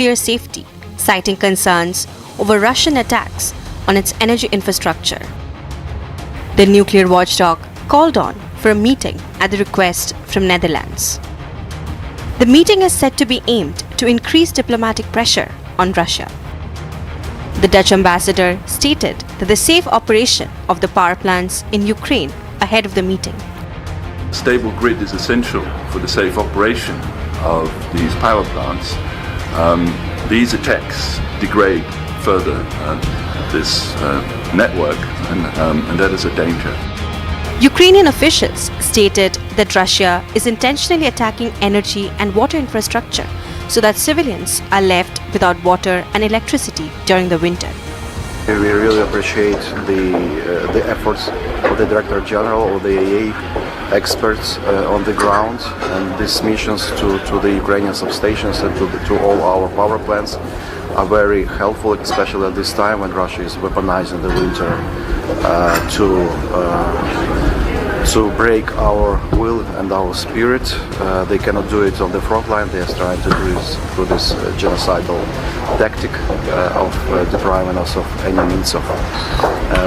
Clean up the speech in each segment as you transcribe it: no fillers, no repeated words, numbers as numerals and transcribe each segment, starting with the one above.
nuclear safety, citing concerns over Russian attacks on its energy infrastructure. The nuclear watchdog called on for a meeting at the request from Netherlands. The meeting is said to be aimed to increase diplomatic pressure on Russia. The Dutch ambassador stated that the safe operation of the power plants in Ukraine ahead of the meeting. A stable grid is essential for the safe operation of these power plants. These attacks degrade further this network, and that is a danger. Ukrainian officials stated that Russia is intentionally attacking energy and water infrastructure so that civilians are left without water and electricity during the winter. We really appreciate the efforts of the Director General, of the EA experts on the ground, and these missions to the Ukrainian substations and to all our power plants are very helpful, especially at this time when Russia is weaponizing the winter to break our will and our spirit. They cannot do it on the front line. They are trying to do it through this genocidal tactic of depriving us of any means of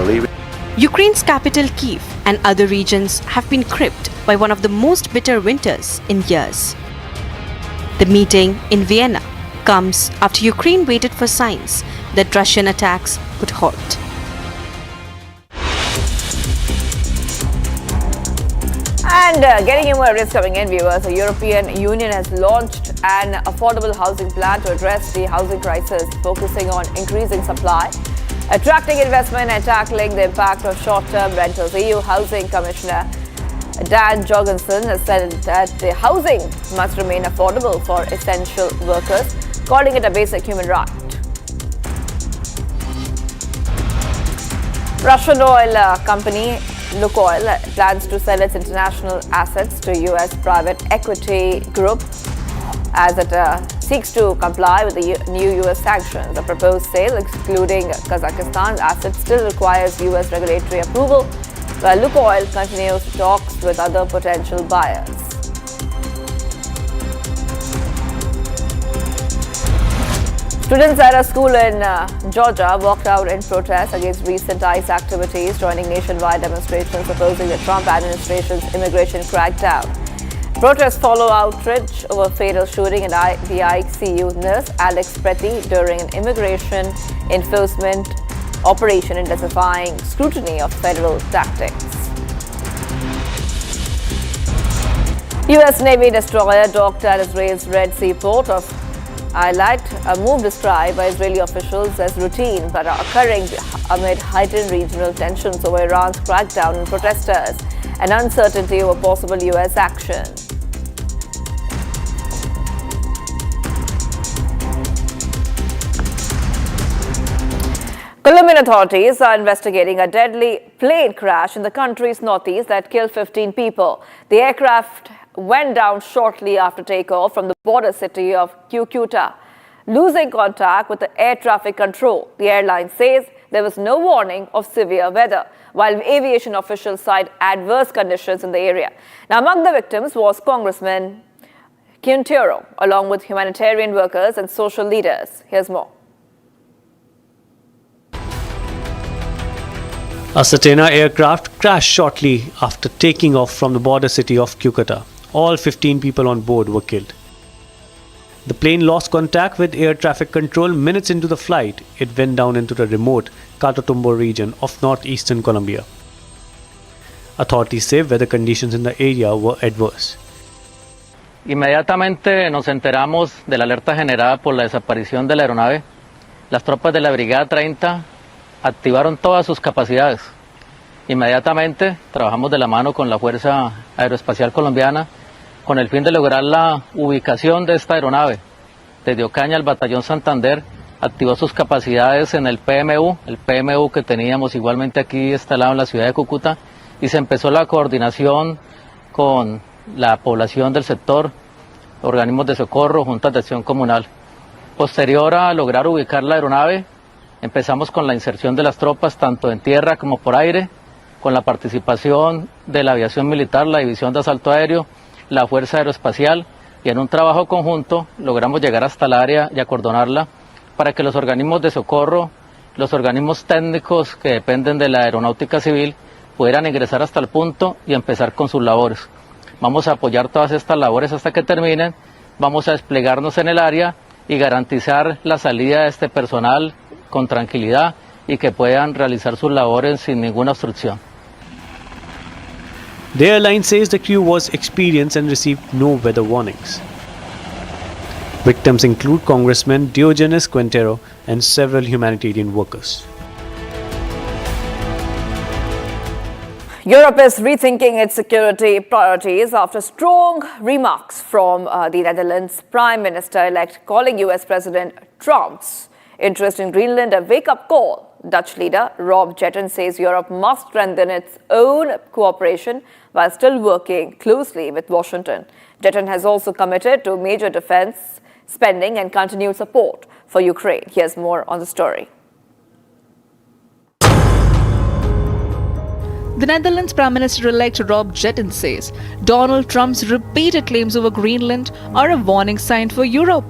living. Ukraine's capital Kyiv and other regions have been cribbed by one of the most bitter winters in years. The meeting in Vienna comes after Ukraine waited for signs that Russian attacks would halt. And getting in more risk coming in, viewers, the European Union has launched an affordable housing plan to address the housing crisis, focusing on increasing supply, attracting investment and tackling the impact of short-term rentals. EU Housing Commissioner Dan Jorgensen has said that the housing must remain affordable for essential workers, calling it a basic human right. Russian oil company Lukoil plans to sell its international assets to U.S. private equity group as it seeks to comply with the new U.S. sanctions. The proposed sale, excluding Kazakhstan's assets, still requires U.S. regulatory approval, while Lukoil continues talks with other potential buyers. Students at a school in Georgia walked out in protest against recent ICE activities, joining nationwide demonstrations opposing the Trump administration's immigration crackdown. Protests follow outrage over fatal shooting in the ICU nurse Alex Pretty during an immigration enforcement operation, intensifying scrutiny of federal tactics. U.S. Navy destroyer docked at Israel's Red Sea port of Eilat, a move described by Israeli officials as routine but occurring amid heightened regional tensions over Iran's crackdown on protesters and uncertainty over possible U.S. action. Colombian authorities are investigating a deadly plane crash in the country's northeast that killed 15 people. The aircraft went down shortly after takeoff from the border city of Cucuta, losing contact with the air traffic control. The airline says there was no warning of severe weather, while aviation officials cite adverse conditions in the area. Now, among the victims was Congressman Quintero, along with humanitarian workers and social leaders. Here's more. A Cetena aircraft crashed shortly after taking off from the border city of Cucuta. All 15 people on board were killed. The plane lost contact with air traffic control minutes into the flight. It went down into the remote Catatumbo region of northeastern Colombia. Authorities say weather conditions in the area were adverse. Inmediatamente nos enteramos de la alerta generada por la desaparición de la aeronave. Las tropas de la Brigada 30 activaron todas sus capacidades. Inmediatamente trabajamos de la mano con la Fuerza Aeroespacial Colombiana con el fin de lograr la ubicación de esta aeronave. Desde Ocaña, el Batallón Santander activó sus capacidades en el PMU que teníamos igualmente aquí instalado en la ciudad de Cúcuta, y se empezó la coordinación con la población del sector, organismos de socorro, juntas de acción comunal. Posterior a lograr ubicar la aeronave, empezamos con la inserción de las tropas tanto en tierra como por aire, con la participación de la aviación militar, la División de Asalto Aéreo, la Fuerza Aeroespacial, y en un trabajo conjunto logramos llegar hasta el área y acordonarla para que los organismos de socorro, los organismos técnicos que dependen de la aeronáutica civil pudieran ingresar hasta el punto y empezar con sus labores. Vamos a apoyar todas estas labores hasta que terminen, vamos a desplegarnos en el área y garantizar la salida de este personal con tranquilidad y que puedan realizar sus labores sin ninguna obstrucción. The airline says the crew was experienced and received no weather warnings. Victims include Congressman Diogenes Quintero and several humanitarian workers. Europe is rethinking its security priorities after strong remarks from the Netherlands Prime Minister-elect calling US President Trump's interest in Greenland a wake-up call. Dutch leader Rob Jetten says Europe must strengthen its own cooperation while still working closely with Washington. Jetten has also committed to major defense spending and continued support for Ukraine. Here's more on the story. The Netherlands Prime Minister-elect Rob Jetten says Donald Trump's repeated claims over Greenland are a warning sign for Europe.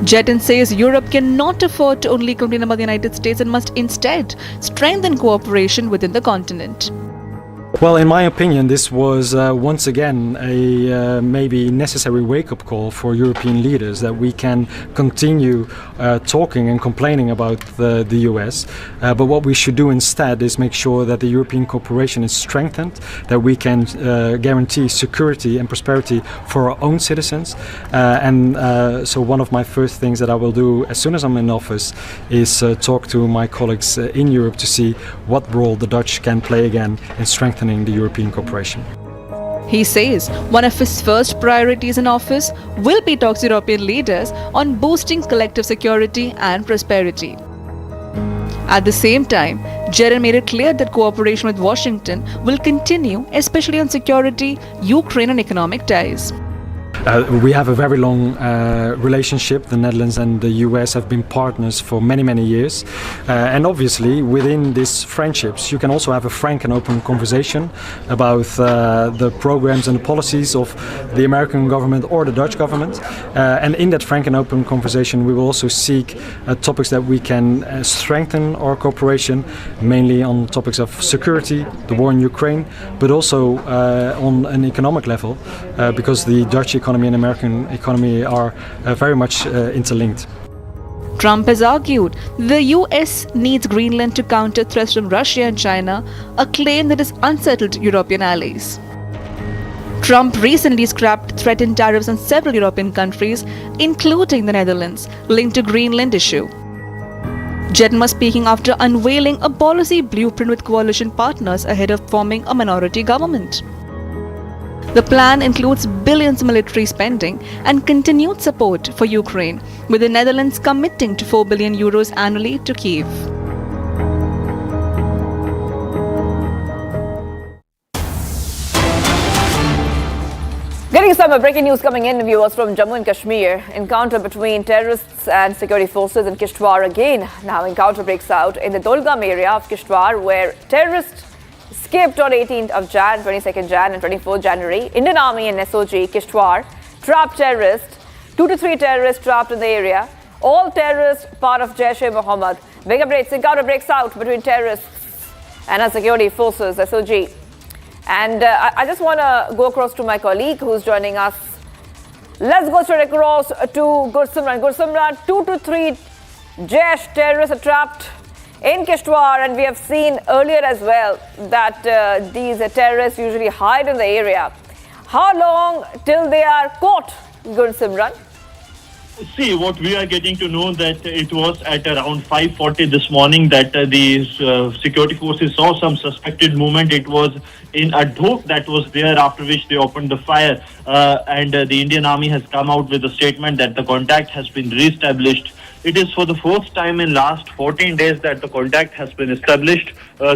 Jetten says Europe cannot afford to only complain about the United States and must instead strengthen cooperation within the continent. Well, in my opinion, this was once again a maybe necessary wake-up call for European leaders that we can continue talking and complaining about the US, but what we should do instead is make sure that the European cooperation is strengthened, that we can guarantee security and prosperity for our own citizens, so one of my first things that I will do as soon as I'm in office is talk to my colleagues in Europe to see what role the Dutch can play again in strengthening the European cooperation. He says one of his first priorities in office will be talks to European leaders on boosting collective security and prosperity. At the same time, Jetten made it clear that cooperation with Washington will continue, especially on security, Ukraine and economic ties. We have a very long relationship. The Netherlands and the US have been partners for many, many years. And obviously, within these friendships, you can also have a frank and open conversation about the programs and the policies of the American government or the Dutch government. And in that frank and open conversation, we will also seek topics that we can strengthen our cooperation, mainly on topics of security, the war in Ukraine, but also on an economic level, because the Dutch economy and American economy are very much interlinked. Trump has argued the US needs Greenland to counter threats from Russia and China, a claim that has unsettled European allies. Trump recently scrapped threatened tariffs on several European countries, including the Netherlands, linked to Greenland issue. Jetten was speaking after unveiling a policy blueprint with coalition partners ahead of forming a minority government. The plan includes billions in military spending and continued support for Ukraine, with the Netherlands committing to 4 billion euros annually to Kyiv. Getting some breaking news coming in, viewers, from Jammu and Kashmir. Encounter between terrorists and security forces in Kishtwar again. Now encounter breaks out in the Dolgam area of Kishtwar, where terrorists escaped on 18th of Jan, 22nd Jan and 24th January. Indian Army and SOG Kishtwar trapped terrorists. 2 to 3 terrorists trapped in the area. All terrorists part of Jaish-e-Mohammed. Big updates. Encounter breaks out between terrorists and our security forces, SOG. And I just want to go across to my colleague who's joining us. Let's go straight across to Gursimran. Gursimran, 2 to 3 Jaish terrorists are trapped in Kishtwar, and we have seen earlier as well that these terrorists usually hide in the area. How long till they are caught, Gursimran? See, what we are getting to know that it was at around 5:40 this morning that the security forces saw some suspected movement. It was in a dhok that was there, after which they opened the fire. And the Indian Army has come out with a statement that the contact has been re-established. It is for the first time in last 14 days that the contact has been established.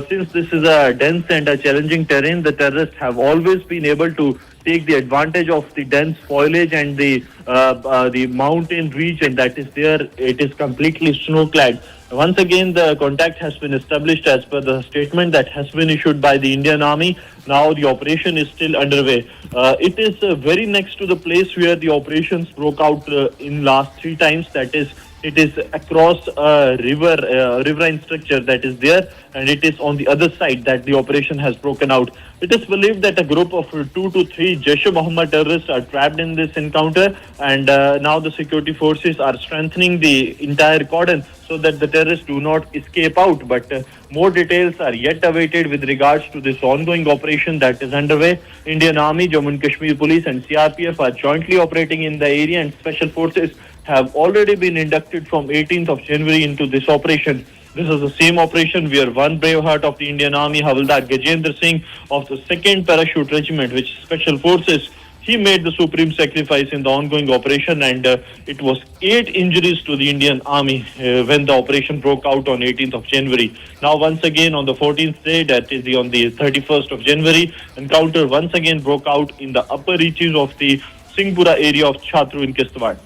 Since this is a dense and a challenging terrain, the terrorists have always been able to take the advantage of the dense foliage and the mountain region that is there. It is completely snow-clad. Once again, the contact has been established as per the statement that has been issued by the Indian Army. Now the operation is still underway. It is very next to the place where the operations broke out in last 3 times. That is, it is across a riverine structure that is there, and it is on the other side that the operation has broken out. It is believed that a group of 2 to 3 Jaish-e-Mohammed terrorists are trapped in this encounter, and now the security forces are strengthening the entire cordon so that the terrorists do not escape out. But more details are yet awaited with regards to this ongoing operation that is underway. Indian Army, Jammu and Kashmir Police and CRPF are jointly operating in the area, and special forces have already been inducted from 18th of January into this operation. This is the same operation where one brave heart of the Indian Army, Havildar Gajendra Singh of the 2nd Parachute Regiment, which is Special Forces, he made the supreme sacrifice in the ongoing operation, and it was 8 injuries to the Indian Army when the operation broke out on 18th of January. Now once again on the 14th day, that is on the 31st of January, encounter once again broke out in the upper reaches of the Singhpura area of Chatru in Kishtwar.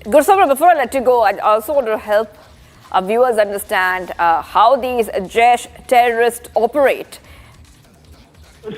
Gursamra, before I let you go, I also want to help our viewers understand how these Jaish terrorists operate.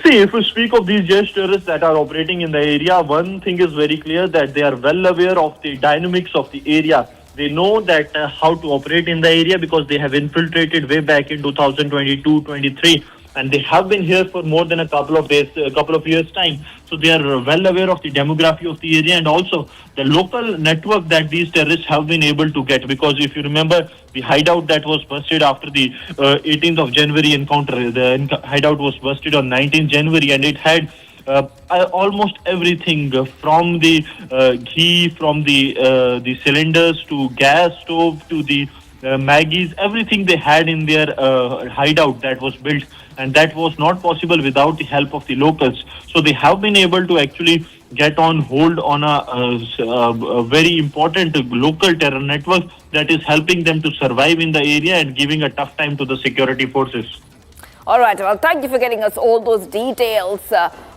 See, if we speak of these Jaish terrorists that are operating in the area, one thing is very clear, that they are well aware of the dynamics of the area. They know that how to operate in the area because they have infiltrated way back in 2022-23. And they have been here for more than a couple of days, a couple of years' time. So they are well aware of the demography of the area and also the local network that these terrorists have been able to get. Because if you remember, the hideout that was busted after the 18th of January encounter, the hideout was busted on 19th January, and it had almost everything from the ghee, from the cylinders to gas stove to the Maggies, everything they had in their hideout that was built, and that was not possible without the help of the locals. So they have been able to actually get on hold on a very important local terror network that is helping them to survive in the area and giving a tough time to the security forces. All right, well, thank you for getting us all those details,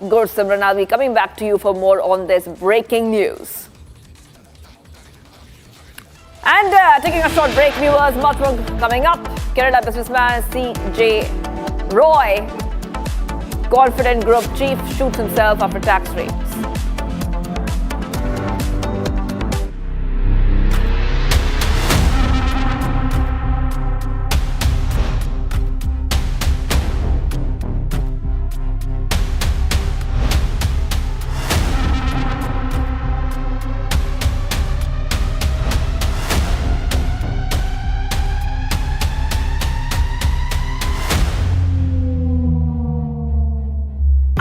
Gursimran. I'll be coming back to you for more on this breaking news. And taking a short break, viewers, much more coming up. Canada businessman C.J. Roy, confident group chief, shoots himself after tax raids.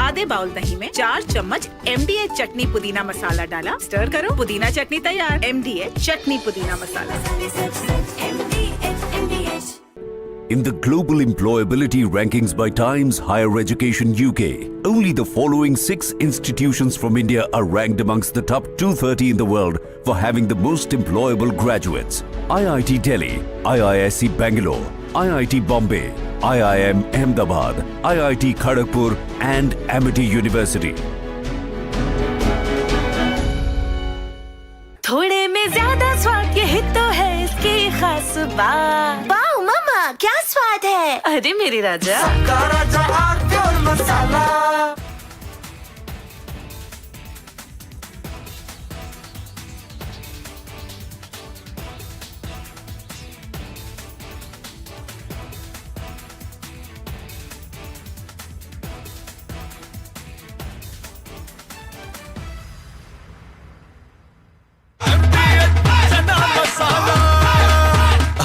आधे bowl दही में 4 चम्मच MDH चटनी पुदीना मसाला डाला, stir करो, पुदीना चटनी तैयार। MDH चटनी पुदीना मसाला। In the global employability rankings by Times Higher Education UK, only the following 6 institutions from India are ranked amongst the top 230 in the world for having the most employable graduates: IIT Delhi, IISc Bangalore, IIT Bombay, IIM Ahmedabad, IIT Kharagpur and Amity University. थोड़े में ज्यादा स्वाद, यही तो है इसकी खास बात। वाओ मम्मा, क्या स्वाद है? अरे मेरे राजा, सबका राजा आर्थिक मसाला।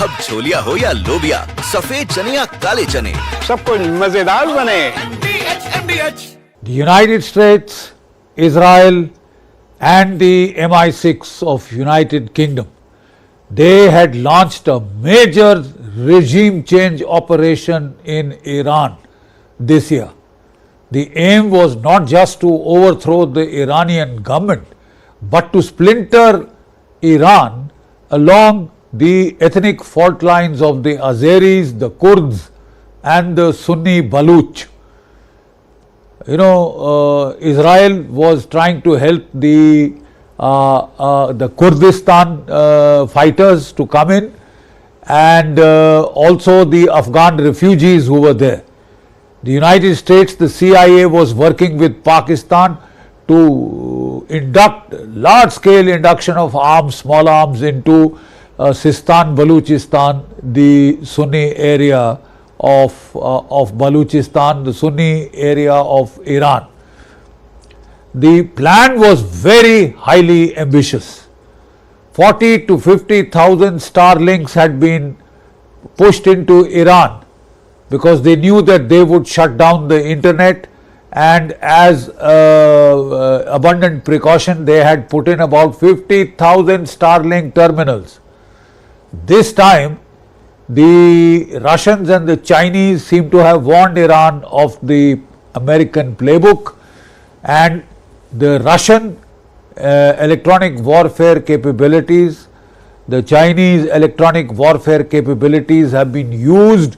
अब छोलिया हो या लोबिया, सफेद चने या काले चने, सब कुछ मजेदार बने। The United States, Israel and the MI6 of United Kingdom, they had launched a major regime change operation in Iran this year. The aim was not just to overthrow the Iranian government, but to splinter Iran along the ethnic fault lines of the Azeris, the Kurds and the Sunni Baluch. You know, Israel was trying to help the Kurdistan fighters to come in, and also the Afghan refugees who were there. The United States, the CIA was working with Pakistan to induct large-scale induction of arms, small arms into Sistan, Baluchistan, the Sunni area of Baluchistan, the Sunni area of Iran. The plan was very highly ambitious. 40 to 50,000 Starlinks had been pushed into Iran because they knew that they would shut down the internet, and as abundant precaution they had put in about 50,000 Starlink terminals. This time the Russians and the Chinese seem to have warned Iran of the American playbook, and the Russian electronic warfare capabilities, the Chinese electronic warfare capabilities have been used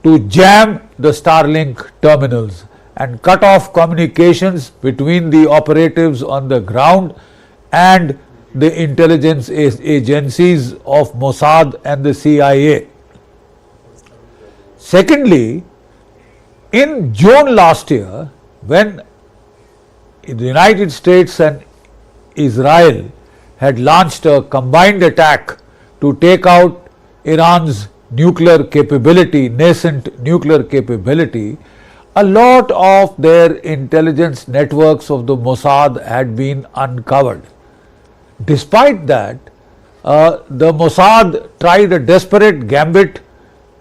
to jam the Starlink terminals and cut off communications between the operatives on the ground and the intelligence agencies of Mossad and the CIA. Secondly, in June last year, when the United States and Israel had launched a combined attack to take out Iran's nuclear capability, nascent nuclear capability, a lot of their intelligence networks of the Mossad had been uncovered. Despite that, the Mossad tried a desperate gambit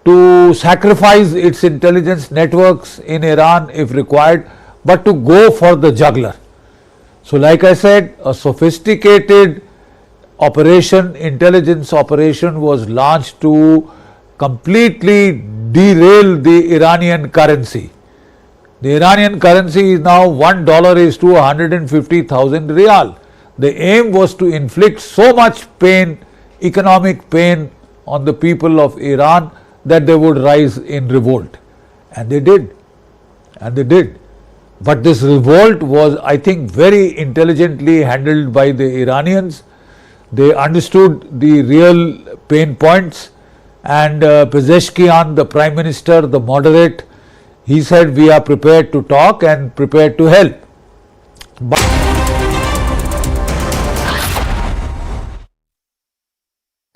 to sacrifice its intelligence networks in Iran if required, but to go for the jugular. So like I said, a sophisticated operation, intelligence operation was launched to completely derail the Iranian currency. The Iranian currency is now $1 is to 150,000 riyal. The aim was to inflict so much pain, economic pain on the people of Iran that they would rise in revolt. And they did. And they did. But this revolt was, I think, very intelligently handled by the Iranians. They understood the real pain points, and Pezeshkian, the Prime Minister, the moderate, he said, we are prepared to talk and prepared to help.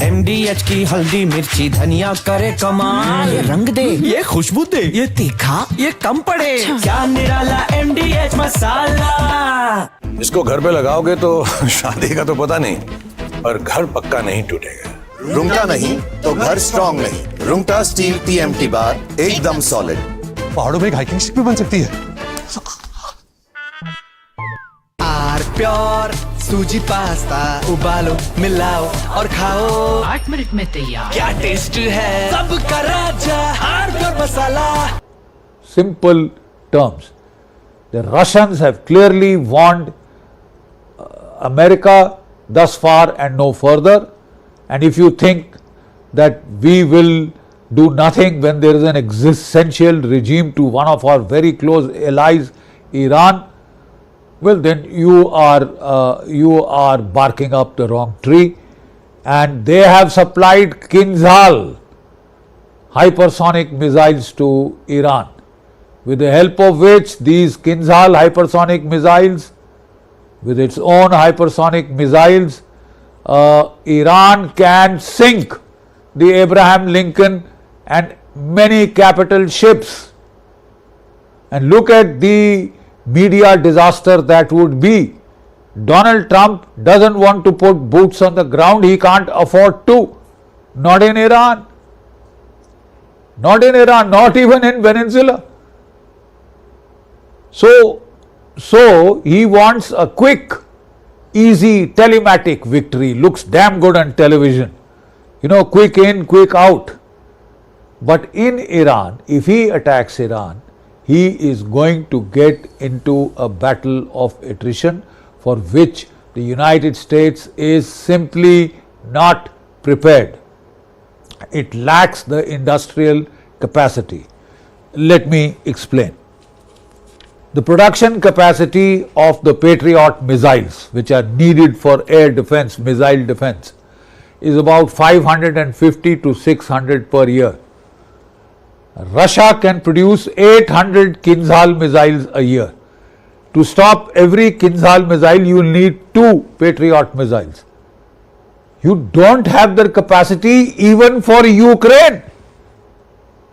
MDH की हल्दी मिर्ची धनिया करे कमाल, ये रंग दे, ये खुशबू दे, ये तीखा, ये कम पड़े, क्या निराला MDH मसाला। इसको घर पे लगाओगे तो शादी का तो पता नहीं, पर घर पक्का नहीं टूटेगा। रुंगटा नहीं तो घर स्ट्रॉन्ग नहीं। रुंगटा स्टील TMT बार एकदम सॉलिड। पहाड़ों में हाइकिंग शिप भी बन सकती है। आर प्योर सूजी पास्ता उबालो, मिलाओ और खाओ, 8 मिनट में तैयार। क्या टेस्ट है, सबका राजा R pure masala. Simple terms. The Russians have clearly warned America thus far and no further. And if you think that we will do nothing when there is an existential regime to one of our very close allies, Iran, well then you are barking up the wrong tree. And they have supplied Kinzhal hypersonic missiles to Iran, with the help of which these Kinzhal hypersonic missiles, with its own hypersonic missiles, Iran can sink the Abraham Lincoln and many capital ships. And look at the media disaster that would be. Donald Trump doesn't want to put boots on the ground, he can't afford to. Not in Iran. Not in Iran, not even in Venezuela. So he wants a quick, easy telematic victory. Looks damn good on television. You know, quick in, quick out. But in Iran, if he attacks Iran, he is going to get into a battle of attrition for which the United States is simply not prepared. It lacks the industrial capacity. Let me explain. The production capacity of the Patriot missiles, which are needed for air defense, missile defense, is about 550 to 600 per year. Russia can produce 800 Kinzhal missiles a year. To stop every Kinzhal missile, you will need 2 Patriot missiles. You don't have the capacity even for Ukraine.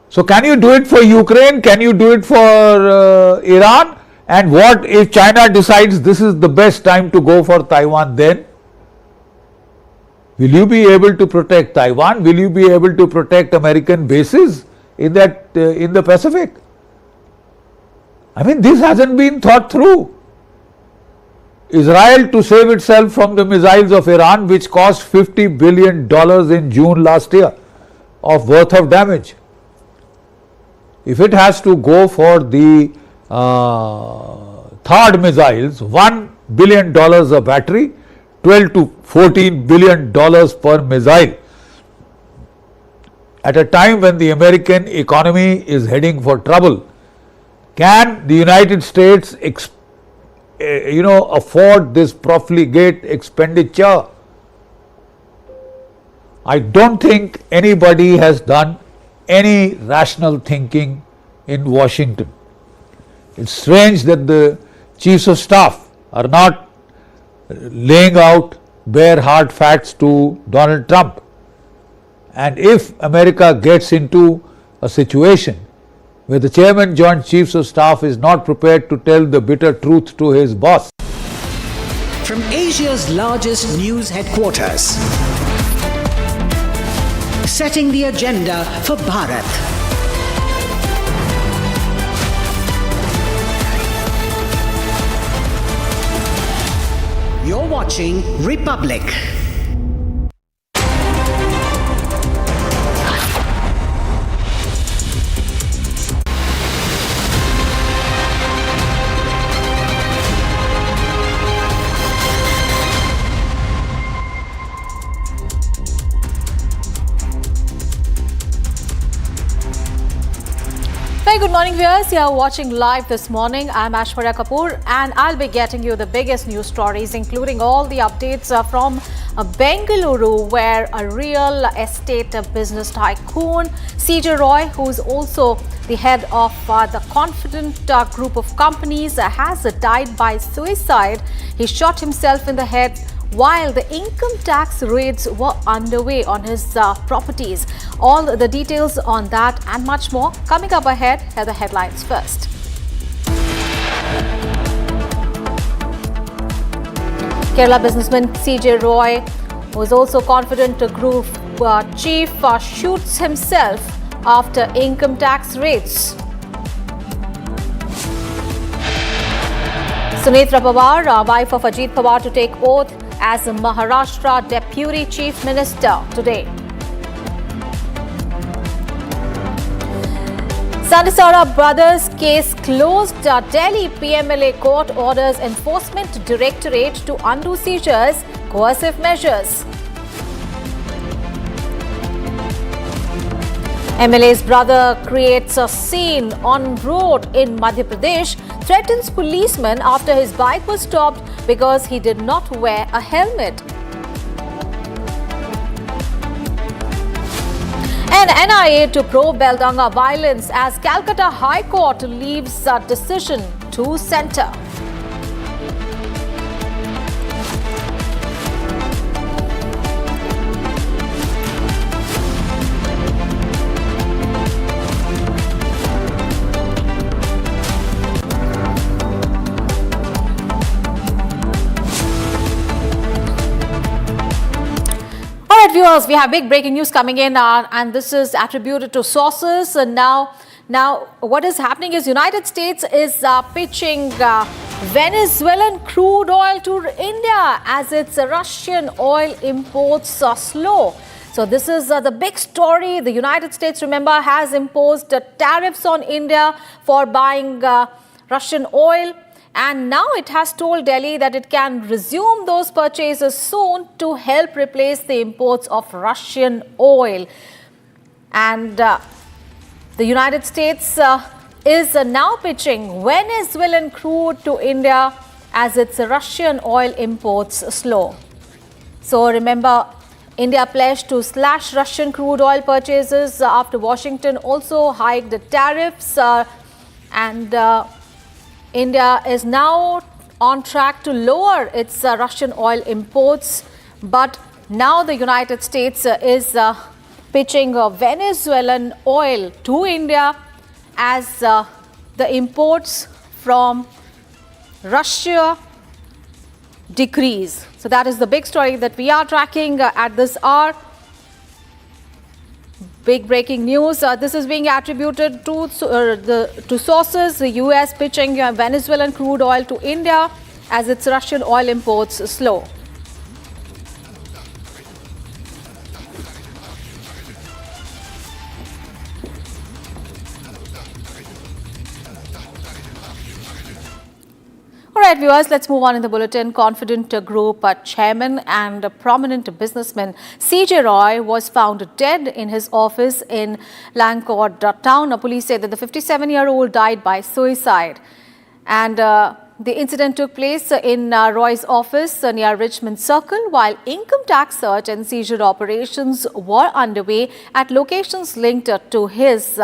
So can you do it for Ukraine? Can you do it for Iran? And what if China decides this is the best time to go for Taiwan then? Will you be able to protect Taiwan? Will you be able to protect American bases in the Pacific? I mean, this hasn't been thought through. Israel, to save itself from the missiles of Iran, which cost $50 billion in June last year of worth of damage. If it has to go for the third missiles, $1 billion a battery, $12 to $14 billion per missile, at a time when the American economy is heading for trouble, can the United States afford this profligate expenditure? I don't think anybody has done any rational thinking in Washington. It's strange that the chiefs of staff are not laying out bare hard facts to Donald Trump. And if America gets into a situation where the chairman joint chiefs of staff is not prepared to tell the bitter truth to his boss. From Asia's largest news headquarters, setting the agenda for Bharat. You're watching Republic. Very good morning, viewers. You are watching live this morning. I'm Ashwarya Kapoor and I'll be getting you the biggest news stories, including all the updates from Bengaluru, where a real estate business tycoon, CJ Roy, who's also the head of the Confident group of companies, has died by suicide. He shot himself in the head while the income tax raids were underway on his properties. All the details on that and much more coming up ahead. Here are the headlines first. Kerala businessman CJ Roy, who is also Confident Group chief, shoots himself after income tax raids. Sunetra Pawar, wife of Ajit Pawar, to take oath as Maharashtra Deputy Chief Minister today. Sandisara brothers case closed. Delhi PMLA court orders Enforcement Directorate to undo seizures, coercive measures. MLA's brother creates a scene on road in Madhya Pradesh, threatens policeman after his bike was stopped because he did not wear a helmet. And NIA to probe Beldanga violence as Calcutta High Court leaves a decision to centre. Viewers, we have big breaking news coming in and this is attributed to sources. And now what is happening is United States is pitching Venezuelan crude oil to India as its Russian oil imports are slow. So this is the big story. The United States, remember, has imposed tariffs on India for buying Russian oil. And now it has told Delhi that it can resume those purchases soon to help replace the imports of Russian oil. And the United States is now pitching Venezuelan crude to India as its Russian oil imports slow. So remember, India pledged to slash Russian crude oil purchases after Washington also hiked the tariffs. India is now on track to lower its Russian oil imports. But now the United States is pitching Venezuelan oil to India as the imports from Russia decrease. So that is the big story that we are tracking at this hour. Big breaking news. This is being attributed to sources. The US pitching Venezuelan crude oil to India as its Russian oil imports slow. All right, viewers, let's move on in the bulletin. Confident Group chairman and prominent businessman C.J. Roy was found dead in his office in Langford town. Police say that the 57-year-old died by suicide. And the incident took place in Roy's office near Richmond Circle, while income tax search and seizure operations were underway at locations linked to his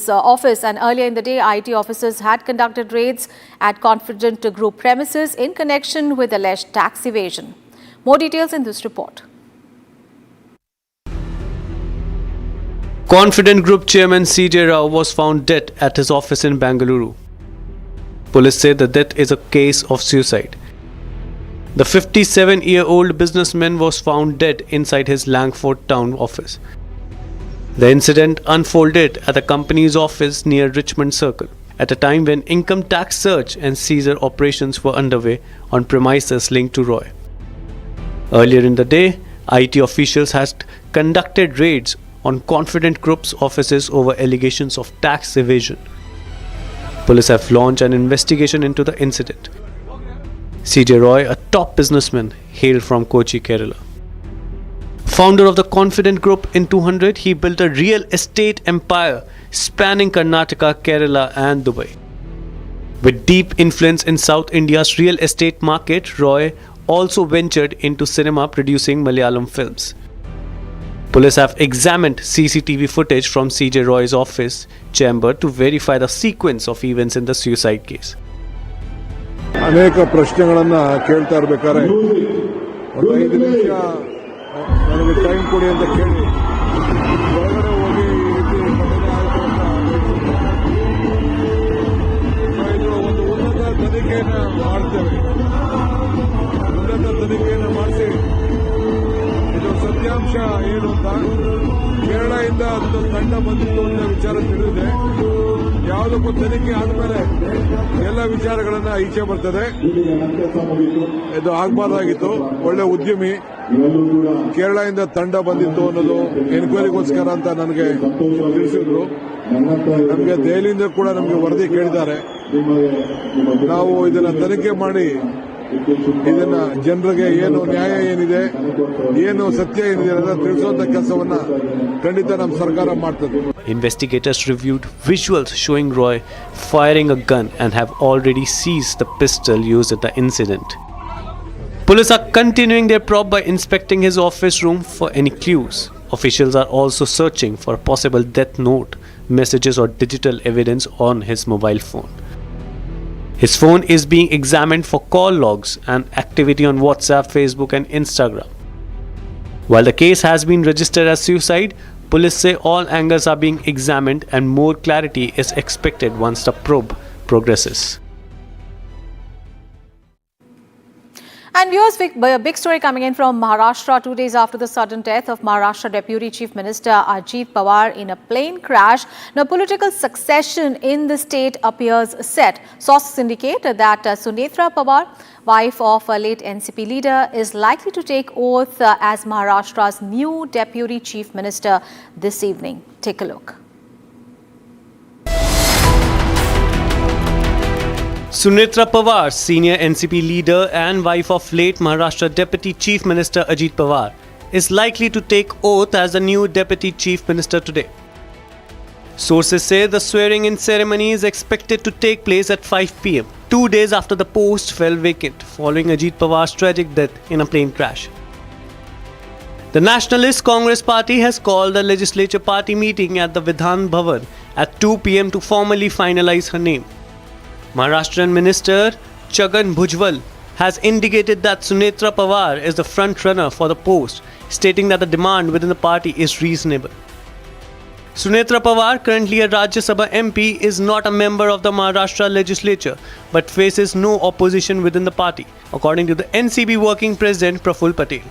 office. And earlier in the day, IT officers had conducted raids at Confident Group premises in connection with alleged tax evasion. More details in this report. Confident Group chairman C.J. Rao was found dead at his office in Bengaluru. Police say the death is a case of suicide. The 57-year-old businessman was found dead inside his Langford town office. The incident unfolded at the company's office near Richmond Circle at a time when income tax search and seizure operations were underway on premises linked to Roy. Earlier in the day, IT officials had conducted raids on Confident Group's offices over allegations of tax evasion. Police have launched an investigation into the incident. C.J. Roy, a top businessman, hailed from Kochi, Kerala. Founder of the Confident Group in 200, he built a real estate empire spanning Karnataka, Kerala and Dubai. With deep influence in South India's real estate market, Roy also ventured into cinema, producing Malayalam films. Police have examined CCTV footage from C.J. Roy's office chamber to verify the sequence of events in the suicide case. ಅನೇಕ ಪ್ರಶ್ನೆಗಳನ್ನ ಕೇಳ್ತಾ ಇರಬೇಕಾದ್ರೆ ಒಂದು 5 ನಿಮಿಷ ನನಗೆ time ಕೊಡಿ ಅಂತ ಕೇಳಿ ಹೊರಗಡೆ ಹೋಗಿ ಈ ರೀತಿ ಘಟನೆ ಆಯಿತು ಅಂತ ಇದು ಒಂದು ಉನ್ನತ ತನಿಖೆಯನ್ನು ಮಾಡ್ತೇವೆ. ಉನ್ನತ ತನಿಖೆಯನ್ನು ಮಾಡಿಸಿ ಇದು ಸತ್ಯಾಂಶ ಏನು ಅಂತ ಕೇರಳದಿಂದ ಒಂದು ತಂಡ ಬಂದಿತ್ತು ಅಂತ ವಿಚಾರ ತಿಳಿದಿದೆ. ಯಾವುದಕ್ಕೂ ತನಿಖೆ ಆದಮೇಲೆ ಎಲ್ಲ ವಿಚಾರಗಳನ್ನ ಈಚೆ ಬರ್ತದೆ. ಇದು ಆಗಬಾರ್ದಾಗಿತ್ತು. ಒಳ್ಳೆ ಉದ್ಯಮಿ, ಕೇರಳದಿಂದ ತಂಡ ಬಂದಿತ್ತು ಅನ್ನೋದು ಎನ್ಕ್ವೈರಿಗೋಸ್ಕರ ಅಂತ ನನಗೆ ತಿಳಿಸಿದ್ರು. ನಮಗೆ ದೆಹಲಿಯಿಂದ ಕೂಡ ನಮಗೆ ವರದಿ ಕೇಳಿದ್ದಾರೆ. ನಾವು ಇದನ್ನ ತನಿಖೆ ಮಾಡಿ ಇದನ್ನ ಜನರಿಗೆ ಏನು ನ್ಯಾಯ ಏನಿದೆ, ಏನು ಸತ್ಯ ಏನಿದೆ ಅಂತ ತಿಳಿಸುವಂತ ಕೆಲಸವನ್ನ ಖಂಡಿತ ನಮ್ಮ ಸರ್ಕಾರ ಮಾಡ್ತದೆ. Investigators reviewed visuals showing Roy firing a gun and have already seized the pistol used in the incident. Police are continuing their probe by inspecting his office room for any clues. Officials are also searching for a possible death note, messages or digital evidence on his mobile phone. His phone is being examined for call logs and activity on WhatsApp, Facebook and Instagram. While the case has been registered as suicide, police say all angles are being examined and more clarity is expected once the probe progresses. And viewers, big story coming in from Maharashtra 2 days after the sudden death of Maharashtra Deputy Chief Minister Ajit Pawar in a plane crash. Now, political succession in the state appears set. Sources indicate that Sunetra Pawar, wife of a late NCP leader, is likely to take oath as Maharashtra's new Deputy Chief Minister this evening. Take a look. Sunetra Pawar, senior NCP leader and wife of late Maharashtra Deputy Chief Minister Ajit Pawar, is likely to take oath as the new Deputy Chief Minister today. Sources say the swearing-in ceremony is expected to take place at 5 p.m, 2 days after the post fell vacant following Ajit Pawar's tragic death in a plane crash. The Nationalist Congress Party has called a legislature party meeting at the Vidhan Bhavan at 2 p.m. to formally finalize her name. Maharashtrian Minister Chhagan Bhujbal has indicated that Sunetra Pawar is the frontrunner for the post, stating that the demand within the party is reasonable. Sunetra Pawar, currently a Rajya Sabha MP, is not a member of the Maharashtra legislature but faces no opposition within the party, according to the NCP working president Praful Patel.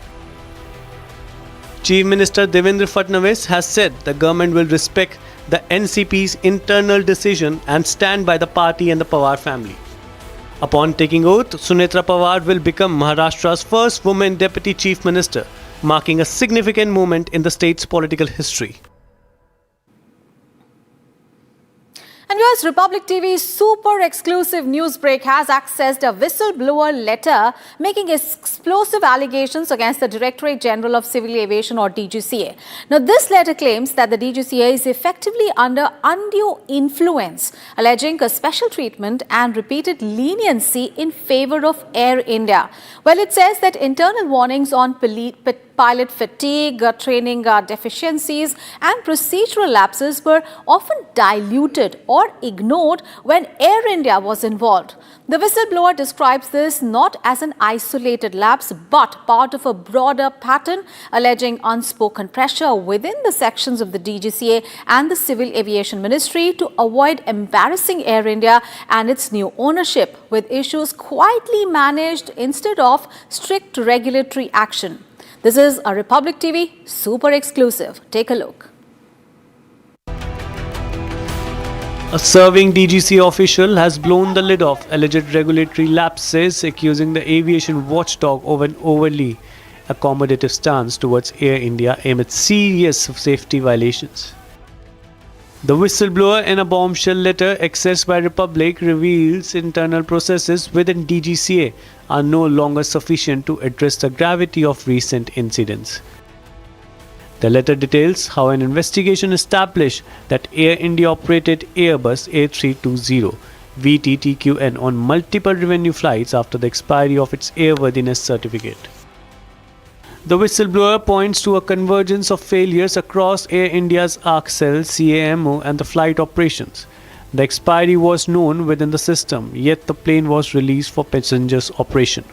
Chief Minister Devendra Fadnavis has said the government will respect the NCP's internal decision and stand by the party and the Pawar family. Upon taking oath, Sunetra Pawar will become Maharashtra's first woman deputy chief minister, marking a significant moment in the state's political history. And US Republic TV's super exclusive news break has accessed a whistleblower letter making explosive allegations against the Directorate General of Civil Aviation or DGCA. Now, this letter claims that the DGCA is effectively under undue influence, alleging a special treatment and repeated leniency in favor of Air India. Well, it says that internal warnings on pilot fatigue, training deficiencies and procedural lapses were often diluted or ignored when Air India was involved. The whistleblower describes this not as an isolated lapse but part of a broader pattern, alleging unspoken pressure within the sections of the DGCA and the Civil Aviation Ministry to avoid embarrassing Air India and its new ownership, with issues quietly managed instead of strict regulatory action. This is a Republic TV super exclusive. Take a look. A serving DGCA official has blown the lid off alleged regulatory lapses, accusing the aviation watchdog of an overly accommodative stance towards Air India amid serious safety violations. The whistleblower, in a bombshell letter accessed by Republic, reveals internal processes within DGCA are no longer sufficient to address the gravity of recent incidents. The letter details how an investigation established that Air India operated Airbus A320 VTTQN on multiple revenue flights after the expiry of its airworthiness certificate. The whistleblower points to a convergence of failures across Air India's ARCCEL, CAMO and the flight operations. The expiry was known within the system, yet the plane was released for passengers operation.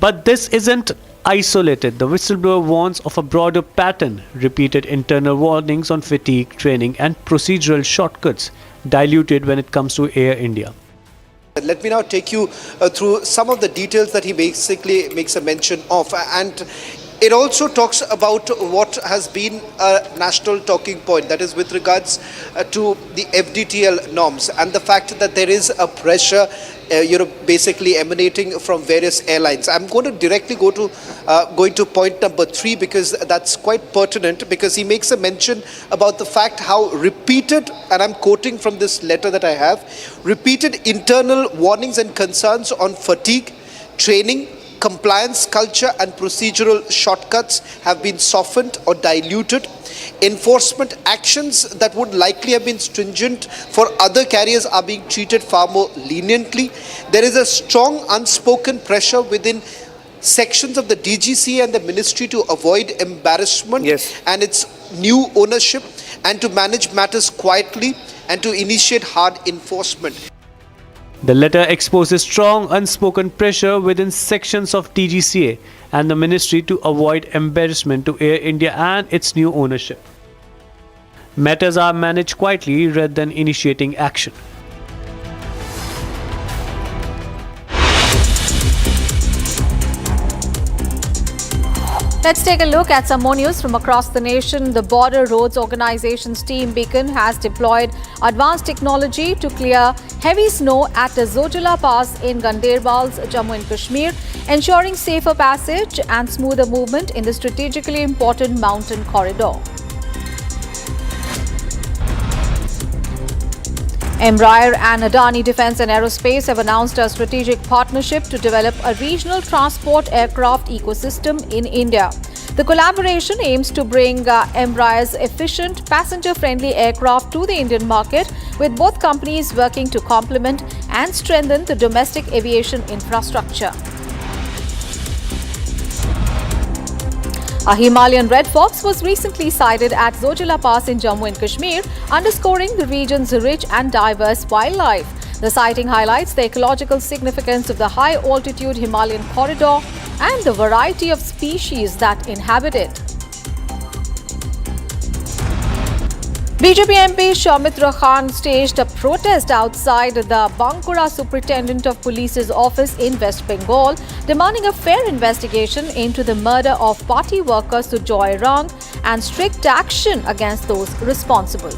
But this isn't isolated. The whistleblower warns of a broader pattern, repeated internal warnings on fatigue, training and procedural shortcuts, diluted when it comes to Air India. Let me now take you through some of the details that he basically makes a mention of, and it also talks about what has been a national talking point, that is with regards to the FDTL norms and the fact that there is a pressure basically emanating from various airlines. I'm going to directly go to point number 3 because that's quite pertinent, because he makes a mention about the fact how repeated, and I'm quoting from this letter that I have, repeated internal warnings and concerns on fatigue, training, compliance culture and procedural shortcuts have been softened or diluted. Enforcement actions that would likely have been stringent for other carriers are being treated far more leniently. There is a strong unspoken pressure within sections of the DGCA and the ministry to avoid embarrassment and its new ownership, and to manage matters quietly and to initiate hard enforcement. The letter exposes strong unspoken pressure within sections of DGCA and the ministry to avoid embarrassment to Air India and its new ownership. Matters are managed quietly rather than initiating action. Let's take a look at some more news from across the nation. The Border Roads Organization's Team Beacon has deployed advanced technology to clear heavy snow at the Zojila Pass in Ganderbal's Jammu and Kashmir, ensuring safer passage and smoother movement in the strategically important mountain corridor. Embraer and Adani Defence and Aerospace have announced a strategic partnership to develop a regional transport aircraft ecosystem in India. The collaboration aims to bring Embraer's efficient, passenger-friendly aircraft to the Indian market, with both companies working to complement and strengthen the domestic aviation infrastructure. A Himalayan red fox was recently sighted at Zojila Pass in Jammu and Kashmir, underscoring the region's rich and diverse wildlife. The sighting highlights the ecological significance of the high-altitude Himalayan corridor and the variety of species that inhabit it. BJP MP Soumitra Khan staged a protest outside the Bankura Superintendent of Police's office in West Bengal, demanding a fair investigation into the murder of party worker Sujoy Rang and strict action against those responsible.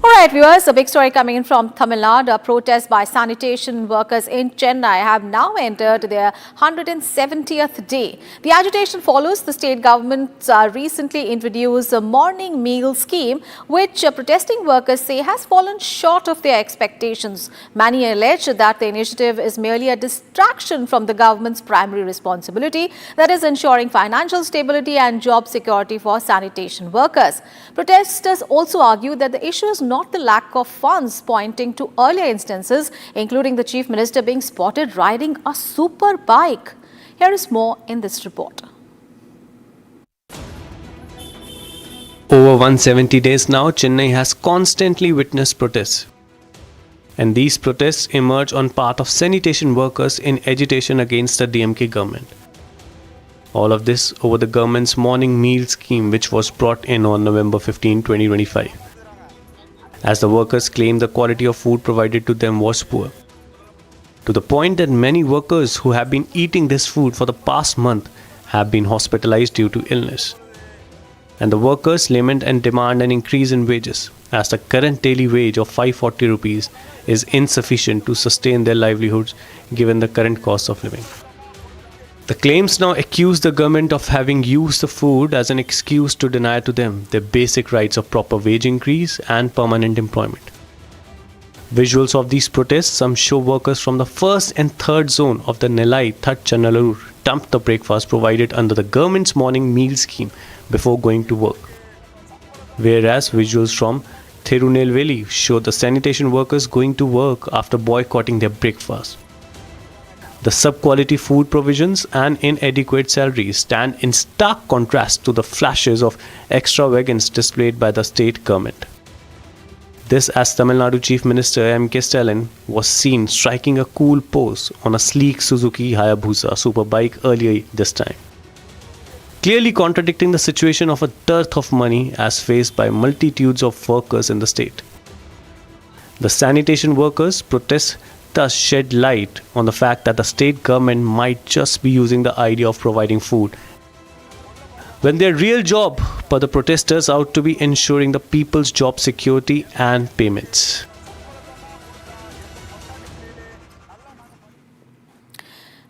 Alright viewers, a big story coming in from Tamil Nadu. A protest by sanitation workers in Chennai have now entered their 170th day. The agitation follows the state government's recently introduced morning meal scheme, which protesting workers say has fallen short of their expectations. Many allege that the initiative is merely a distraction from the government's primary responsibility, that is ensuring financial stability and job security for sanitation workers. Protesters also argue that the issue is not the lack of funds, pointing to earlier instances, including the Chief Minister being spotted riding a super bike. Here is more in this report. Over 170 days now, Chennai has constantly witnessed protests. And these protests emerge on part of sanitation workers in agitation against the DMK government. All of this over the government's morning meal scheme, which was brought in on November 15, 2025. As the workers claimed the quality of food provided to them was poor, to the point that many workers who have been eating this food for the past month have been hospitalized due to illness. And the workers lament and demand an increase in wages, as the current daily wage of 540 rupees is insufficient to sustain their livelihoods given the current cost of living. The claims now accuse the government of having used the food as an excuse to deny to them their basic rights of proper wage increase and permanent employment. Visuals of these protests some show workers from the first and third zone of the Nelai Thatchanalur dumped the breakfast provided under the government's morning meal scheme before going to work. Whereas visuals from Thirunelveli show the sanitation workers going to work after boycotting their breakfast. The sub-quality food provisions and inadequate salaries stand in stark contrast to the flashes of extravagance displayed by the state government. This as Tamil Nadu Chief Minister M.K. Stalin was seen striking a cool pose on a sleek Suzuki Hayabusa superbike earlier this time, clearly contradicting the situation of a dearth of money as faced by multitudes of workers in the state. The sanitation workers' protests thus shed light on the fact that the state government might just be using the idea of providing food, when their real job for the protesters out to be ensuring the people's job security and payments.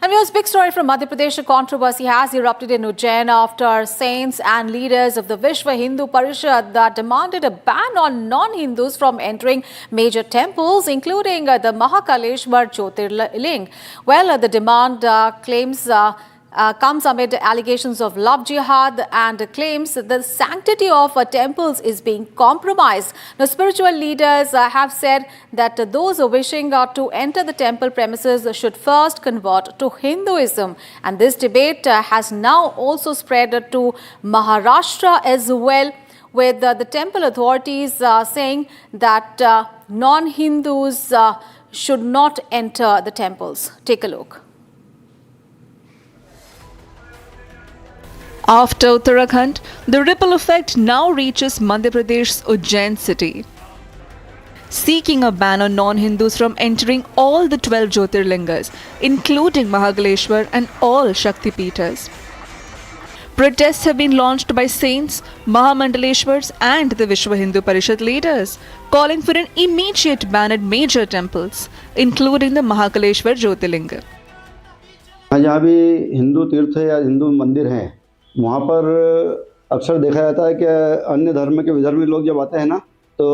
And here's a big story from Madhya Pradesh. A controversy has erupted in Ujjain after saints and leaders of the Vishwa Hindu Parishad that demanded a ban on non-Hindus from entering major temples, including the Mahakaleshwar Jyotirling. Well, the demand comes amid allegations of love jihad and claims that the sanctity of temples is being compromised. Now, spiritual leaders have said that those wishing to enter the temple premises should first convert to Hinduism. And this debate has now also spread to Maharashtra as well, with the temple authorities saying that non-Hindus should not enter the temples. Take a look. After Uttarakhand, the ripple effect now reaches Madhya Pradesh's Ujjain city, seeking a ban on non-Hindus from entering all the 12 Jyotirlingas, including Mahakaleshwar and all Shakti Peethas. Protests have been launched by saints, Mahamandaleshwars and the Vishwa Hindu Parishad leaders, calling for an immediate ban at major temples, including the Mahakaleshwar Jyotirlinga. जहाँ भी हिंदू तीर्थ या हिंदू मंदिर हैं, वहाँ पर अक्सर देखा जाता है कि अन्य धर्म के विधर्मी लोग जब आते हैं ना, तो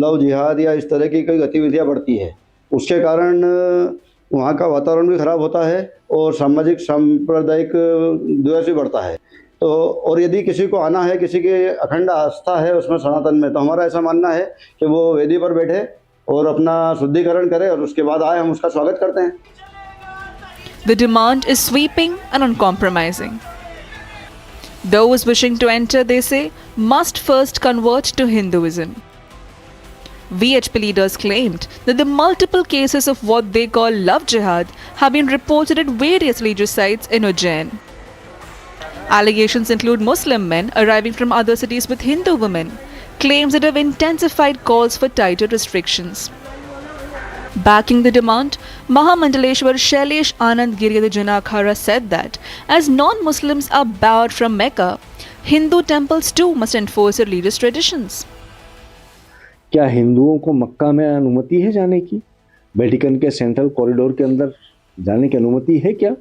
लव जिहाद या इस तरह की कई गतिविधियाँ बढ़ती है। उसके कारण वहाँ का वातावरण भी खराब होता है और सामाजिक सांप्रदायिक द्वेष भी बढ़ता है। तो और यदि किसी को आना है, किसी की अखंड आस्था है उसमें सनातन में, तो हमारा ऐसा मानना है कि वो वेदी पर बैठे और अपना शुद्धिकरण करे और उसके बाद आए, हम उसका स्वागत करते हैं। The demand is sweeping and uncompromising. Those wishing to enter, they say, must first convert to Hinduism. VHP leaders claimed that the multiple cases of what they call love jihad have been reported at various religious sites in Ujjain. Allegations include Muslim men arriving from other cities with Hindu women, claims that have intensified calls for tighter restrictions. Backing the demand, Mahamandaleshwar Shailesh Anand Giri Janakhara said that as non-Muslims are barred from Mecca, Hindu temples too must enforce their religious traditions. क्या हिंदुओं को मक्का में अनुमति है जाने की? Vatican के central corridor के अंदर जाने की अनुमति है क्या?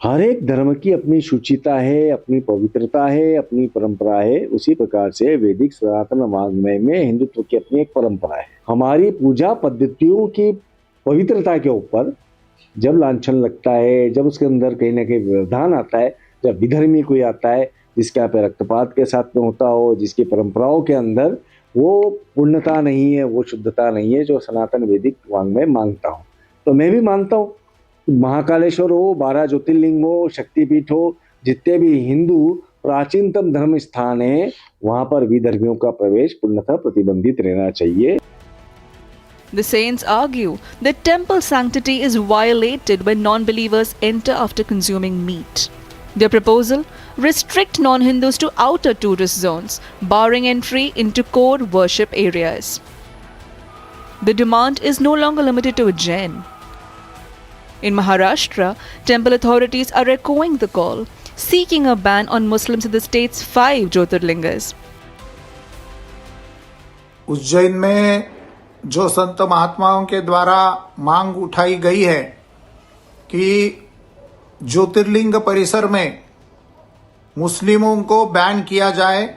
हर एक धर्म की अपनी शुचिता है, अपनी पवित्रता है, अपनी परंपरा है। उसी प्रकार से वैदिक सनातन वाङ्मय में हिंदुत्व की अपनी एक परंपरा है। हमारी पूजा पद्धतियों की पवित्रता के ऊपर जब लांछन लगता है, जब उसके अंदर कहीं ना कहीं व्यवधान आता है, जब विधर्मी कोई आता है जिसके यहाँ पे रक्तपात के साथ में होता हो, जिसकी परंपराओं के अंदर वो पूर्णता नहीं है, वो शुद्धता नहीं है जो सनातन वैदिक वाङ्मय मांगता हूँ। तो मैं भी मानता हूँ महाकालेश्वर हो, 12 ज्योतिर्लिंग हो, शक्तिपीठ हो, जितने भी हिंदू प्राचीनतम धर्म स्थान है वहाँ पर विधर्मियों का प्रवेश पूर्णतः प्रतिबंधित रहना चाहिए। The saints argue that temple sanctity is violated when non-believers enter after consuming meat. Their proposal: restrict non-Hindus to outer tourist zones, barring entry into core worship areas. The demand is no longer limited to Ujjain. In Maharashtra, temple authorities are echoing the call, seeking a ban on Muslims in the state's 5 Jyotirlingas. Ujjain में जो संत महात्माओं के द्वारा मांग उठाई गई है कि ज्योतिर्लिंग परिसर में मुस्लिमों को बैन किया जाए,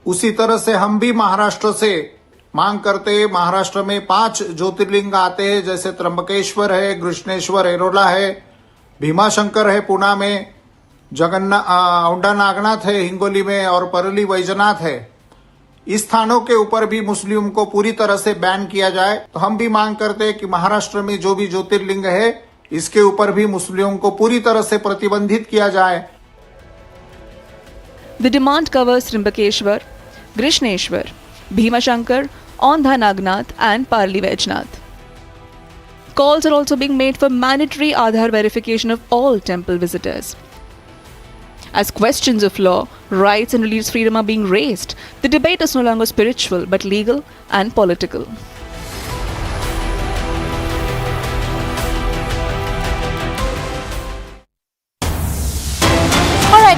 उसी तरह से हम भी महाराष्ट्र से मांग करते हैं। महाराष्ट्र में 5 ज्योतिर्लिंग आते हैं, जैसे त्र्यंबकेश्वर है, कृष्णेश्वर एरोला है, भीमाशंकर है पुणे में, औंढा नागनाथ है हिंगोली में और परली वैजनाथ है। इस स्थानों के ऊपर भी मुस्लिम को पूरी तरह से बैन किया जाए। तो हम भी मांग करते हैं कि महाराष्ट्र में जो भी ज्योतिर्लिंग है इसके ऊपर भी मुस्लिमों को पूरी तरह से प्रतिबंधित किया जाए। The demand covers Trimbakeshwar, Krishneshwar, Bhimashankar, Ondha Nagnath and Parli Vaijnath. Calls are also being made for mandatory Aadhaar verification of all temple visitors. As questions of law, rights and religious freedom are being raised, the debate is no longer spiritual but legal and political.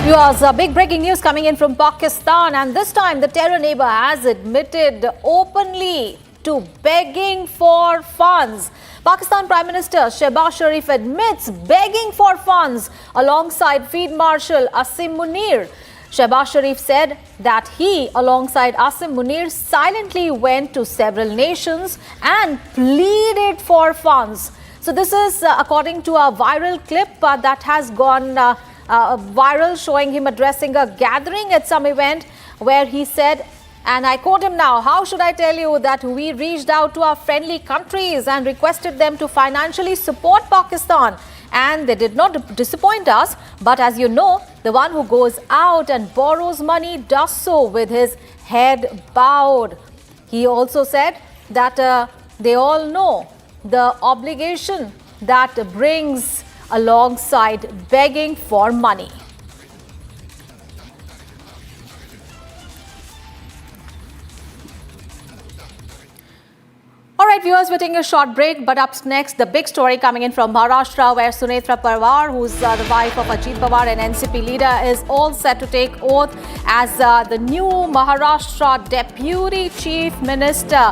Viewers, big breaking news coming in from Pakistan, and this time the terror neighbor has admitted openly to begging for funds. Pakistan Prime Minister Shehbaz Sharif admits begging for funds alongside Field Marshal Asim Munir. Shehbaz Sharif said that he, alongside Asim Munir, silently went to several nations and pleaded for funds. So this is according to a viral clip that has gone viral, showing him addressing a gathering at some event where he said, and I quote him now, "How should I tell you that we reached out to our friendly countries and requested them to financially support Pakistan, and they did not disappoint us. But as you know, the one who goes out and borrows money does so with his head bowed." He also said that they all know the obligation that brings alongside begging for money. All right, viewers, we're taking a short break, but up next, the big story coming in from Maharashtra, where Sunetra Pawar, who's the wife of Ajit Pawar and NCP leader, is all set to take oath as the new Maharashtra Deputy Chief Minister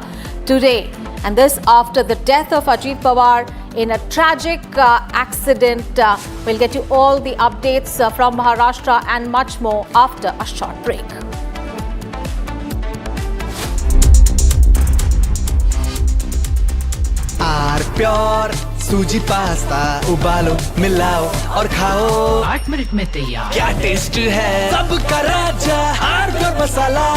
today. And this after the death of Ajit Pawar in a tragic accident. We'll get you all the updates from Maharashtra and much more after a short break. Our pure सूजी pasta उबालो मिलाओ और खाओ 8 minute में तैयार। क्या taste है सबका राजा hardware masala.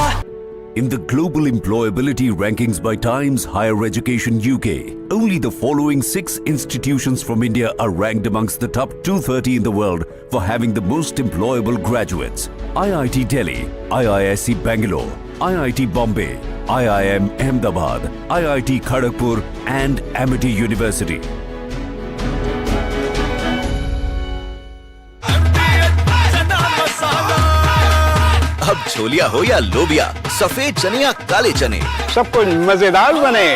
In the global employability rankings by Times Higher Education UK, only the following 6 institutions from India are ranked amongst the top 230 in the world for having the most employable graduates. IIT Delhi, IISc Bangalore, IIT Bombay, IIM Ahmedabad, IIT Kharagpur and Amity University. अब छोलिया हो या लोबिया, सफेद चने या काले चने, सब कुछ मजेदार बने।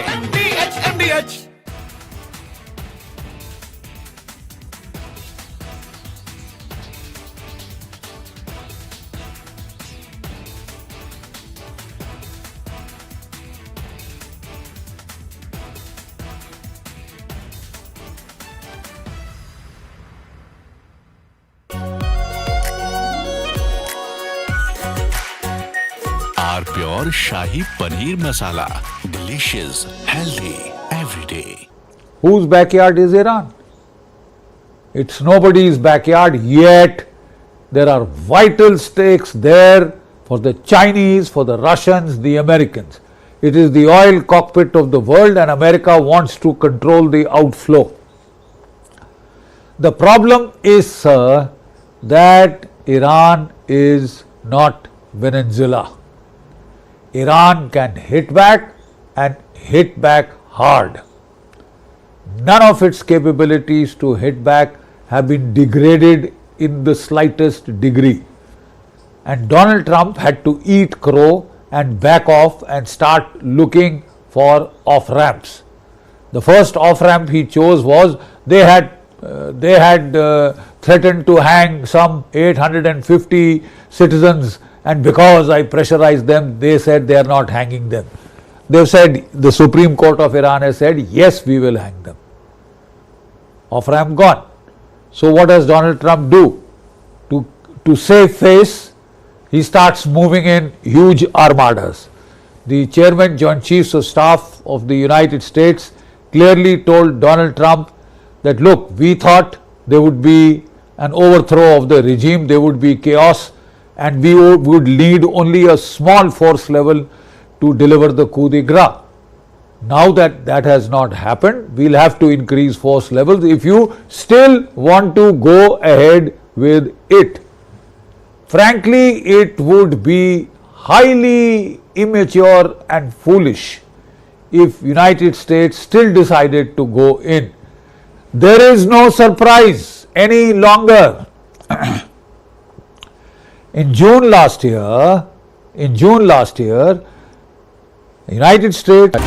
Pure Shahi Paneer masala, delicious, healthy, every day. Whose backyard is Iran? It's nobody's backyard yet. There are vital stakes there for the Chinese, for the Russians, the Americans. It is the oil cockpit of the world and America wants to control the outflow. The problem is, sir, that Iran is not Venezuela. Iran can hit back and hit back hard. None of its capabilities to hit back have been degraded in the slightest degree. And Donald Trump had to eat crow and back off and start looking for off-ramps. The first off-ramp he chose was they had threatened to hang some 850 citizens, and because I pressurized them, they said they are not hanging them. They've said, the Supreme Court of Iran has said, yes, we will hang them. Off-ramp gone. So what does Donald Trump do? To save face, he starts moving in huge armadas. The Chairman, Joint Chiefs of Staff of the United States clearly told Donald Trump that, look, we thought there would be an overthrow of the regime, there would be chaos, and we would need only a small force level to deliver the coup de grace. Now that that has not happened, we'll have to increase force levels if you still want to go ahead with it. Frankly, it would be highly immature and foolish if United States still decided to go in. There is no surprise any longer. In June last year, United States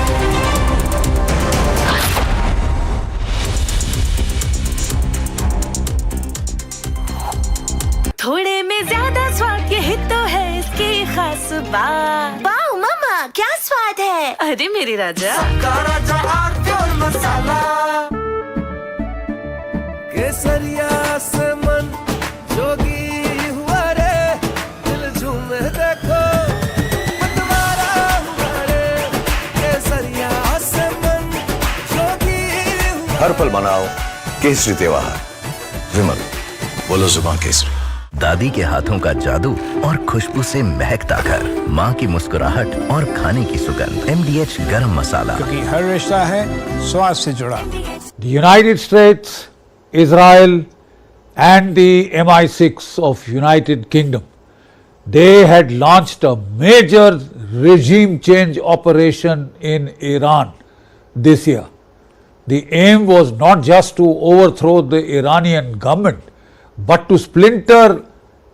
थोड़े में ज्यादा स्वाद यही तो है इसकी खास बात। वाओ मम्मा क्या स्वाद है। अरे मेरी राजा राजा और मसाला केसरिया से मन जोगी हुआ रे दिल झूमे देखो मतवारा हुआ रे केसरिया से मन जोगी हुआ। हर पल मनाओ केसरी त्योहार। विमल बोलो जुबान केसरी। दादी के हाथों का जादू और खुशबू से महकता घर, माँ की मुस्कुराहट और खाने की सुगंध। MDH गरम मसाला, क्योंकि हर रिश्ता है स्वाद से जुड़ा। The United States, Israel and the MI6 of United Kingdom, they had launched a major regime change operation in Iran this year. The aim was not just to overthrow the Iranian government, but to splinter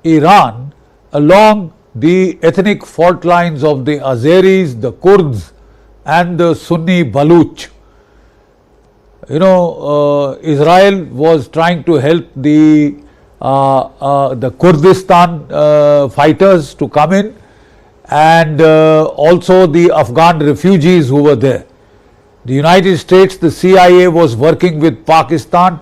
Iran along the ethnic fault lines of the Azeris, the Kurds and the Sunni Baluch. You know, Israel was trying to help the Kurdistan fighters to come in, and also the Afghan refugees who were there. The United States, the CIA was working with Pakistan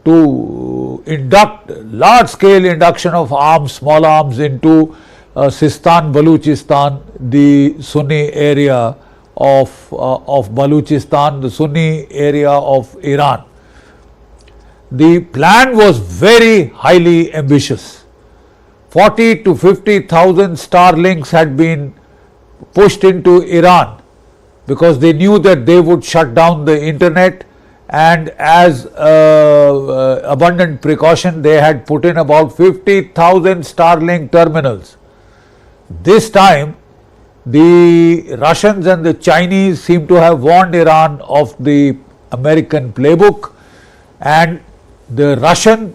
to induct large-scale induction of arms, small arms into Sistan, Baluchistan, the Sunni area of Baluchistan, the Sunni area of Iran. the plan was very highly ambitious. 40 to 50,000 Starlinks had been pushed into Iran because they knew that they would shut down the internet, and as abundant precaution they had put in about 50,000 Starlink terminals. This time the Russians and the Chinese seem to have warned Iran of the American playbook, and the Russian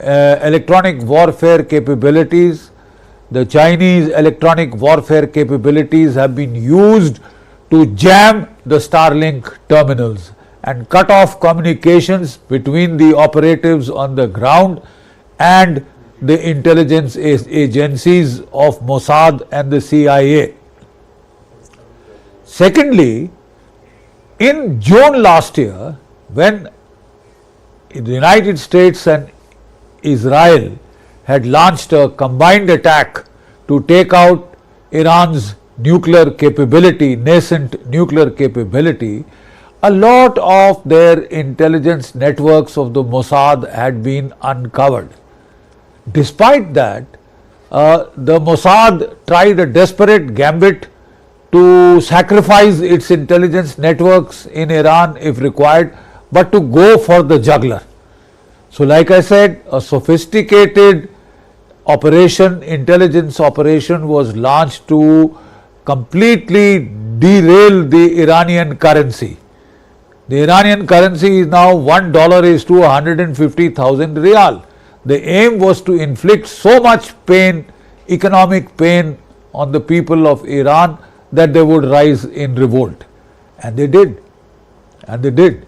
electronic warfare capabilities, the Chinese electronic warfare capabilities have been used to jam the Starlink terminals and cut off communications between the operatives on the ground and the intelligence agencies of Mossad and the CIA. Secondly, in June last year, when the United States and Israel had launched a combined attack to take out Iran's nuclear capability, nascent nuclear capability, a lot of their intelligence networks of the Mossad had been uncovered. Despite that, the Mossad tried a desperate gambit to sacrifice its intelligence networks in Iran if required, but to go for the jugular. So like I said, a sophisticated operation, intelligence operation was launched to completely derail the Iranian currency. The Iranian currency is now $1 is to 150,000 riyal. The aim was to inflict so much pain, economic pain on the people of Iran that they would rise in revolt. And they did. And they did.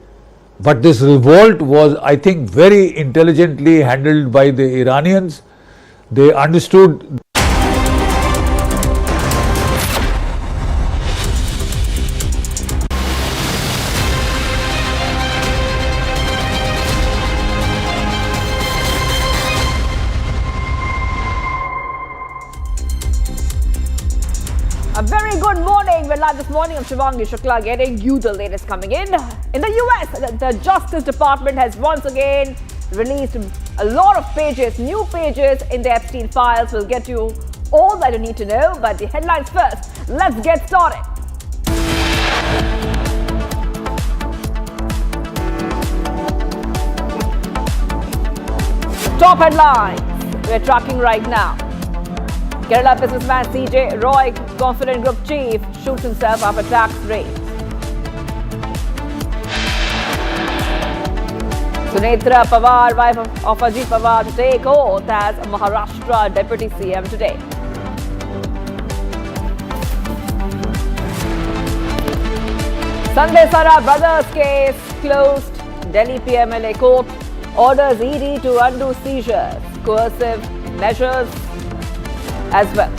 But this revolt was, I think, very intelligently handled by the Iranians. They understood. A very good morning. We're live this morning. I'm Shivangi Shukla getting you the latest coming in. In the US, the Justice Department has once again released a lot of pages, new pages in the Epstein files. We'll get you all that you need to know, but the headlines first. Let's get started. Top headlines we're tracking right now. Kerala businessman CJ Roy, Confident Group chief, shoots himself after tax raid. Sunetra Pawar, wife of Ajit Pawar, to take oath as Maharashtra Deputy CM today. Sunday Sarah brothers case closed. Delhi PMLA court orders ED to undo seizures, coercive measures as well.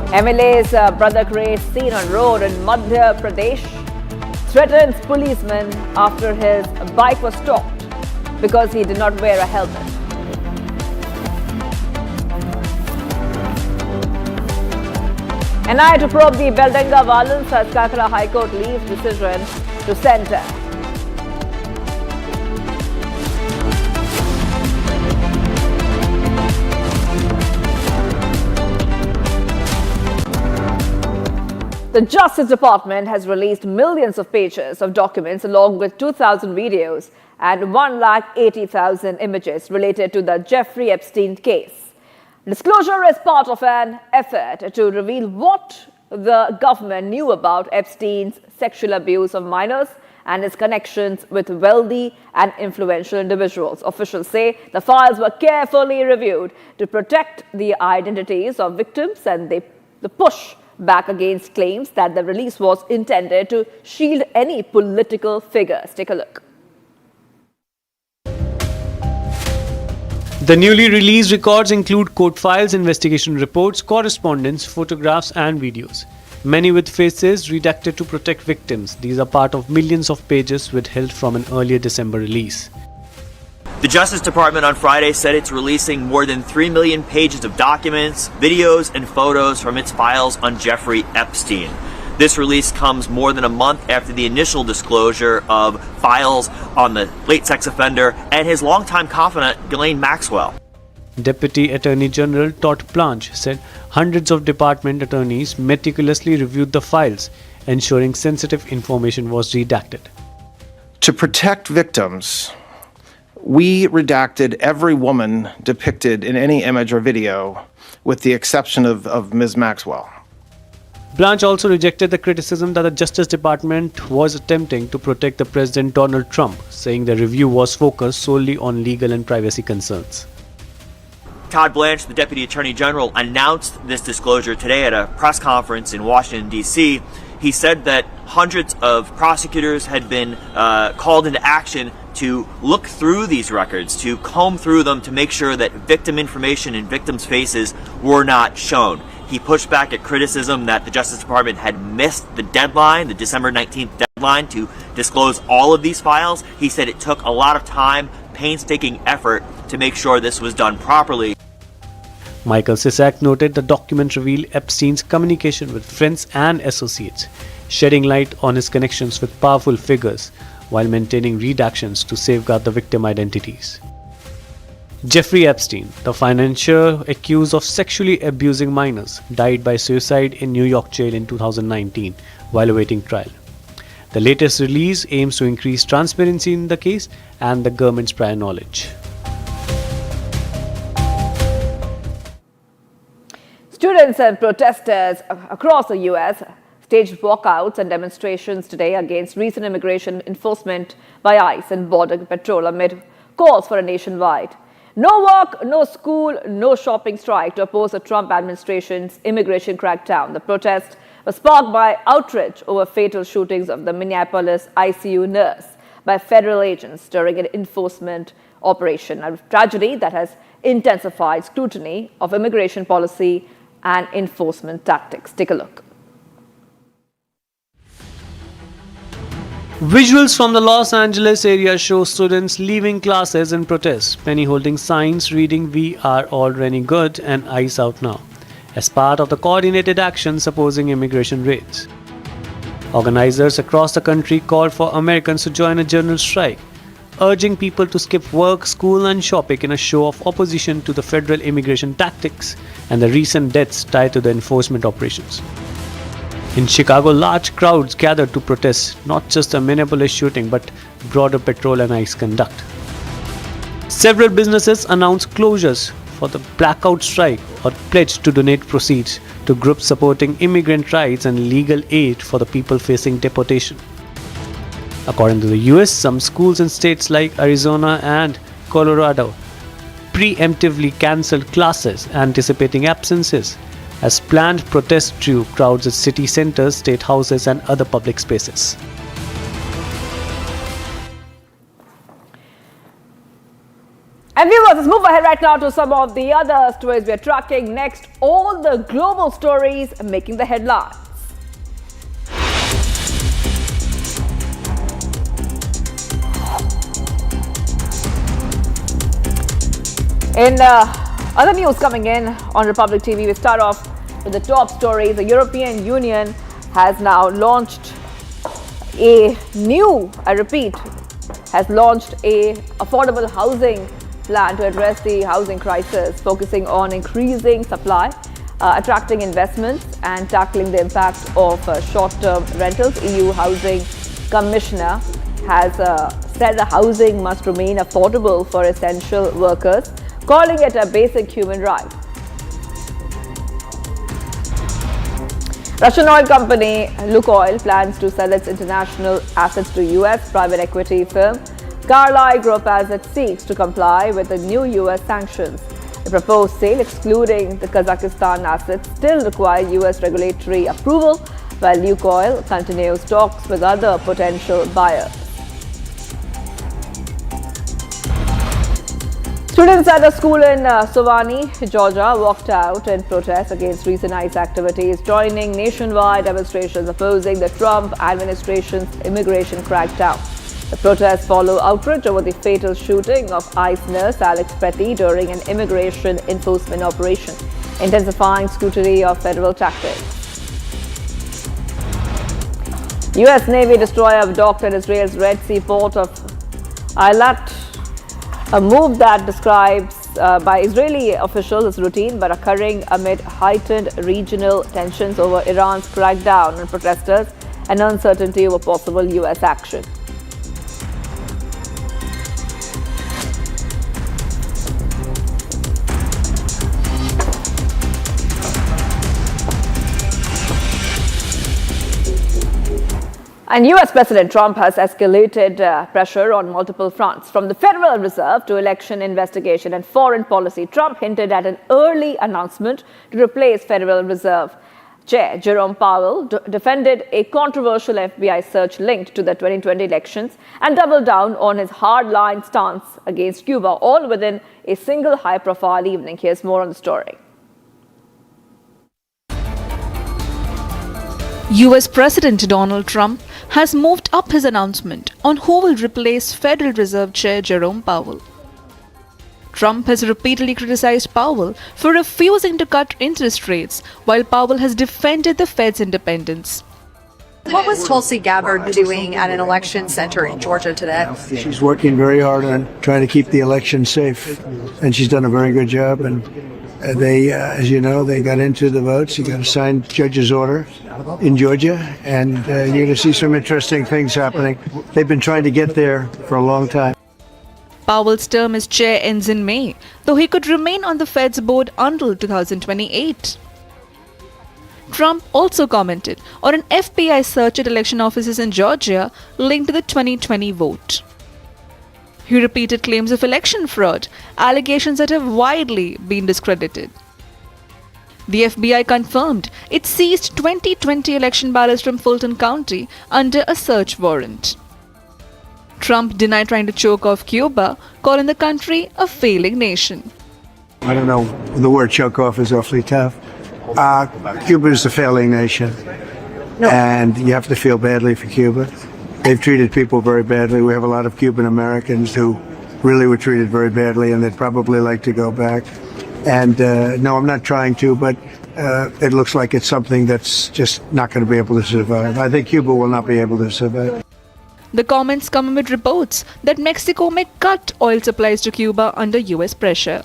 MLA's brother creates scene on road in Madhya Pradesh, threatens policeman after his bike was stopped because he did not wear a helmet. NI to probe the Beldenga violence as Calcutta High Court leaves decision to center. The Justice Department has released millions of pages of documents along with 2,000 videos and 1,80,000 images related to the Jeffrey Epstein case. Disclosure is part of an effort to reveal what the government knew about Epstein's sexual abuse of minors and his connections with wealthy and influential individuals. Officials say the files were carefully reviewed to protect the identities of victims, and the push back against claims that the release was intended to shield any political figures. Take a look. The newly released records include court files, investigation reports, correspondence, photographs and videos, many with faces redacted to protect victims. These are part of millions of pages withheld from an earlier December release. The Justice Department on Friday said it's releasing more than 3 million pages of documents, videos, and photos from its files on Jeffrey Epstein. This release comes more than a month after the initial disclosure of files on the late sex offender and his longtime confidant, Ghislaine Maxwell. Deputy Attorney General Todd Blanche said hundreds of department attorneys meticulously reviewed the files, ensuring sensitive information was redacted. To protect victims, we redacted every woman depicted in any image or video, with the exception of Ms. Maxwell. Blanche also rejected the criticism that the Justice Department was attempting to protect the President Donald Trump, saying the review was focused solely on legal and privacy concerns. Todd Blanche, the Deputy Attorney General, announced this disclosure today at a press conference in Washington, D.C. He said that hundreds of prosecutors had been called into action to look through these records, to comb through them to make sure that victim information and victims' faces were not shown. He pushed back at criticism that the Justice Department had missed the deadline, the December 19th deadline, to disclose all of these files. He said it took a lot of time, painstaking effort to make sure this was done properly. Michael Sisak noted the document revealed Epstein's communication with friends and associates, shedding light on his connections with powerful figures while maintaining redactions to safeguard the victim identities. Jeffrey Epstein, the financier accused of sexually abusing minors, died by suicide in New York jail in 2019 while awaiting trial. The latest release aims to increase transparency in the case and the government's prior knowledge. Students and protesters across the U.S. staged walkouts and demonstrations today against recent immigration enforcement by ICE and Border Patrol amid calls for a nationwide no work, no school, no shopping strike to oppose the Trump administration's immigration crackdown. The protest was sparked by outrage over fatal shootings of the Minneapolis ICU nurse by federal agents during an enforcement operation, a tragedy that has intensified scrutiny of immigration policy and enforcement tactics. Take a look. Visuals from the Los Angeles area show students leaving classes in protest, many holding signs reading "We are already good" and "ICE out now," as part of the coordinated actions opposing immigration raids. Organizers across the country called for Americans to join a general strike, urging people to skip work, school and shopping in a show of opposition to the federal immigration tactics and the recent deaths tied to the enforcement operations. In Chicago, large crowds gathered to protest not just the Minneapolis shooting but broader patrol and ICE conduct. Several businesses announced closures for the blackout strike or pledged to donate proceeds to groups supporting immigrant rights and legal aid for the people facing deportation. According to the US, some schools in states like Arizona and Colorado preemptively cancelled classes, anticipating absences, as planned protests drew crowds at city centers, state houses and other public spaces. And viewers, let's move ahead right now to some of the other stories we are tracking next. All the global stories making the headlines. In other news coming in on Republic TV, we start off with the top stories. The European Union has now launched has launched a affordable housing plan to address the housing crisis, focusing on increasing supply, attracting investments and tackling the impact of short-term rentals. EU Housing Commissioner has said the housing must remain affordable for essential workers, calling it a basic human right. Russian oil company Lukoil plans to sell its international assets to US private equity firm Carlyle Group as it seeks to comply with the new US sanctions. The proposed sale, excluding the Kazakhstan assets, still require US regulatory approval, while Lukoil continues talks with other potential buyers. Students at a school in Suwannee, Georgia, walked out in protest against recent ICE activities, joining nationwide demonstrations opposing the Trump administration's immigration crackdown. The protests follow outrage over the fatal shooting of ICE nurse Alex Petty during an immigration enforcement operation, intensifying scrutiny of federal tactics. US Navy destroyer docked at Israel's Red Sea port of Eilat, a move that describes by Israeli officials as routine but occurring amid heightened regional tensions over Iran's crackdown on protesters and uncertainty over possible US action. And US President Trump has escalated pressure on multiple fronts. From the Federal Reserve to election investigation and foreign policy, Trump hinted at an early announcement to replace Federal Reserve Chair Jerome Powell, defended a controversial FBI search linked to the 2020 elections, and doubled down on his hardline stance against Cuba, all within a single high-profile evening. Here's more on the story. US President Donald Trump has moved up his announcement on who will replace Federal Reserve Chair Jerome Powell. Trump has repeatedly criticized Powell for refusing to cut interest rates, while Powell has defended the Fed's independence. What was Tulsi Gabbard doing at an election center in Georgia today? She's working very hard on trying to keep the election safe, and she's done a very good job. And they, as you know, they got into the votes. You got a signed judge's order in Georgia, and you're going to see some interesting things happening. They've been trying to get there for a long time. Powell's term as chair ends in May, though he could remain on the Fed's board until 2028. Trump also commented on an FBI search at election offices in Georgia linked to the 2020 vote. He repeated claims of election fraud, allegations that have widely been discredited. The FBI confirmed it seized 2020 election ballots from Fulton County under a search warrant. Trump denied trying to choke off Cuba, calling the country a failing nation. I don't know, the word choke off is awfully tough. Cuba is a failing nation, and you have to feel badly for Cuba. They've treated people very badly. We have a lot of Cuban Americans who really were treated very badly, and they'd probably like to go back. And no, I'm not trying to, but it looks like it's something that's just not going to be able to survive. I think Cuba will not be able to survive. The comments come amid reports that Mexico may cut oil supplies to Cuba under US pressure.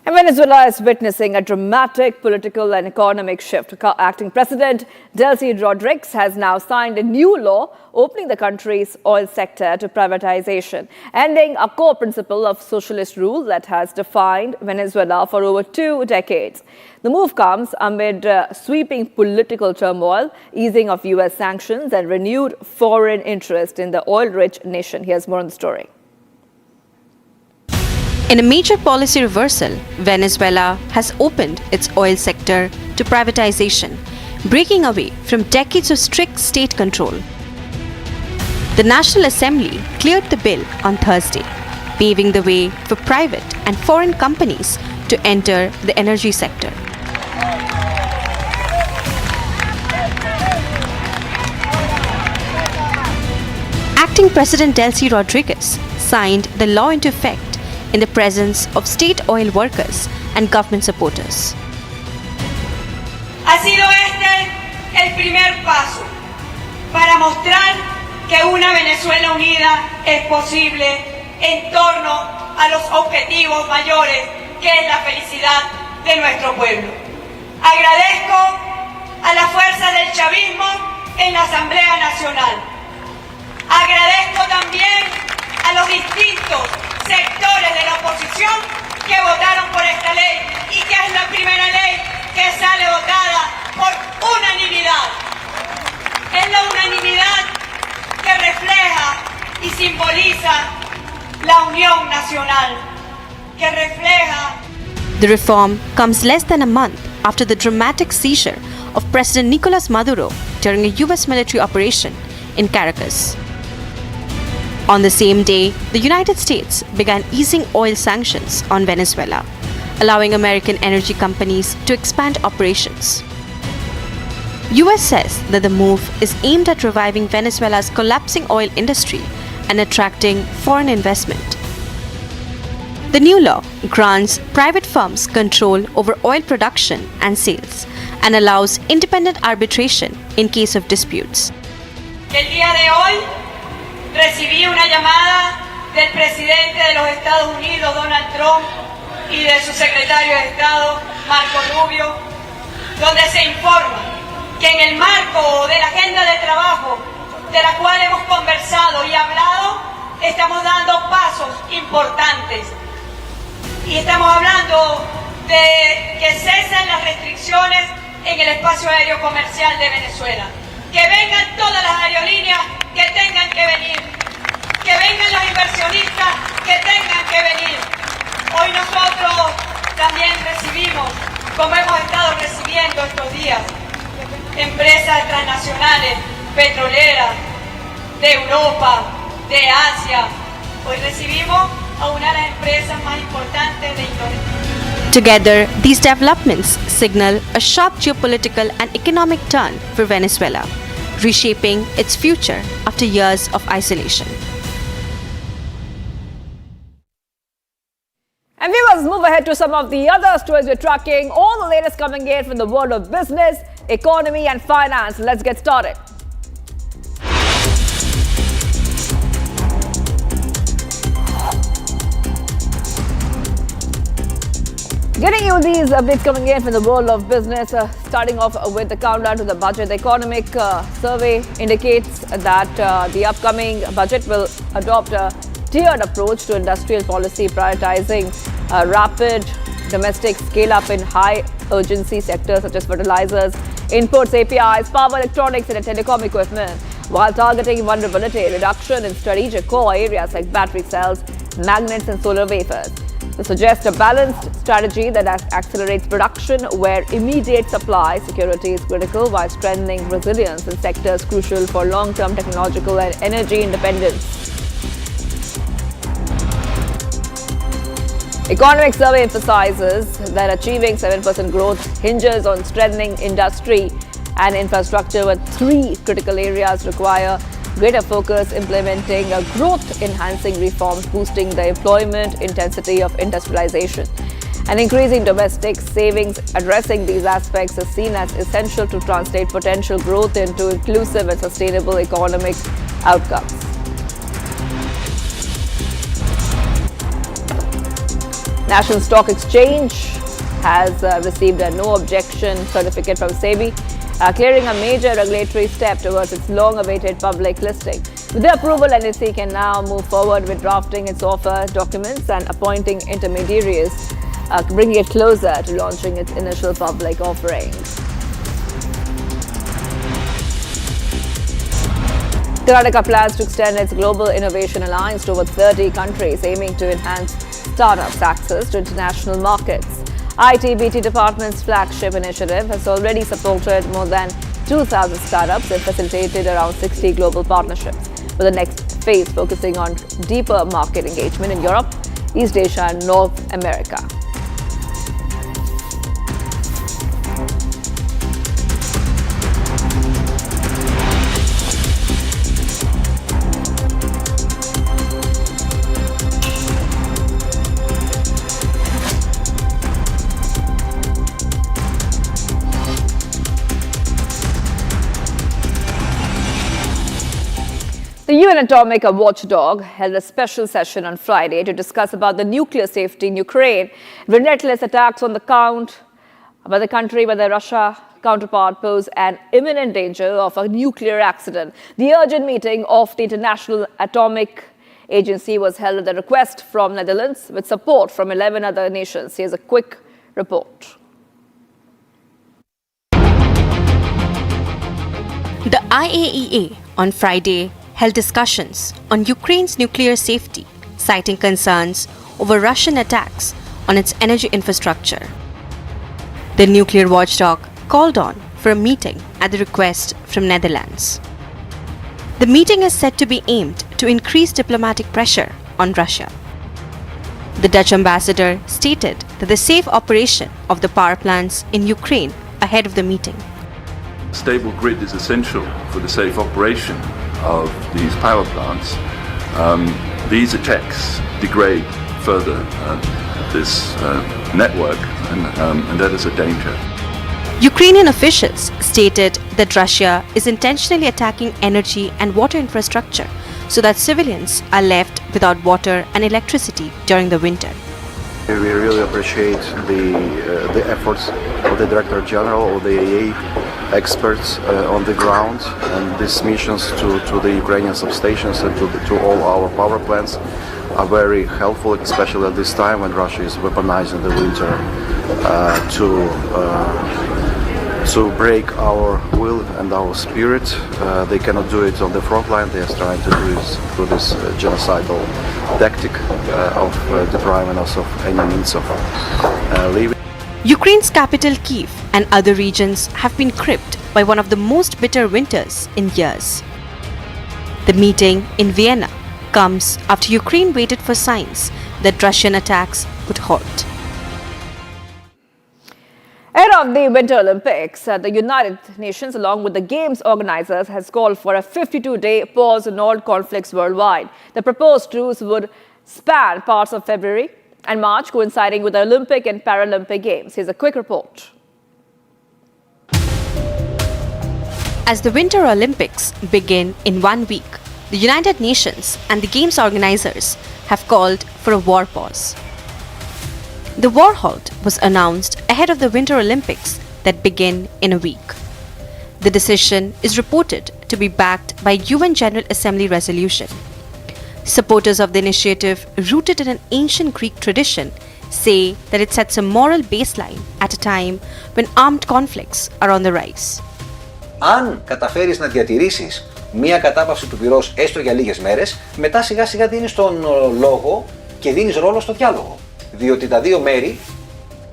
And Venezuela is witnessing a dramatic political and economic shift. Acting President Delcy Rodriguez has now signed a new law opening the country's oil sector to privatization, ending a core principle of socialist rule that has defined Venezuela for over 2 decades. The move comes amid sweeping political turmoil, easing of US sanctions, and renewed foreign interest in the oil-rich nation. Here's more on the story. In a major policy reversal, Venezuela has opened its oil sector to privatization, breaking away from decades of strict state control. The National Assembly cleared the bill on Thursday, paving the way for private and foreign companies to enter the energy sector. Acting President Delcy Rodriguez signed the law into effect in the presence of state oil workers and government supporters. Ha sido este el primer paso para mostrar que una Venezuela unida es posible en torno a los objetivos mayores, que es la felicidad de nuestro pueblo. Agradezco a la fuerza del chavismo en la Asamblea Nacional. Agradezco también a los distintos sectores de la oposición que votaron por esta ley y que es la primera ley que sale votada por unanimidad. Es la unanimidad que refleja y simboliza la unión nacional, que refleja. The reform comes less than a month after the dramatic seizure of President Nicolas Maduro during a US military operation in Caracas. On the same day, the United States began easing oil sanctions on Venezuela, allowing American energy companies to expand operations. US says that the move is aimed at reviving Venezuela's collapsing oil industry and attracting foreign investment. The new law grants private firms control over oil production and sales, and allows independent arbitration in case of disputes. El día de hoy recibí una llamada del presidente de los Estados Unidos, Donald Trump, y de su secretario de Estado, Marco Rubio, donde se informa que en el marco de la agenda de trabajo de la cual hemos conversado y hablado, estamos dando pasos importantes. Y estamos hablando de que cesen las restricciones en el espacio aéreo comercial de Venezuela. Que vengan todas las aerolíneas que tengan que venir. Que vengan los inversionistas que tengan que venir. Hoy nosotros también recibimos, como hemos estado recibiendo estos días, empresas transnacionales, petroleras, de Europa, de Asia. Hoy recibimos a una de las empresas más importantes de Indonesia. Together, these developments signal a sharp geopolitical and economic turn for Venezuela, reshaping its future after years of isolation. And we must move ahead to some of the other stories we're tracking. All the latest coming in from the world of business, economy and finance. Let's get started. Getting you these updates coming in from the world of business, starting off with the countdown to the budget. The economic survey indicates that the upcoming budget will adopt a tiered approach to industrial policy, prioritizing rapid domestic scale-up in high-urgency sectors such as fertilizers, inputs, APIs, power electronics and telecom equipment, while targeting vulnerability reduction in strategic core areas like battery cells, magnets and solar wafers. This suggests a balanced strategy that accelerates production where immediate supply security is critical while strengthening resilience in sectors crucial for long-term technological and energy independence. Economic survey emphasizes that achieving 7% growth hinges on strengthening industry and infrastructure, with three critical areas require greater focus: implementing growth-enhancing reforms, boosting the employment intensity of industrialization, and increasing domestic savings. Addressing these aspects is seen as essential to translate potential growth into inclusive and sustainable economic outcomes. National Stock Exchange has received a no objection certificate from SEBI, clearing a major regulatory step towards its long-awaited public listing. With the approval, NSE can now move forward with drafting its offer documents and appointing intermediaries, bringing it closer to launching its initial public offering. Karnataka plans to extend its Global Innovation Alliance to over 30 countries, aiming to enhance startups' access to international markets. IT/BT Department's flagship initiative has already supported more than 2,000 startups and facilitated around 60 global partnerships, with the next phase focusing on deeper market engagement in Europe, East Asia and North America. The UN Atomic Watchdog held a special session on Friday to discuss about the nuclear safety in Ukraine. Relentless attacks on the country by the Russia counterpart pose an imminent danger of a nuclear accident. The urgent meeting of the International Atomic Agency was held at the request from Netherlands with support from 11 other nations. Here's a quick report. The IAEA on Friday held discussions on Ukraine's nuclear safety, citing concerns over Russian attacks on its energy infrastructure. The nuclear watchdog called on for a meeting at the request from Netherlands. The meeting is said to be aimed to increase diplomatic pressure on Russia. The Dutch ambassador stated that the safe operation of the power plants in Ukraine ahead of the meeting. A stable grid is essential for the safe operation of these power plants. These attacks degrade further this network, and that is a danger. Ukrainian officials stated that Russia is intentionally attacking energy and water infrastructure so that civilians are left without water and electricity during the winter. We really appreciate the efforts of the Director General, of the AA experts on the ground, and these missions to the Ukrainian substations and to all our power plants are very helpful, especially at this time when Russia is weaponizing the winter to break our will and our spirit. They cannot do it on the front line. They are trying to do it through this genocidal tactic of depriving us of any means of living. Ukraine's capital Kyiv and other regions have been cribbed by one of the most bitter winters in years. The meeting in Vienna comes after Ukraine waited for signs that Russian attacks would halt. Ahead of the Winter Olympics, the United Nations, along with the Games organizers, has called for a 52-day pause in all conflicts worldwide. The proposed truce would span parts of February and March, coinciding with the Olympic and Paralympic Games. Here's a quick report. As the Winter Olympics begin in 1 week, the United Nations and the Games organizers have called for a war pause. The war halt was announced ahead of the Winter Olympics that begin in a week. The decision is reported to be backed by UN General Assembly resolution. Supporters of the initiative, rooted in an ancient Greek tradition, say that it sets a moral baseline at a time when armed conflicts are on the rise. Αν καταφέρεις να διατηρήσεις μία κατάπαυση του πυρός έστω για λίγες μέρες, μετά σιγά σιγά δίνεις τον λόγο και δίνεις ρόλο στο διάλογο. Διότι τα δύο μέρη,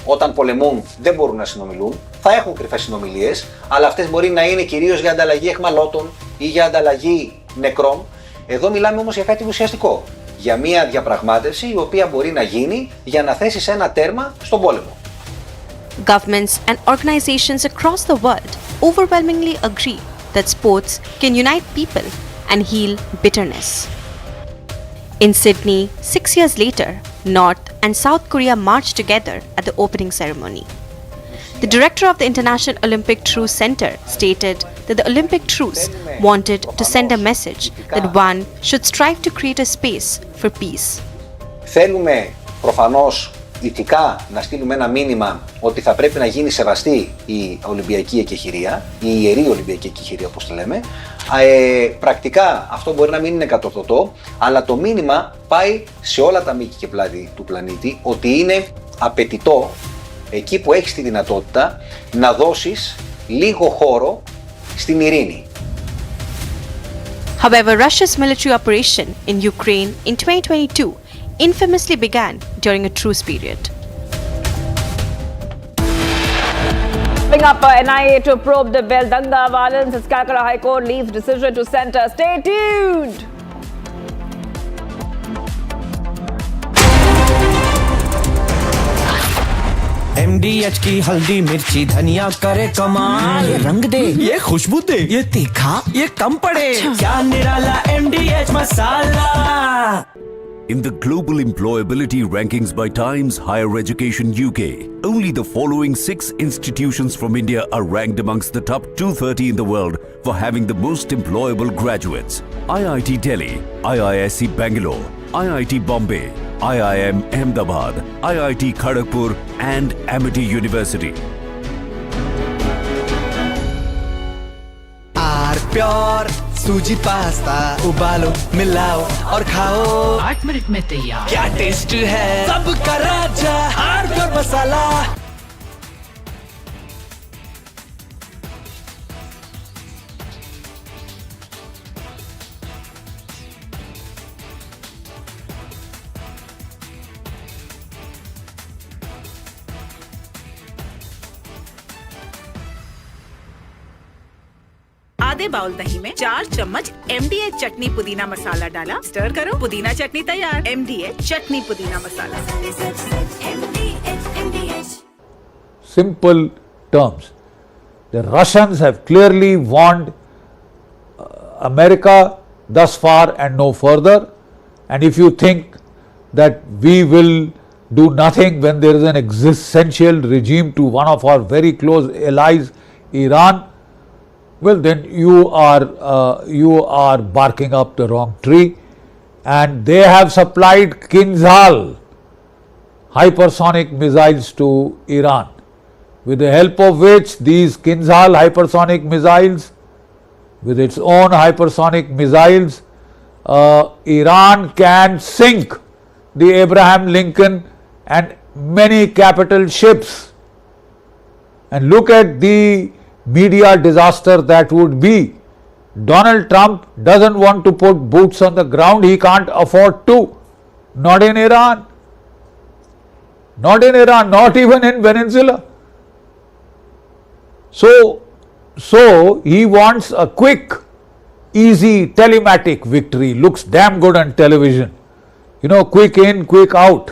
όταν πολεμούν, δεν μπορούν να συνομιλούν, θα έχουν κρυφές συνομιλίες, αλλά αυτές μπορεί να είναι κυρίως για ανταλλαγή αιχμαλώτων ή για ανταλλαγή νεκρών. Εδώ μιλάμε όμως για κάτι ουσιαστικό. Για μία διαπραγμάτευση η οποία μπορεί να γίνει για να θέσει ένα τέρμα στον πόλεμο. Governments and organizations across the world overwhelmingly agree that sports can unite people and heal bitterness. In Sydney, 6 years later, North and South Korea marched together at the opening ceremony. The director of the International Olympic Truce Center stated that the Olympic truce wanted to send a message that one should strive to create a space for peace. Θέλουμε προφανώς ηθικά να στείλουμε ένα μήνυμα ότι θα πρέπει να γίνει σεβαστή η Ολυμπιακή εκεχηρία, η ιερή Ολυμπιακή εκεχηρία όπως τη λέμε. Πρακτικά αυτό μπορεί να μην είναι κατορθωτό, αλλά το μήνυμα πάει σε όλα τα μήκη και πλάτη του πλανήτη ότι είναι απαιτητό εκεί που έχεις τη δυνατότητα να δώσεις λίγο χώρο στην ειρήνη. However, Russia's military operation in Ukraine in 2022 infamously began during a truce period. Coming up, NIA to probe the Beldanga violence as Calcutta High Court leaves decision to center. Stay tuned. MDH की हल्दी मिर्ची धनिया करे कमाल, ये रंग दे, ये खुशबू दे, ये तीखा, ये कम पड़े, क्या निराला MDH masala. In the global employability rankings by Times Higher Education UK, only the following 6 institutions from India are ranked amongst the top 230 in the world for having the most employable graduates. IIT Delhi, IISc Bangalore, IIT Bombay, IIM Ahmedabad, IIT Kharagpur and Amity University. Pure सूजी pasta उबालो मिलाओ और खाओ 8 minute में तैयार। क्या taste है सबका राजा आर प्योर मसाला। आधे बाउल दही में 4 चम्मच MDH चटनी पुदीना मसाला डाला, स्टर करो, पुदीना चटनी तैयार। MDH चटनी पुदीना मसाला। Simple terms. The Russians have clearly warned America thus far and no further, and if you think that we will do nothing when there is an existential regime to one of our very close allies, Iran, well then you are barking up the wrong tree. And they have supplied Kinzhal hypersonic missiles to Iran, with the help of which these Kinzhal hypersonic missiles, with its own hypersonic missiles, Iran can sink the Abraham Lincoln and many capital ships. And look at the media disaster that would be. Donald Trump doesn't want to put boots on the ground. He can't afford to. Not in Iran. Not in Iran, not even in Venezuela. So he wants a quick, easy, telematic victory. Looks damn good on television. You know, quick in, quick out.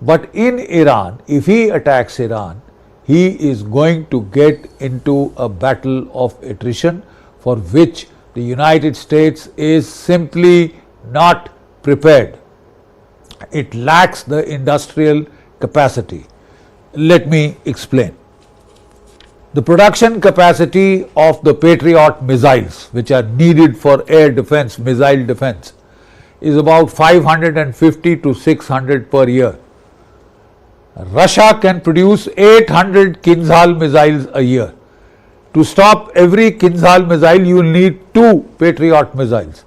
But in Iran, if he attacks Iran, he is going to get into a battle of attrition for which the United States is simply not prepared. It lacks the industrial capacity. Let me explain. The production capacity of the Patriot missiles, which are needed for air defense, missile defense, is about 550 to 600 per year. Russia can produce 800 Kinzhal missiles a year. To stop every Kinzhal missile, you will need 2 Patriot missiles.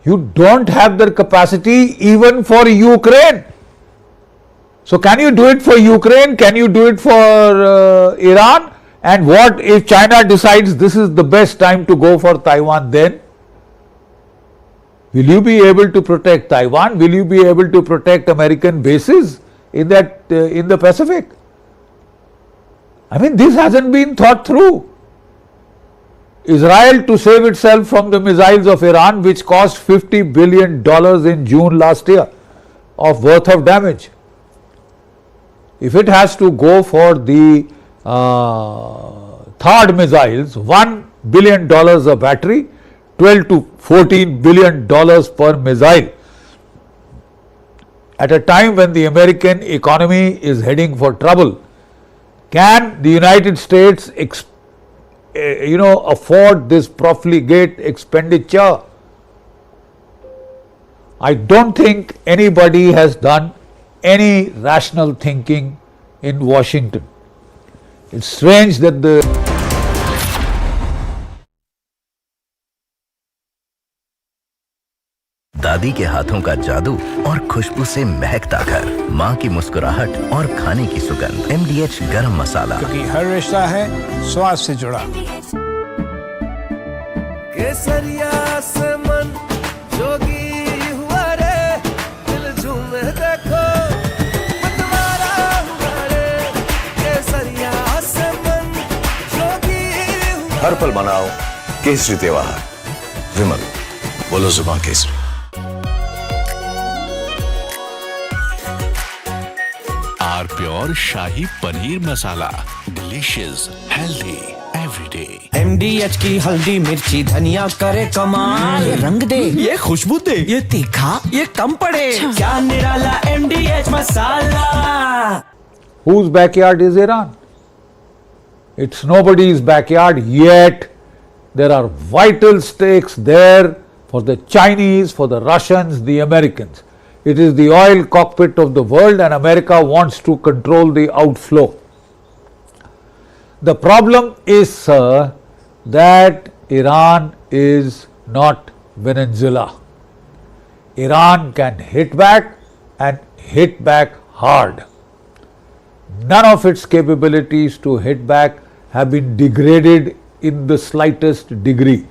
You don't have the capacity even for Ukraine. So can you do it for Ukraine? Can you do it for Iran? And what if China decides this is the best time to go for Taiwan then? Will you be able to protect Taiwan? Will you be able to protect American bases in the Pacific? I mean, this hasn't been thought through. Israel, to save itself from the missiles of Iran, which cost $50 billion in June last year of worth of damage, if it has to go for the third missiles, $1 billion a battery, $12 to $14 billion per missile, at a time when the American economy is heading for trouble, can the United States afford this profligate expenditure? I don't think anybody has done any rational thinking in Washington. It's strange that the दादी के हाथों का जादू और खुशबू से महकता घर, माँ की मुस्कुराहट और खाने की सुगंध, MDH गरम मसाला, क्योंकि हर रिश्ता है स्वाद से जुड़ा। केसरिया से मन जोगी हुआ रे, दिल झूमे देखो मतवारा हुआ रे, केसरिया से मन जोगी हुआ। हर पल मनाओ केसरी त्योहार। विमल, बोलो जुबान केसरी। Our pure Shahi Paneer Masala, delicious, healthy everyday. MDH की हल्दी मिर्ची धनिया करे कमाल, ये रंग दे, ये खुशबू दे, ये तीखा, ये कम पड़े, क्या निराला MDH masala. Whose backyard is Iran? It's nobody's backyard, yet there are vital stakes there for the Chinese, for the Russians, the Americans. It is the oil cockpit of the world, and America wants to control the outflow. The problem is, sir, that Iran is not Venezuela. Iran can hit back and hit back hard. None of its capabilities to hit back have been degraded in the slightest degree.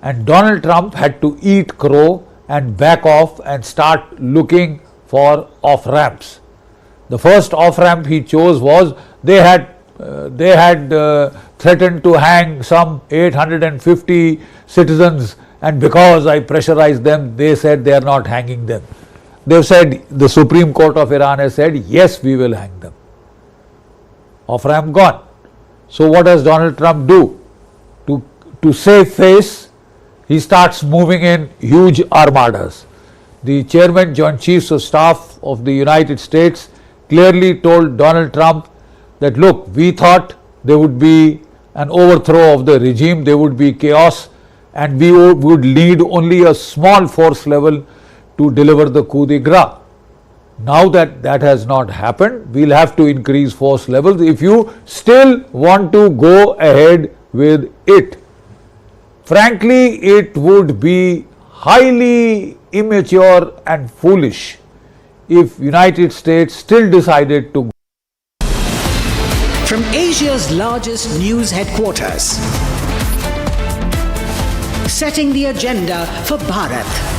And Donald Trump had to eat crow and back off and start looking for off-ramps. The first off-ramp he chose was they had threatened to hang some 850 citizens, and because I pressurized them, they said they are not hanging them. They've said, the Supreme Court of Iran has said, yes, we will hang them. Off-ramp gone. So what does Donald Trump do? To save face, he starts moving in huge armadas. the Chairman Joint Chiefs of Staff of the United States clearly told Donald Trump that, look, we thought there would be an overthrow of the regime, there would be chaos, and we would need only a small force level to deliver the coup de grace. Now that that has not happened, we'll have to increase force levels if you still want to go ahead with it. Frankly, it would be highly immature and foolish if United States still decided to. From Asia's largest news headquarters, setting the agenda for Bharat.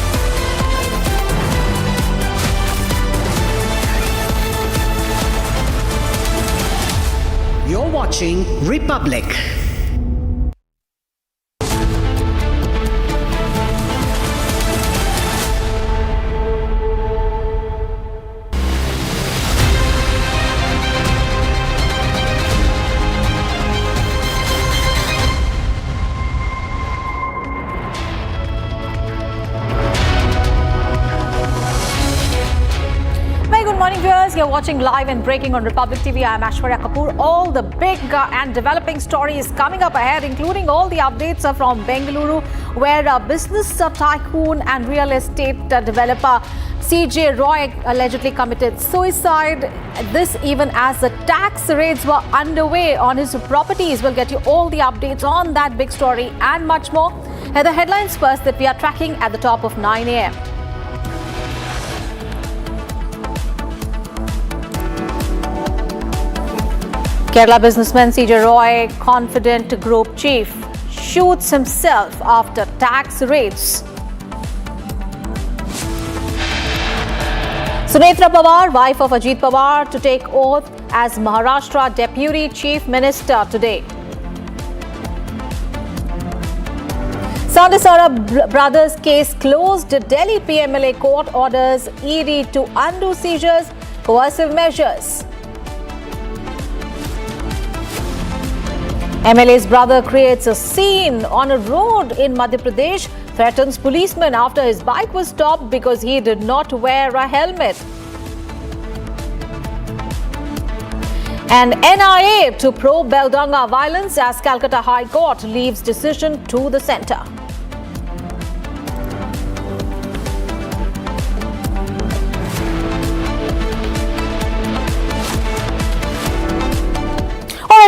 You're watching Republic. You're watching live and breaking on Republic TV. I'm Ashwarya Kapoor. All the big and developing stories coming up ahead, including all the updates from Bengaluru, where business tycoon and real estate developer CJ Roy allegedly committed suicide. This even as the tax raids were underway on his properties. We'll get you all the updates on that big story and much more. Here are the headlines first that we are tracking at the top of 9 a.m. Kerala businessman CJ Roy, confident group chief, shoots himself after tax raids. Sunetra Pawar, wife of Ajit Pawar, to take oath as Maharashtra Deputy Chief Minister today. Sandesara brothers case closed. Delhi PMLA court orders ED to undo seizures, coercive measures. MLA's brother creates a scene on a road in Madhya Pradesh, threatens policemen after his bike was stopped because he did not wear a helmet. And NIA to probe Beldanga violence as Calcutta High Court leaves decision to the centre.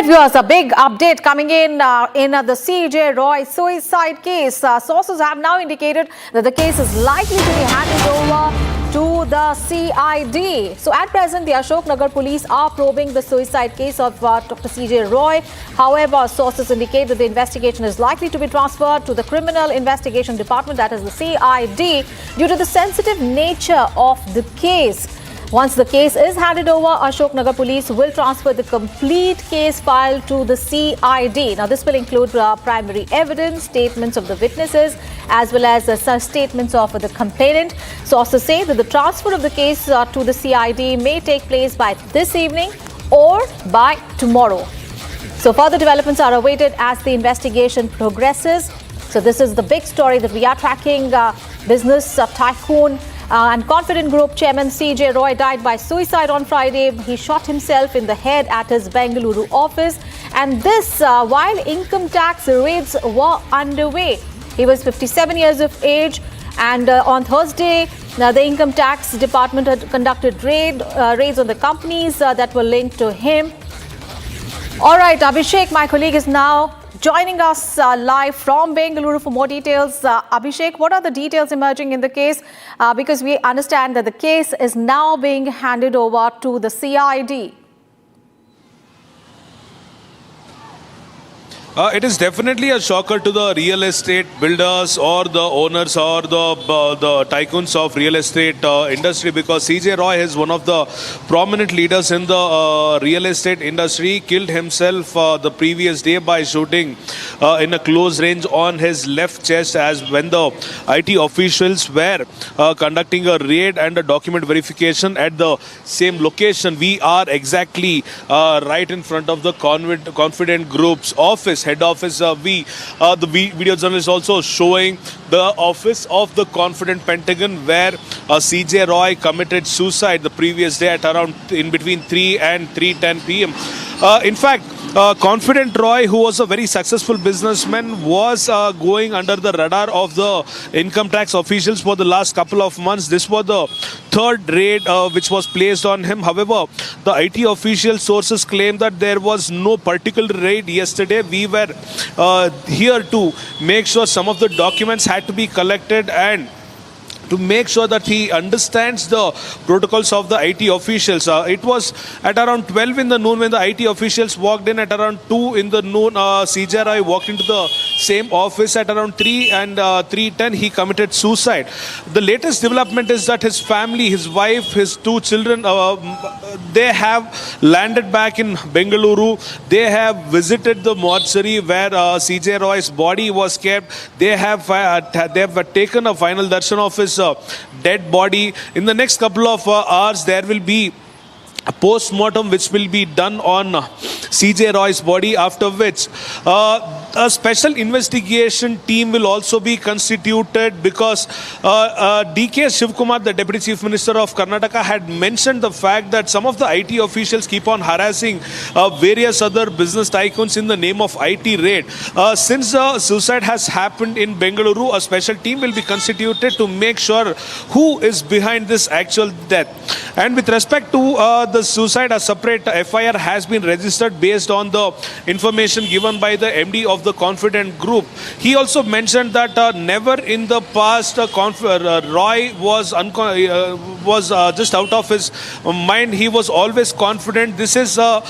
Viewers, a big update coming in the CJ Roy suicide case. Sources have now indicated that the case is likely to be handed over to the CID. So at present, the Ashok Nagar police are probing the suicide case of Dr. CJ Roy. However, sources indicate that the investigation is likely to be transferred to the Criminal Investigation Department, that is the CID, due to the sensitive nature of the case. Once the case is handed over, Ashok Nagar Police will transfer the complete case file to the CID. Now, this will include primary evidence, statements of the witnesses, as well as statements of the complainant. Sources say that the transfer of the case to the CID may take place by this evening or by tomorrow. So, further developments are awaited as the investigation progresses. So, this is the big story that we are tracking. Business tycoon and confident group chairman CJ Roy died by suicide on Friday. He shot himself in the head at his Bengaluru office, and this while income tax raids were underway. He was 57 years of age, and on Thursday, the income tax department had conducted raids on the companies that were linked to him. All right, Abhishek, my colleague, is now joining us live from Bengaluru for more details. Abhishek, what are the details emerging in the case? Because we understand that the case is now being handed over to the CID. It is definitely a shocker to the real estate builders or the owners or the tycoons of real estate industry, because CJ Roy is one of the prominent leaders in the real estate industry. Killed himself the previous day by shooting in a close range on his left chest as when the IT officials were conducting a raid and a document verification at the same location. We are exactly right in front of the Confident Group's office, head office. The video journalist also showing the office of the Confident Pentagon where CJ Roy committed suicide the previous day at around in between 3 and 3:10 p.m. In fact, Confident Roy, who was a very successful businessman, was going under the radar of the income tax officials for the last couple of months. This was the third raid which was placed on him. However, the IT official sources claim that there was no particular raid yesterday. We were here to make sure some of the documents had to be collected and to make sure that he understands the protocols of the IT officials. It was at around 12 in the noon when the IT officials walked in. At around 2 in the noon, CJ Roy walked into the same office. At around 3 and 3:10, he committed suicide. The latest development is that his family, his wife, his 2 children, they have landed back in Bengaluru. They have visited the mortuary where CJ Roy's body was kept. They have taken a final darshan of his dead body. In the next couple of hours, there will be a post-mortem which will be done on CJ Roy's body, after which a special investigation team will also be constituted because DK Shivkumar, the Deputy Chief Minister of Karnataka, had mentioned the fact that some of the IT officials keep on harassing various other business tycoons in the name of IT raid. Since the suicide has happened in Bengaluru, a special team will be constituted to make sure who is behind this actual death. And with respect to the suicide, a separate FIR has been registered based on the information given by the MD of the Confident Group. He also mentioned that never in the past Roy was just out of his mind. He was always confident. This is a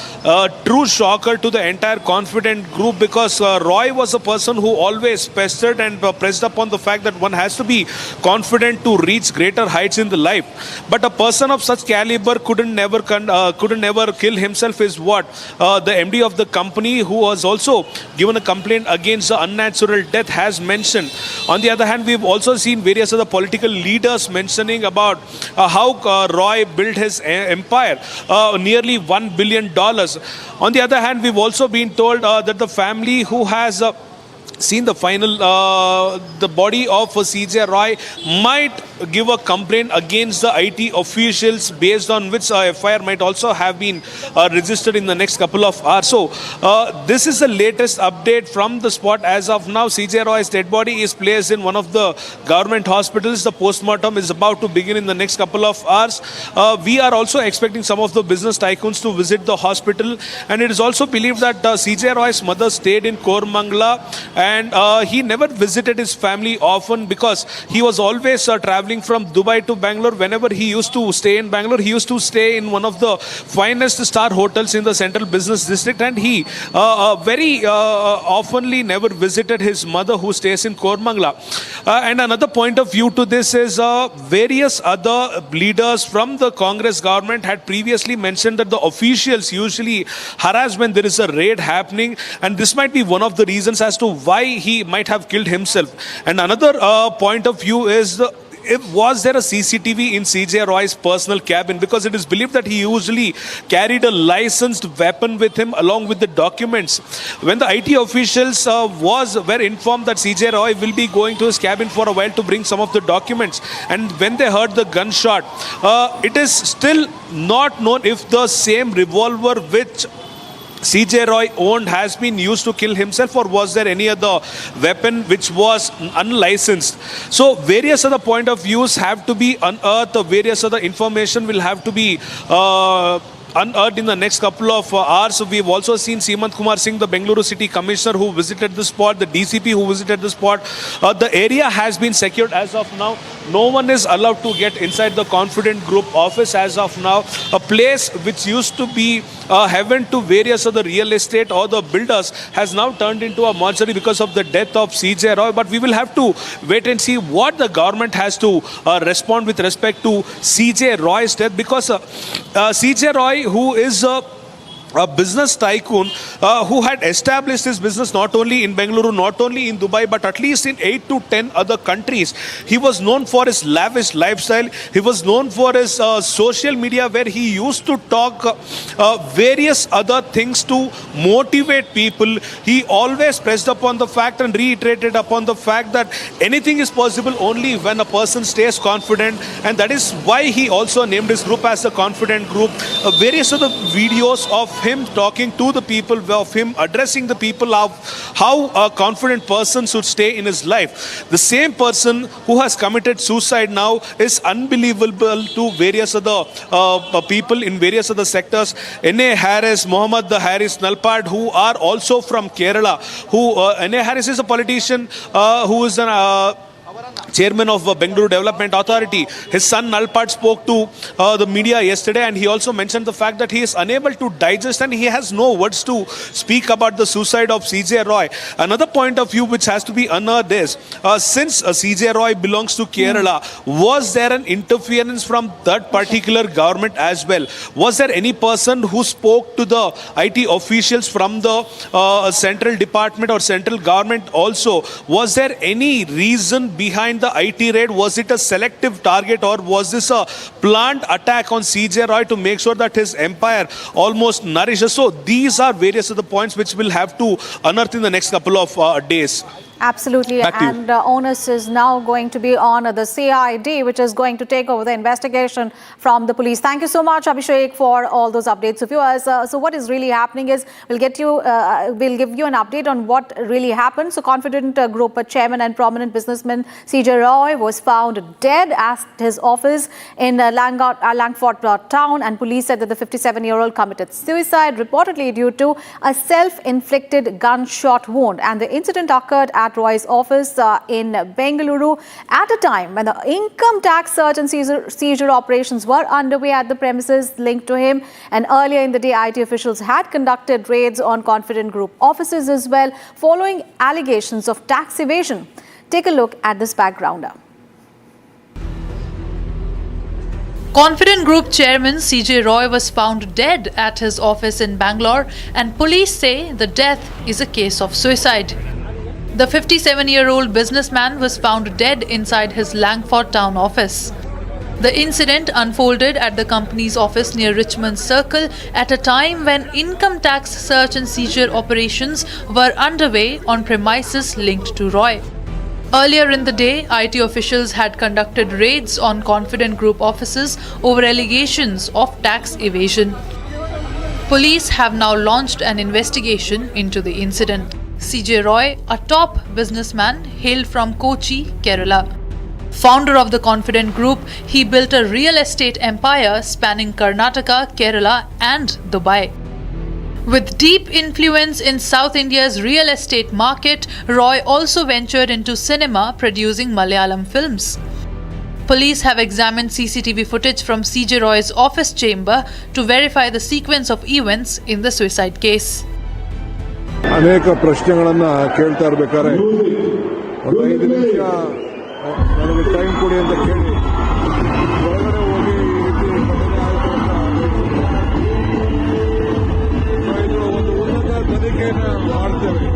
true shocker to the entire Confident Group because Roy was a person who always pestered and pressed upon the fact that one has to be confident to reach greater heights in the life. But a person of such caliber couldn't never kill himself is what the MD of the company, who was also given a complaint against the unnatural death, has mentioned. On the other hand, we've also seen various other political leaders mentioning about how Roy built his empire, nearly $1 billion. On the other hand, we've also been told that the family who has seen the final, the body of CJ Roy might give a complaint against the IT officials, based on which FIR might also have been registered in the next couple of hours. So this is the latest update from the spot. As of now, CJ Roy's dead body is placed in one of the government hospitals. The post-mortem is about to begin in the next couple of hours. We are also expecting some of the business tycoons to visit the hospital, and it is also believed that CJ Roy's mother stayed in Kormangla, and he never visited his family often because he was always traveling from Dubai to Bangalore. Whenever he used to stay in Bangalore, he used to stay in one of the finest star hotels in the central business district, and he very oftenly never visited his mother, who stays in Kormangla. And another point of view to this is various other leaders from the Congress government had previously mentioned that the officials usually harass when there is a raid happening, and this might be one of the reasons as to why he might have killed himself. And another point of view is was there a CCTV in CJ Roy's personal cabin? Because it is believed that he usually carried a licensed weapon with him along with the documents. When the IT officials were informed that CJ Roy will be going to his cabin for a while to bring some of the documents, and when they heard the gunshot, it is still not known if the same revolver which CJ Roy owned has been used to kill himself, or was there any other weapon which was unlicensed. So various other point of views have to be unearthed, various other information will have to be unearthed in the next couple of hours. So we've also seen Seemant Kumar Singh, the Bengaluru City Commissioner, who visited the spot, the DCP who visited the spot. The area has been secured as of now. No one is allowed to get inside the Confident Group office as of now. A place which used to be heaven to various other real estate or the builders has now turned into a mortuary because of the death of CJ Roy. But we will have to wait and see what the government has to respond with respect to CJ Roy's death, because CJ Roy, who is a business tycoon who had established his business not only in Bengaluru, not only in Dubai, but at least in 8 to 10 other countries. He was known for his lavish lifestyle. He was known for his social media, where he used to talk various other things to motivate people. He always pressed upon the fact and reiterated upon the fact that anything is possible only when a person stays confident, and that is why he also named his group as a confident group. Various other videos of him talking to the people, of him addressing the people, of how a confident person should stay in his life. The same person who has committed suicide now is unbelievable to various other people in various other sectors. N.A. Harris, Mohammad the Harris Nalpad, who are also from Kerala. N.A. Harris is a politician who is an chairman of Bengaluru Development Authority. His son Nalpad spoke to the media yesterday, and he also mentioned the fact that he is unable to digest and he has no words to speak about the suicide of CJ Roy. Another point of view which has to be unearthed is, since CJ Roy belongs to Kerala, was there an interference from that particular government as well? Was there any person who spoke to the IT officials from the central department or central government also? Was there any reason behind the IT raid? Was it a selective target, or was this a planned attack on CJ Roy to make sure that his empire almost nourishes? So these are various of the points which we'll have to unearth in the next couple of days. Absolutely. And onus is now going to be on the CID, which is going to take over the investigation from the police. Thank you so much, Abhishek, for all those updates of yours. So what is really happening is we'll give you an update on what really happened. So Confident Group chairman and prominent businessman CJ Roy was found dead at his office in Langford town, and police said that the 57-year-old committed suicide, reportedly due to a self-inflicted gunshot wound. And the incident occurred at Roy's office in Bengaluru at a time when the income tax search and seizure operations were underway at the premises linked to him. And earlier in the day, IT officials had conducted raids on Confident Group offices as well, following allegations of tax evasion. Take a look at this backgrounder. Confident Group chairman CJ Roy was found dead at his office in Bangalore, and police say the death is a case of suicide. The 57-year-old businessman was found dead inside his Langford town office. The incident unfolded at the company's office near Richmond Circle at a time when income tax search and seizure operations were underway on premises linked to Roy. Earlier in the day, IT officials had conducted raids on Confident Group offices over allegations of tax evasion. Police have now launched an investigation into the incident. CJ Roy, a top businessman, hailed from Kochi, Kerala. Founder of the Confident Group, he built a real estate empire spanning Karnataka, Kerala and Dubai. With deep influence in South India's real estate market, Roy also ventured into cinema, producing Malayalam films. Police have examined CCTV footage from CJ Roy's office chamber to verify the sequence of events in the suicide case. ಅನೇಕ ಪ್ರಶ್ನೆಗಳನ್ನು ಕೇಳ್ತಾ ಇರಬೇಕಾದ್ರೆ ಒಂದು 5 ನಿಮಿಷ ನನಗೆ time ಕೊಡಿ ಅಂತ ಕೇಳಿ ಒಳಗಡೆ ಹೋಗಿ ಈ ರೀತಿ ಘಟನೆ ಆಯಿತು ಅಂತ ಇದು ಒಂದು ಉನ್ನತ ತನಿಖೆಯನ್ನು ಮಾಡ್ತೇವೆ.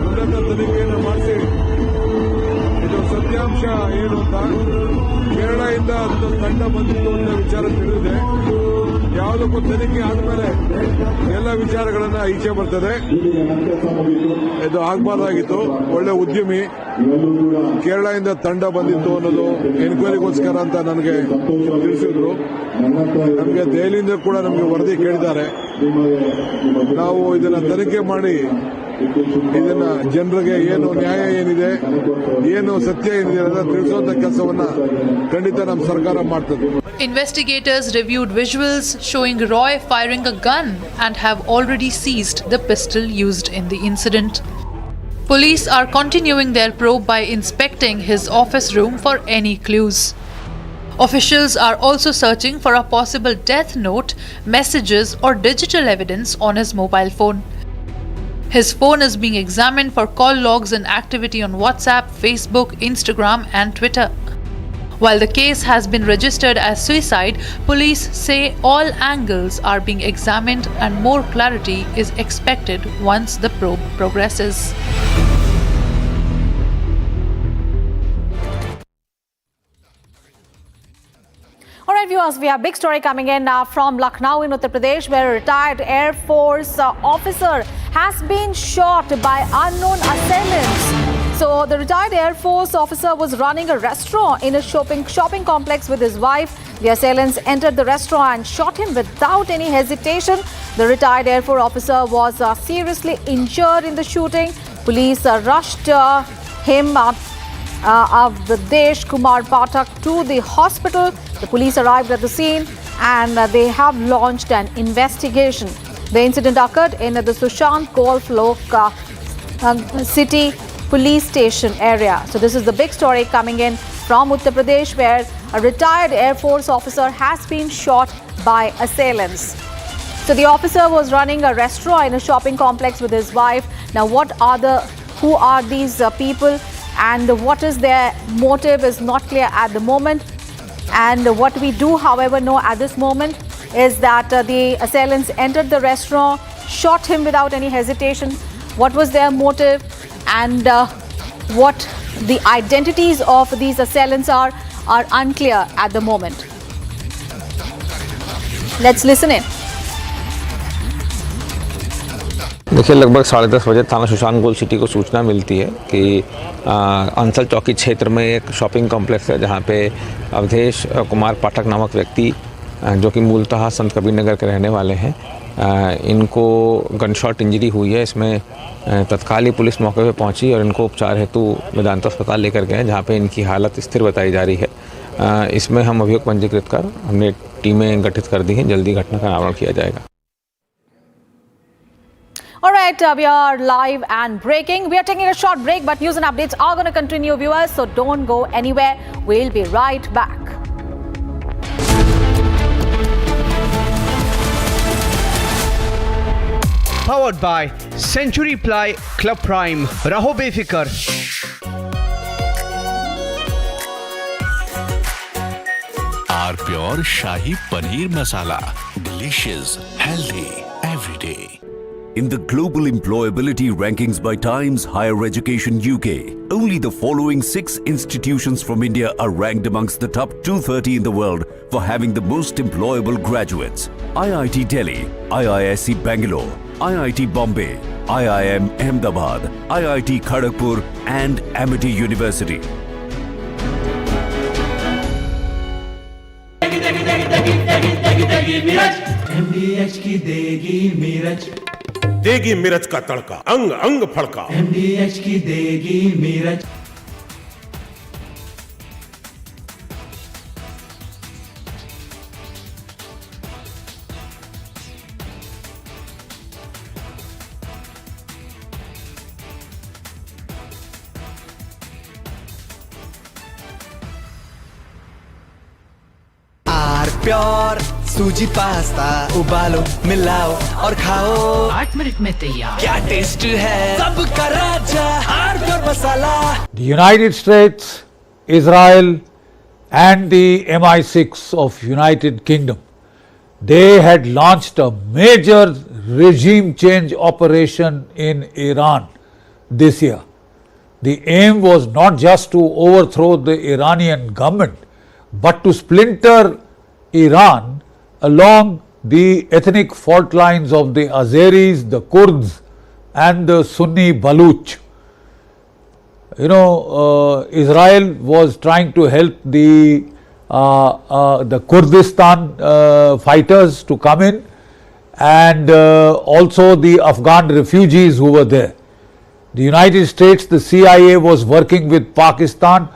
ಉನ್ನತ ತನಿಖೆಯನ್ನು ಮಾಡಿಸಿ ಇದು ಸತ್ಯಾಂಶ ಏನು ಅಂತ ಕೇರಳದಿಂದ ತಂಡ ಬಂದಿತ್ತು ಅನ್ನೋ ವಿಚಾರ ತಿಳಿದಿದೆ. ಯಾವುದಕ್ಕೂ ತನಿಖೆ ಆದ್ಮೇಲೆ ಎಲ್ಲ ವಿಚಾರಗಳನ್ನ ಈಚೆ ಬರ್ತದೆ. ಇದು ಆಗಬಾರ್ದಾಗಿತ್ತು. ಒಳ್ಳೆ ಉದ್ಯಮಿ, ಕೇರಳದಿಂದ ತಂಡ ಬಂದಿತ್ತು ಅನ್ನೋದು ಎನ್ಕ್ವೈರಿಗೋಸ್ಕರ ಅಂತ ನನಗೆ ತಿಳಿಸಿದ್ರು. ನಮಗೆ ದೆಹಲಿಯಿಂದ ಕೂಡ ನಮಗೆ ವರದಿ ಕೇಳಿದ್ದಾರೆ. ನಾವು ಇದನ್ನ ತನಿಖೆ ಮಾಡಿ ಇದನ್ನ ಜನರಿಗೆ ಏನು ನ್ಯಾಯ ಏನಿದೆ, ಏನು ಸತ್ಯ ಏನಿದೆ ಅಂತ ತಿಳಿಸುವಂತ ಕೆಲಸವನ್ನ ಖಂಡಿತ ನಮ್ಮ ಸರ್ಕಾರ ಮಾಡ್ತದೆ. Investigators reviewed visuals showing Roy firing a gun and have already seized the pistol used in the incident. Police are continuing their probe by inspecting his office room for any clues. Officials are also searching for a possible death note, messages or digital evidence on his mobile phone. His phone is being examined for call logs and activity on WhatsApp, Facebook, Instagram and Twitter. While the case has been registered as suicide, police say all angles are being examined and more clarity is expected once the probe progresses. All right, viewers, we have a big story coming in from Lucknow in Uttar Pradesh, where a retired Air Force officer has been shot by unknown assailants. So the retired Air Force officer was running a restaurant in a shopping complex with his wife. The assailants entered the restaurant and shot him without any hesitation. The retired Air Force officer was seriously injured in the shooting. Police rushed him Avdesh Kumar Pathak to the hospital. The police arrived at the scene and they have launched an investigation. The incident occurred in the Sushant Golf Lok City Police Station area. So this is the big story coming in from Uttar Pradesh, where a retired Air Force officer has been shot by assailants. So the officer was running a restaurant in a shopping complex with his wife. Now who are these people and what is their motive is not clear at the moment. And what we do, however, know at this moment is that the assailants entered the restaurant, shot him without any hesitation. What was their motive and what the identities of these assailants are unclear at the moment. Let's listen in. देखिए, लगभग 10:30 बजे थाना Sushant gold city को सूचना मिलती है कि अंसल चौकी क्षेत्र में एक शॉपिंग कॉम्प्लेक्स है जहां पे अवधेश कुमार पाठक नामक व्यक्ति जो कि मूलतः संत कबीर नगर के रहने वाले हैं, इनको गनशॉट इंजरी हुई है। इसमें तत्काल ही पुलिस मौके पे पहुंची और इनको उपचार हेतु वेदांता अस्पताल लेकर गए जहां पे इनकी हालत स्थिर बताई जा रही है। इसमें हम अभियोग पंजीकृत कर हमने टीमें गठित कर दी हैं, जल्दी घटना का अनावरण किया जाएगा। All right, we are live and breaking. We are taking a short break, but news and updates are going to continue, viewers, so don't go anywhere. We'll be right back. Powered by Century Ply Club Prime. Raho befikar. Our pure Shahi Paneer Masala. Delicious, healthy, every day. In the global employability rankings by Times Higher Education UK, only the following 6 institutions from India are ranked amongst the top 230 in the world for having the most employable graduates. IIT Delhi, IISc Bangalore, IIT Bombay, IIM Ahmedabad, IIT Kharagpur and Amity University. MDH की देगी मीरज, देगी मिर्च का तड़का, अंग अंग फड़का। MDH की देगी मीरज। प्योर सूजी पास्ता उबालो मिलाओ और खाओ 8 मिनट में तैयार। क्या टेस्ट है सबका राजा R pure masala. The United States, Israel and the MI6 of United Kingdom, they had launched a major regime change operation in Iran this year. The aim was not just to overthrow the Iranian government, but to splinter Iran along the ethnic fault lines of the Azeris, the Kurds and the Sunni Baluch. You know, Israel was trying to help the Kurdistan fighters to come in and also the Afghan refugees who were there. The United States, the CIA was working with Pakistan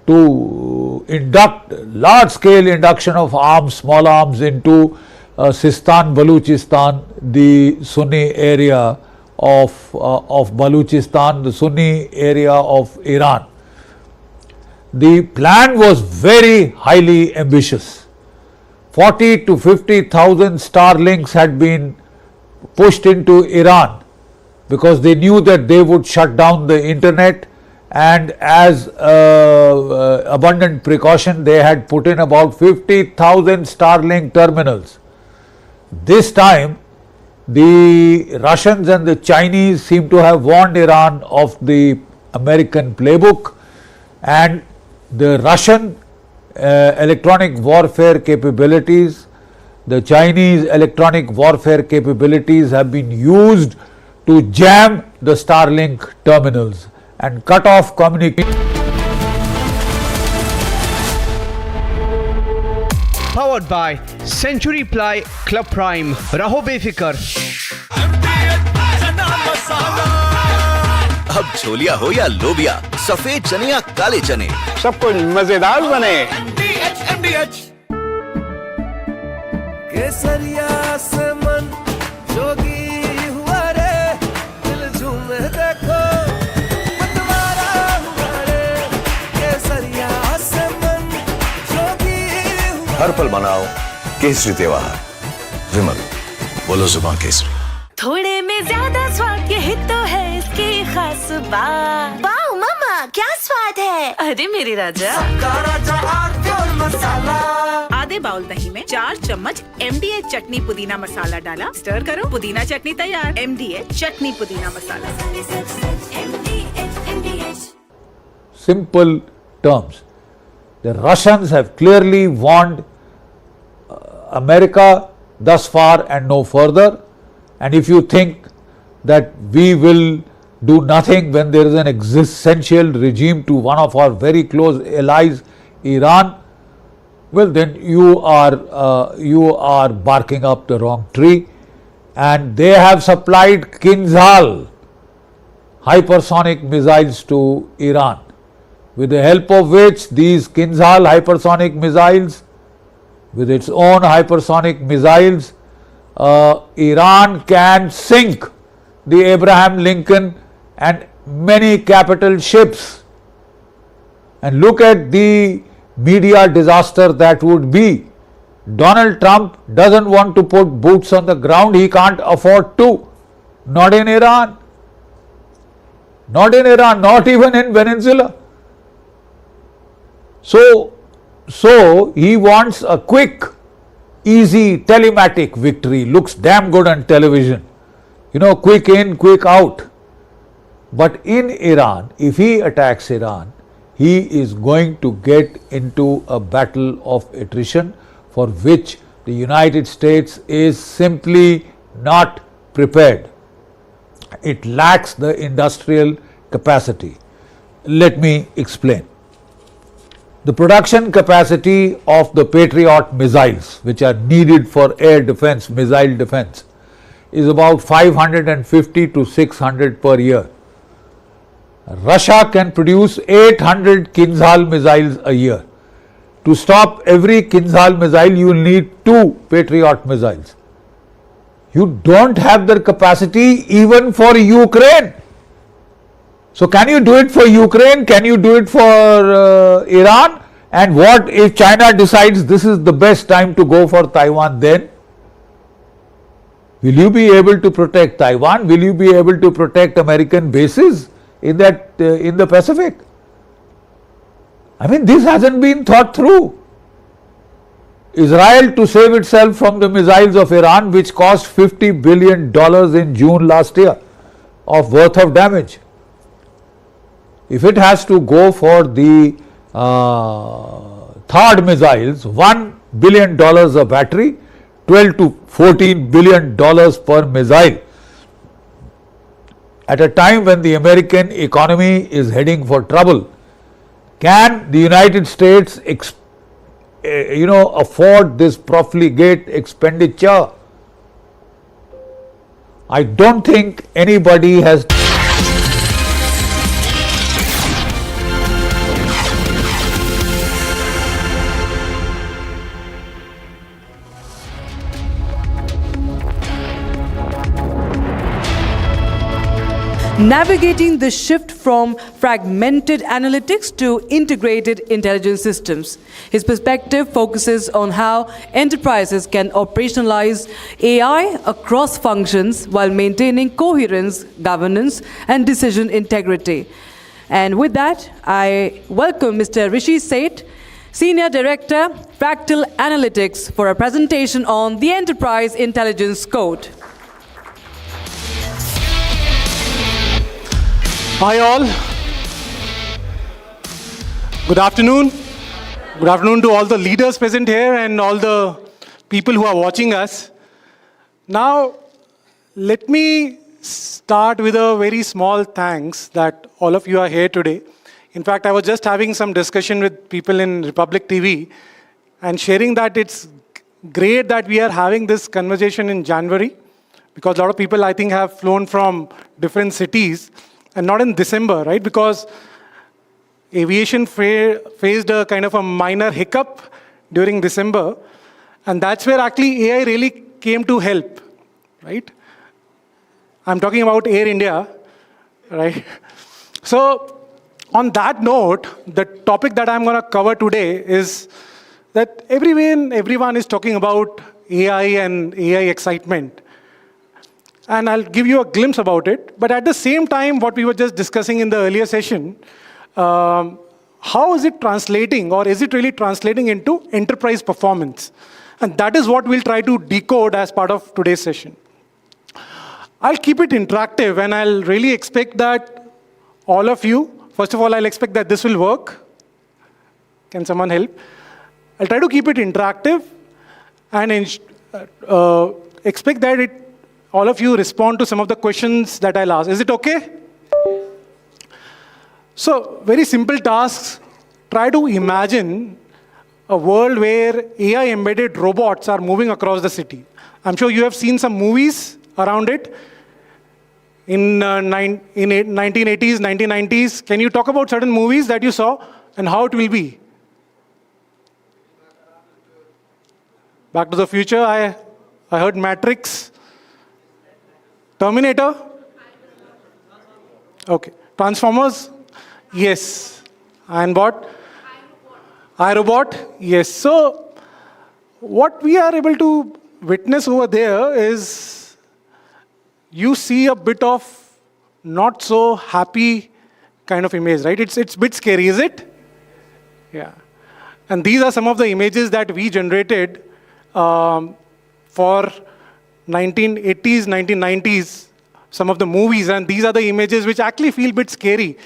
to induct large-scale induction of arms, small arms into Sistan, Baluchistan, the Sunni area of Baluchistan, the Sunni area of Iran. The plan was very highly ambitious. 40 to 50,000 Starlinks had been pushed into Iran because they knew that they would shut down the internet and as abundant precaution they had put in about 50,000 Starlink terminals. This time the Russians and the Chinese seem to have warned Iran of the American playbook, and the Russian electronic warfare capabilities, the Chinese electronic warfare capabilities have been used to jam the Starlink terminals and cut off communication. Powered by Century Ply Club Prime. Raho befikar. अब छोलिया हो या लोबिया, सफेद चने या काले चने, सब कुछ मजेदार बने। केसरिया से मन जोगी हुआ रे, दिल झूमे देखो मतवारा हुआ रे। केसरिया से मन जोगी हुआ। हर पल मनाओ केसरी त्योहार। विमल, बोलो जुबान केसरी। थोड़े में ज्यादा स्वाद, यही तो है इसकी खास बात। वाओ मामा, क्या स्वाद है। अरे मेरे राजा, आधे बाउल दही में 4 चम्मच MDH चटनी पुदीना मसाला डाला, स्टर करो, पुदीना चटनी तैयार। MDH चटनी पुदीना मसाला। Simple terms. The Russians have clearly warned America thus far and no further. And if you think that we will do nothing when there is an existential regime to one of our very close allies, Iran, well then you are barking up the wrong tree. And they have supplied Kinzhal hypersonic missiles to Iran, with the help of which these Kinzhal hypersonic missiles, with its own hypersonic missiles, Iran can sink the Abraham Lincoln and many capital ships. And look at the media disaster that would be. Donald Trump doesn't want to put boots on the ground, he can't afford to. Not in Iran. Not in Iran, not even in Venezuela. So he wants a quick, easy telematic victory. Looks damn good on television. You know, quick in, quick out. But in Iran, if he attacks Iran, he is going to get into a battle of attrition for which the United States is simply not prepared. It lacks the industrial capacity. Let me explain. The production capacity of the Patriot missiles, which are needed for air defense, missile defense, is about 550 to 600 per year. Russia can produce 800 Kinzhal missiles a year. To stop every Kinzhal missile, you will need 2 Patriot missiles. You don't have the capacity even for Ukraine. So can you do it for Ukraine? Can you do it for Iran? And what if China decides this is the best time to go for Taiwan then? Will you be able to protect Taiwan? Will you be able to protect American bases in the Pacific? I mean, this hasn't been thought through. Israel, to save itself from the missiles of Iran, which cost $50 billion in June last year of worth of damage, if it has to go for the third missiles, $1 billion a battery, 12 to 14 billion dollars per missile, at a time when the American economy is heading for trouble, can the United States afford this profligate expenditure? I don't think anybody has. Navigating the shift from fragmented analytics to integrated intelligence systems. His perspective focuses on how enterprises can operationalize AI across functions while maintaining coherence, governance, and decision integrity. And with that, I welcome Mr. Rishi Seth, Senior Director, Fractal Analytics, for a presentation on the Enterprise Intelligence Code. Hi all. Good afternoon. Good afternoon to all the leaders present here and all the people who are watching us. Now, let me start with a very small thanks that all of you are here today. In fact, I was just having some discussion with people in Republic TV and sharing that it's great that we are having this conversation in January, because a lot of people, I think, have flown from different cities, and not in December, right? Because aviation faced a kind of a minor hiccup during December, and that's where actually AI really came to help, right? I'm talking about Air India, right? So on that note, the topic that I'm going to cover today is that everyone is talking about AI and AI excitement. And I'll give you a glimpse about it. But at the same time, what we were just discussing in the earlier session, how is it translating, or is it really translating into enterprise performance? And that is what we'll try to decode as part of today's session. I'll keep it interactive, and I'll really expect that all of you, first of all, I'll expect that this will work. Can someone help? I'll try to keep it interactive and expect that all of you respond to some of the questions that I'll ask. Is it okay? So, very simple tasks. Try to imagine a world where AI-embedded robots are moving across the city. I'm sure you have seen some movies around it in 1980s, 1990s. Can you talk about certain movies that you saw and how it will be? Back to the Future, I heard Matrix. Terminator? Okay. Transformers? Yes. And what? iRobot? Yes. So, what we are able to witness over there is you see a bit of not so happy kind of image, right? It's a bit scary, is it? Yeah. And these are some of the images that we generated for 1980s, 1990s, some of the movies, and these are the images which actually feel a bit scary.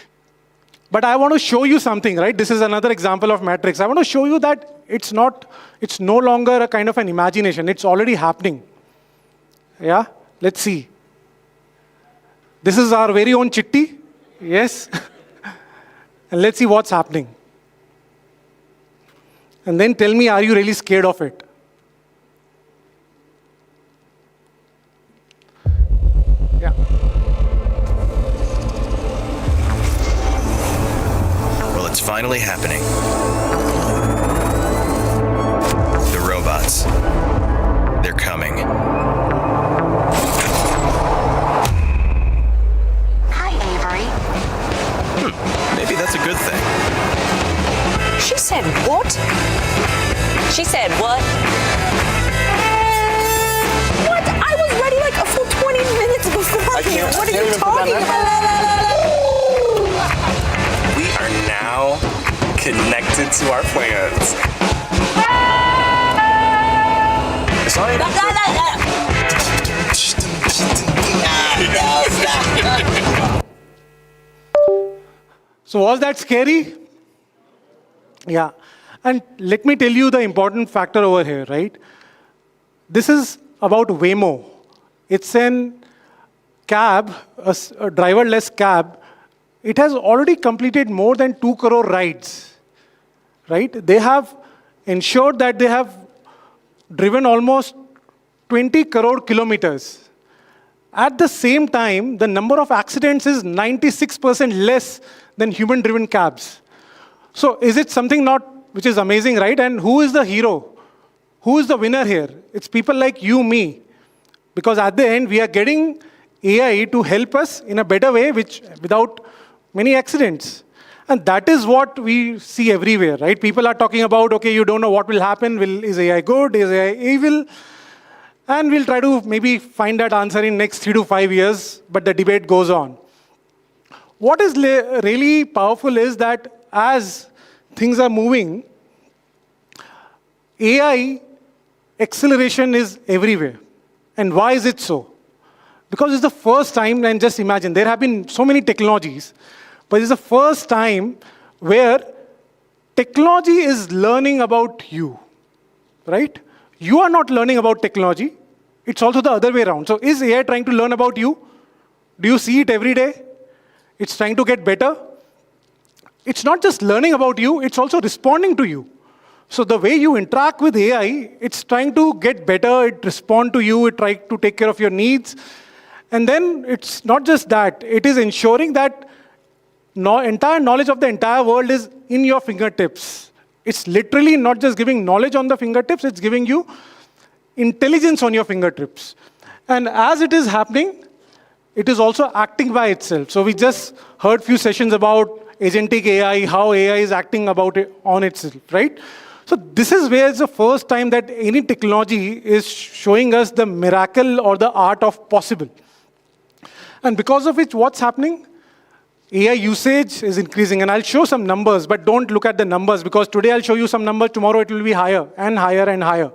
But I want to show you something, right? This is another example of Matrix. I want to show you that it's no longer a kind of an imagination. It's already happening. Yeah? Let's see. This is our very own Chitti. Yes? And let's see what's happening. And then tell me, are you really scared of it? Yeah. Well, it's finally happening. The robots. They're coming. Hi, Avery. Maybe that's a good thing. She said what? She said what? What? I was ready like a full 20 minutes before you. What are you talking about? We are now connected to our plans. So was that scary? Yeah. And let me tell you the important factor over here, right? This is about Waymo. It's an cab, a driverless cab. It has already completed more than 2 crore rides, right? They have ensured that they have driven almost 20 crore kilometers. At the same time, the number of accidents is 96% less than human-driven cabs. So is it something which is amazing, right? And who is the hero? Who is the winner here? It's people like you, me. Because at the end, we are getting AI to help us in a better way, without many accidents. And that is what we see everywhere, right? People are talking about, okay, you don't know what will happen. Is AI good? Is AI evil? And we'll try to maybe find that answer in next 3 to 5 years, but the debate goes on. What is really powerful is that as things are moving, AI acceleration is everywhere. And why is it so? Because it's the first time, and just imagine, there have been so many technologies, but it's the first time where technology is learning about you, right? You are not learning about technology. It's also the other way around. So is AI trying to learn about you? Do you see it every day? It's trying to get better. It's not just learning about you, it's also responding to you. So the way you interact with AI, it's trying to get better, it responds to you, it tries to take care of your needs. And then it's not just that, it is ensuring that entire knowledge of the entire world is in your fingertips. It's literally not just giving knowledge on the fingertips, it's giving you intelligence on your fingertips. And as it is happening, it is also acting by itself. So we just heard few sessions about agentic AI, how AI is acting about it on itself, right? So this is where it's the first time that any technology is showing us the miracle or the art of possible. And because of which, what's happening? AI usage is increasing, and I'll show some numbers, but don't look at the numbers, because today I'll show you some numbers, tomorrow it will be higher and higher and higher.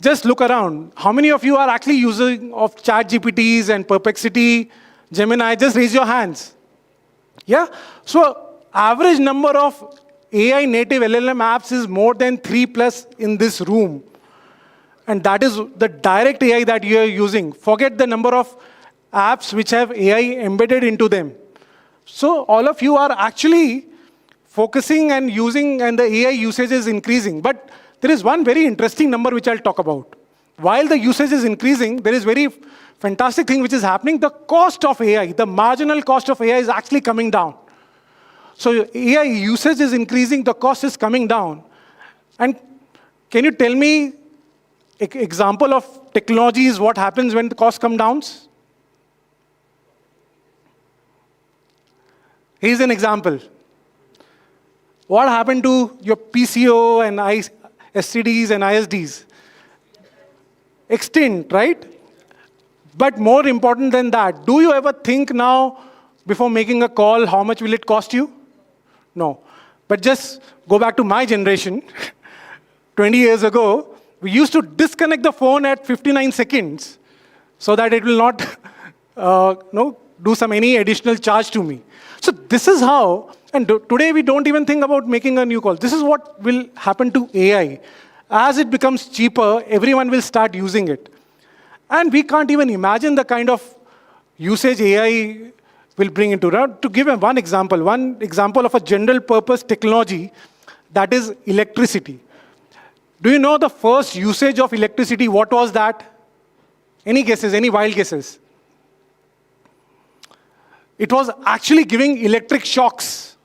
Just look around. How many of you are actually using of ChatGPTs and Perplexity, Gemini? Just raise your hands. Yeah? So average number of AI native LLM apps is more than 3+ in this room. And that is the direct AI that you are using. Forget the number of apps which have AI embedded into them. So all of you are actually focusing and using, and the AI usage is increasing. But there is one very interesting number which I'll talk about. While the usage is increasing, there is very fantastic thing which is happening. The cost of AI, the marginal cost of AI is actually coming down. So AI usage is increasing, the cost is coming down. And can you tell me an example of technologies, what happens when the costs come down? Here's an example. What happened to your PCO and STDs and ISDs? Extinct, right? But more important than that, do you ever think now, before making a call, how much will it cost you? No. But just go back to my generation. 20 years ago, we used to disconnect the phone at 59 seconds so that it will not do any additional charge to me. So this is how, and today we don't even think about making a new call. This is what will happen to AI. As it becomes cheaper, everyone will start using it. And we can't even imagine the kind of usage AI will bring into it. To give one example of a general purpose technology, that is electricity. Do you know the first usage of electricity? What was that? Any guesses, any wild guesses? It was actually giving electric shocks.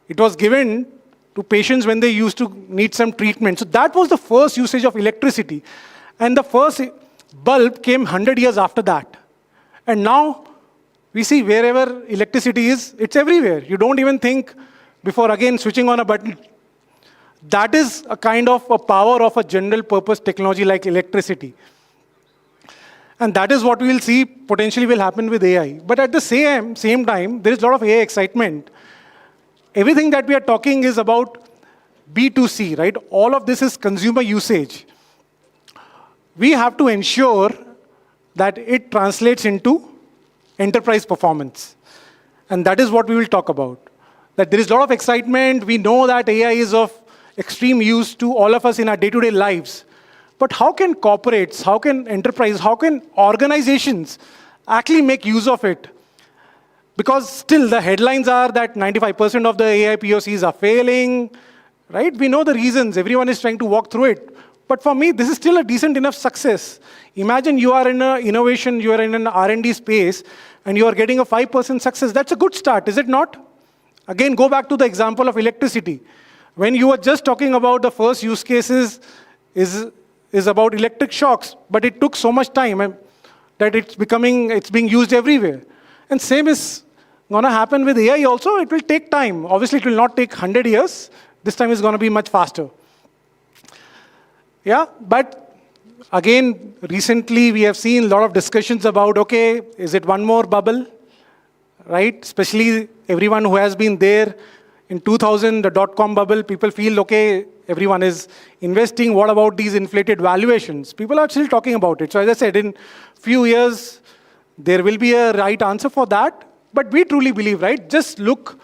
It was given to patients when they used to need some treatment. So that was the first usage of electricity. And the first bulb came 100 years after that. And now we see wherever electricity is, it's everywhere. You don't even think before again switching on a button. That is a kind of a power of a general purpose technology like electricity. And that is what we will see potentially will happen with AI. But at the same time, there is a lot of AI excitement. Everything that we are talking is about B2C, right? All of this is consumer usage. We have to ensure that it translates into enterprise performance. And that is what we will talk about. That there is a lot of excitement. We know that AI is of extreme use to all of us in our day-to-day lives. But how can corporates, how can enterprise, how can organizations actually make use of it? Because still the headlines are that 95% of the AI POCs are failing, right? We know the reasons. Everyone is trying to walk through it. But for me, this is still a decent enough success. Imagine you are in an innovation, you are in an R&D space, and you are getting a 5% success. That's a good start, is it not? Again, go back to the example of electricity. When you were just talking about the first use cases is about electric shocks, but it took so much time that it's being used everywhere. And same is going to happen with AI also. It will take time. Obviously, it will not take 100 years. This time it's going to be much faster. Yeah, but again, recently we have seen a lot of discussions about, okay, is it one more bubble? right? Especially everyone who has been there in 2000, the dot-com bubble, people feel, okay, everyone is investing. What about these inflated valuations? People are still talking about it. So as I said, in few years, there will be a right answer for that. But we truly believe, right? Just look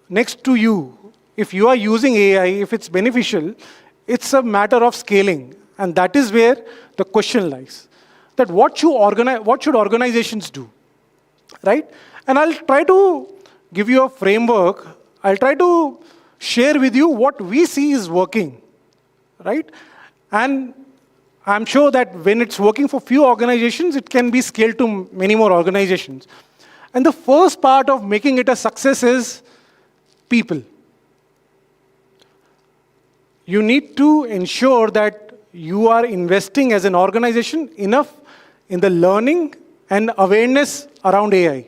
next to you. If you are using AI, if it's beneficial, it's a matter of scaling. And that is where the question lies. That what should organizations do, right? And I'll try to give you a framework. I'll try to share with you what we see is working, right? And I'm sure that when it's working for few organizations, it can be scaled to many more organizations. And the first part of making it a success is people. You need to ensure that you are investing as an organization enough in the learning and awareness around AI.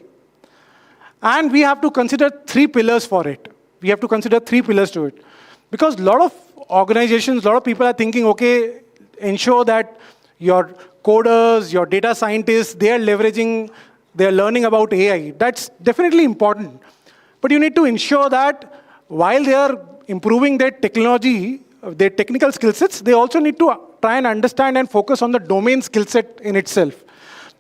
And we have to consider 3 pillars for it. We have to consider 3 pillars to it. Because a lot of organizations, a lot of people are thinking, okay, ensure that your coders, your data scientists, they are learning about AI. That's definitely important. But you need to ensure that while they are improving their technology, their technical skill sets, they also need to try and understand and focus on the domain skill set in itself.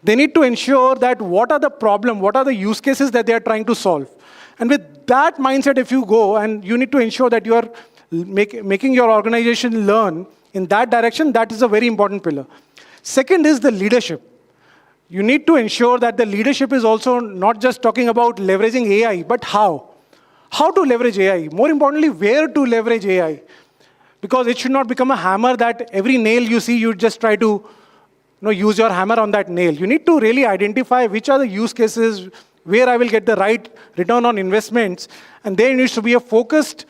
They need to ensure that what are the problems, what are the use cases that they are trying to solve. And with that mindset, if you go, and you need to ensure that you are making your organization learn in that direction, that is a very important pillar. Second is the leadership. You need to ensure that the leadership is also not just talking about leveraging AI, but how. How to leverage AI. More importantly, where to leverage AI. Because it should not become a hammer that every nail you see, you just try to use your hammer on that nail. You need to really identify which are the use cases, where I will get the right return on investments. And there needs to be a focused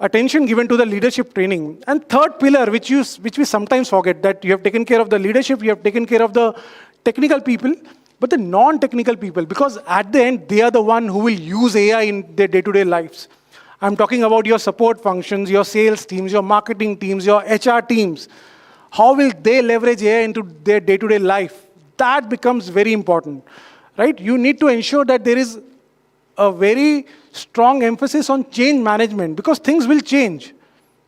attention given to the leadership training. And third pillar, which we sometimes forget, that you have taken care of the leadership, you have taken care of the technical people, but the non-technical people, because at the end, they are the one who will use AI in their day-to-day lives. I'm talking about your support functions, your sales teams, your marketing teams, your HR teams. How will they leverage AI into their day-to-day life? That becomes very important, right? You need to ensure that there is a very strong emphasis on change management, because things will change.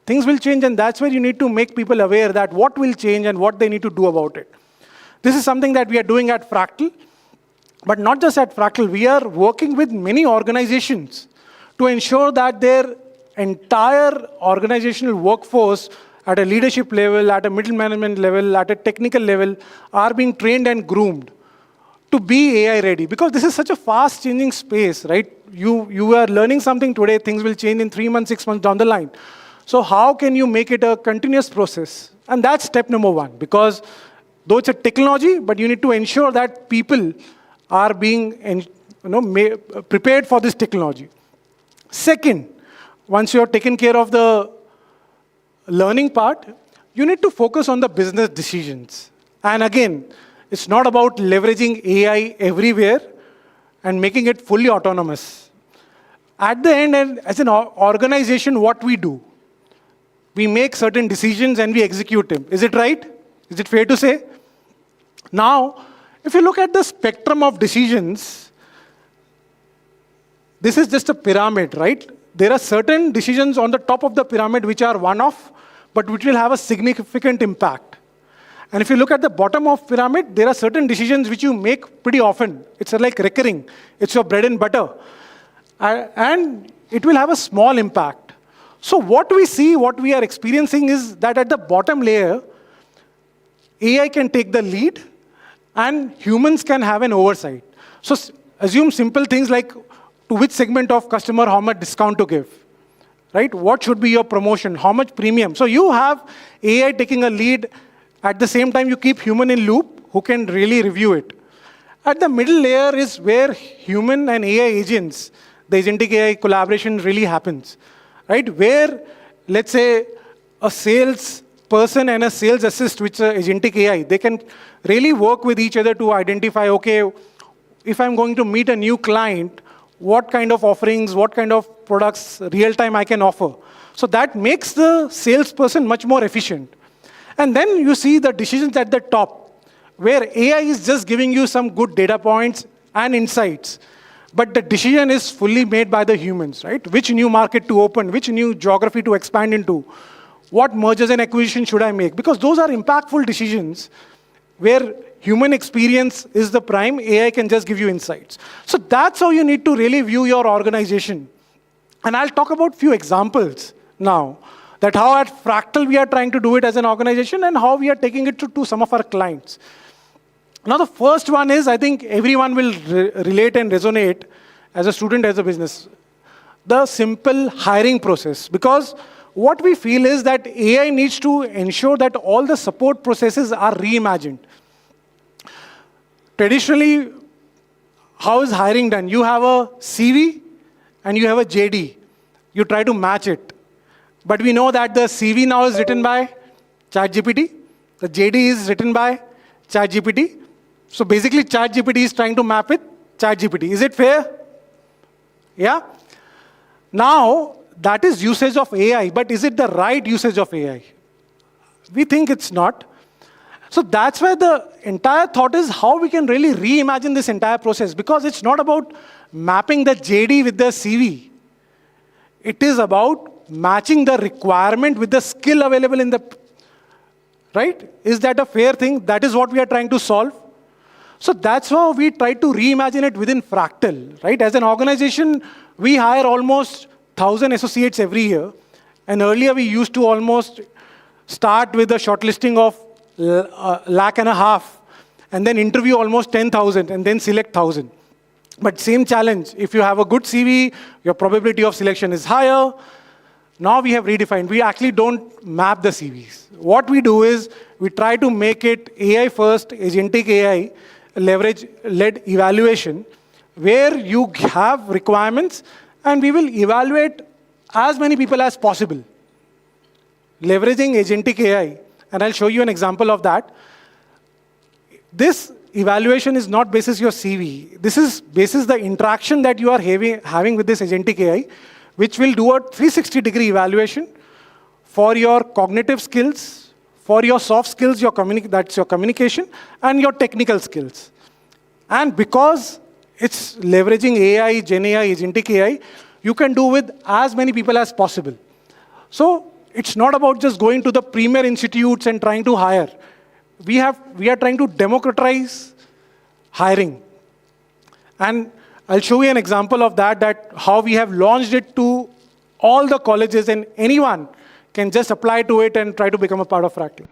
Things will change, and that's where you need to make people aware that what will change and what they need to do about it. This is something that we are doing at Fractal, but not just at Fractal. We are working with many organizations to ensure that their entire organizational workforce at a leadership level, at a middle management level, at a technical level, are being trained and groomed to be AI ready. Because this is such a fast changing space, right? You are learning something today, things will change in 3 months, 6 months down the line. So how can you make it a continuous process? And that's step number 1, because though it's a technology, but you need to ensure that people are being prepared for this technology. Second, once you have taken care of the learning part, you need to focus on the business decisions. And again, it's not about leveraging AI everywhere and making it fully autonomous. At the end, and as an organization, what we do, we make certain decisions and we execute them. Is it right? Is it fair to say? Now, if you look at the spectrum of decisions, this is just a pyramid, right? There are certain decisions on the top of the pyramid which are one-off, but which will have a significant impact. And if you look at the bottom of pyramid, there are certain decisions which you make pretty often. It's like recurring. It's your bread and butter. And it will have a small impact. So what we see, what we are experiencing is that at the bottom layer, AI can take the lead and humans can have an oversight. So assume simple things like to which segment of customer, how much discount to give, right? What should be your promotion? How much premium? So you have AI taking a lead. At the same time, you keep human in loop who can really review it. At the middle layer is where human and AI agents, the agentic AI collaboration really happens, right? Where, let's say, a sales person and a sales assist, which is agentic AI, they can really work with each other to identify, okay, if I'm going to meet a new client, what kind of offerings, what kind of products real-time I can offer. So that makes the salesperson much more efficient. And then you see the decisions at the top, where AI is just giving you some good data points and insights. but the decision is fully made by the humans, right? Which new market to open, which new geography to expand into, what mergers and acquisitions should I make? Because those are impactful decisions where human experience is the prime, AI can just give you insights. So that's how you need to really view your organization. And I'll talk about few examples now, that how at Fractal we are trying to do it as an organization and how we are taking it to some of our clients. Now the first one is, I think everyone will relate and resonate as a student, as a business. The simple hiring process. Because what we feel is that AI needs to ensure that all the support processes are reimagined. Traditionally, how is hiring done? You have a CV and you have a JD. You try to match it. But we know that the CV now is written by ChatGPT. The JD is written by ChatGPT. So basically, ChatGPT is trying to map it ChatGPT. Is it fair? Yeah? Now, that is usage of AI, but is it the right usage of AI? We think it's not. So that's why the entire thought is how we can really reimagine this entire process, because it's not about mapping the JD with the CV. It is about matching the requirement with the skill available in the, right? Is that a fair thing? That is what we are trying to solve. So that's how we try to reimagine it within Fractal, right? As an organization, we hire almost 1,000 associates every year. And earlier we used to almost start with a shortlisting of 1.5 lakh, and then interview almost 10,000 and then select 1,000. But same challenge. If you have a good CV, your probability of selection is higher. Now we have redefined. We actually don't map the CVs. What we do is we try to make it AI first, agentic AI, leverage-led evaluation, where you have requirements and we will evaluate as many people as possible, leveraging agentic AI. And I'll show you an example of that. This evaluation is not basis your CV. This is basis the interaction that you are having with this agentic AI, which will do a 360-degree evaluation for your cognitive skills, for your soft skills, that's your communication, and your technical skills. And because it's leveraging AI, Gen AI, agentic AI, you can do with as many people as possible. So it's not about just going to the premier institutes and trying to hire. We are trying to democratize hiring. And I'll show you an example of that how we have launched it to all the colleges, and anyone can just apply to it and try to become a part of Fractal.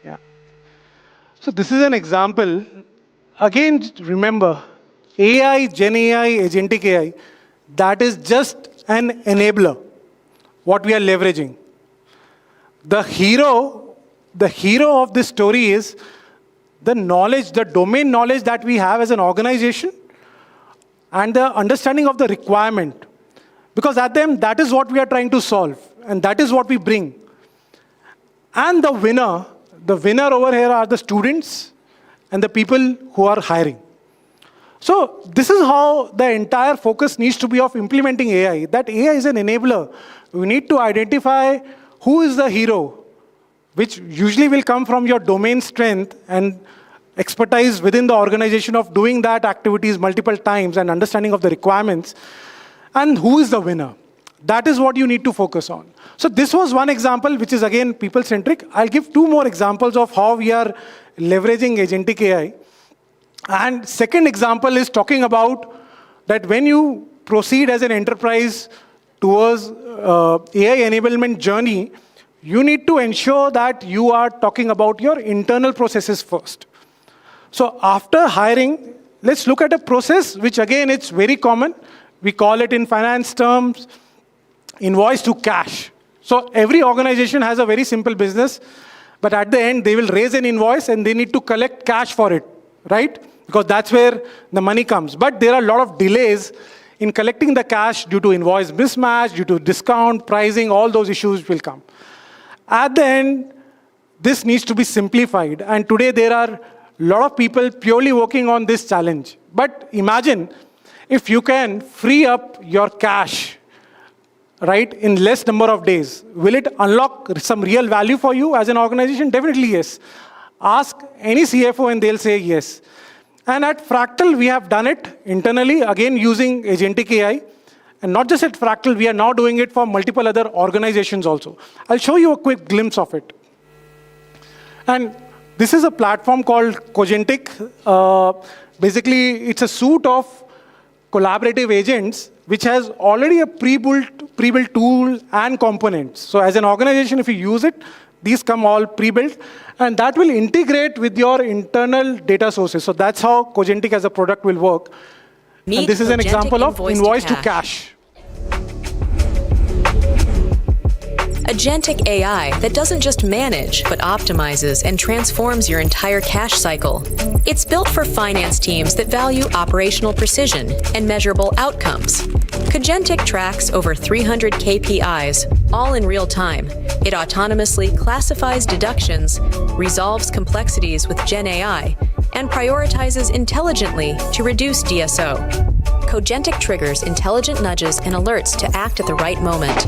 Yeah. So this is an example. Again, remember, AI, Gen AI, agentic AI, that is just an enabler, what we are leveraging. The hero of this story is the knowledge, the domain knowledge that we have as an organization and the understanding of the requirement. Because at them, that is what we are trying to solve, and that is what we bring. And the winner over here are the students and the people who are hiring. So this is how the entire focus needs to be of implementing AI. That AI is an enabler. We need to identify who is the hero, which usually will come from your domain strength and expertise within the organization of doing that activities multiple times and understanding of the requirements, and who is the winner. That is what you need to focus on. So this was one example, which is again people-centric. I'll give two more examples of how we are leveraging agentic AI. And second example is talking about that when you proceed as an enterprise towards AI enablement journey, you need to ensure that you are talking about your internal processes first. So after hiring, let's look at a process which again it's very common. We call it in finance terms, invoice to cash. So every organization has a very simple business, but at the end they will raise an invoice and they need to collect cash for it, right? Because that's where the money comes. But there are a lot of delays in collecting the cash due to invoice mismatch, due to discount, pricing, all those issues will come. At the end, this needs to be simplified. And today there are a lot of people purely working on this challenge. But imagine if you can free up your cash, right, in less number of days, will it unlock some real value for you as an organization? Definitely yes. Ask any CFO and they'll say yes. And at Fractal, we have done it internally, again using agentic AI. And not just at Fractal, we are now doing it for multiple other organizations also. I'll show you a quick glimpse of it. And this is a platform called Cogentic. Basically, it's a suite of collaborative agents which has already a pre-built tool and components. So as an organization, if you use it, these come all pre-built, and that will integrate with your internal data sources. So that's how Cogentic as a product will work. And this is an example of invoice to cash. Agentic AI that doesn't just manage, but optimizes and transforms your entire cash cycle. It's built for finance teams that value operational precision and measurable outcomes. Cogentic tracks over 300 KPIs, all in real time. It autonomously classifies deductions, resolves complexities with Gen AI, and prioritizes intelligently to reduce DSO. Cogentic triggers intelligent nudges and alerts to act at the right moment.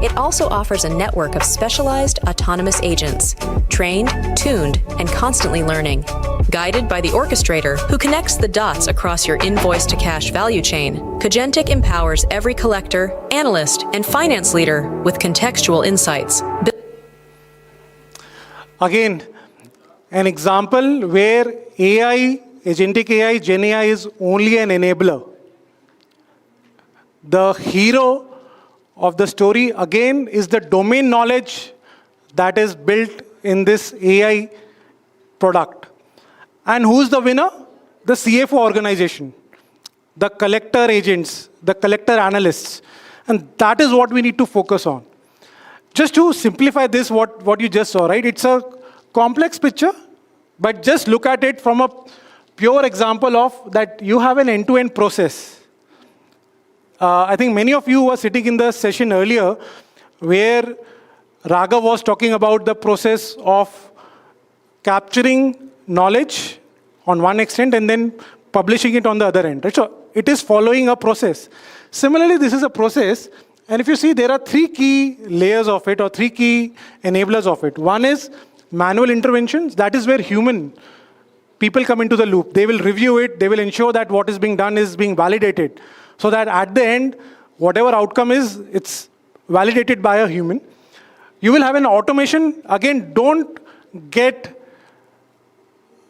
It also offers a network of specialized autonomous agents, trained, tuned, and constantly learning, guided by the orchestrator who connects the dots across your invoice-to-cash value chain. Cogentic empowers every collector, analyst, and finance leader with contextual insights. Again, an example where AI, agentic AI, Gen AI is only an enabler. The hero of the story, again, is the domain knowledge that is built in this AI product. And who's the winner? The CFO organization, the collector agents, the collector analysts. And that is what we need to focus on. Just to simplify this, what you just saw, right? It's a complex picture, but just look at it from a pure example of that you have an end-to-end process. I think many of you were sitting in the session earlier where Raghav was talking about the process of capturing knowledge on one extent and then publishing it on the other end. Right? So it is following a process. Similarly, this is a process, and if you see, there are three key layers of it or three key enablers of it. One is manual interventions. That is where human people come into the loop. They will review it. They will ensure that what is being done is being validated, so that at the end, whatever outcome is, it's validated by a human. You will have an automation. Again, don't get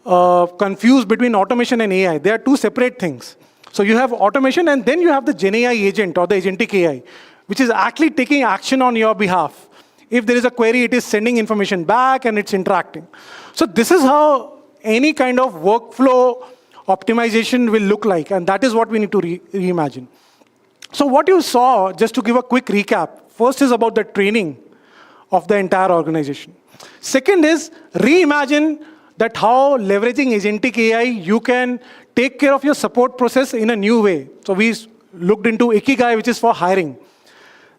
confused between automation and AI. They are two separate things. So you have automation, and then you have the Gen AI agent or the agentic AI, which is actually taking action on your behalf. If there is a query, it is sending information back and it's interacting. So this is how any kind of workflow optimization will look like, and that is what we need to reimagine. So what you saw, just to give a quick recap, first is about the training of the entire organization. Second is reimagine that how leveraging agentic AI, you can take care of your support process in a new way. So we looked into Ikigai, which is for hiring.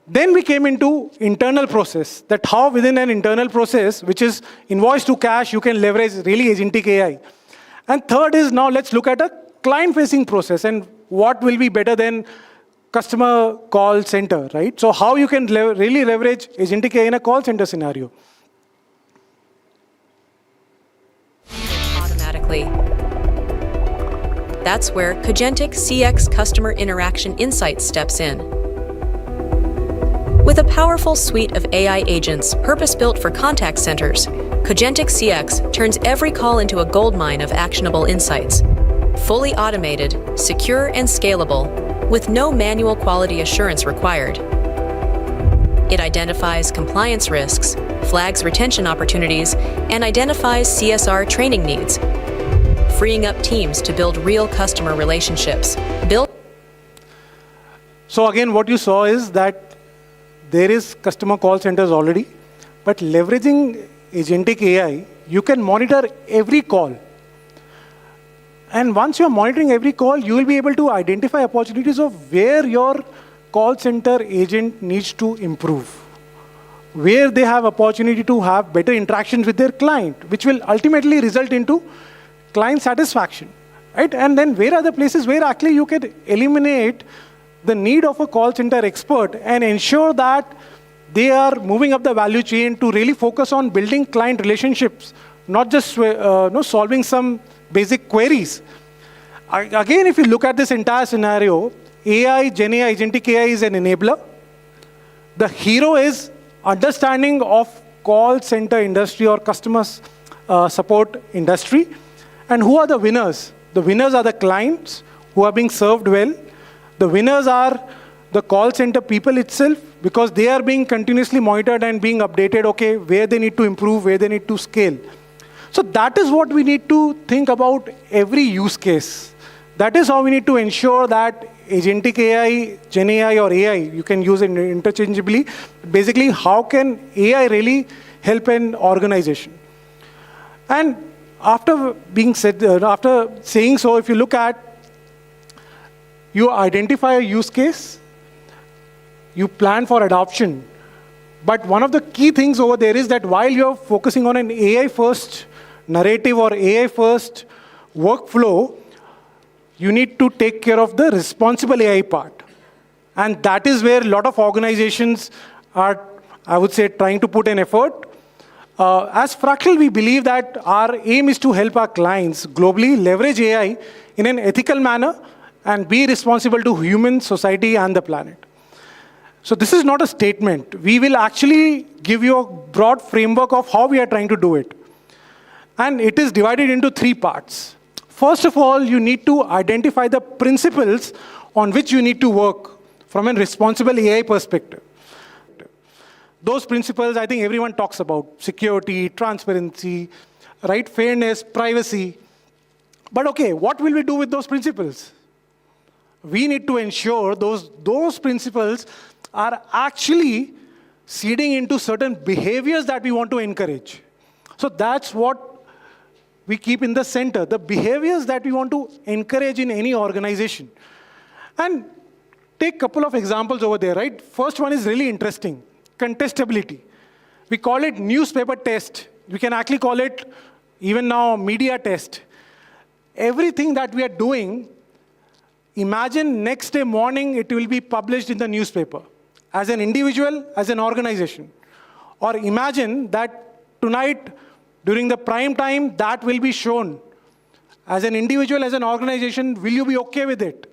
Then we came into internal process, that how within an internal process, which is invoice to cash, you can leverage really agentic AI. And third is now let's look at a client-facing process and what will be better than customer call center, right? So how you can really leverage agentic AI in a call center scenario. Automatically. That's where Cogentic CX Customer Interaction Insights steps in. With a powerful suite of AI agents purpose-built for contact centers, Cogentic CX turns every call into a goldmine of actionable insights. fully automated, secure, and scalable, with no manual quality assurance required. It identifies compliance risks, flags retention opportunities, and identifies CSR training needs, freeing up teams to build real customer relationships. So again, what you saw is that there is customer call centers already, but leveraging agentic AI, you can monitor every call. And once you're monitoring every call, you will be able to identify opportunities of where your call center agent needs to improve, where they have opportunity to have better interactions with their client, which will ultimately result into client satisfaction, right? And then where are the places where actually you can eliminate the need of a call center expert and ensure that they are moving up the value chain to really focus on building client relationships, not just solving some basic queries. Again, if you look at this entire scenario, AI, Gen AI, agentic AI is an enabler. The hero is understanding of call center industry or customer support industry. And who are the winners? The winners are the clients who are being served well. The winners are the call center people itself, because they are being continuously monitored and being updated, okay, where they need to improve, where they need to scale. So that is what we need to think about every use case. That is how we need to ensure that agentic AI, Gen AI or AI, you can use it interchangeably. Basically, how can AI really help an organization? And after saying so, if you look at, you identify a use case, you plan for adoption. But one of the key things over there is that while you're focusing on an AI-first narrative or AI-first workflow, you need to take care of the responsible AI part. And that is where a lot of organizations are, I would say, trying to put an effort. As Fractal, we believe that our aim is to help our clients globally leverage AI in an ethical manner and be responsible to human, society, and the planet. So this is not a statement. We will actually give you a broad framework of how we are trying to do it. And it is divided into 3 parts. First of all, you need to identify the principles on which you need to work from a responsible AI perspective. Those principles, I think everyone talks about: security, transparency, right, fairness, privacy. But okay, what will we do with those principles? We need to ensure those principles are actually seeding into certain behaviors that we want to encourage. So that's what we keep in the center, the behaviors that we want to encourage in any organization. And take a couple of examples over there, right? First one is really interesting: contestability. We call it newspaper test. We can actually call it even now media test. Everything that we are doing, imagine next day morning it will be published in the newspaper, as an individual, as an organization. Or imagine that tonight, during the prime time, that will be shown. As an individual, as an organization, will you be okay with it?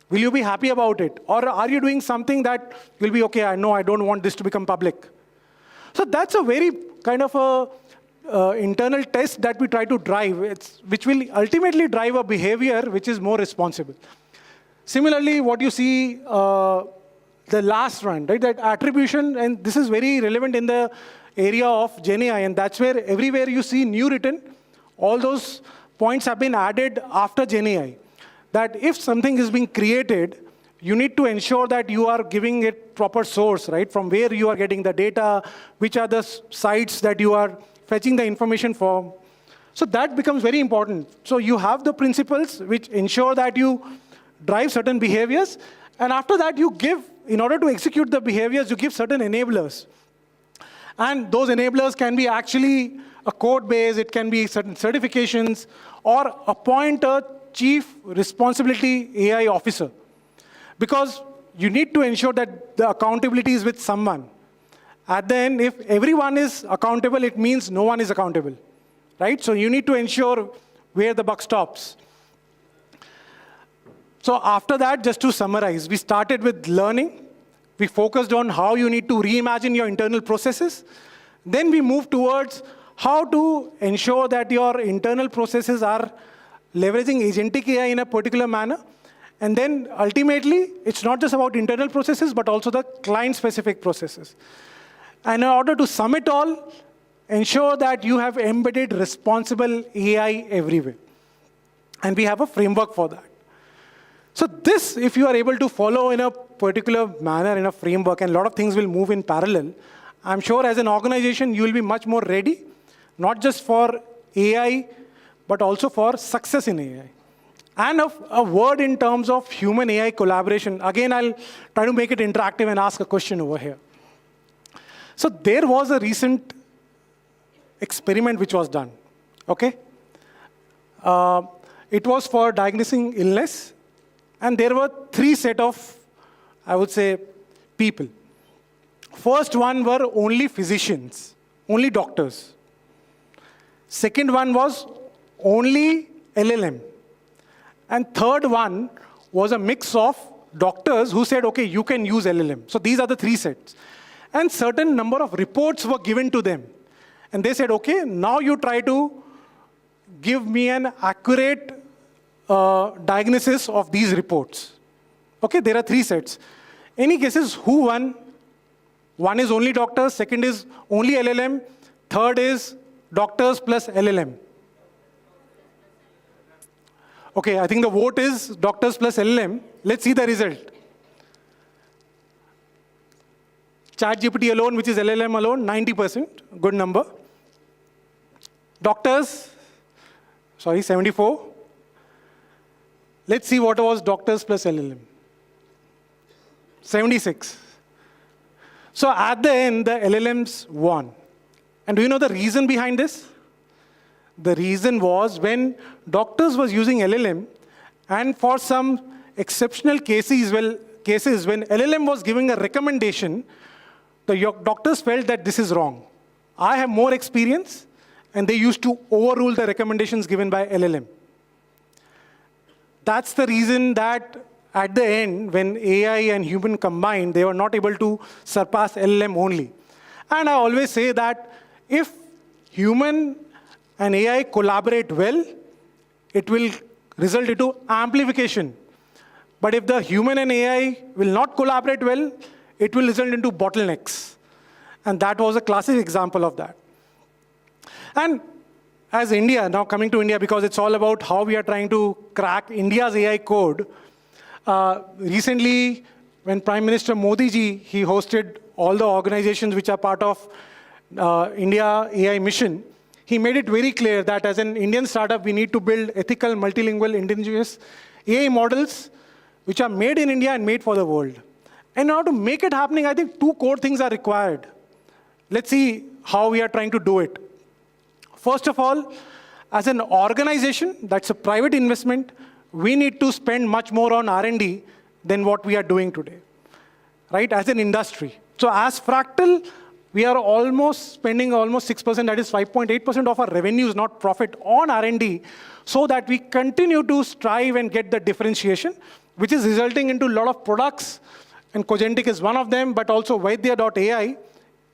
Will you be happy about it? Or are you doing something that will be okay, I know I don't want this to become public? So that's a very kind of a internal test that we try to drive, which will ultimately drive a behavior which is more responsible. Similarly, what you see, the last one, right, that attribution, and this is very relevant in the area of Gen AI, and that's where everywhere you see new written, all those points have been added after Gen AI. That if something is being created, you need to ensure that you are giving it proper source, right, from where you are getting the data, which are the sites that you are fetching the information from. So that becomes very important. So you have the principles which ensure that you drive certain behaviors, and after that you give, in order to execute the behaviors, you give certain enablers. And those enablers can be actually a code base, it can be certain certifications, or appoint a chief responsibility AI officer. Because you need to ensure that the accountability is with someone. At the end, if everyone is accountable, it means no one is accountable, right? So you need to ensure where the buck stops. So after that, just to summarize, we started with learning. We focused on how you need to reimagine your internal processes. Then we moved towards how to ensure that your internal processes are leveraging agentic AI in a particular manner. And then ultimately, it's not just about internal processes, but also the client-specific processes. And in order to sum it all, ensure that you have embedded responsible AI everywhere. And we have a framework for that. So this, if you are able to follow in a particular manner, in a framework, and a lot of things will move in parallel, I'm sure as an organization, you will be much more ready, not just for AI, but also for success in AI. And a word in terms of human-AI collaboration. Again, I'll try to make it interactive and ask a question over here. So there was a recent experiment which was done, okay? It was for diagnosing illness, and there were 3 sets of, I would say, people. First one were only physicians, only doctors. Second one was only LLM. And third one was a mix of doctors who said, okay, you can use LLM. So these are the 3 sets. And certain number of reports were given to them. And they said, okay, now you try to give me an accurate diagnosis of these reports. Okay, there are 3 sets. Any guesses who won? One is only doctors, second is only LLM, third is doctors plus LLM. Okay, I think the vote is doctors plus LLM. Let's see the result. ChatGPT alone, which is LLM alone, 90%, good number. Doctors, 74. Let's see what was doctors plus LLM. 76. So at the end, the LLMs won. And do you know the reason behind this? The reason was when doctors was using LLM, and for some exceptional cases when LLM was giving a recommendation, the doctors felt that this is wrong. I have more experience, and they used to overrule the recommendations given by LLM. That's the reason that at the end, when AI and human combined, they were not able to surpass LLM only. And I always say that if human and AI collaborate well, it will result into amplification. But if the human and AI will not collaborate well, it will result into bottlenecks. And that was a classic example of that. And as India, now coming to India, because it's all about how we are trying to crack India's AI code, recently, when Prime Minister Modi ji, he hosted all the organizations which are part of India AI mission, he made it very clear that as an Indian startup, we need to build ethical, multilingual, indigenous AI models which are made in India and made for the world. And in order to make it happening, I think 2 core things are required. Let's see how we are trying to do it. First of all, as an organization, that's a private investment, we need to spend much more on R&D than what we are doing today, right, as an industry. So as Fractal, we are spending almost 6%, that is 5.8% of our revenues, not profit, on R&D, so that we continue to strive and get the differentiation, which is resulting into a lot of products, and Cogentic is one of them, but also Vaidya.ai.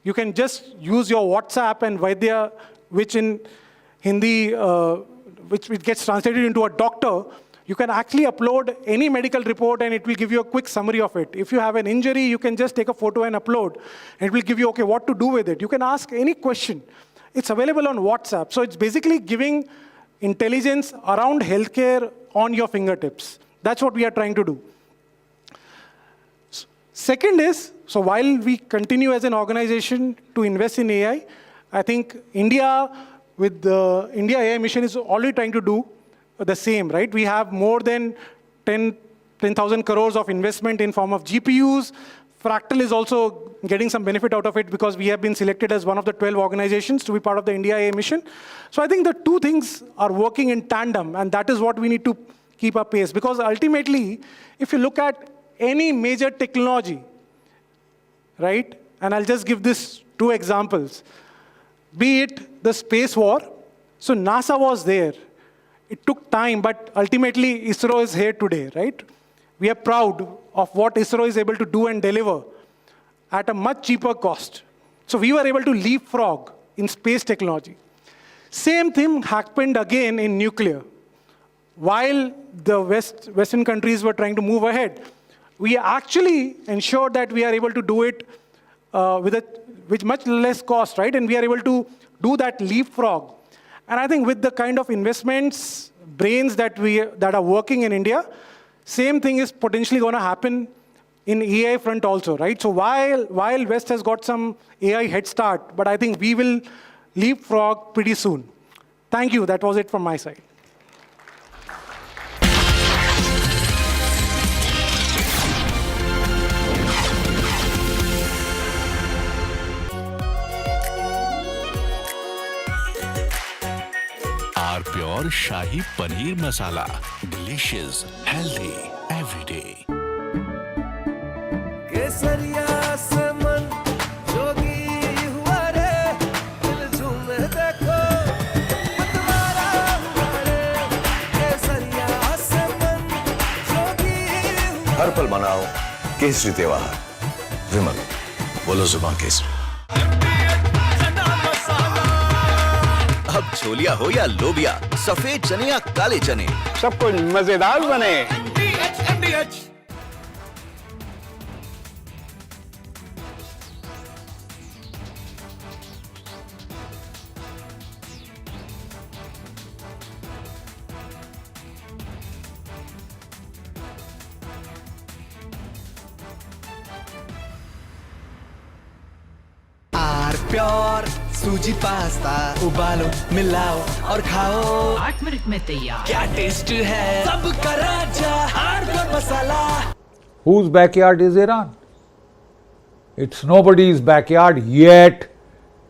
You can just use your WhatsApp and Vaidya, which in Hindi, which gets translated into a doctor. You can actually upload any medical report and it will give you a quick summary of it. If you have an injury, you can just take a photo and upload. And it will give you, okay, what to do with it. You can ask any question. It's available on WhatsApp. So it's basically giving intelligence around healthcare on your fingertips. That's what we are trying to do. Second is, so while we continue as an organization to invest in AI, I think India, with the India AI mission, is already trying to do the same, right? We have more than 10,000 crores of investment in form of GPUs. Fractal is also getting some benefit out of it because we have been selected as one of the 12 organizations to be part of the India AI mission. So I think the 2 things are working in tandem, and that is what we need to keep up pace. Because ultimately, if you look at any major technology, right? And I'll just give this 2 examples. Be it the space war. So NASA was there. It took time, but ultimately ISRO is here today, right? We are proud of what ISRO is able to do and deliver at a much cheaper cost. So we were able to leapfrog in space technology. Same thing happened again in nuclear. while the Western countries were trying to move ahead, we actually ensured that we are able to do it with much less cost, right? And we are able to do that leapfrog. And I think with the kind of investments, brains that are working in India, same thing is potentially going to happen in AI front also, right? So while West has got some AI head start, but I think we will leapfrog pretty soon. Thank you. That was it from my side. Pure Shahi Paneer Masala. Delicious, healthy, every day. हर पल मनाओ केसरी त्योहार। विमल, बोलो जुबान केसरी। अब छोलिया हो या लोबिया, सफेद चने या काले चने, सब कुछ मजेदार बने। प्योर सूजी पास्ता उबालो मिलाओ और खाओ 8 मिनट में तैयार। क्या टेस्ट है सबका राजा R pure masala. Whose backyard is Iran? It's nobody's backyard yet.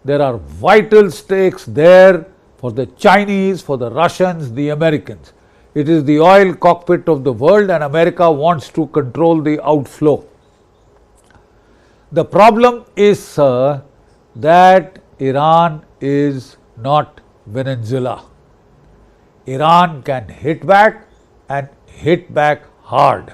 There are vital stakes there for the Chinese, for the Russians, the Americans. It is the oil cockpit of the world and America wants to control the outflow. The problem is, sir, that Iran is not Venezuela. Iran can hit back and hit back hard.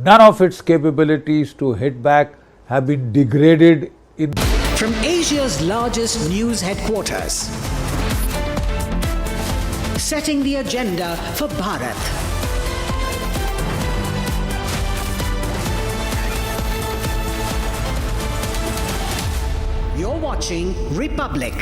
None of its capabilities to hit back have been degraded in. From Asia's largest news headquarters, setting the agenda for Bharat. You're watching Republic.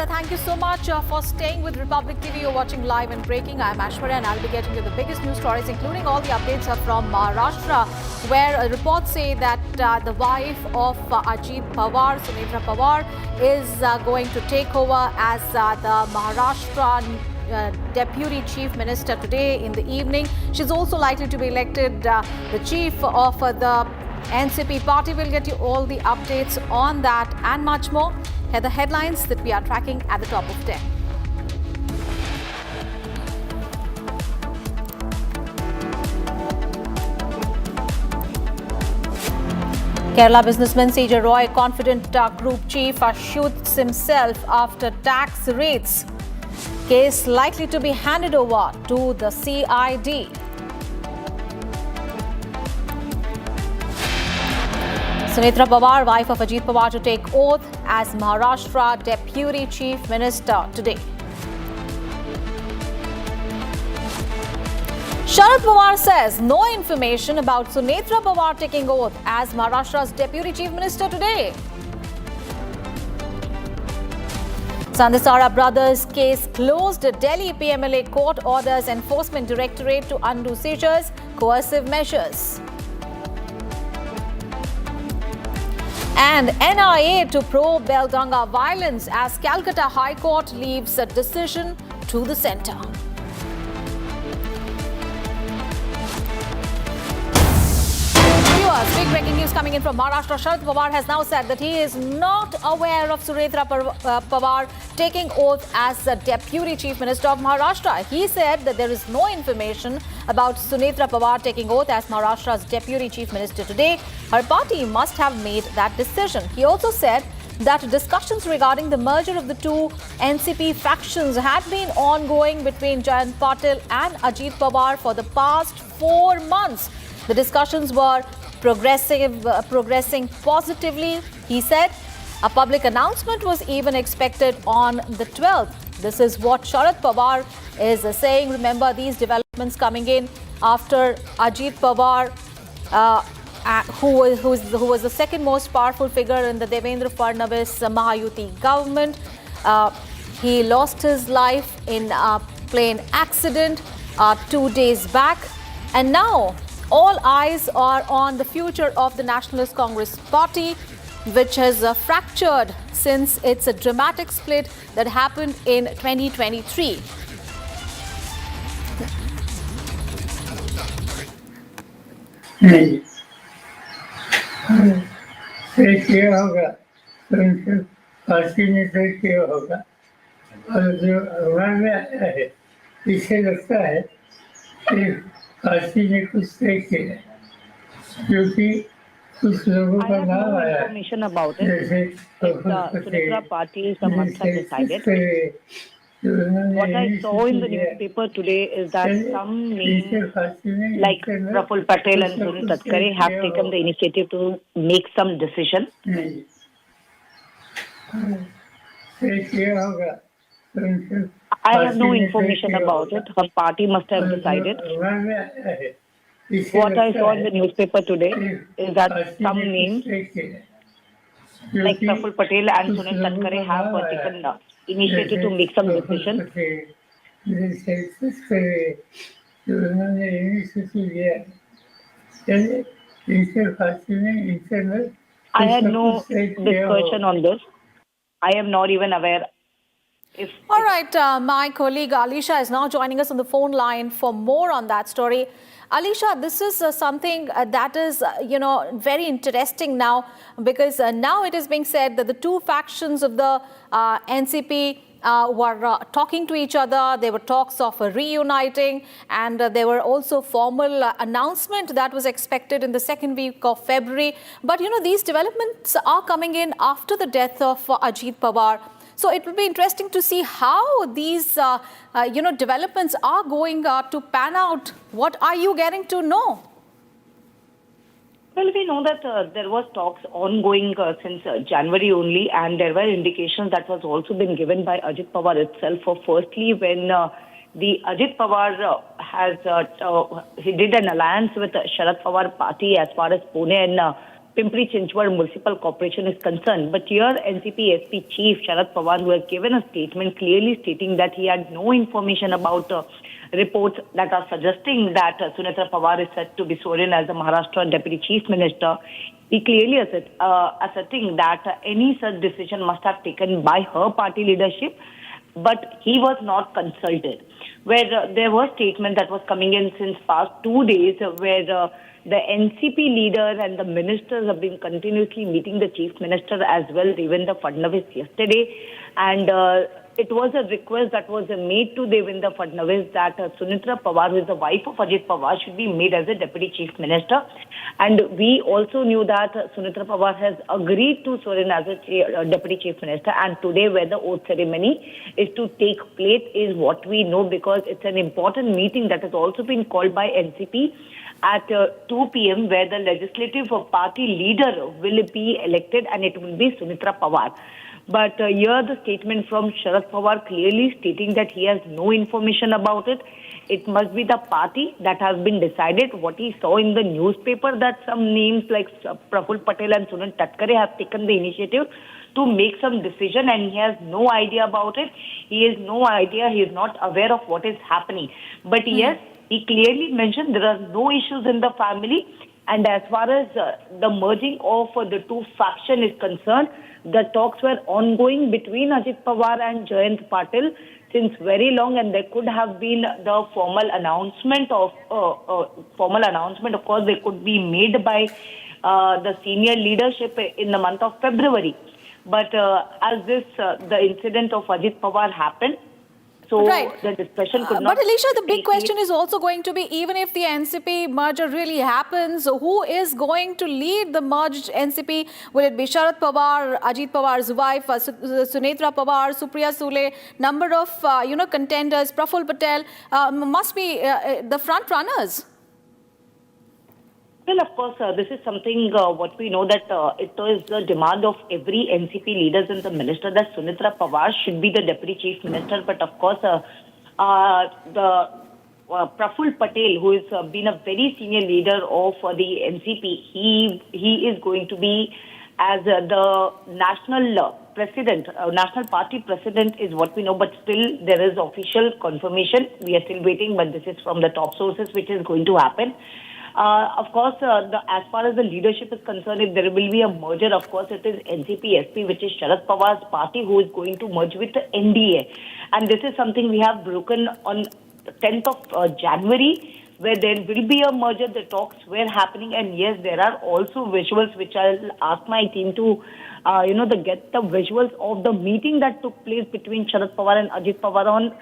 Thank you so much for staying with Republic TV. You're watching live and breaking. I'm Ashwarya and I'll be getting you the biggest news stories, including all the updates from Maharashtra, where reports say that the wife of Ajit Pawar, Sunetra Pawar, is going to take over as the Maharashtra Deputy Chief Minister today in the evening. She's also likely to be elected the chief of the NCP party. Will get you all the updates on that and much more. Here are the headlines that we are tracking at the top of 10. Kerala businessman CJ Roy, confident group chief, shoots himself after tax rates. Case likely to be handed over to the CID. Sunetra Pawar, wife of Ajit Pawar, to take oath as Maharashtra Deputy Chief Minister today. Sharad Pawar says no information about Sunetra Pawar taking oath as Maharashtra's Deputy Chief Minister today. Sandesara brothers case closed. Delhi PMLA court orders Enforcement Directorate to undo seizures, coercive measures. And NIA to probe Belganga violence as Calcutta High Court leaves a decision to the centre. First, big breaking news coming in from Maharashtra. Sharad Pawar has now said that he is not aware of Sunetra Pawar taking oath as the Deputy Chief Minister of Maharashtra. He said that there is no information about Sunetra Pawar taking oath as Maharashtra's Deputy Chief Minister today. Her party must have made that decision. He also said that discussions regarding the merger of the two NCP factions had been ongoing between Jayant Patil and Ajit Pawar for the past 4 months. The discussions were progressing positively. He said a public announcement was even expected on the 12th. This is what Sharad Pawar is saying. Remember, these developments coming in after Ajit Pawar, who was the second most powerful figure in the Devendra Fadnavis Mahayuti government. He lost his life in a plane accident 2 days back. And now all eyes are on the future of the Nationalist Congress Party, which has fractured since its dramatic split that happened in 2023. किया होगा तो उनसे party ने तय किया होगा और जो अखबार में आया है इसे लगता है कि पार्टी ने कुछ तय किया है क्योंकि कुछ लोगों का नाम आया है जैसे Sunetra Patil must have decided. What I saw in the newspaper today is that some names like Praful Patel and Sunil Tatkare have taken the initiative to make some decision. I have no information about it. Her party must have decided. What I saw in the newspaper today is that some names like Praful Patel and Sunil Tatkare have taken initiative to make some decision. I had no discussion on this. I am not even aware. All right, my colleague Alisha is now joining us on the phone line for more on that story. Alisha, this is something that is, very interesting now, because now it is being said that the two factions of the NCP were talking to each other. There were talks of reuniting, and there were also formal announcement that was expected in the second week of February. But, these developments are coming in after the death of Ajit Pawar. So it will be interesting to see how these, developments are going to pan out. What are you getting to know? Well, we know that there was talks ongoing since January only, and there were indications that was also been given by Ajit Pawar itself. Firstly, when the Ajit Pawar he did an alliance with Sharad Pawar party as far as Pune and Pimpri Chinchwad Municipal Corporation is concerned. But here, NCP SP Chief Sharad Pawar, who has given a statement clearly stating that he had no information about reports that are suggesting that Sunetra Pawar is set to be sworn in as the Maharashtra Deputy Chief Minister. He clearly asserting that any such decision must have taken by her party leadership, but he was not consulted. Where there was statement that was coming in since past 2 days, where the NCP leader and the ministers have been continuously meeting the Chief Minister as well, Devendra Fadnavis yesterday. And it was a request that was made to Devendra Fadnavis that Sunetra Pawar, who is the wife of Ajit Pawar, should be made as a Deputy Chief Minister. And we also knew that Sunetra Pawar has agreed to swear in as a Deputy Chief Minister. And today, where the oath ceremony is to take place, is what we know, because it's an important meeting that has also been called by NCP at 2 p.m. where the legislative party leader will be elected, and it will be Sunetra Pawar. But here the statement from Sharad Pawar clearly stating that he has no information about it. It must be the party that has been decided. What he saw in the newspaper, that some names like Praful Patel and Sunil Tatkare have taken the initiative to make some decision, and he has no idea about it. He has no idea. He is not aware of what is happening. But yes, he clearly mentioned there are no issues in the family. And as far as the merging of the two factions is concerned, the talks were ongoing between Ajit Pawar and Jayant Patil since very long, and there could have been the formal announcement. Of course, they could be made by the senior leadership in the month of February. But as the incident of Ajit Pawar happened, so the discussion could not. But Alisha, the big question is also going to be, even if the NCP merger really happens, who is going to lead the merged NCP? Will it be Sharad Pawar, Ajit Pawar's wife, Sunetra Pawar, Supriya Sule? Number of contenders. Praful Patel must be the front runners. Well, of course, this is something what we know that it is the demand of every NCP leaders and the minister that Sunetra Pawar should be the deputy chief minister. But of course, the Praful Patel, who has been a very senior leader of the NCP, he is going to be as the national president, national party president is what we know. But still, there is official confirmation. We are still waiting, but this is from the top sources, which is going to happen. Of course, as far as the leadership is concerned, if there will be a merger, of course, it is NCP-SP, which is Sharad Pawar's party, who is going to merge with the NDA. And this is something we have broken on 10th of January, where there will be a merger. The talks were happening. And yes, there are also visuals, which I'll ask my team to, get the visuals of the meeting that took place between Sharad Pawar and Ajit Pawar on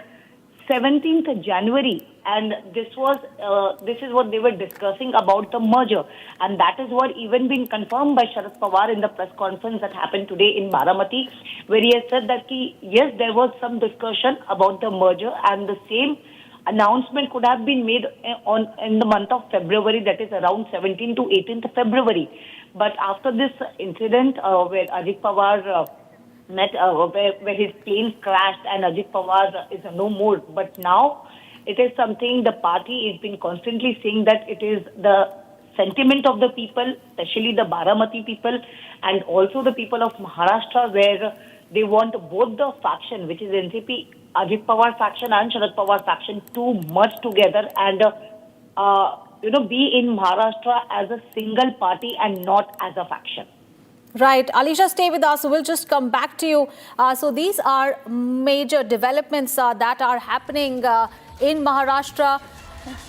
17th January, and this is what they were discussing about the merger, and that is what even been confirmed by Sharad Pawar in the press conference that happened today in Baramati, where he has said that yes, there was some discussion about the merger, and the same announcement could have been made in the month of February, that is around 17th to 18th February. But after this incident where Ajit Pawar where his plane crashed and Ajit Pawar is no more. But now it is something the party has been constantly saying that it is the sentiment of the people, especially the Baramati people and also the people of Maharashtra, where they want both the faction, which is NCP, Ajit Pawar faction and Sharad Pawar faction, to merge together and be in Maharashtra as a single party and not as a faction. Right. Alisha, stay with us. We'll just come back to you. So these are major developments that are happening in Maharashtra,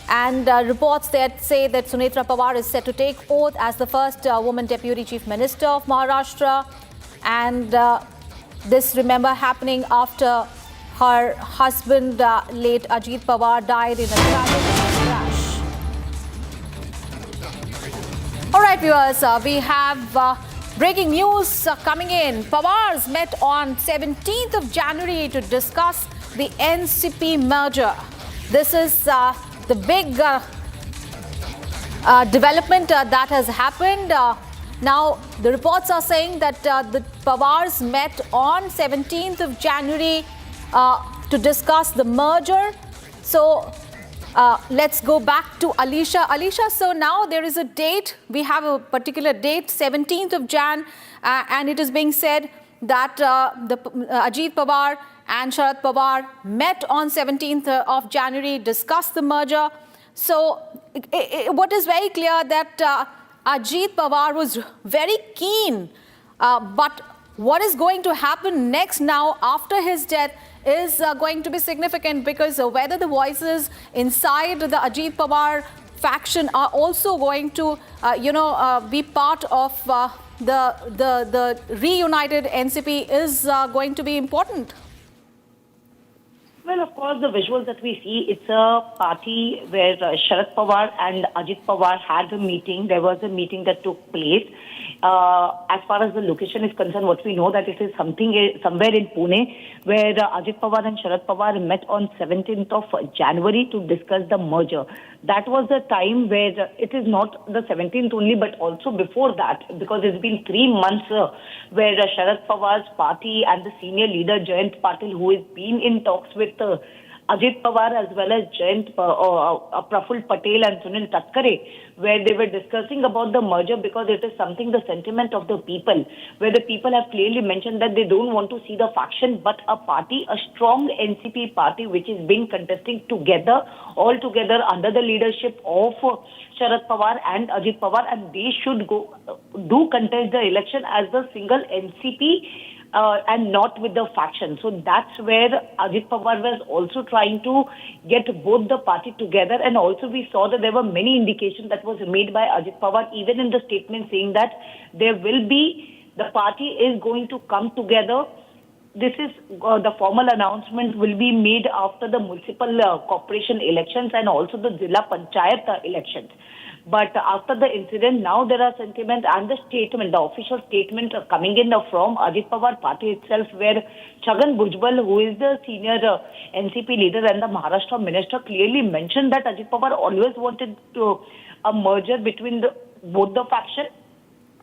and reports that say that Sunetra Pawar is set to take oath as the first woman deputy chief minister of Maharashtra. And this, remember, happening after her husband, late Ajit Pawar, died in a tragic crash. All right, viewers, we have breaking news coming in. Pawars met on 17th of January to discuss the NCP merger. This is the big development that has happened. Now, the reports are saying that the Pawars met on 17th of January to discuss the merger. So, let's go back to Alisha. Alisha, so now there is a date. We have a particular date, 17th of Jan, and it is being said that Ajit Pawar and Sharad Pawar met on 17th of January, discussed the merger. So what is very clear that Ajit Pawar was very keen, but what is going to happen next now after his death is going to be significant, because whether the voices inside the Ajit Pawar faction are also going to, be part of the reunited NCP is going to be important. Well, of course, the visuals that we see, it's a party where Sharad Pawar and Ajit Pawar had a meeting. There was a meeting that took place. As far as the location is concerned, what we know that it is somewhere in Pune, where Ajit Pawar and Sharad Pawar met on 17th of January to discuss the merger. That was the time where it is not the 17th only, but also before that, because it's been 3 months where Sharad Pawar's party and the senior leader Jayant Patil, who has been in talks with Ajit Pawar as well as Praful Patel and Sunil Tatkare, where they were discussing about the merger, because it is something, the sentiment of the people, where the people have clearly mentioned that they don't want to see the faction but a party, a strong NCP party which is being contesting together, all together under the leadership of Sharad Pawar and Ajit Pawar, and they should do contest the election as the single NCP and not with the faction. So that's where Ajit Pawar was also trying to get both the party together. And also we saw that there were many indications that was made by Ajit Pawar, even in the statement saying that there will be, the party is going to come together. This is the formal announcement will be made after the municipal corporation elections and also the Zilla Panchayat elections. But after the incident, now there are sentiments and the statement, the official statement coming in from Ajit Pawar party itself, where Chhagan Bhujbal, who is the senior NCP leader and the Maharashtra minister, clearly mentioned that Ajit Pawar always wanted a merger between both the factions.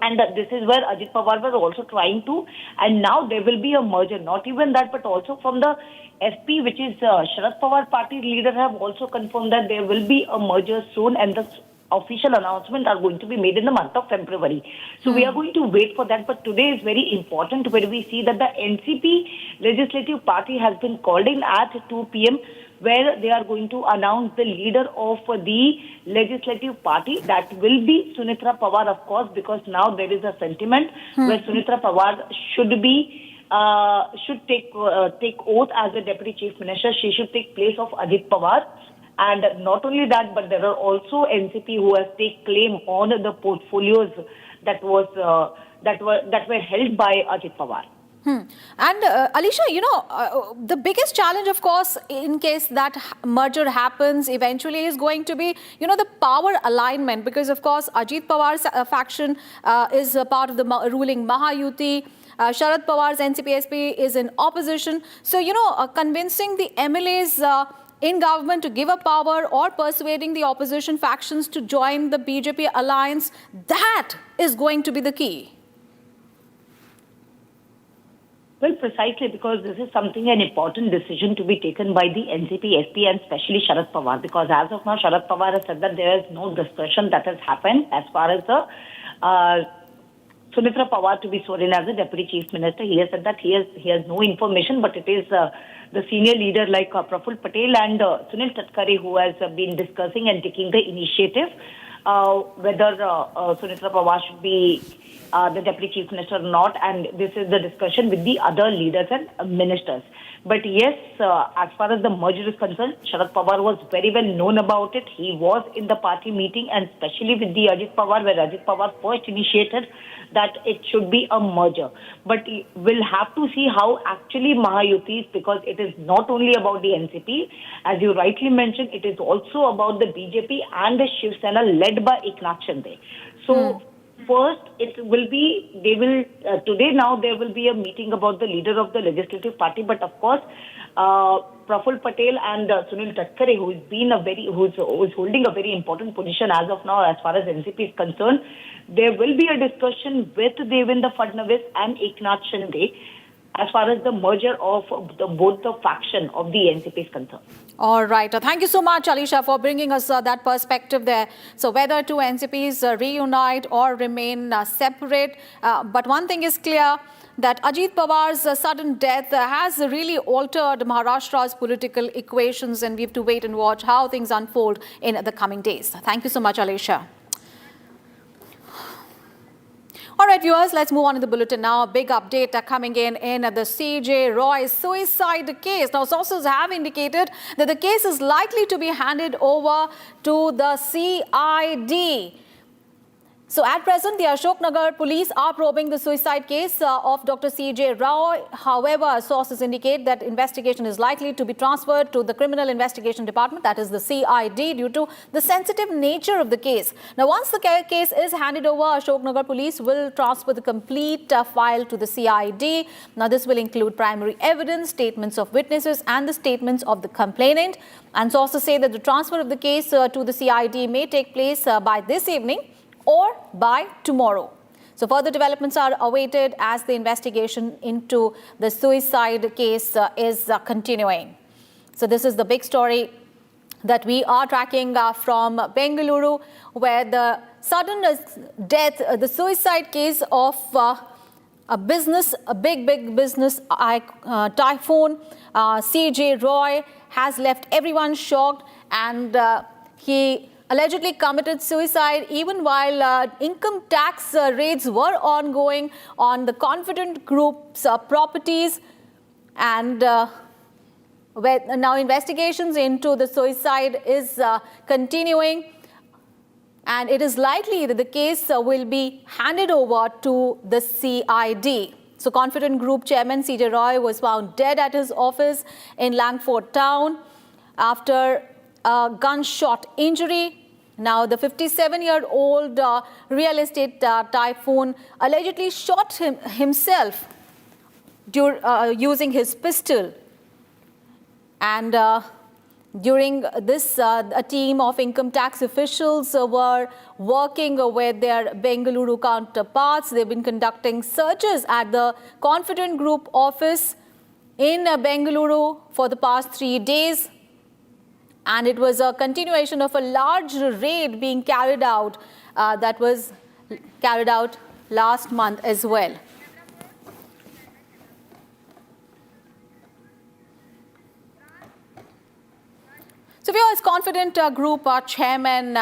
And this is where Ajit Pawar was also trying to, and now there will be a merger. Not even that, but also from the FP, which is Sharad Pawar party leader, have also confirmed that there will be a merger soon, and the official announcement are going to be made in the month of February. So we are going to wait for that. But today is very important where we see that the NCP legislative party has been called in at 2 p.m. where they are going to announce the leader of the legislative party. That will be Sunetra Pawar, of course, because now there is a sentiment where Sunetra Pawar should take oath as the Deputy Chief Minister. She should take place of Ajit Pawar. And not only that, but there are also NCP who has taken claim on the portfolios that were held by Ajit Pawar. And Alisha, the biggest challenge, of course, in case that merger happens eventually is going to be, the power alignment. Because, of course, Ajit Pawar's faction is a part of the ruling Mahayuti. Sharad Pawar's NCP-SP is in opposition. So, convincing the MLAs in government to give up power or persuading the opposition factions to join the BJP alliance, that is going to be the key. Well, precisely because this is an important decision to be taken by the NCP, SP and especially Sharad Pawar, because as of now, Sharad Pawar has said that there is no discussion that has happened as far as the Sunetra Pawar to be sworn in as the Deputy Chief Minister. He has said that he has no information, but it is the senior leader like Praful Patel and Sunil Tatkare who has been discussing and taking the initiative whether Sunetra Pawar should be the Deputy Chief Minister or not, and this is the discussion with the other leaders and ministers. But yes, as far as the merger is concerned, Sharad Pawar was very well known about it. He was in the party meeting, and especially with the Ajit Pawar, where Ajit Pawar first initiated that it should be a merger. But we'll have to see how actually Mahayuti, because it is not only about the NCP, as you rightly mentioned, it is also about the BJP and the Shiv Sena led by Eknath Shinde. So first, it will be, today now there will be a meeting about the leader of the legislative party, but of course, Praful Patel and Sunil Tatkare, who's holding a very important position as of now as far as NCP is concerned, there will be a discussion with Devendra Fadnavis and Eknath Shinde as far as the merger of both the faction of the NCP is concerned. All right. Thank you so much, Alisha, for bringing us that perspective there. So whether two NCPs reunite or remain separate, but one thing is clear, that Ajit Pawar's sudden death has really altered Maharashtra's political equations, and we have to wait and watch how things unfold in the coming days. Thank you so much, Alisha. All right, viewers, let's move on to the bulletin now. A big update coming in the CJ Roy suicide case. Now, sources have indicated that the case is likely to be handed over to the CID. So at present, the Ashok Nagar police are probing the suicide case of Dr. CJ Roy. However, sources indicate that investigation is likely to be transferred to the Criminal Investigation Department, that is the CID, due to the sensitive nature of the case. Now, once the case is handed over, Ashok Nagar police will transfer the complete file to the CID. Now, this will include primary evidence, statements of witnesses, and the statements of the complainant. And sources say that the transfer of the case to the CID may take place by this evening or by tomorrow. So further developments are awaited as the investigation into the suicide case is continuing. So this is the big story that we are tracking from Bengaluru, where the sudden death, the suicide case of a big business typhoon, CJ Roy, has left everyone shocked, and he allegedly committed suicide even while income tax raids were ongoing on the Confident Group's properties. And now investigations into the suicide is continuing. And it is likely that the case will be handed over to the CID. So Confident Group Chairman CJ Roy was found dead at his office in Langford town after a gunshot injury. Now, the 57-year-old real estate tycoon allegedly shot himself using his pistol. And during this, a team of income tax officials were working with their Bengaluru counterparts. They've been conducting searches at the Confident Group office in Bengaluru for the past 3 days. And it was a continuation of a large raid being carried out that was carried out last month as well. So viewers, Confident Group chairman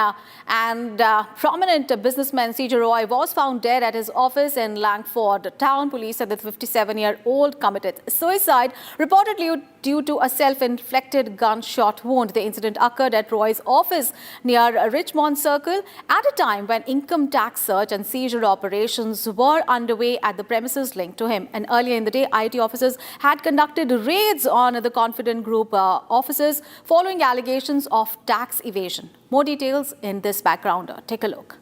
and prominent businessman CJ Roy was found dead at his office in Langford town. Police said the 57-year-old committed suicide, reportedly due to a self-inflicted gunshot wound. The incident occurred at Roy's office near Richmond Circle at a time when income tax search and seizure operations were underway at the premises linked to him. And earlier in the day, IT officers had conducted raids on the Confident Group offices following allegations of tax evasion. More details in this background. Take a look.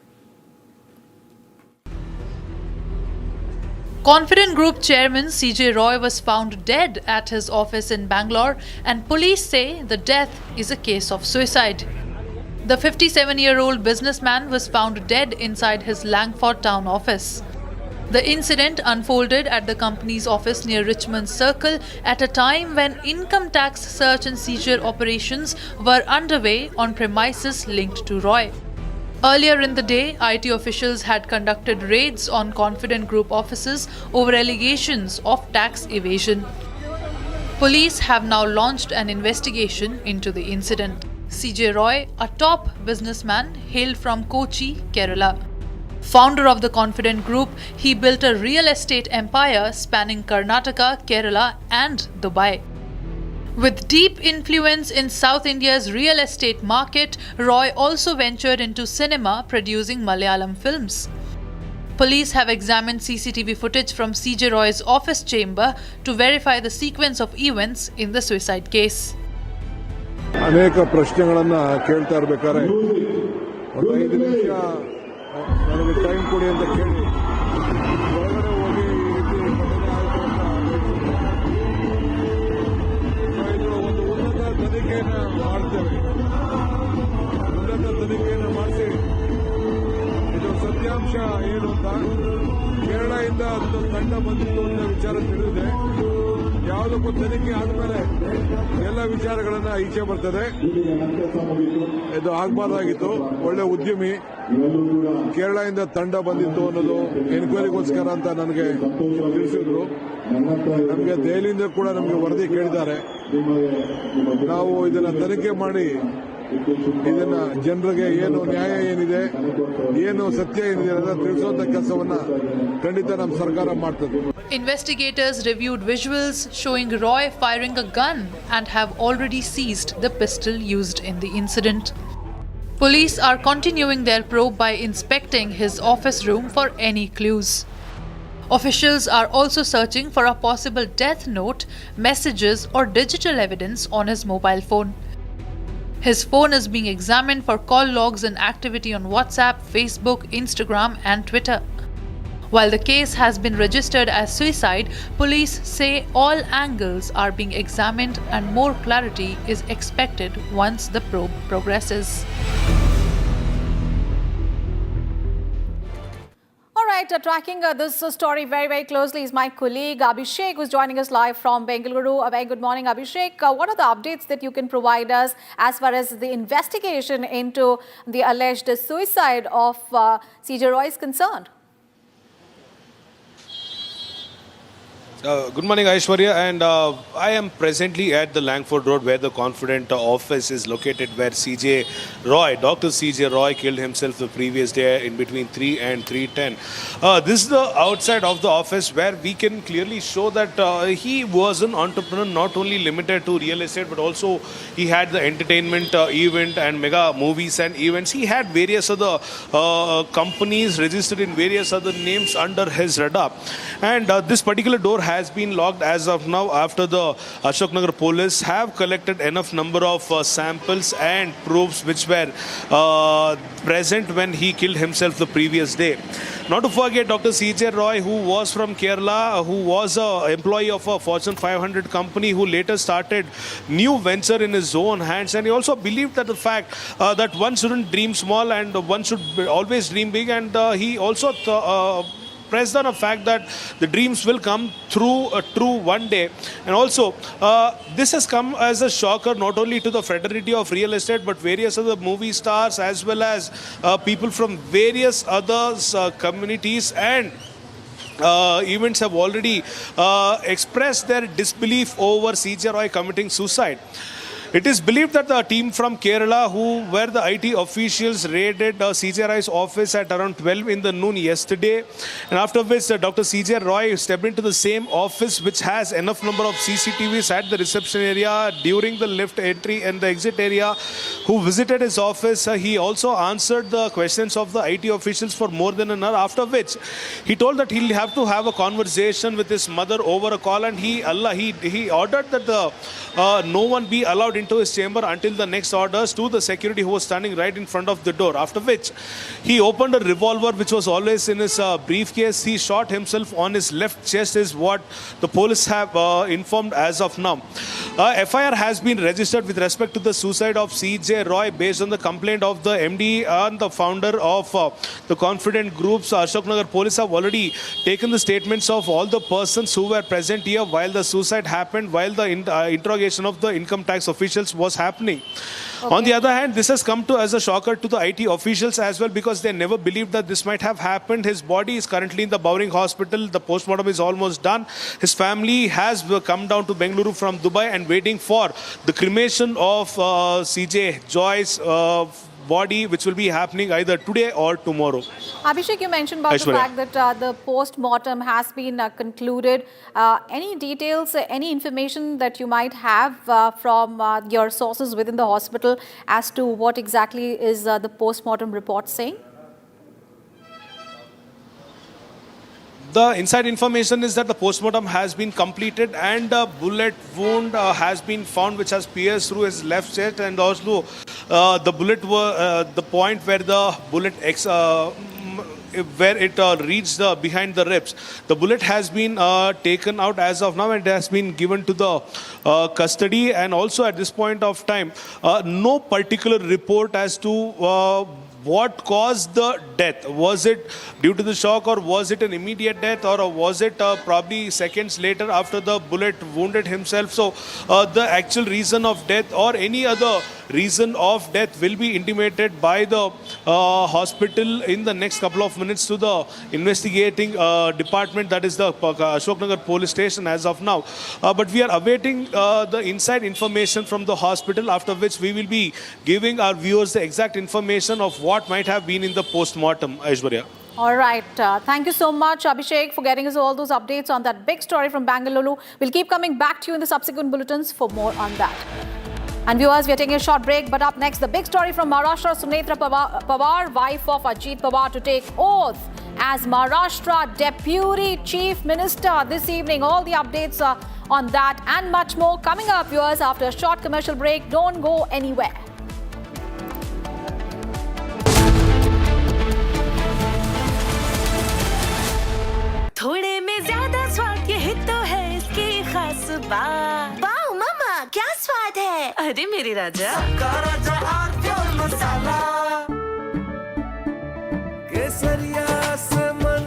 Confident Group Chairman CJ Roy was found dead at his office in Bangalore, and police say the death is a case of suicide. The 57-year-old businessman was found dead inside his Langford town office. The incident unfolded at the company's office near Richmond Circle at a time when income tax search and seizure operations were underway on premises linked to Roy. Earlier in the day, IT officials had conducted raids on Confident Group offices over allegations of tax evasion. Police have now launched an investigation into the incident. CJ Roy, a top businessman, hailed from Kochi, Kerala. Founder of the Confident Group, he built a real estate empire spanning Karnataka, Kerala and Dubai. With deep influence in South India's real estate market, Roy also ventured into cinema, producing Malayalam films. Police have examined CCTV footage from CJ Roy's office chamber to verify the sequence of events in the suicide case. ಅನೇಕ ಪ್ರಶ್ನೆಗಳನ್ನು ಕೇಳ್ತಾ ಇರಬೇಕಾದ್ರೆ ಒಂದು 5 ನಿಮಿಷ ನನಗೆ time ಕೊಡಿ ಅಂತ ಕೇಳಿ ಹೊರಗಡೆ ಹೋಗಿ ಈ ರೀತಿ ಘಟನೆ ಆಯಿತು ಅಂತ ಇದು ಒಂದು ಉನ್ನತ ತನಿಖೆಯನ್ನು ಮಾಡ್ತೇವೆ. ಉನ್ನತ ತನಿಖೆಯನ್ನು ಮಾಡಿಸಿ ಇದು ಸತ್ಯಾಂಶ ಏನು ಅಂತ ಕೇರಳದಿಂದ ಒಂದು ತಂಡ ಬಂದಿತ್ತು ಅಂತ ವಿಚಾರ ತಿಳಿದಿದೆ. ಯಾವುದಕ್ಕೂ ತನಿಖೆ ಆದ್ಮೇಲೆ ಎಲ್ಲ ವಿಚಾರಗಳನ್ನ ಈಚೆ ಬರ್ತದೆ. ಇದು ಆಗಬಾರ್ದಾಗಿತ್ತು. ಒಳ್ಳೆ ಉದ್ಯಮಿ, ಕೇರಳದಿಂದ ತಂಡ ಬಂದಿತ್ತು ಅನ್ನೋದು ಎನ್ಕ್ವೈರಿಗೋಸ್ಕರ ಅಂತ ನನಗೆ ತಿಳಿಸಿದ್ರು. ನಮಗೆ ದೆಹಲಿಯಿಂದ ಕೂಡ ನಮಗೆ ವರದಿ ಕೇಳಿದ್ದಾರೆ. ನಾವು ಇದನ್ನ ತನಿಖೆ ಮಾಡಿ ಇದನ್ನ ಜನರಿಗೆ ಏನು ನ್ಯಾಯ ಏನಿದೆ, ಏನು ಸತ್ಯ ಏನಿದೆ ಅಂತ ತಿಳಿಸುವಂತ ಕೆಲಸವನ್ನ ಖಂಡಿತ ನಮ್ಮ ಸರ್ಕಾರ ಮಾಡ್ತದೆ. Investigators reviewed visuals showing Roy firing a gun and have already seized the pistol used in the incident. Police are continuing their probe by inspecting his office room for any clues. Officials are also searching for a possible death note, messages or digital evidence on his mobile phone. His phone is being examined for call logs and activity on WhatsApp, Facebook, Instagram and Twitter. While the case has been registered as suicide, police say all angles are being examined and more clarity is expected once the probe progresses. Tracking this story very closely is my colleague Abhishek, who's joining us live from Bengaluru. A very good morning, Abhishek. What are the updates that you can provide us as far as the investigation into the alleged suicide of CJ Roy is concerned? Good morning, Aishwarya, and I am presently at the Langford Road where the Confident office is located, where CJ Roy, Dr. CJ Roy, killed himself the previous day in between 3 and 3:10. This is the outside of the office where we can clearly show that he was an entrepreneur, not only limited to real estate, but also he had the entertainment event and mega movies and events. He had various other companies registered in various other names under his radar. And this particular door has been locked as of now after the Ashoknagar police have collected enough number of samples and proofs which were present when he killed himself the previous day. Not to forget Dr. CJ Roy, who was from Kerala, who was an employee of a Fortune 500 company, who later started new venture in his own hands, and he also believed that the fact that one shouldn't dream small and one should always dream big, and he also pressed on a fact that the dreams will come true one day. And also this has come as a shocker not only to the fraternity of real estate but various other movie stars as well as people from various other communities and events have already expressed their disbelief over CJ Roy committing suicide. It is believed that the team from Kerala, who were the IT officials, raided CJ Roy's office at around 12 in the noon yesterday, and after which Dr. CJ Roy stepped into the same office which has enough number of CCTVs at the reception area during the lift entry and the exit area. Who visited his office, he also answered the questions of the IT officials for more than an hour, after which he told that he'll have to have a conversation with his mother over a call, and he ordered that no one be allowed into his chamber until the next orders to the security who was standing right in front of the door. After which he opened a revolver which was always in his briefcase. He shot himself on his left chest is what the police have informed as of now. FIR has been registered with respect to the suicide of CJ Roy based on the complaint of the MD and the founder of the Confident Groups. Ashoknagar police have already taken the statements of all the persons who were present here while the suicide happened, while the interrogation of the income tax officials was happening. Okay. On the other hand, this has come as a shocker to the IT officials as well, because they never believed that this might have happened. His body is currently in the Bowring Hospital. The postmortem is almost done. His family has come down to Bengaluru from Dubai and waiting for the cremation of CJ Roy's body, which will be happening either today or tomorrow. Abhishek, you mentioned about the fact that the post-mortem has been concluded. Any details, any information that you might have from your sources within the hospital as to what exactly is the post-mortem report saying? The inside information is that the postmortem has been completed and a bullet wound has been found which has pierced through his left chest, and also the bullet the point where the bullet reached behind the ribs. The bullet has been taken out as of now and has been given to the custody, and also at this point of time no particular report as to what caused the death. Was it due to the shock, or was it an immediate death, or was it probably seconds later after the bullet wounded himself? So the actual reason of death or any other reason of death will be intimated by the hospital in the next couple of minutes to the investigating department, that is the Ashoknagar police station as of now. But we are awaiting the inside information from the hospital, after which we will be giving our viewers the exact information of what might have been in the post-mortem, Aishwarya. All right. Thank you so much, Abhishek, for getting us all those updates on that big story from Bengaluru. We'll keep coming back to you in the subsequent bulletins for more on that. And viewers, we are taking a short break, but up next, the big story from Maharashtra. Sunetra Pawar, wife of Ajit Pawar, to take oath as Maharashtra Deputy Chief Minister this evening. All the updates on that and much more coming up, viewers, after a short commercial break. Don't go anywhere. थोड़े में ज्यादा स्वाद, यही तो है इसकी खास बात। वाओ मामा, क्या स्वाद है? अरे मेरे राजा, राजा और मसाला, केसरिया से मन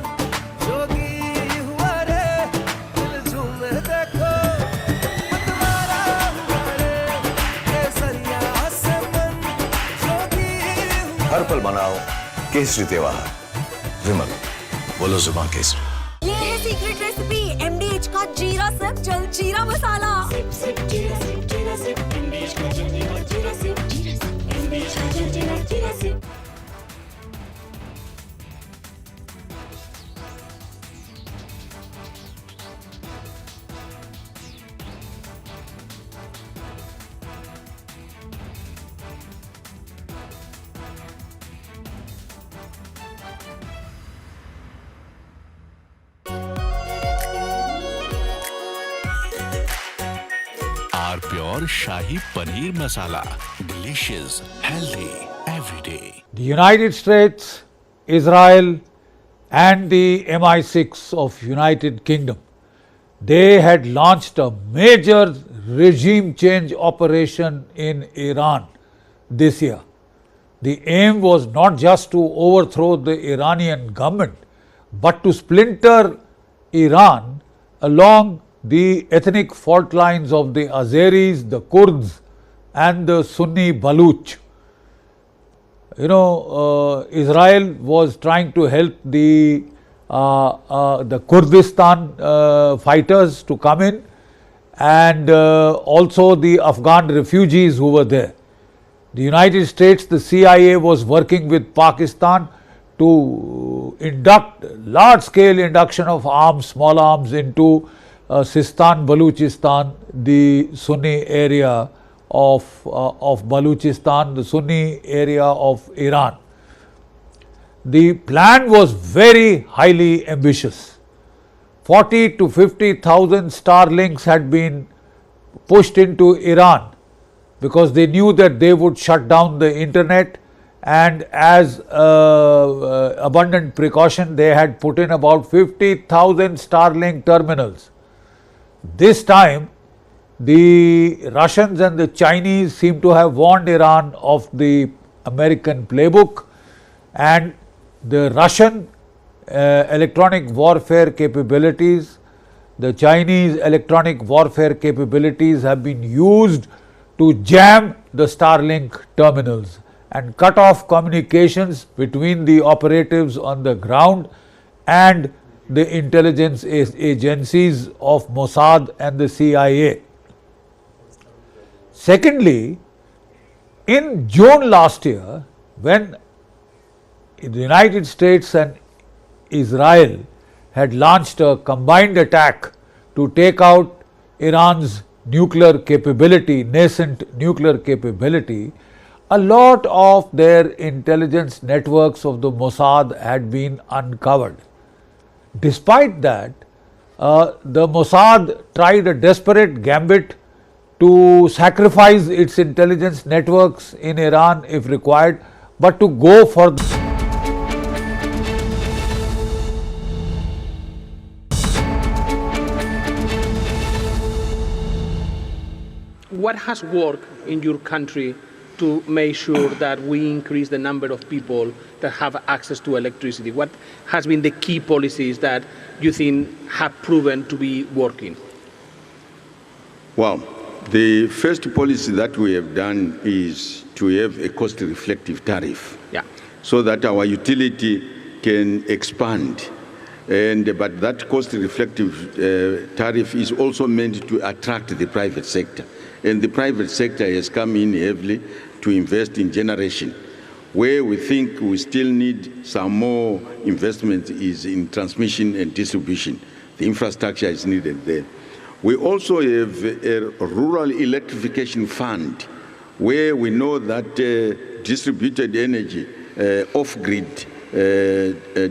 जोगी हुआ रे, दिल झूमे देखो, मतवारा हुआ रे, केसरिया से मन जोगी हुआ। हर पल मनाओ केसरी त्योहार। विमल, बोलो जुबान केसरी। ये है सीक्रेट रेसिपी, MDH का जीरा सिप जल जीरा मसाला। सिप सिप जीरा सिप जीरा सिप इंडिश का जल जीरा सिप इंडिश का जल जीरा SIP. Our pure Shahi Paneer Masala. Delicious, healthy, every day. The United States, Israel and the MI6 of United Kingdom, they had launched a major regime change operation in Iran this year. The aim was not just to overthrow the Iranian government, but to splinter Iran along the ethnic fault lines of the Azeris, the Kurds and the Sunni Baluch. Israel was trying to help the Kurdistan fighters to come in, and also the Afghan refugees who were there. The United States, the CIA was working with Pakistan to induct large-scale induction of arms, small arms into Sistan, Baluchistan, the Sunni area of Baluchistan, the Sunni area of Iran. The plan was very highly ambitious. 40 to 50,000 Starlinks had been pushed into Iran because they knew that they would shut down the internet, and as abundant precaution they had put in about 50,000 Starlink terminals. This time the Russians and the Chinese seem to have warned Iran of the American playbook, and the Russian electronic warfare capabilities, the Chinese electronic warfare capabilities have been used to jam the Starlink terminals and cut off communications between the operatives on the ground and the intelligence agencies of Mossad and the CIA. Secondly, in June last year, when the United States and Israel had launched a combined attack to take out Iran's nuclear capability, nascent nuclear capability, a lot of their intelligence networks of the Mossad had been uncovered. Despite that, the Mossad tried a desperate gambit to sacrifice its intelligence networks in Iran if required, but to go for What has worked in your country to make sure that we increase the number of people that have access to electricity? What has been the key policies that you think have proven to be working? Well, the first policy that we have done is to have a cost-reflective tariff, so that our utility can expand. But that cost-reflective tariff is also meant to attract the private sector. And the private sector has come in heavily to invest in generation. Where we think we still need some more investment is in transmission and distribution. The infrastructure is needed there. We also have a rural electrification fund where we know that distributed energy, off-grid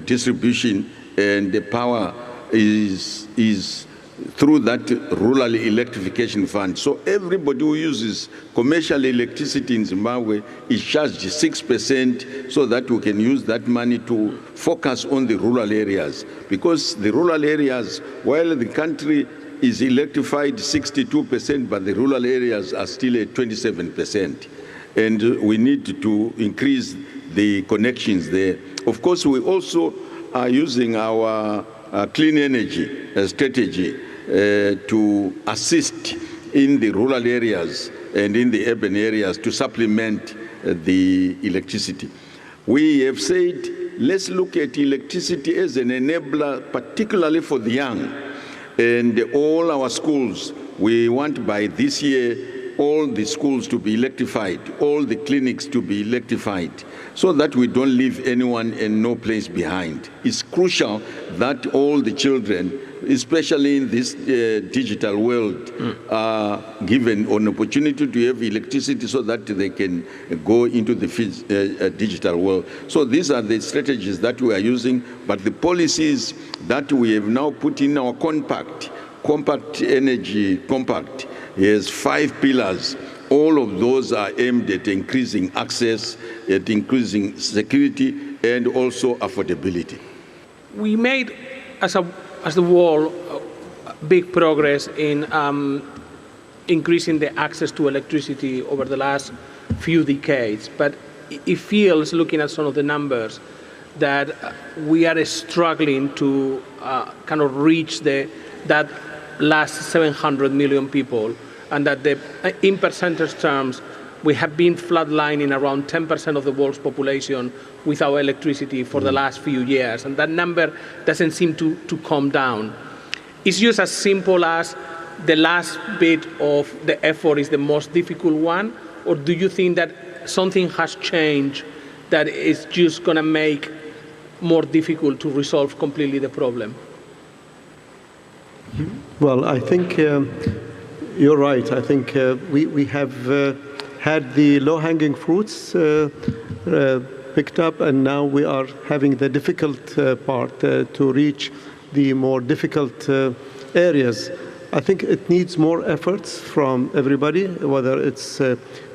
distribution and the power is through that rural electrification fund. So everybody who uses commercial electricity in Zimbabwe is charged 6% so that we can use that money to focus on the rural areas. Because the rural areas, while the country is electrified 62%, but the rural areas are still at 27%. And we need to increase the connections there. Of course, we also are using our clean energy strategy to assist in the rural areas and in the urban areas to supplement the electricity. We have said, let's look at electricity as an enabler, particularly for the young. And all our schools, we want by this year all the schools to be electrified, all the clinics to be electrified, so that we don't leave anyone in no place behind. It's crucial that all the children, especially in this digital world, are given an opportunity to have electricity so that they can go into the digital world. So these are the strategies that we are using, but the policies that we have now put in our compact energy compact has 5 pillars. All of those are aimed at increasing access, at increasing security, and also affordability. We made, as the world, big progress in increasing the access to electricity over the last few decades, but it feels, looking at some of the numbers, that we are struggling to kind of reach that last 700 million people, and that in percentage terms, we have been flatlining around 10% of the world's population without electricity for the last few years, and that number doesn't seem to come down. It's just as simple as the last bit of the effort is the most difficult one, or do you think that something has changed that is just going to make more difficult to resolve completely the problem? Well, I think you're right. I think we have had the low-hanging fruits picked up, and now we are having the difficult part to reach the more difficult areas. I think it needs more efforts from everybody, whether it's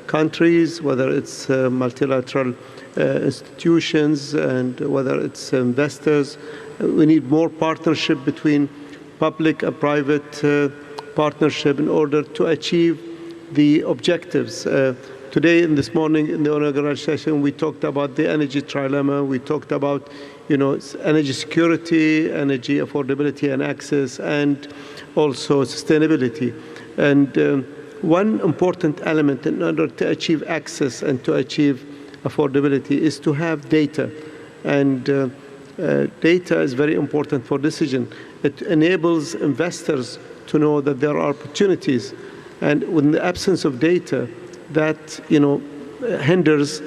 countries, whether it's multilateral institutions, and whether it's investors. We need more partnership between public and private partnership in order to achieve the objectives. Today and this morning in the inaugural session, we talked about the energy trilemma. We talked about, energy security, energy affordability and access, and also sustainability. And one important element in order to achieve access and to achieve affordability is to have data. And data is very important for decision. It enables investors to know that there are opportunities, and in the absence of data, that hinders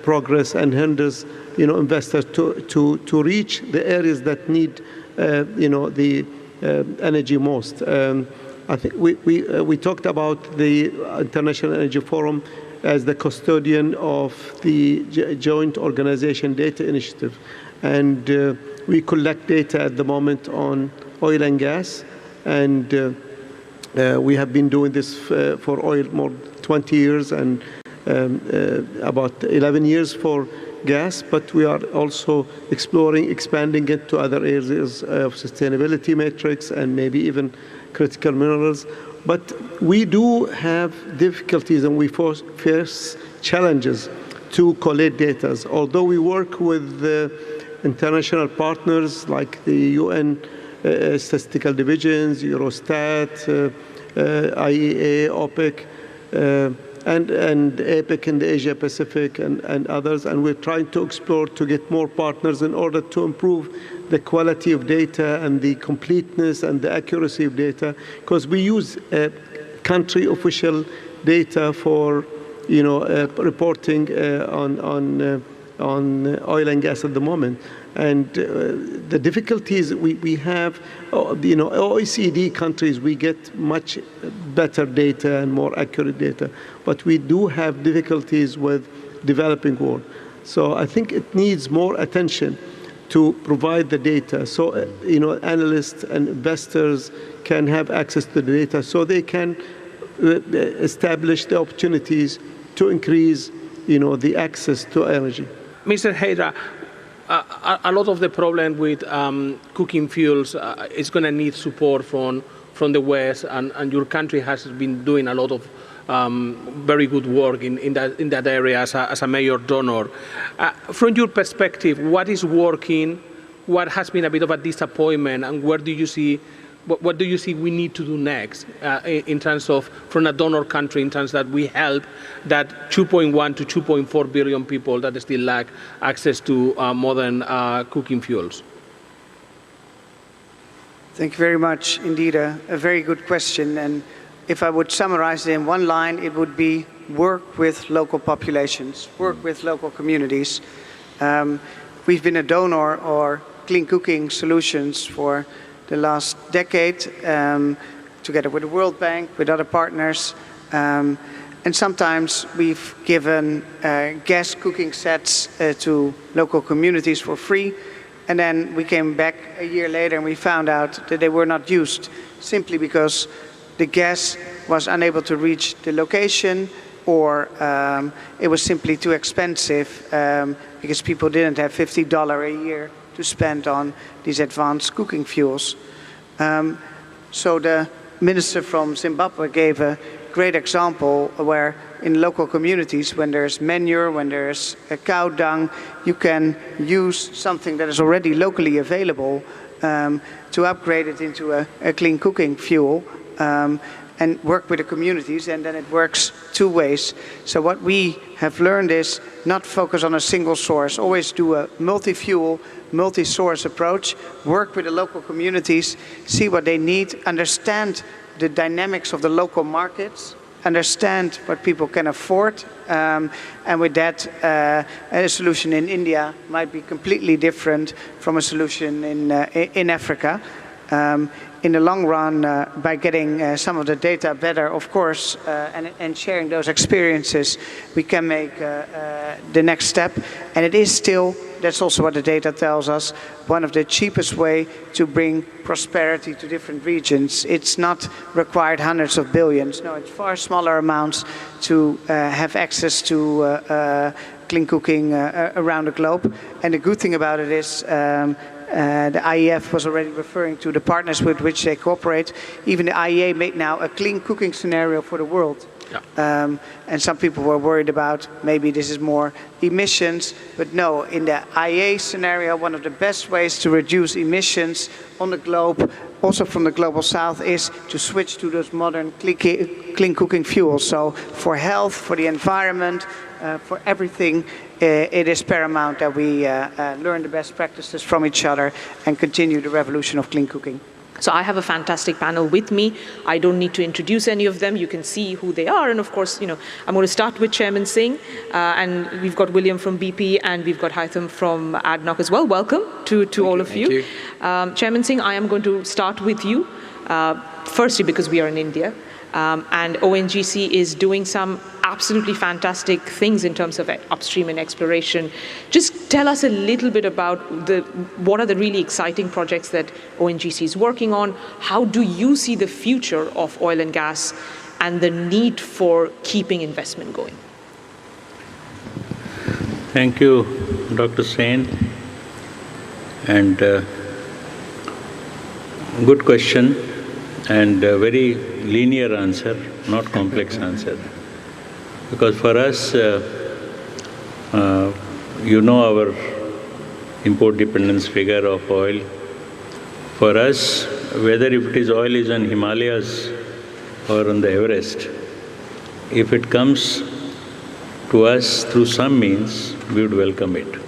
progress and hinders investors to reach the areas that need the energy most. I think we talked about the International Energy Forum as the custodian of the Joint Organization Data Initiative, and we collect data at the moment on oil and gas, and we have been doing this for oil more than 20 years and about 11 years for gas, but we are also expanding it to other areas of sustainability metrics and maybe even critical minerals. But we do have difficulties and we face challenges to collect data. Although we work with international partners like the UN statistical divisions, Eurostat, IEA, OPEC, and APEC in the Asia Pacific and others, and we're trying to explore to get more partners in order to improve the quality of data and the completeness and the accuracy of data, because we use country official data for reporting on oil and gas at the moment. And the difficulties we have, OECD countries, we get much better data and more accurate data, but we do have difficulties with developing world. So I think it needs more attention to provide the data so analysts and investors can have access to the data so they can establish the opportunities to increase the access to energy. Mr. Haider, a lot of the problem with cooking fuels is going to need support from the West, and your country has been doing a lot of very good work in that area as a major donor. From your perspective, what is working, what has been a bit of a disappointment, and where do you see what do you see we need to do next in terms of, from a donor country, in terms that we help that 2.1 to 2.4 billion people that still lack access to modern cooking fuels? Thank you very much. Indeed, a very good question. And if I would summarize it in one line, it would be work with local populations, work with local communities. We've been a donor or clean cooking solutions for the last decade, together with the World Bank, with other partners. And sometimes we've given gas cooking sets to local communities for free. And then we came back a year later and we found out that they were not used simply because the gas was unable to reach the location, or it was simply too expensive because people didn't have $50 a year to spend on these advanced cooking fuels. So the minister from Zimbabwe gave a great example where in local communities, when there's manure, when there's a cow dung, you can use something that is already locally available to upgrade it into a clean cooking fuel and work with the communities, and then it works two ways. So what we have learned is not focus on a single source, always do a multi-fuel, multi-source approach, work with the local communities, see what they need, understand the dynamics of the local markets, understand what people can afford, and with that, a solution in India might be completely different from a solution in Africa. In the long run, by getting some of the data better, of course, and sharing those experiences, we can make the next step. And it is still, that's also what the data tells us, one of the cheapest way to bring prosperity to different regions. It's not required hundreds of billions. No, it's far smaller amounts to have access to clean cooking around the globe. And the good thing about it is the IEF was already referring to the partners with which they cooperate. Even the IEA made now a clean cooking scenario for the world. Yeah. And some people were worried about maybe this is more emissions, but no, in the IEA scenario, one of the best ways to reduce emissions on the globe, also from the global south, is to switch to those modern clean cooking fuels. So for health, for the environment, for everything, it is paramount that we learn the best practices from each other and continue the revolution of clean cooking. So I have a fantastic panel with me. I don't need to introduce any of them. You can see who they are. And of course, I'm going to start with Chairman Singh. And we've got William from BP and we've got Haitham from ADNOC as well. Welcome to all of you. Chairman Singh, I am going to start with you. Firstly, because we are in India. And ONGC is doing some absolutely fantastic things in terms of upstream and exploration. Just tell us a little bit about what are the really exciting projects that ONGC is working on? How do you see the future of oil and gas and the need for keeping investment going? Thank you, Dr. Sen. And good question and a very linear answer, not complex answer. Because for us, our import dependence figure of oil. For us, whether if it is oil is on Himalayas or on the Everest, if it comes to us through some means, we would welcome it.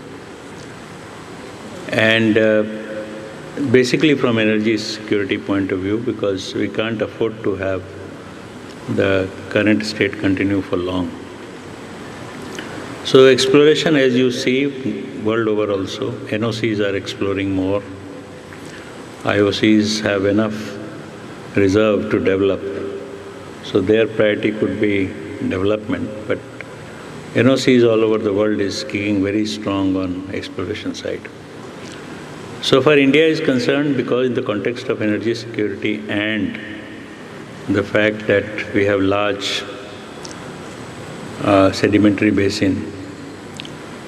And basically from energy security point of view, because we can't afford to have the current state continue for long. So exploration, as you see, world over also, NOCs are exploring more. IOCs have enough reserve to develop. So their priority could be development, but NOCs all over the world is kicking very strong on exploration side. So far India is concerned, because in the context of energy security and the fact that we have large sedimentary basin,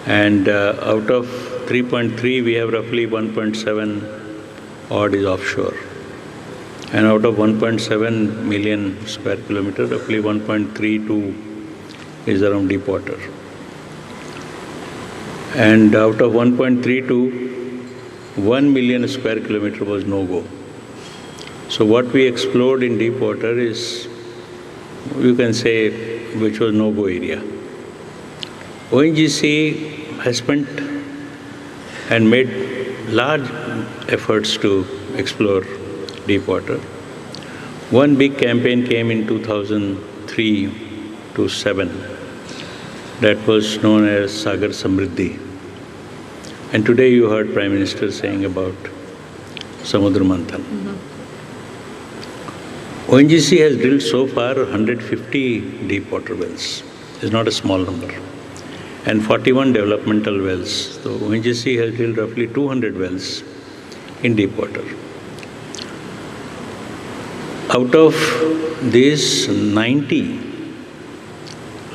and out of 3.3 we have roughly 1.7 odd is offshore, and out of 1.7 million square kilometer, roughly 1.32 is around deep water, and out of 1.32, 1 million square kilometer was no-go. So what we explored in deep water is, you can say, which was no-go area. ONGC has spent and made large efforts to explore deep water. One big campaign came in 2003 to 7 that was known as Sagar Samriddhi. And today you heard Prime Minister saying about Samudra Manthan. ONGC has drilled so far 150 deep water wells. It's not a small number. And 41 developmental wells. So ONGC has drilled roughly 200 wells in deep water. Out of these 90,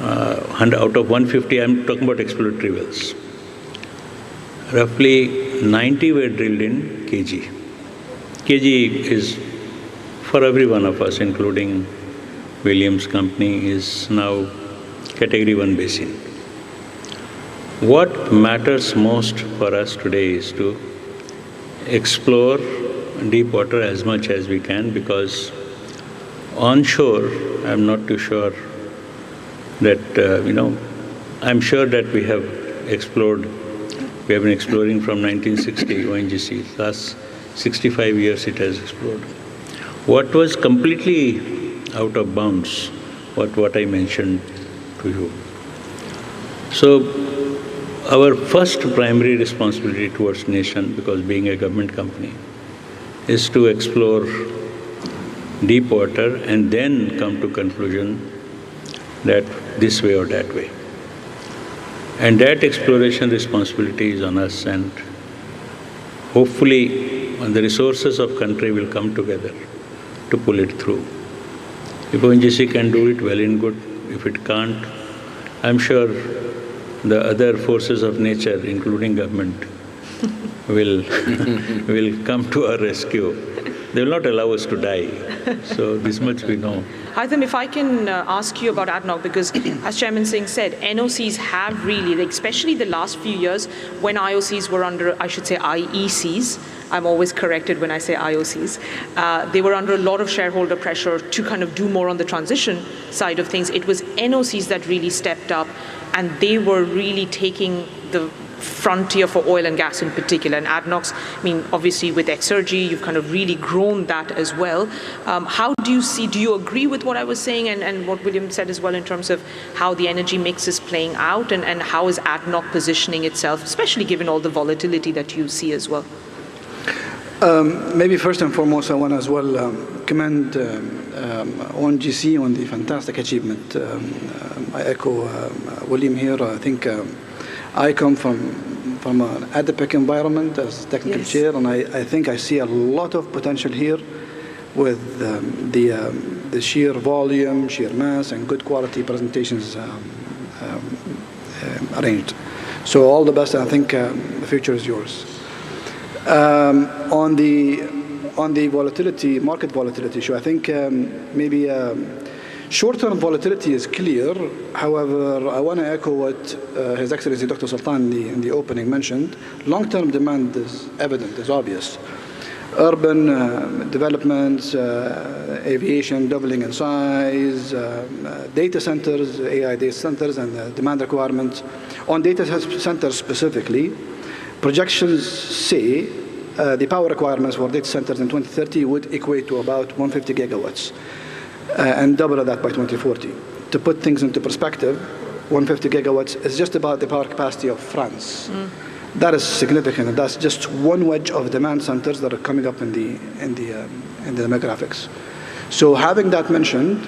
out of 150, I'm talking about exploratory wells. Roughly 90 were drilled in KG. KG is, for every one of us, including Williams Company, is now Category 1 basin. What matters most for us today is to explore deep water as much as we can, because onshore, I'm not too sure that, I'm sure that we have explored. We have been exploring from 1960, ONGC. Last 65 years it has explored. What was completely out of bounds, what I mentioned to you. So, our first primary responsibility towards nation, because being a government company, is to explore deep water and then come to conclusion that this way or that way. And that exploration responsibility is on us, and hopefully the resources of country will come together to pull it through. If ONGC can do it, well and good. If it can't, I'm sure the other forces of nature, including government, will come to our rescue. They will not allow us to die. So this much we know. Haitham, if I can ask you about ADNOC, because as Chairman Singh said, NOCs have really, especially the last few years when IOCs were under, I should say IECs, I'm always corrected when I say IOCs, they were under a lot of shareholder pressure to kind of do more on the transition side of things. It was NOCs that really stepped up, and they were really taking the frontier for oil and gas in particular. And ADNOC's, obviously with Exergy, you've kind of really grown that as well. How do you see, do you agree with what I was saying and what William said as well in terms of how the energy mix is playing out, and how is ADNOC positioning itself, especially given all the volatility that you see as well? Maybe first and foremost, I want to as well commend ONGC on the fantastic achievement. I echo William here. I think I come from an ADIPEC environment as technical chair, and I think I see a lot of potential here with the sheer volume, sheer mass, and good quality presentations arranged. So all the best, and I think the future is yours. On the volatility, market volatility issue, I think maybe short-term volatility is clear. However, I want to echo what His Excellency Dr. Sultan in the opening mentioned. Long-term demand is evident, is obvious. Urban developments, aviation doubling in size, data centers, AI data centers, and demand requirements. On data centers specifically, projections say the power requirements for data centers in 2030 would equate to about 150 gigawatts. And double that by 2040. To put things into perspective, 150 gigawatts is just about the power capacity of France. That is significant, and that's just one wedge of demand centers that are coming up in the demographics. So having that mentioned,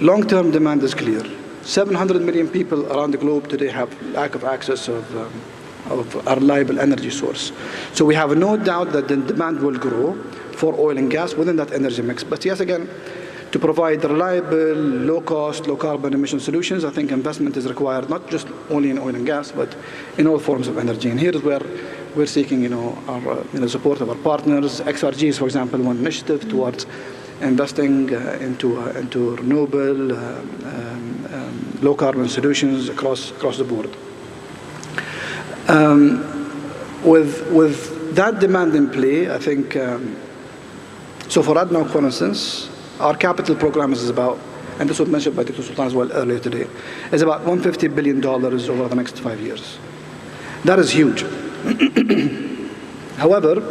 long-term demand is clear. 700 million people around the globe today have lack of access of a reliable energy source. So we have no doubt that the demand will grow for oil and gas within that energy mix. But yes, again, to provide reliable, low-cost, low-carbon emission solutions, I think investment is required, not just only in oil and gas, but in all forms of energy. And here is where we're seeking, our support of our partners. XRG is, for example, one initiative towards investing into renewable, low-carbon solutions across the board. With that demand in play, I think, so for ADNOC, for instance, our capital program is about, and this was mentioned by Dr. Sultan as well earlier today, is about $150 billion over the next 5 years. That is huge. However,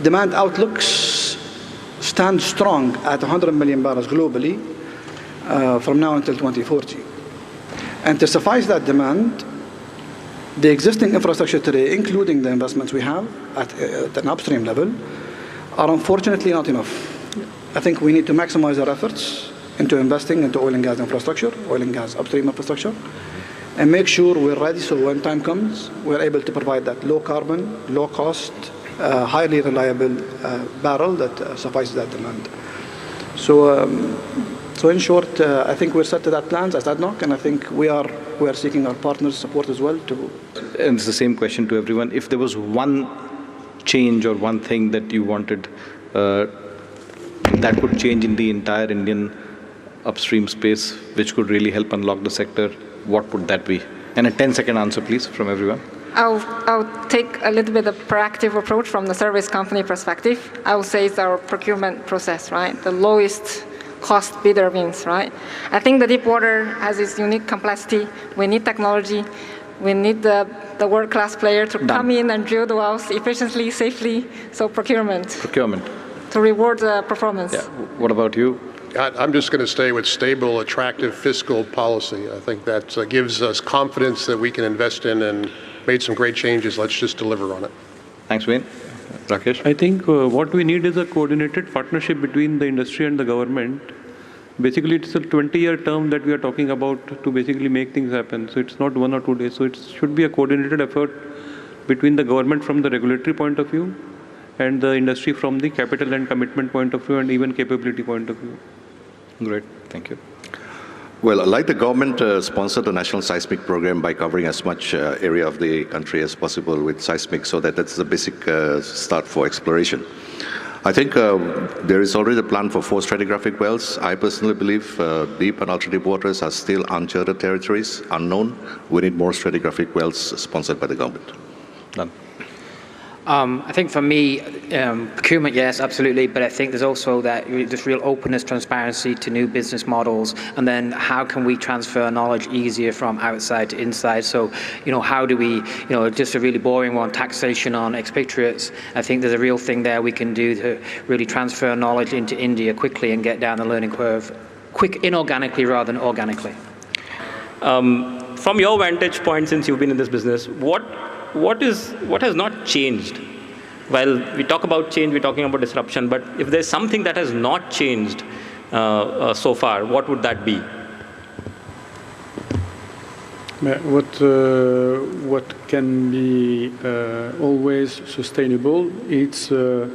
demand outlooks stand strong at 100 million barrels globally from now until 2040. And to suffice that demand, the existing infrastructure today, including the investments we have at an upstream level, are unfortunately not enough. I think we need to maximize our efforts into investing into oil and gas infrastructure, oil and gas upstream infrastructure, and make sure we're ready so when time comes, we're able to provide that low carbon, low cost, highly reliable barrel that suffices that demand. So in short, I think we're set to that plans as ADNOC, and I think we are seeking our partners' support as well to. And it's the same question to everyone. If there was one change or one thing that you wanted that could change in the entire Indian upstream space, which could really help unlock the sector, what would that be? And a 10-second answer, please, from everyone. I'll take a little bit of proactive approach from the service company perspective. I would say it's our procurement process, right? The lowest cost bidder wins, right? I think the deep water has its unique complexity. We need technology. We need the world-class player to come in and drill the wells efficiently, safely. So procurement. Procurement. To reward the performance. Yeah. What about you? I'm just going to stay with stable, attractive fiscal policy. I think that gives us confidence that we can invest in and made some great changes. Let's just deliver on it. Thanks, Wayne. Rakesh? I think what we need is a coordinated partnership between the industry and the government. Basically, it's a 20-year term that we are talking about to basically make things happen. So it's not 1 or 2 days. So it should be a coordinated effort between the government from the regulatory point of view and the industry from the capital and commitment point of view and even capability point of view. Great. Thank you. Well, like the government sponsored the National Seismic Program by covering as much area of the country as possible with seismic, so that's the basic start for exploration. I think there is already a plan for 4 stratigraphic wells. I personally believe deep and ultra-deep waters are still uncharted territories, unknown. We need more stratigraphic wells sponsored by the government. Done. I think for me, procurement, yes, absolutely, but I think there's also that just real openness, transparency to new business models, and then how can we transfer knowledge easier from outside to inside? So, how do we, just a really boring one, taxation on expatriates. I think there's a real thing there we can do to really transfer knowledge into India quickly and get down the learning curve, inorganically rather than organically. From your vantage point, since you've been in this business, what has not changed? While we talk about change, we're talking about disruption, but if there's something that has not changed so far, what would that be? What can be always sustainable, it's the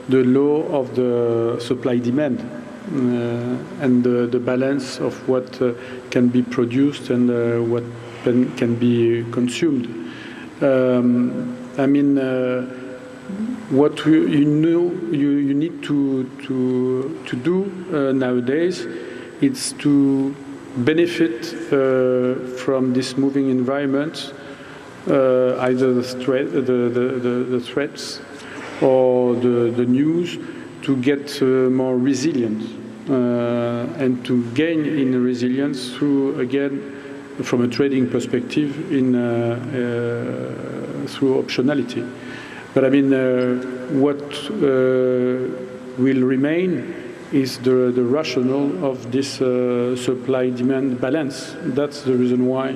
law of the supply-demand and the balance of what can be produced and what can be consumed. What you need to do nowadays is to benefit from this moving environment, either the threats or the news, to get more resilient and to gain in resilience through, again, from a trading perspective, through optionality. But what will remain is the rationale of this supply-demand balance. That's the reason why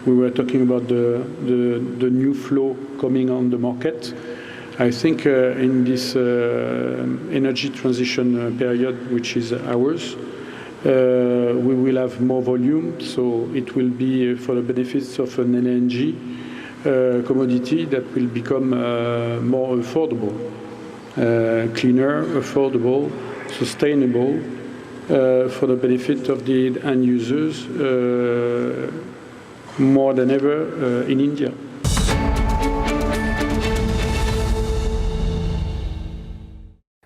we were talking about the new flow coming on the market. I think in this energy transition period, which is ours, we will have more volume, so it will be for the benefits of an LNG commodity that will become more affordable, cleaner, affordable, sustainable, for the benefit of the end users more than ever in India.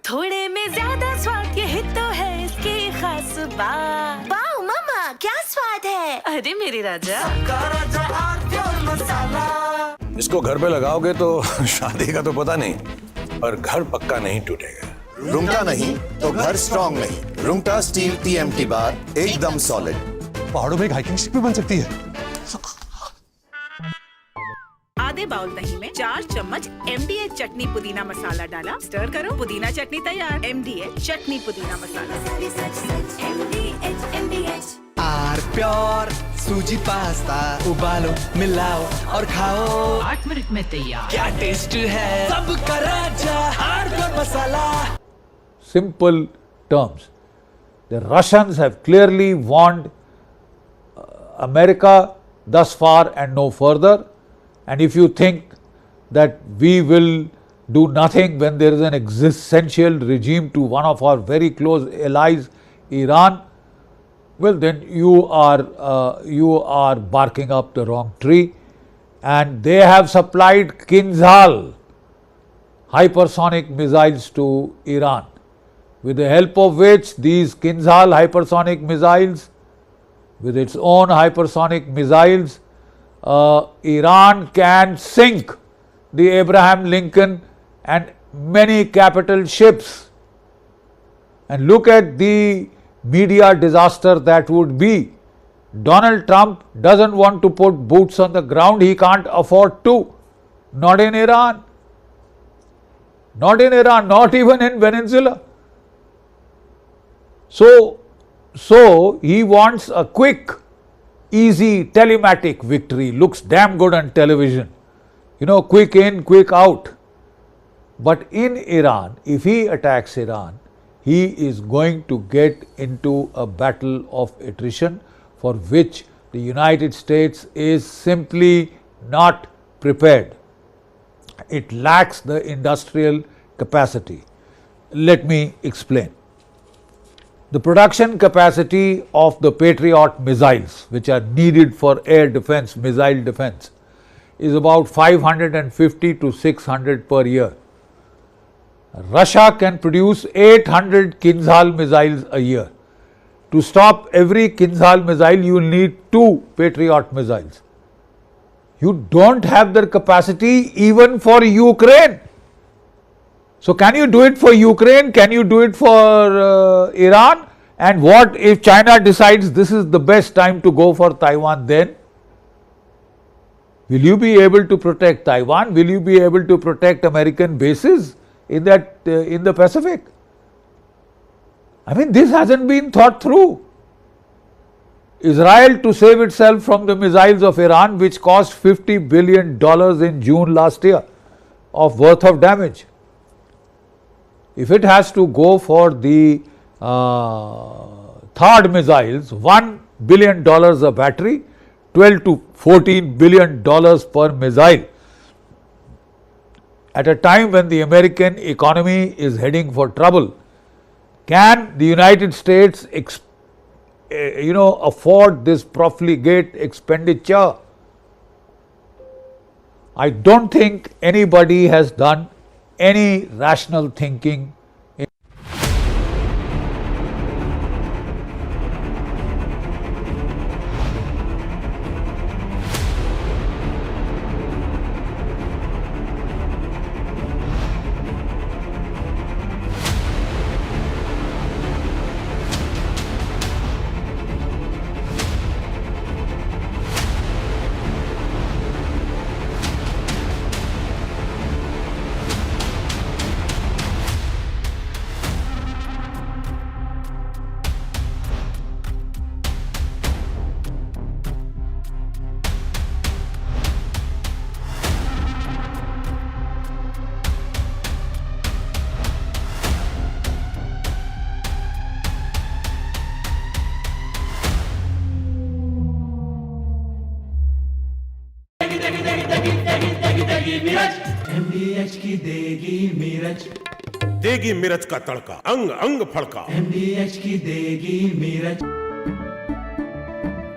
थोड़े में ज्यादा स्वाद ये तो है इसकी खास बात। वाओ मामा क्या स्वाद है? अरे मेरे राजा इसको घर पे लगाओगे तो शादी का तो पता नहीं, पर घर पक्का नहीं टूटेगा। रुंगटा नहीं तो घर स्ट्रॉन्ग नहीं। रुंगटा स्टील TMT बार एकदम सॉलिड। पहाड़ों में एक हाइकिंग शिप भी बन सकती है। आधे चावल दही में 4 चम्मच MDH चटनी पुदीना मसाला डाला, स्टर करो, पुदीना चटनी तैयार। MDH चटनी पुदीना मसाला। आर प्योर सूजी पास्ता, उबालो, मिलाओ और खाओ, 8 मिनट में तैयार। क्या टेस्ट है, सबका राजा R pure masala. Simple terms. The Russians have clearly warned America thus far and no further. And if you think that we will do nothing when there is an existential regime to one of our very close allies, Iran, well then you are barking up the wrong tree. And they have supplied Kinzhal hypersonic missiles to Iran, with the help of which these Kinzhal hypersonic missiles, with its own hypersonic missiles, Iran can sink the Abraham Lincoln and many capital ships. And look at the media disaster that would be. Donald Trump doesn't want to put boots on the ground, he can't afford to. Not in Iran. Not in Iran, not even in Venezuela. So he wants a quick, easy telematic victory. Looks damn good on television. You know, quick in, quick out. But in Iran, if he attacks Iran, he is going to get into a battle of attrition for which the United States is simply not prepared. It lacks the industrial capacity. Let me explain. The production capacity of the Patriot missiles, which are needed for air defense, missile defense, is about 550 to 600 per year. Russia can produce 800 Kinzhal missiles a year. To stop every Kinzhal missile, you will need 2 Patriot missiles. You don't have the capacity even for Ukraine. So can you do it for Ukraine? Can you do it for Iran? And what if China decides this is the best time to go for Taiwan then? Will you be able to protect Taiwan? Will you be able to protect American bases in the Pacific? I mean, this hasn't been thought through. Israel, to save itself from the missiles of Iran, which cost $50 billion in June last year of worth of damage, if it has to go for the third missiles, $1 billion a battery, $12 to $14 billion per missile, at a time when the American economy is heading for trouble, can the United States afford this profligate expenditure? I don't think anybody has done any rational thinking. MDH की देगी मीरज, देगी मिर्च का तड़का, अंग अंग फड़का। MDH की देगी मीरज।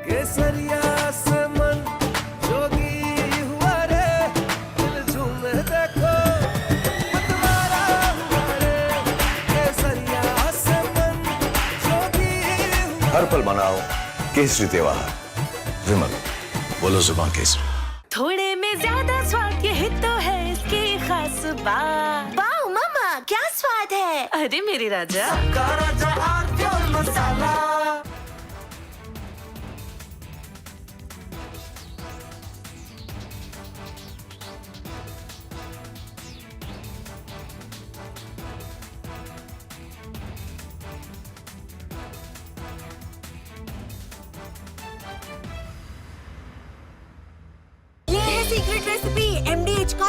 केसरिया से मन जोगी हुआ रे, दिल झूमे देखो मतवारा हुआ रे। केसरिया से मन जोगी हुआ। हर पल मनाओ केसरी त्योहार, विमल बोलो जुबान केसरी। थोड़े में ज्यादा स्वाद, यही तो है इसकी खास बात। वाओ मामा, क्या स्वाद है। अरे मेरे राजा, सबका राजा R pure masala.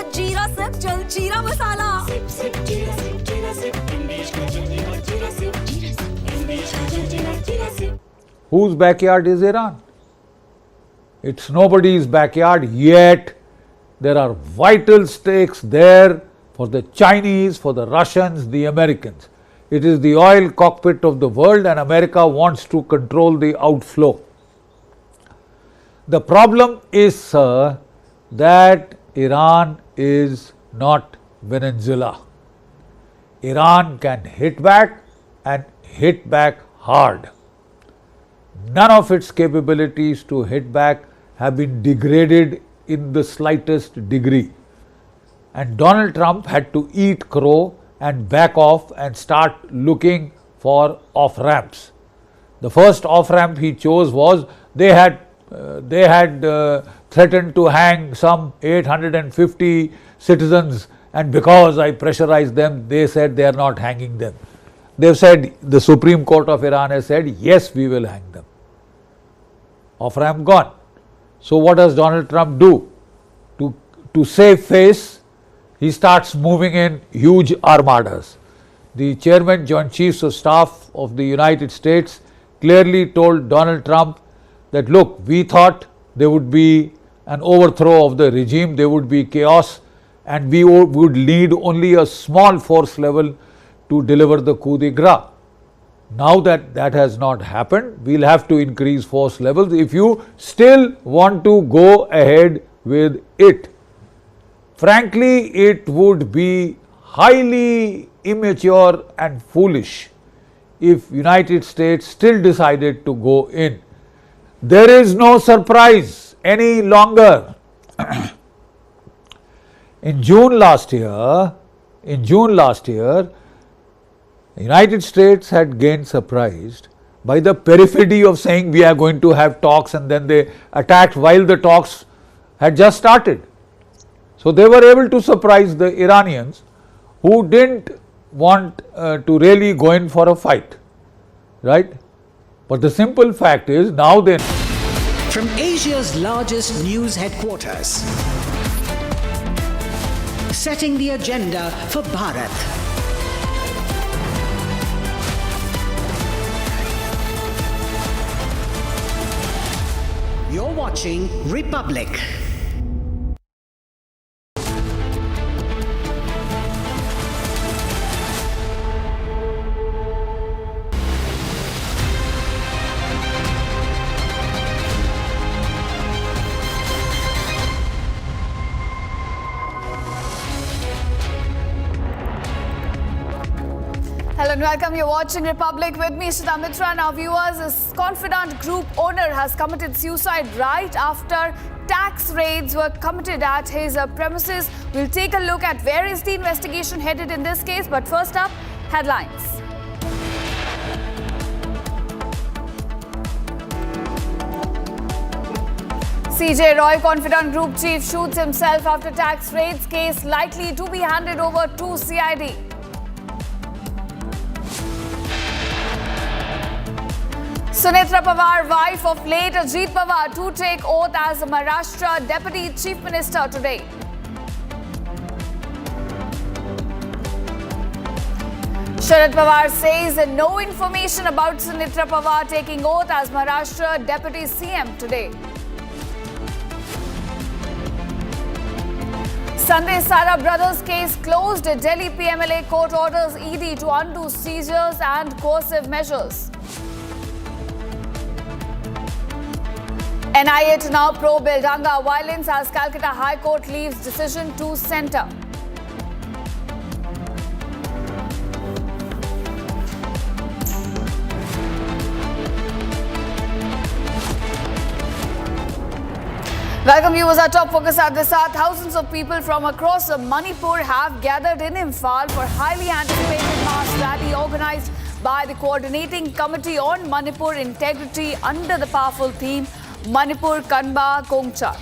hot jeera sip, chal jeera masala. Sip, sip, jeera sip, jeera sip. India's ka jaldi hot jeera sip, jeera sip. India's ka jaldi hot jeera sip. Whose backyard is Iran? It's nobody's backyard, yet there are vital stakes there for the Chinese, for the Russians, the Americans. It is the oil cockpit of the world, and America wants to control the outflow. The problem is, sir, that Iran is not Venezuela. Iran can hit back and hit back hard. None of its capabilities to hit back have been degraded in the slightest degree. And Donald Trump had to eat crow and back off and start looking for off-ramps. The first off-ramp he chose was they had threatened to hang some 850 citizens, and because I pressurized them, they said they are not hanging them. They've said, the Supreme Court of Iran has said, yes, we will hang them. Off-ramp gone. So what does Donald Trump do? To save face, he starts moving in huge armadas. The Chairman, Joint Chiefs of Staff of the United States clearly told Donald Trump that, look, we thought there would be an overthrow of the regime, there would be chaos, and we would need only a small force level to deliver the coup de grace. Now that that has not happened, we'll have to increase force levels if you still want to go ahead with it. Frankly, it would be highly immature and foolish if United States still decided to go in. There is no surprise any longer. In June last year, the United States had gained surprised by the perfidy of saying we are going to have talks, and then they attacked while the talks had just started. So they were able to surprise the Iranians, who didn't want to really go in for a fight, right? But the simple fact is now they... From Asia's largest news headquarters, setting the agenda for Bharat. You're watching Republic. Hello and welcome. You're watching Republic with me, Shita Mitra. Now, viewers, this confidant group owner has committed suicide right after tax raids were committed at his premises. We'll take a look at where is the investigation headed in this case. But first up, headlines. CJ Roy, confidant group chief, shoots himself after tax raids. Case likely to be handed over to CID. Sunetra Pawar, wife of late Ajit Pawar, to take oath as Maharashtra Deputy Chief Minister today. Sharad Pawar says no information about Sunetra Pawar taking oath as Maharashtra Deputy CM today. Sunday Sara brothers case closed. Delhi PMLA court orders ED to undo seizures and coercive measures. NIA to now probe Danga violence as Calcutta High Court leaves decision to centre. Welcome viewers. Our top focus at this hour. Thousands of people from across Manipur have gathered in Imphal for highly anticipated mass rally organized by the Coordinating Committee on Manipur Integrity under the powerful theme Manipur Kanba Kongcha.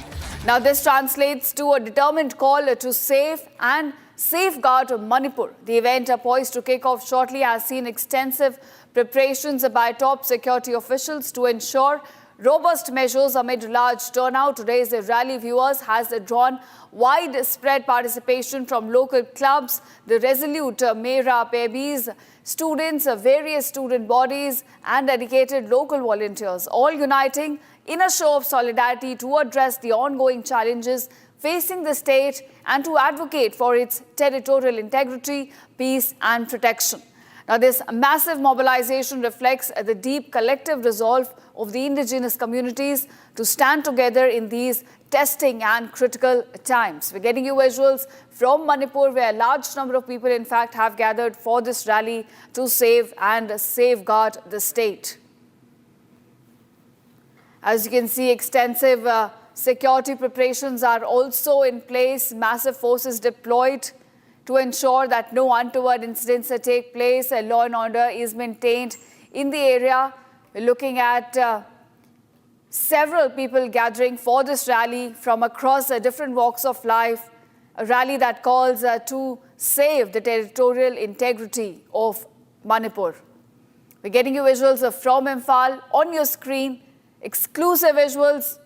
Now this translates to a determined call to save and safeguard Manipur. The event, poised to kick off shortly, has seen extensive preparations by top security officials to ensure robust measures amid large turnout. Today's rally, viewers, has drawn widespread participation from local clubs, the resolute Mera Pebis, students, various student bodies and dedicated local volunteers, all uniting in a show of solidarity to address the ongoing challenges facing the state and to advocate for its territorial integrity, peace and protection. Now, this massive mobilization reflects the deep collective resolve of the indigenous communities to stand together in these testing and critical times. We're getting you visuals from Manipur, where a large number of people, in fact, have gathered for this rally to save and safeguard the state. As you can see, extensive security preparations are also in place. Massive forces deployed to ensure that no untoward incidents take place. Law and order is maintained in the area. We're looking at several people gathering for this rally from across different walks of life, a rally that calls to save the territorial integrity of Manipur. We're getting you visuals from Imphal on your screen, exclusive visuals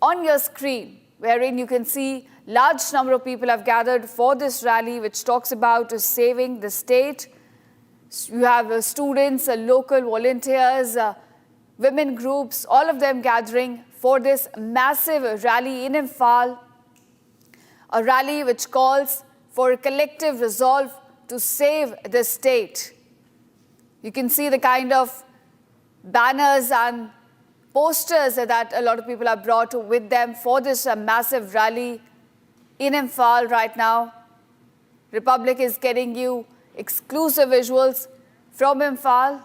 on your screen, wherein you can see large number of people have gathered for this rally, which talks about saving the state. You have students, local volunteers, women groups, all of them gathering for this massive rally in Imphal, a rally which calls for a collective resolve to save the state. You can see the kind of banners and posters that a lot of people have brought with them for this massive rally in Imphal right now. Republic is getting you exclusive visuals from Imphal.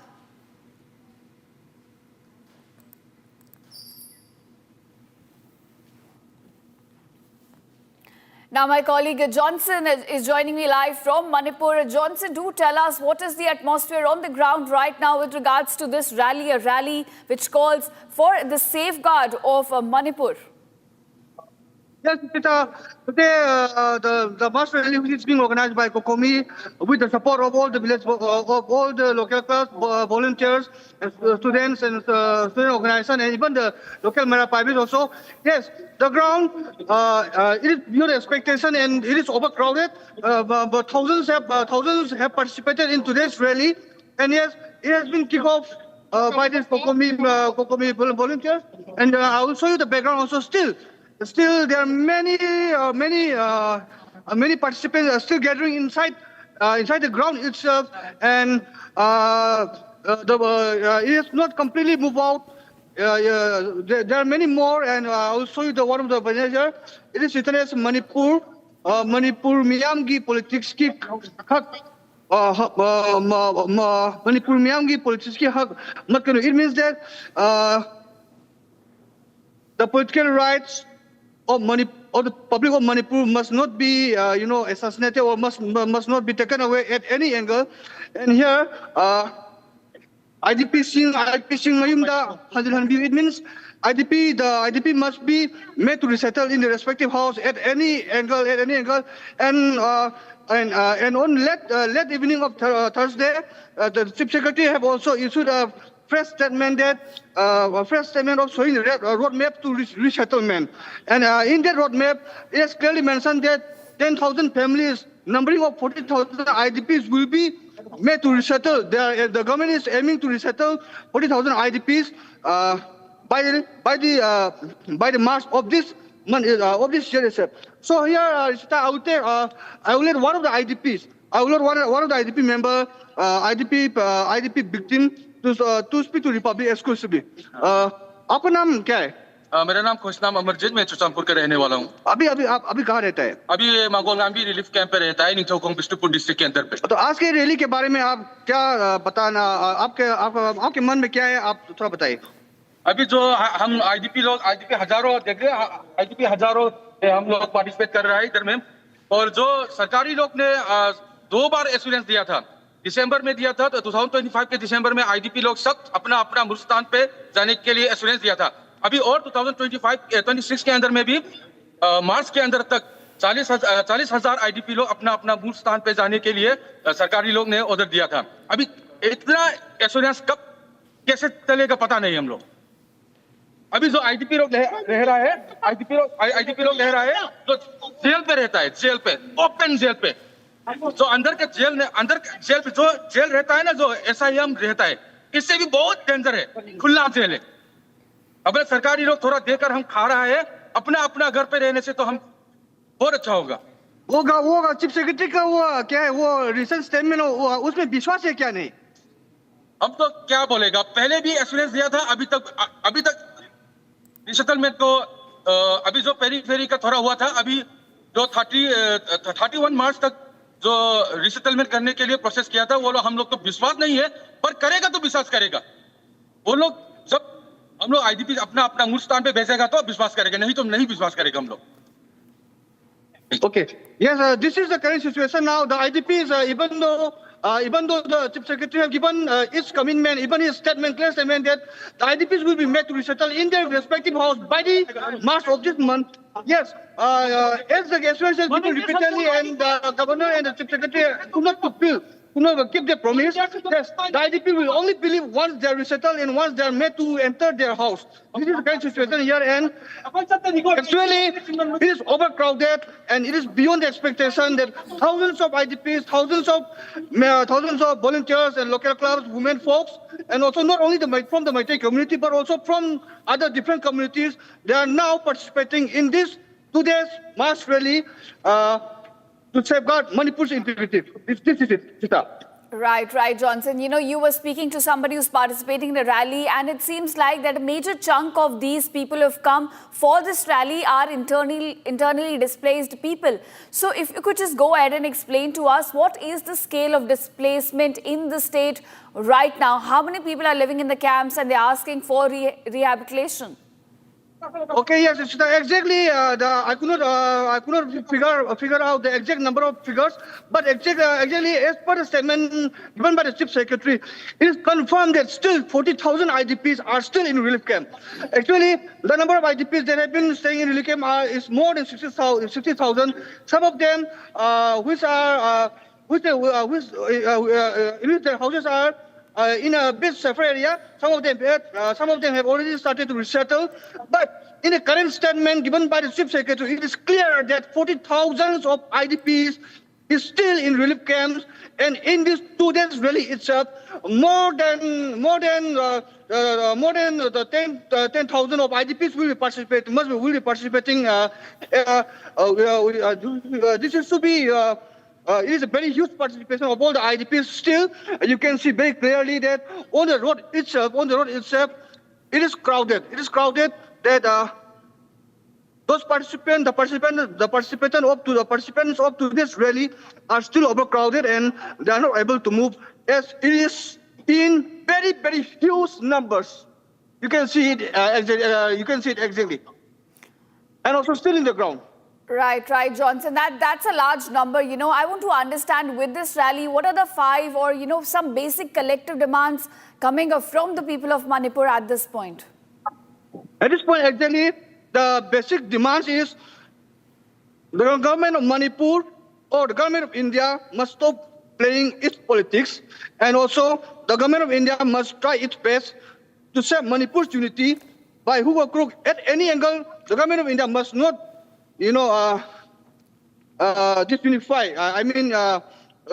Now, my colleague Johnson is joining me live from Manipur. Johnson, do tell us what is the atmosphere on the ground right now with regards to this rally, a rally which calls for the safeguard of Manipur. Yes, today the mass rally which is being organized by Kokomi with the support of all the village, of all the local class volunteers, and students and student organization, and even the local Mera Pibis also. Yes, the ground it is beyond expectation and it is overcrowded. But thousands have participated in today's rally, and yes, it has been kicked off by these Kokomi volunteers. And I will show you the background also. Still, there are many participants are still gathering inside the ground itself, and it is not completely moved out. There are many more, and I will show you one of the manager. It is written as Manipur Miyamgi Politiski Hak. Manipur Miyamgi Politiski Hak. It means that the political rights of the public of Manipur must not be, assassinated or must not be taken away at any angle. And here, IDP Singh Mayumda Hanjil. It means the IDP must be made to resettle in the respective house at any angle, and on late evening of Thursday, the Chief Secretary have also issued a fresh statement of showing a roadmap to resettlement. And in that roadmap, it is clearly mentioned that 10,000 families, numbering of 40,000 IDPs will be made to resettle. The government is aiming to resettle 40,000 IDPs by the March of this month, of this year. So here, I will let one of the IDPs, one of the IDP member, IDP victim, to speak to Republic exclusively. आपका नाम क्या है? मेरा नाम खुशनाम अमरजीत, मैं चुचानपुर का रहने वाला हूँ। अभी कहाँ रहता है? अभी मांगोलगांवी रिलीफ कैंप पे रहता है, निचौकों बिष्णुपुर डिस्ट्रिक्ट के अंदर पे। तो आज के रैली के बारे में आप क्या बताना, आपके मन में क्या है, आप थोड़ा बताइए। अभी जो हम आईडीपी हजारों देख रहे हैं, आईडीपी हजारों हम लोग पार्टिसिपेट कर रहे हैं इधर में, और जो सरकारी लोग ने 2 बार एश्योरेंस दिया था, दिसंबर में दिया था, तो 2025 के दिसंबर में आईडीपी लोग सब अपना मूल स्थान पे जाने के लिए एश्योरेंस दिया था। अभी और 2026 के अंदर में भी मार्च के अंदर तक 40,000 आईडीपी लोग अपना मूल स्थान पे जाने के लिए सरकारी लोग ने ऑर्डर दिया था। अभी इतना एश्योरेंस कब कैसे चलेगा पता नहीं हम लोग। अभी जो आईडीपी लोग रह रहा है, आईडीपी लोग रह रहा है जो जेल पे रहता है, जेल पे, ओपन जेल पे, जो अंदर के जेल पे जो जेल रहता है ना, जो एसआईएम रहता है, इससे भी बहुत डेंजर है, खुला जेल है। अगर सरकारी लोग थोड़ा देकर हम खा रहा है, अपना घर पे रहने से तो हम बहुत अच्छा होगा। वो चीफ सेक्रेटरी का वो क्या है, वो रिसेंट स्टेटमेंट उसमें विश्वास है क्या नहीं? अब तो क्या बोलेगा, पहले भी एश्योरेंस दिया था, अभी तक रिसेटलमेंट को अभी जो पेरी का थोड़ा हुआ था, अभी जो 31 मार्च तक जो रिसेटलमेंट करने के लिए प्रोसेस किया था, वो लोग हम लोग तो विश्वास नहीं है, पर करेगा तो विश्वास करेगा। वो लोग जब हम लोग आईडीपी अपना मूल स्थान पे भेजेगा तो विश्वास करेगा, नहीं तो नहीं विश्वास करेगा हम लोग। Okay. Yes, this is the current situation now. The IDPs, even though the Chief Secretary have given his commitment, even his statement, clear statement that the IDPs will be made to resettle in their respective house by the March of this month. Yes, as the assurance has been repeatedly, and the Governor and the Chief Secretary could not fulfill, could not keep their promise. Yes, the IDP will only believe once they are resettled and once they are made to enter their house. This is the current situation here, and actually it is overcrowded and it is beyond expectation that thousands of IDPs, thousands of volunteers and local clubs, women folks, and also not only from the Meitei community but also from other different communities, they are now participating in this today's mass rally to safeguard Manipur's integrity. This is it, Sita. Right, Johnson. You know, you were speaking to somebody who's participating in a rally, and it seems like that a major chunk of these people who have come for this rally are internally displaced people. So if you could just go ahead and explain to us, what is the scale of displacement in the state right now? How many people are living in the camps and they're asking for rehabilitation? Okay, yes, it's exactly. I could not figure out the exact number of figures, but exactly as per the statement given by the Chief Secretary, it is confirmed that still 40,000 IDPs are still in relief camp. Actually, the number of IDPs that have been staying in relief camp is more than 60,000. Some of them, which their houses are in a bit safer area. Some of them have already started to resettle. But in the current statement given by the Chief Secretary, it is clear that 40,000 of IDPs is still in relief camps, and in this 2 days rally itself, more than the 10,000 of IDPs will be participating. This is to be. It is a very huge participation of all the IDPs. Still, you can see very clearly that on the road itself, it is crowded. It is crowded that the participants up to this rally are still overcrowded and they are not able to move, as it is in very, very huge numbers. You can see it. You can see it exactly, and also still in the ground. Right, Johnson. That's a large number. You know, I want to understand with this rally, what are the 5 or, you know, some basic collective demands coming up from the people of Manipur at this point? At this point, actually, the basic demands is the government of Manipur or the government of India must stop playing its politics, and also the government of India must try its best to save Manipur's unity by hook or crook at any angle. The government of India must not disunify.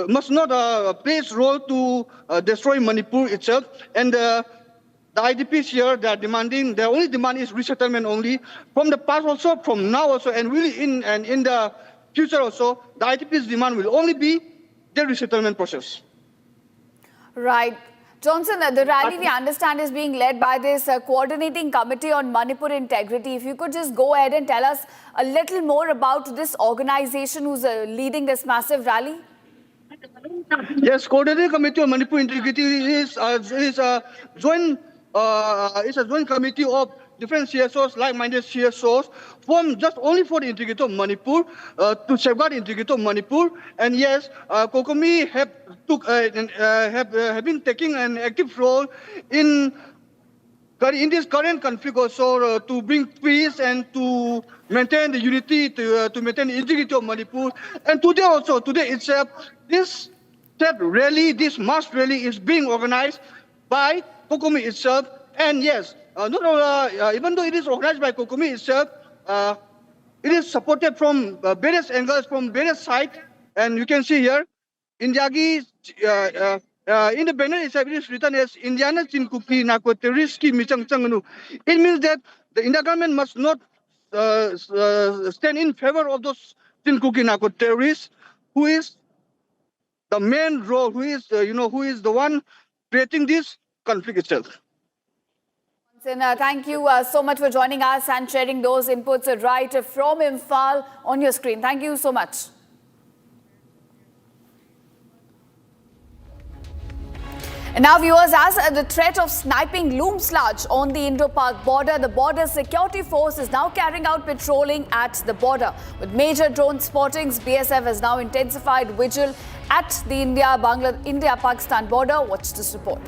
Must not play its role to destroy Manipur itself. And the IDPs here, they are demanding. Their only demand is resettlement only. From the past also, from now also, and really in the future also, the IDPs' demand will only be the resettlement process. Right. Johnson, the rally we understand is being led by this coordinating committee on Manipur integrity. If you could just go ahead and tell us a little more about this organization who's leading this massive rally. Yes, coordinating committee on Manipur integrity is a joint committee of different CSOs, like-minded CSOs, formed just only for the integrity of Manipur, to safeguard the integrity of Manipur. And yes, COCOMI have been taking an active role in this current conflict also, to bring peace and to maintain the unity, to maintain the integrity of Manipur. And today itself, this mass rally is being organized by COCOMI itself. And yes, even though it is organized by COCOMI itself, it is supported from various angles, from various sides. And you can see here, Indiagi, in the banner itself, it is written as Indiana Chinkuki Nako Terroriski Michang Changanu. It means that the India government must not stand in favor of those Chinkuki Nako terrorists, who is the main role, who is the one creating this conflict itself. Thank you so much for joining us and sharing those inputs right from Imphal on your screen. Thank you so much. And now, viewers, as the threat of sniping looms large on the Indo-Pak border, the Border Security Force is now carrying out patrolling at the border. With major drone spottings, BSF has now intensified vigil at the India-Pakistan border. Watch this report.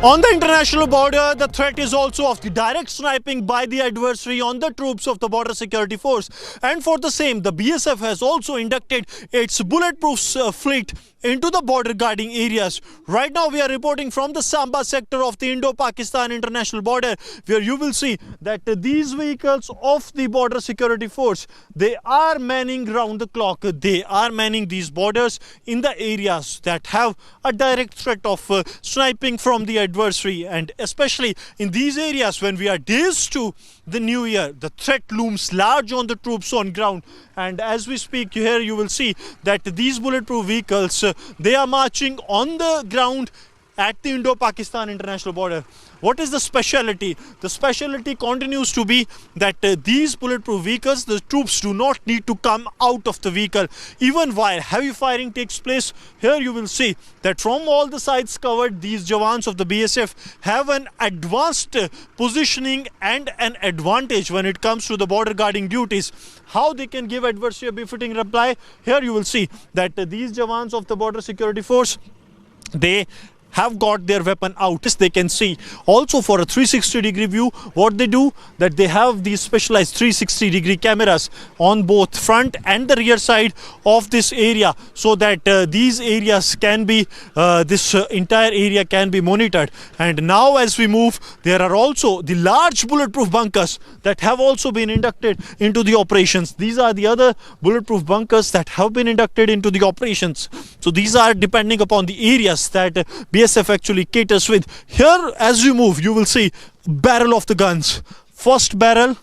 On the international border, the threat is also of the direct sniping by the adversary on the troops of the Border Security Force. And for the same, the BSF has also inducted its bulletproof fleet into the border guarding areas. Right now, we are reporting from the Samba sector of the Indo-Pakistan international border, where you will see that these vehicles of the Border Security Force, they are manning round the clock. They are manning these borders in the areas that have a direct threat of sniping from the adversary. And especially in these areas, when we are days to the new year, the threat looms large on the troops on ground. And as we speak here, you will see that these bulletproof vehicles, they are marching on the ground at the Indo-Pakistan international border. What is the speciality? The speciality continues to be that these bulletproof vehicles, the troops do not need to come out of the vehicle. Even while heavy firing takes place, here you will see that from all the sides covered, these jawans of the BSF have an advanced positioning and an advantage when it comes to the border guarding duties. How they can give adversary a befitting reply? Here you will see that these jawans of the Border Security Force, they have got their weapon out. They can see also for a 360-degree view. What they do, that they have these specialized 360-degree cameras on both front and the rear side of this area, so that these areas can be, this entire area can be monitored. And now as we move, there are also the large bulletproof bunkers that have also been inducted into the operations. These are the other bulletproof bunkers that have been inducted into the operations. So these are depending upon the areas that BSF actually caters with. Here, as you move, you will see barrel of the guns. First barrel,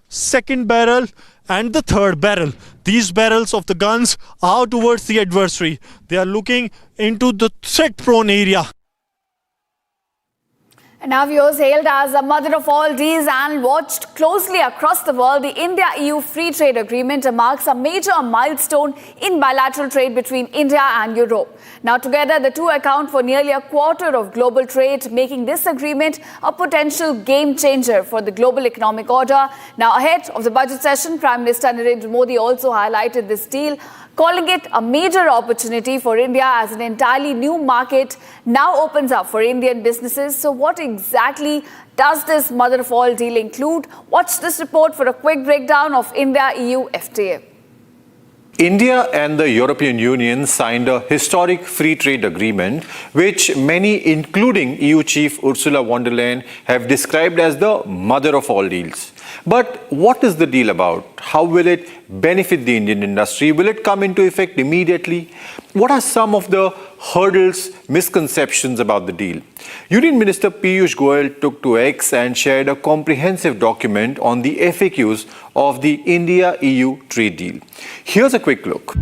second barrel, and the third barrel. These barrels of the guns are towards the adversary. They are looking into the threat-prone area. And now, viewers, hailed as the mother of all deals and watched closely across the world, the India-EU Free Trade Agreement marks a major milestone in bilateral trade between India and Europe. Now, together, the two account for nearly a quarter of global trade, making this agreement a potential game changer for the global economic order. Now, ahead of the budget session, Prime Minister Narendra Modi also highlighted this deal, calling it a major opportunity for India as an entirely new market now opens up for Indian businesses. So what exactly does this mother of all deal include? Watch this report for a quick breakdown of India-EU FTA. India and the European Union signed a historic free trade agreement, which many, including EU chief Ursula von der Leyen, have described as the mother of all deals. But what is the deal about? How will it benefit the Indian industry? Will it come into effect immediately? What are some of the hurdles, misconceptions about the deal? Union Minister Piyush Goyal took to X and shared a comprehensive document on the FAQs of the India-EU trade deal. Here's a quick look.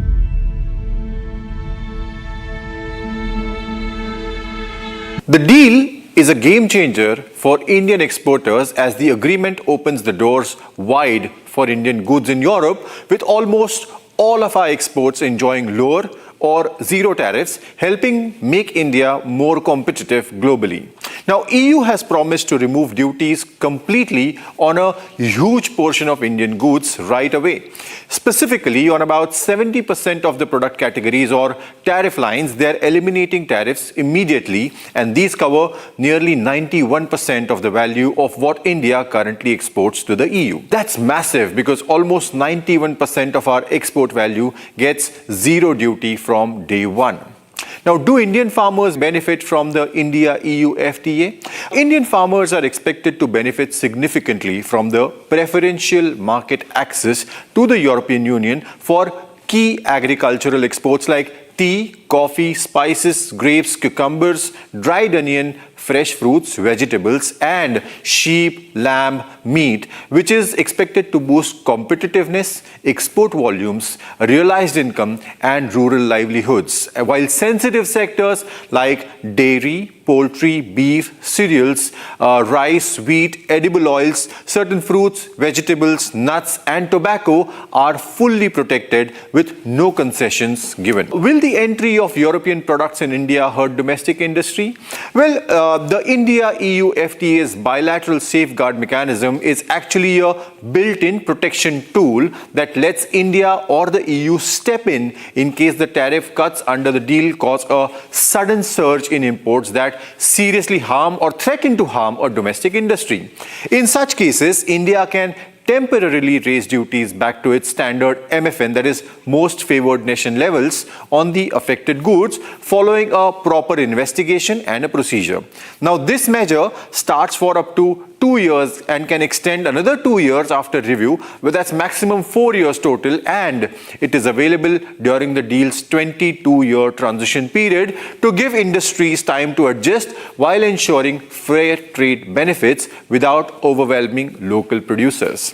The deal is a game changer for Indian exporters as the agreement opens the doors wide for Indian goods in Europe, with almost all of our exports enjoying lower or zero tariffs, helping make India more competitive globally. Now, EU has promised to remove duties completely on a huge portion of Indian goods right away. Specifically, on about 70% of the product categories or tariff lines, they're eliminating tariffs immediately, and these cover nearly 91% of the value of what India currently exports to the EU. That's massive, because almost 91% of our export value gets zero duty from day one. Now, do Indian farmers benefit from the India-EU FTA? Indian farmers are expected to benefit significantly from the preferential market access to the European Union for key agricultural exports like tea, coffee, spices, grapes, cucumbers, dried onion, fresh fruits, vegetables, and sheep, lamb, meat, which is expected to boost competitiveness, export volumes, realized income, and rural livelihoods. While sensitive sectors like dairy, poultry, beef, cereals, rice, wheat, edible oils, certain fruits, vegetables, nuts, and tobacco are fully protected with no concessions given. Will the entry of European products in India hurt domestic industry? Well, the India-EU FTA's bilateral safeguard mechanism is actually a built-in protection tool that lets India or the EU step in case the tariff cuts under the deal cause a sudden surge in imports that seriously harm or threaten to harm a domestic industry. In such cases, India can temporarily raise duties back to its standard MFN, that is most favored nation levels, on the affected goods following a proper investigation and a procedure. Now, this measure starts for up to 2 years and can extend another 2 years after review, but that's maximum 4 years total, and it is available during the deal's 22-year transition period to give industries time to adjust while ensuring fair trade benefits without overwhelming local producers.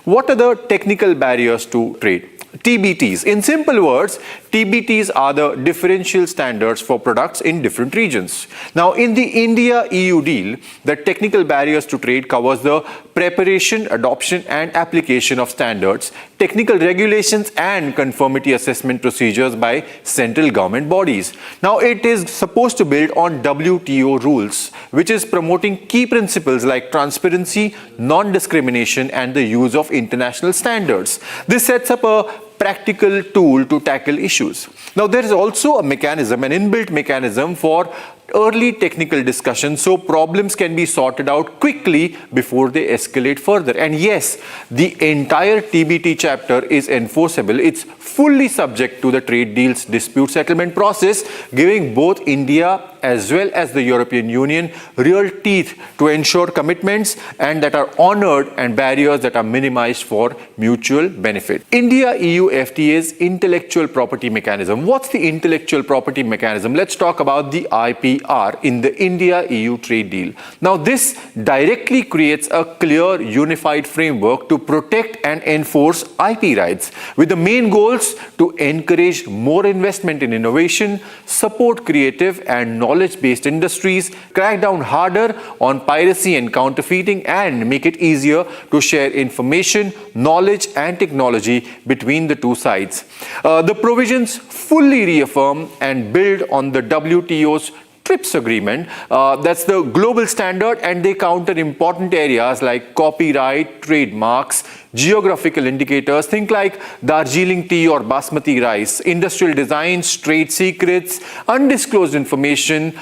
What are the technical barriers to trade? TBTs. In simple words, TBTs are the differential standards for products in different regions. Now, in the India-EU deal, the technical barriers to trade covers the preparation, adoption, and application of standards, technical regulations, and conformity assessment procedures by central government bodies. Now, it is supposed to build on WTO rules, which is promoting key principles like transparency, non-discrimination, and the use of international standards. This sets up a practical tool to tackle issues. Now, there is also a mechanism, an inbuilt mechanism for early technical discussion, so problems can be sorted out quickly before they escalate further. And yes, the entire TBT chapter is enforceable. It's fully subject to the trade deals dispute settlement process, giving both India as well as the European Union real teeth to ensure commitments and that are honored and barriers that are minimized for mutual benefit. India-EU FTA's intellectual property mechanism. What's the intellectual property mechanism? Let's talk about the IPR in the India-EU trade deal. Now, this directly creates a clear, unified framework to protect and enforce IP rights, with the main goals to encourage more investment in innovation, support creative and knowledge-based industries, crack down harder on piracy and counterfeiting, and make it easier to share information, knowledge, and technology between the two sides. The provisions fully reaffirm and build on the WTO's TRIPS agreement. That's the global standard, and they counter important areas like copyright, trademarks, geographical indicators, think like Darjeeling tea or basmati rice, industrial designs, trade secrets, undisclosed information,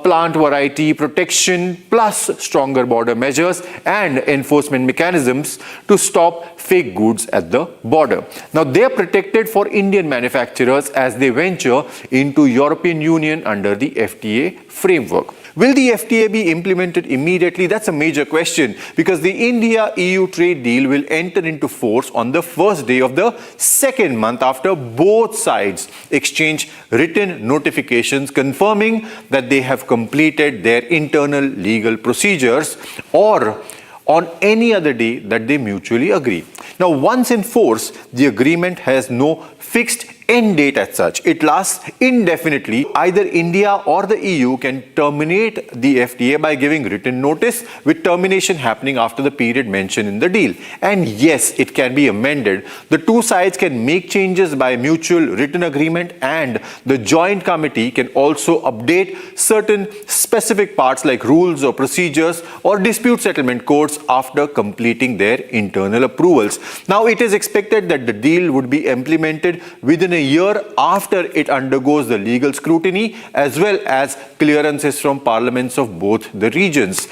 plant variety protection, plus stronger border measures and enforcement mechanisms to stop fake goods at the border. Now, they are protected for Indian manufacturers as they venture into European Union under the FTA framework. Will the FTA be implemented immediately? That's a major question, because the India-EU trade deal will enter into force on the first day of the second month after both sides exchange written notifications confirming that they have completed their internal legal procedures, or on any other day that they mutually agree. Now, once in force, the agreement has no fixed end date as such. It lasts indefinitely. Either India or the EU can terminate the FTA by giving written notice, with termination happening after the period mentioned in the deal. And yes, it can be amended. The two sides can make changes by mutual written agreement, and the joint committee can also update certain specific parts like rules or procedures or dispute settlement codes after completing their internal approvals. Now, it is expected that the deal would be implemented within a a year after it undergoes the legal scrutiny as well as clearances from parliaments of both the regions.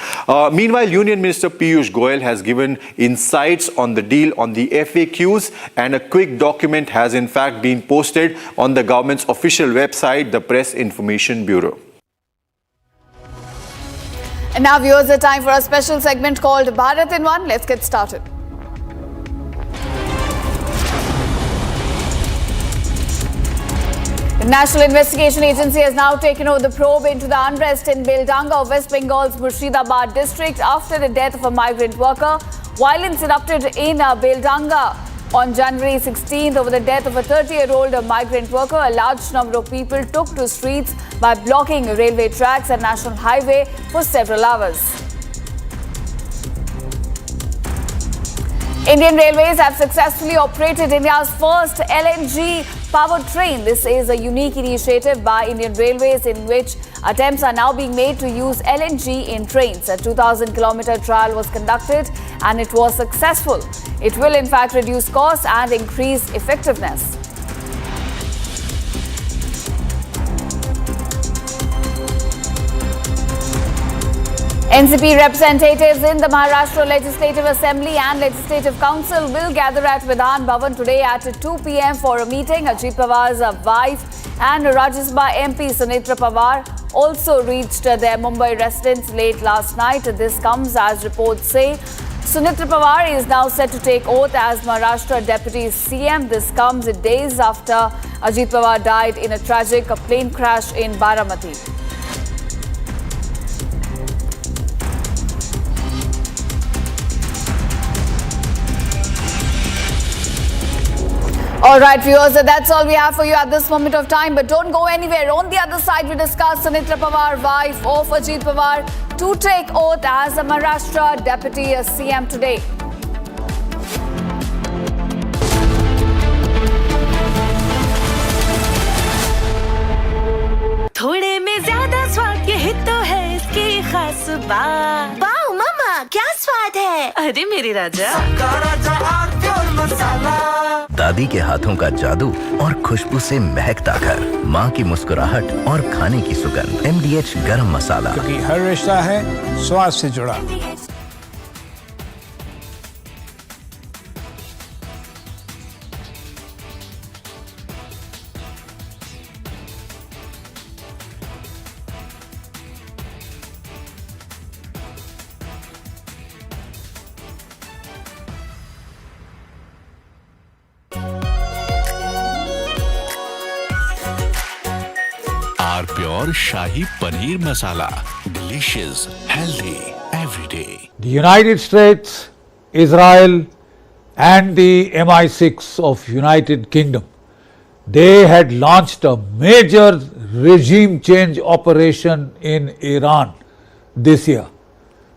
Meanwhile, Union Minister Piyush Goyal has given insights on the deal on the FAQs, and a quick document has in fact been posted on the government's official website, the Press Information Bureau. And now viewers, it's time for a special segment called Bharat in One. Let's get started. The National Investigation Agency has now taken over the probe into the unrest in Beldanga of West Bengal's Murshidabad district after the death of a migrant worker. Violence erupted in Beldanga on January 16th over the death of a 30-year-old migrant worker. A large number of people took to streets by blocking railway tracks and national highway for several hours. Indian Railways have successfully operated India's first LNG powered train. This is a unique initiative by Indian Railways in which attempts are now being made to use LNG in trains. A 2,000-kilometer trial was conducted and it was successful. It will in fact reduce costs and increase effectiveness. NCP representatives in the Maharashtra Legislative Assembly and Legislative Council will gather at Vidhan Bhavan today at 2 p.m. for a meeting. Ajit Pawar's wife and Rajya Sabha MP Sunetra Pawar also reached their Mumbai residence late last night. This comes as reports say Sunetra Pawar is now set to take oath as Maharashtra Deputy CM. This comes days after Ajit Pawar died in a tragic plane crash in Baramati. All right, viewers, that's all we have for you at this moment of time. But don't go anywhere. On the other side, we discuss Sunetra Pawar, wife of Ajit Pawar, to take oath as a Maharashtra Deputy CM today. थोड़े में ज्यादा स्वाद यही तो है इसकी खास बात। वाओ मामा, क्या स्वाद है? अरे मेरे राजा, दादी के हाथों का जादू और खुशबू से महकता घर, माँ की मुस्कुराहट और खाने की सुगंध। MDH गरम मसाला, क्योंकि हर रिश्ता है स्वाद से जुड़ा। Pure Shahi Paneer Masala. Delicious, healthy, every day. The United States, Israel and the MI6 of United Kingdom, they had launched a major regime change operation in Iran this year.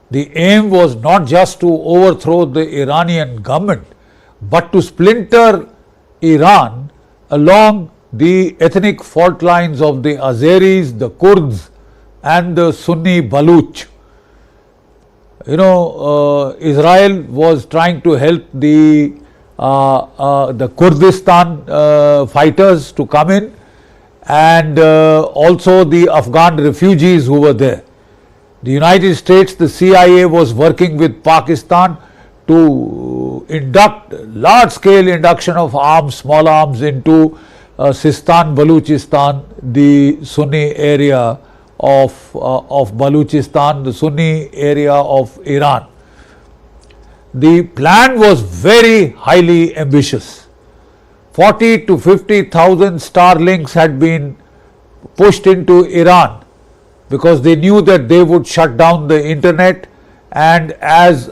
The aim was not just to overthrow the Iranian government, but to splinter Iran along the ethnic fault lines of the Azeris, the Kurds and the Sunni Baluch. Israel was trying to help the Kurdistan fighters to come in, and also the Afghan refugees who were there. The United States, the CIA was working with Pakistan to induct large-scale induction of arms, small arms into Sistan, Baluchistan, the Sunni area of Baluchistan, the Sunni area of Iran. The plan was very highly ambitious. 40 to 50,000 Starlinks had been pushed into Iran because they knew that they would shut down the internet, and as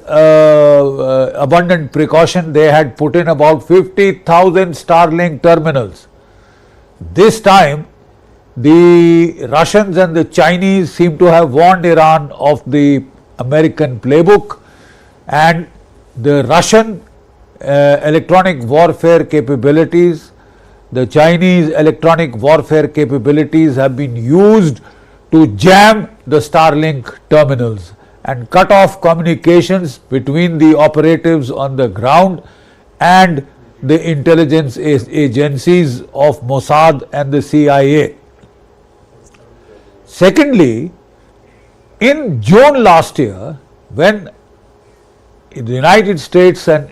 abundant precaution they had put in about 50,000 Starlink terminals. This time the Russians and the Chinese seem to have warned Iran of the American playbook, and the Russian electronic warfare capabilities, the Chinese electronic warfare capabilities have been used to jam the Starlink terminals and cut off communications between the operatives on the ground and the intelligence agencies of Mossad and the CIA. Secondly, in June last year, when the United States and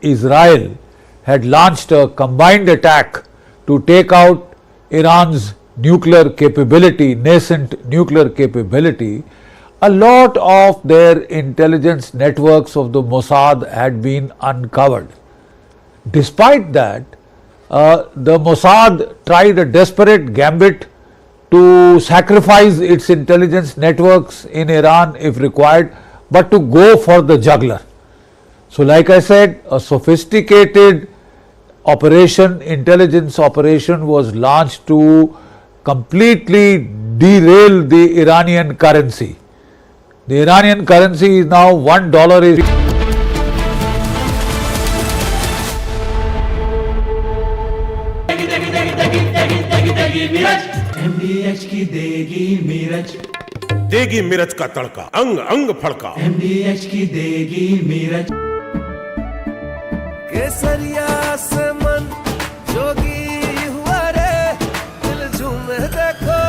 Israel had launched a combined attack to take out Iran's nuclear capability, nascent nuclear capability, a lot of their intelligence networks of the Mossad had been uncovered. Despite that, the Mossad tried a desperate gambit to sacrifice its intelligence networks in Iran if required, but to go for the jugular. So like I said, a sophisticated operation, intelligence operation was launched to completely derail the Iranian currency. The Iranian currency is now $1 is MDH की देगी मिर्च, देगी मिर्च का तड़का, अंग अंग फड़का। MDH की देगी मिर्च, केसरिया से मन जोगी हुआ रे, दिल झूमे देखो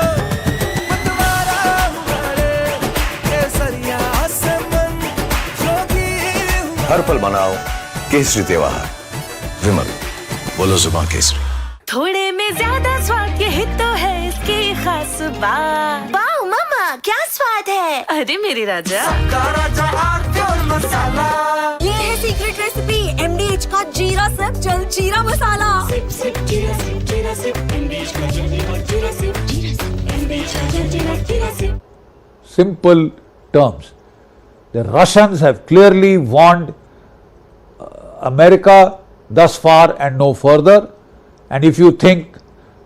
मतवारा हुआ रे, केसरिया से मन जोगी हुआ। हर पल मनाओ केसरी त्योहार, विमल बोलो जुबान केसरी। थोड़े में ज्यादा स्वाद, यही तो है इसकी खास बात। वाओ मामा क्या स्वाद है, अरे मेरे राजा। राजा और मसाला, ये है सीक्रेट रेसिपी MDH का जीरा सिप जल जीरा मसाला। सिप सिप जीरा सिप जीरा सिप, MDH का जल जीरा सिप जीरा सिप, MDH का जल जीरा SIP. simple terms. The Russians have clearly warned America thus far and no further. And if you think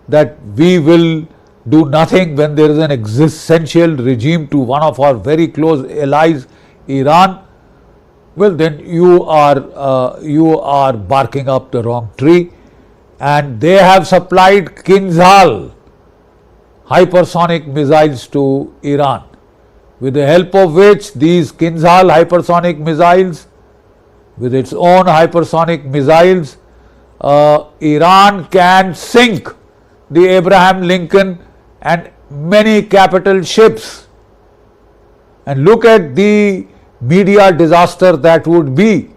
that we will do nothing when there is an existential regime to one of our very close allies, Iran, well then you are barking up the wrong tree. And they have supplied Kinzhal hypersonic missiles to Iran, with the help of which these Kinzhal hypersonic missiles, with its own hypersonic missiles, Iran can sink the Abraham Lincoln and many capital ships. And look at the media disaster that would be.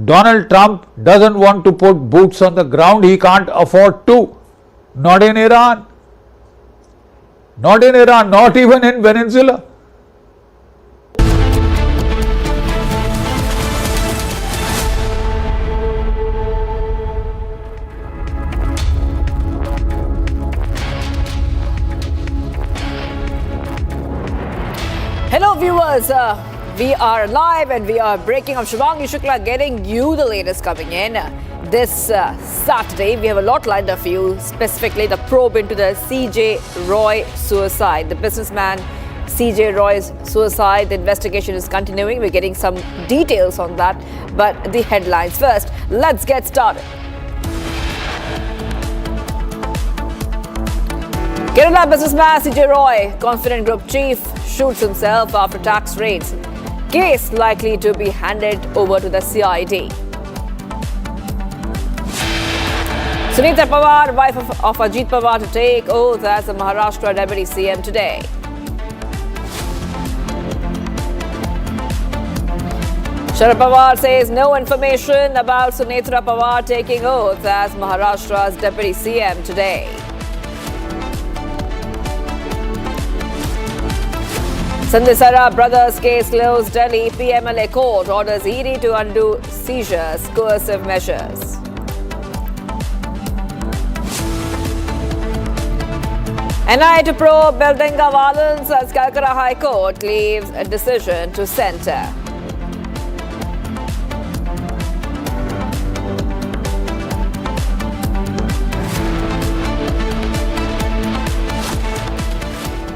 Donald Trump doesn't want to put boots on the ground, he can't afford to. Not in Iran. Not in Iran, not even in Venezuela. Hello viewers, we are live and we are breaking up. Shivangi Shukla getting you the latest coming in. This Saturday, we have a lot lined up for you, specifically the probe into the CJ Roy suicide. The businessman CJ Roy's suicide, the investigation is continuing. We're getting some details on that, but the headlines first. Let's get started. Kerala businessman CJ Roy, Confident Group chief, shoots himself after tax raids. Case likely to be handed over to the CID. Sunetra Pawar, wife of Ajit Pawar, to take oath as the Maharashtra Deputy CM today. Sharad Pawar says no information about Sunetra Pawar taking oath as Maharashtra's Deputy CM today. Sandhisara brothers case closed. Delhi PMLA court orders ED to undo seizures, coercive measures. NI to probe Beldenga violence as Calcutta High Court leaves a decision to centre.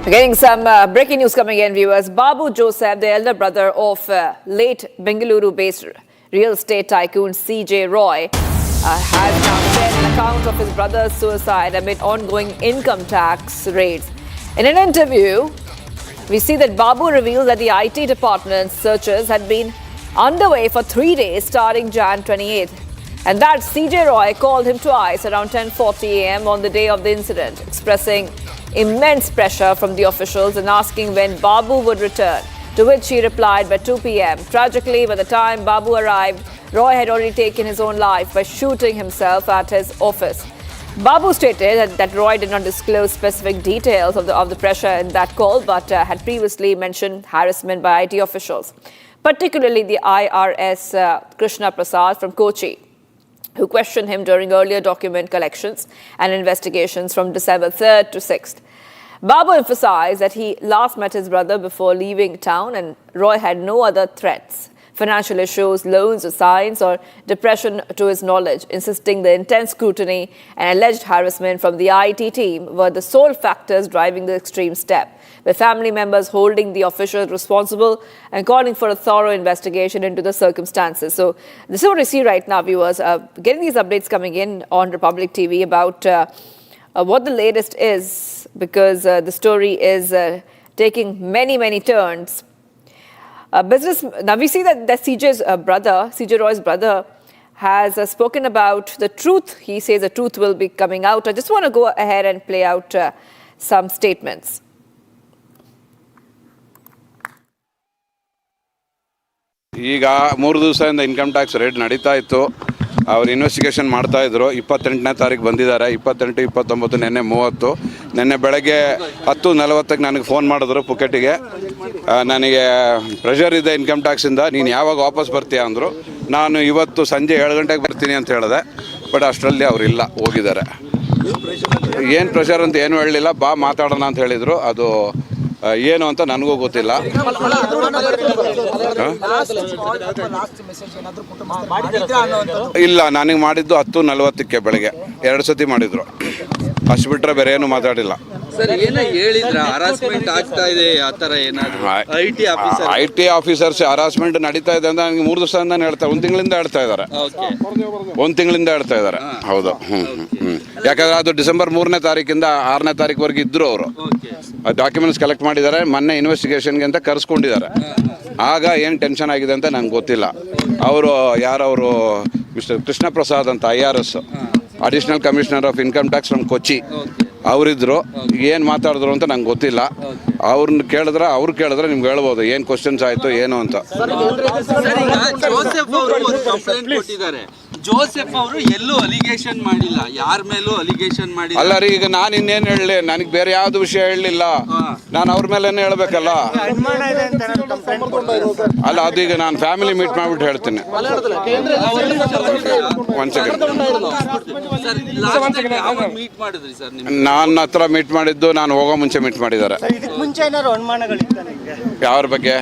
We're getting some breaking news coming in, viewers. Babu Joseph, the elder brother of late Bengaluru-based real estate tycoon CJ Roy, has now shared an account of his brother's suicide amid ongoing income tax raids. In an interview, we see that Babu reveals that the IT department's searches had been underway for 3 days starting Jan 28th. And that CJ Roy called him twice around 10:40 a.m. on the day of the incident, expressing immense pressure from the officials and asking when Babu would return, to which he replied by 2 p.m. Tragically, by the time Babu arrived, Roy had already taken his own life by shooting himself at his office. Babu stated that Roy did not disclose specific details of the pressure in that call, but had previously mentioned harassment by IT officials, particularly the IRS Krishna Prasad from Kochi, who questioned him during earlier document collections and investigations from December 3rd to 6th. Babu emphasized that he last met his brother before leaving town and Roy had no other threats, financial issues, loans, assigns, or depression to his knowledge, insisting the intense scrutiny and alleged harassment from the IT team were the sole factors driving the extreme step, with family members holding the officials responsible and calling for a thorough investigation into the circumstances. So this is what we see right now, viewers, getting these updates coming in on Republic TV about what the latest is, because the story is taking many turns. Now we see that CJ Roy's brother, has spoken about the truth. He says the truth will be coming out. I just want to go ahead and play out some statements. ಈಗ 3 ದಿವಸದಿಂದ income tax raid ನಡೀತಾ ಇತ್ತು. ಅವರು investigation ಮಾಡ್ತಾ ಇದ್ರು. 28ನೇ ತಾರೀಕು ಬಂದಿದ್ದಾರೆ. 28, 29, ನೆನ್ನೆ 30. ನೆನ್ನೆ ಬೆಳಗ್ಗೆ 10:40ಕ್ಕೆ ನನಗೆ ಫೋನ್ ಮಾಡಿದ್ರು ಪುಕೆಟಿಗೆ. ನನಗೆ ಪ್ರೆಷರ್ ಇದೆ ಇನ್ಕಮ್ ಟ್ಯಾಕ್ಸಿಂದ, ನೀನು ಯಾವಾಗ ವಾಪಸ್ ಬರ್ತೀಯಾ ಅಂದರು. ನಾನು ಇವತ್ತು ಸಂಜೆ 7 ಗಂಟೆಗೆ ಬರ್ತೀನಿ ಅಂತ ಹೇಳಿದೆ. ಬಟ್ ಅಷ್ಟರಲ್ಲಿ ಅವರಿಲ್ಲ, ಹೋಗಿದ್ದಾರೆ. ಏನು ಪ್ರೆಷರ್ ಅಂತ ಏನು ಹೇಳಲಿಲ್ಲ. ಬಾ ಮಾತಾಡೋಣ ಅಂತ ಹೇಳಿದರು. ಅದು ಏನು ಅಂತ ನನಗೂ ಗೊತ್ತಿಲ್ಲ. ಇಲ್ಲ, ನನಗೆ ಮಾಡಿದ್ದು 10:40ಕ್ಕೆ ಬೆಳಗ್ಗೆ 2 ಸತಿ ಮಾಡಿದ್ರು. ಅಷ್ಟು ಬಿಟ್ಟರೆ ಬೇರೆ ಏನು ಮಾತಾಡಿಲ್ಲ. ಐ ಟಿ ಆಫೀಸರ್ಸ್ ಹರಾಸ್ಮೆಂಟ್ ನಡೀತಾ ಇದೆ ಅಂತ ನನಗೆ 3 ದಿವಸದಿಂದ ಹೇಳ್ತಾರೆ. 1 ತಿಂಗಳಿಂದ ಹೇಳ್ತಾ ಇದ್ದಾರೆ. 1 ತಿಂಗಳಿಂದ ಹೇಳ್ತಾ ಇದ್ದಾರೆ. ಹೌದು. ಯಾಕಂದ್ರೆ ಅದು ಡಿಸೆಂಬರ್ 3ನೇ ತಾರೀಕಿಂದ 6ನೇ ತಾರೀಕುವರೆಗೆ ಇದ್ರು. ಅವರು ಡಾಕ್ಯುಮೆಂಟ್ಸ್ ಕಲೆಕ್ಟ್ ಮಾಡಿದ್ದಾರೆ. ಮೊನ್ನೆ ಇನ್ವೆಸ್ಟಿಗೇಷನ್ಗೆ ಅಂತ ಕರೆಸ್ಕೊಂಡಿದ್ದಾರೆ. ಆಗ ಏನು ಟೆನ್ಷನ್ ಆಗಿದೆ ಅಂತ ನಂಗೆ ಗೊತ್ತಿಲ್ಲ. ಯಾರವರು ಮಿಸ್ಟರ್ ಕೃಷ್ಣ ಪ್ರಸಾದ್ ಅಂತ IRS additional commissioner of income tax from Kochi ಅವರಿದ್ದರು. ಏನು ಮಾತಾಡಿದ್ರು ಅಂತ ನಂಗೆ ಗೊತ್ತಿಲ್ಲ. ಅವ್ರು ಕೇಳಿದ್ರೆ ನಿಮ್ಗೆ ಹೇಳ್ಬೋದು ಏನು ಕ್ವಶನ್ಸ್ ಆಯಿತು ಏನು ಅಂತ. ಜೋಸೆಫ್ ಅವರು ಎಲ್ಲೂ ಅಲಿಗೇಷನ್ ಮಾಡಿಲ್ಲ, ಯಾರ ಮೇಲೂ ಅಲಿಗೇಷನ್ ಮಾಡಿಲ್ಲ. ಅಲ್ಲ ರೀ, ಈಗ ನಾನು ಇನ್ನೇನು ಹೇಳಲಿ? ನನಗೆ ಬೇರೆ ಯಾವ್ದು ವಿಷಯ ಹೇಳಲಿಲ್ಲ. ನಾನು ಅವ್ರ ಮೇಲೇನೆ ಹೇಳ್ಬೇಕಲ್ಲ. ಅಲ್ಲ, ಅದೀಗ ನಾನು ಫ್ಯಾಮಿಲಿ ಮೀಟ್ ಮಾಡ್ಬಿಟ್ಟು ಹೇಳ್ತೀನಿ. ಒಂದು ಸೆಕೆಂಡ್. ನನ್ನ ಹತ್ರ ಮೀಟ್ ಮಾಡಿದ್ದು ನಾನು ಹೋಗೋ ಮುಂಚೆ ಮೀಟ್ ಮಾಡಿದ್ದಾರೆ. ಯಾವ್ರ ಬಗ್ಗೆ?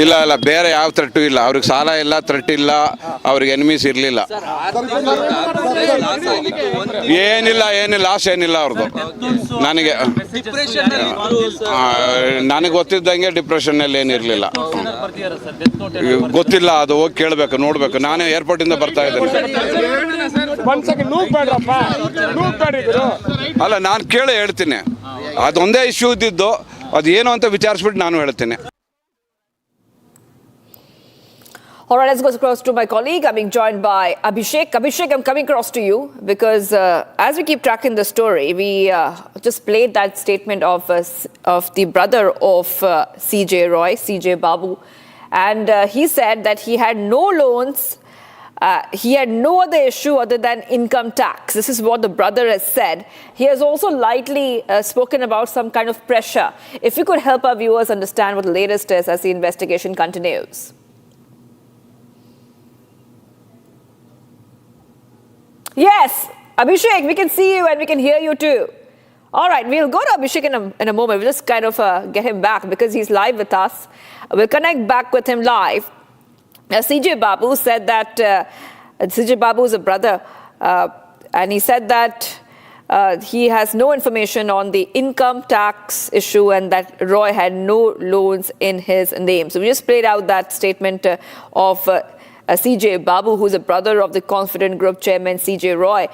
ಇಲ್ಲ, ಬೇರೆ ಯಾವ ಥ್ರೆಟ್ಟು ಇಲ್ಲ. ಅವ್ರಿಗೆ ಸಾಲ ಇಲ್ಲ, ಥ್ರೆಟ್ ಇಲ್ಲ, ಅವ್ರಿಗೆ ಎನಿಮೀಸ್ ಇರಲಿಲ್ಲ. ಏನಿಲ್ಲ, ಲಾಸ್ ಏನಿಲ್ಲ ಅವ್ರದ್ದು. ನನಗೆ ಗೊತ್ತಿದ್ದಂಗೆ ಡಿಪ್ರೆಷನ್ನಲ್ಲಿ ಏನಿರಲಿಲ್ಲ. ಗೊತ್ತಿಲ್ಲ, ಅದು ಹೋಗಿ ಕೇಳಬೇಕು, ನೋಡಬೇಕು. ನಾನೇ ಏರ್ಪೋರ್ಟಿಂದ ಬರ್ತಾ ಇದ್ದೇನೆ. ಅಲ್ಲ, ನಾನು ಕೇಳಿ ಹೇಳ್ತೀನಿ. ಅದೊಂದೇ ಇಶ್ಯೂ ಇದ್ದಿದ್ದು. ಅದು ಏನು ಅಂತ ವಿಚಾರಿಸ್ಬಿಟ್ಟು ನಾನು ಹೇಳ್ತೀನಿ. All right, let's go across to my colleague. I'm being joined by Abhishek. Abhishek, I'm coming across to you because as we keep tracking the story, we just played that statement of the brother of CJ Roy, CJ Babu, and he said that he had no loans. He had no other issue other than income tax. This is what the brother has said. He has also lightly spoken about some kind of pressure. If you could help our viewers understand what the latest is as the investigation continues. Yes, Abhishek, we can see you and we can hear you too. All right, we'll go to Abhishek in a moment. We'll just kind of get him back because he's live with us. We'll connect back with him live. CJ Babu said that CJ Babu is a brother, and he said that he has no information on the income tax issue and that Roy had no loans in his name. So we just played out that statement of CJ Babu, who's a brother of the Confident Group chairman CJ Roy.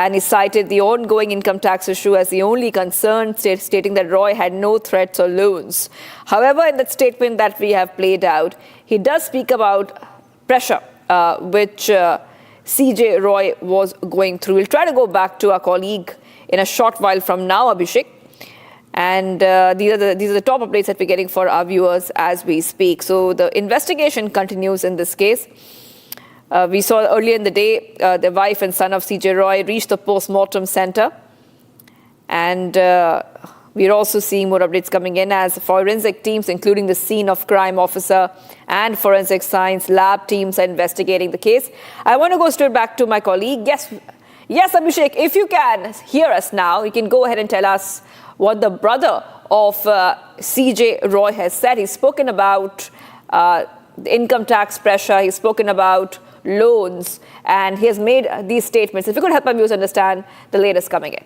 And he cited the ongoing income tax issue as the only concern, stating that Roy had no threats or loans. However, in that statement that we have played out, he does speak about pressure which CJ Roy was going through. We'll try to go back to our colleague in a short while from now, Abhishek. And these are the top updates that we're getting for our viewers as we speak. So the investigation continues in this case. We saw earlier in the day the wife and son of CJ Roy reached the post-mortem center. And we're also seeing more updates coming in as forensic teams, including the scene of crime officer and forensic science lab teams, are investigating the case. I want to go straight back to my colleague. Yes, Abhishek, if you can hear us now, you can go ahead and tell us what the brother of CJ Roy has said. He's spoken about the income tax pressure. He's spoken about loans, and he has made these statements. If you could help our viewers understand the latest coming in.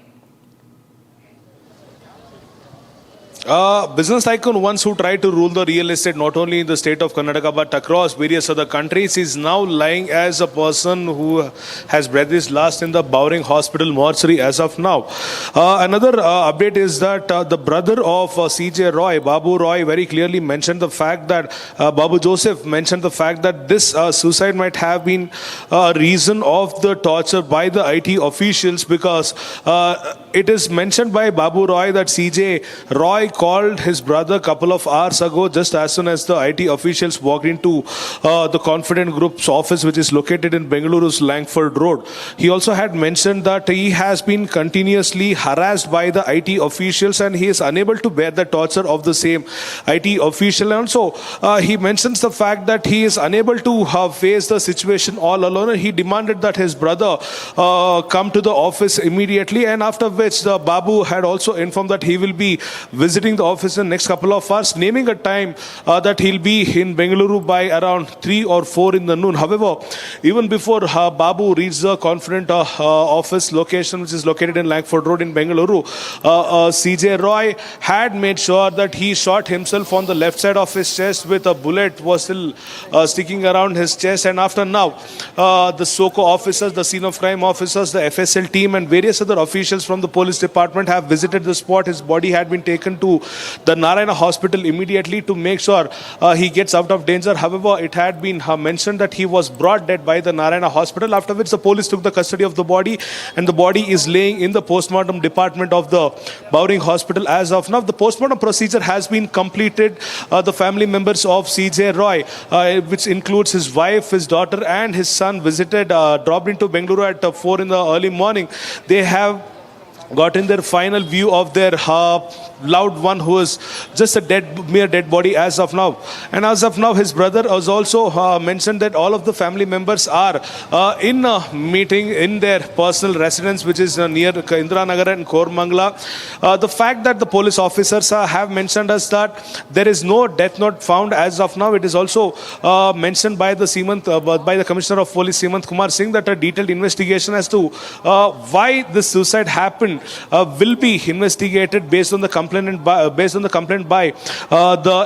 Business tycoon once who tried to rule the real estate not only in the state of Karnataka but across various other countries is now lying as a person who has breathed his last in the Bowring Hospital mortuary as of now. Another update is that the brother of CJ Roy, Babu Roy, very clearly mentioned the fact that Babu Joseph mentioned the fact that this suicide might have been a reason of the torture by the IT officials, because it is mentioned by Babu Roy that CJ Roy called his brother a couple of hours ago, just as soon as the IT officials walked into the Confident Group's office, which is located in Bengaluru's Langford Road. He also had mentioned that he has been continuously harassed by the IT officials and he is unable to bear the torture of the same IT official. And also, he mentions the fact that he is unable to face the situation all alone, and he demanded that his brother come to the office immediately, and after which the Babu had also informed that he will be visiting the office in the next couple of hours, naming a time that he'll be in Bengaluru by around 3 or 4 in the noon. However, even before Babu reached the Confident office location, which is located in Langford Road in Bengaluru, CJ Roy had made sure that he shot himself on the left side of his chest with a bullet was still sticking around his chest. And after now, the SOCO officers, the scene of crime officers, the FSL team and various other officials from the police department have visited the spot. His body had been taken to the Narayana hospital immediately to make sure he gets out of danger. However, it had been mentioned that he was brought dead by the Narayana hospital, after which the police took the custody of the body, and the body is laying in the postmortem department of the Bowring hospital as of now. The postmortem procedure has been completed. The family members of CJ Roy, which includes his wife, his daughter and his son, visited, dropped into Bengaluru at 4 in the early morning. They have gotten their final view of their loved one, who is just a mere dead body as of now. And as of now, his brother has also mentioned that all of the family members are in a meeting in their personal residence, which is near Indira Nagar and Kormangala. The fact that the police officers have mentioned us that there is no death note found as of now. It is also mentioned by the Commissioner of Police Simant Kumar Singh that a detailed investigation as to why this suicide happened will be investigated based on the complaint by the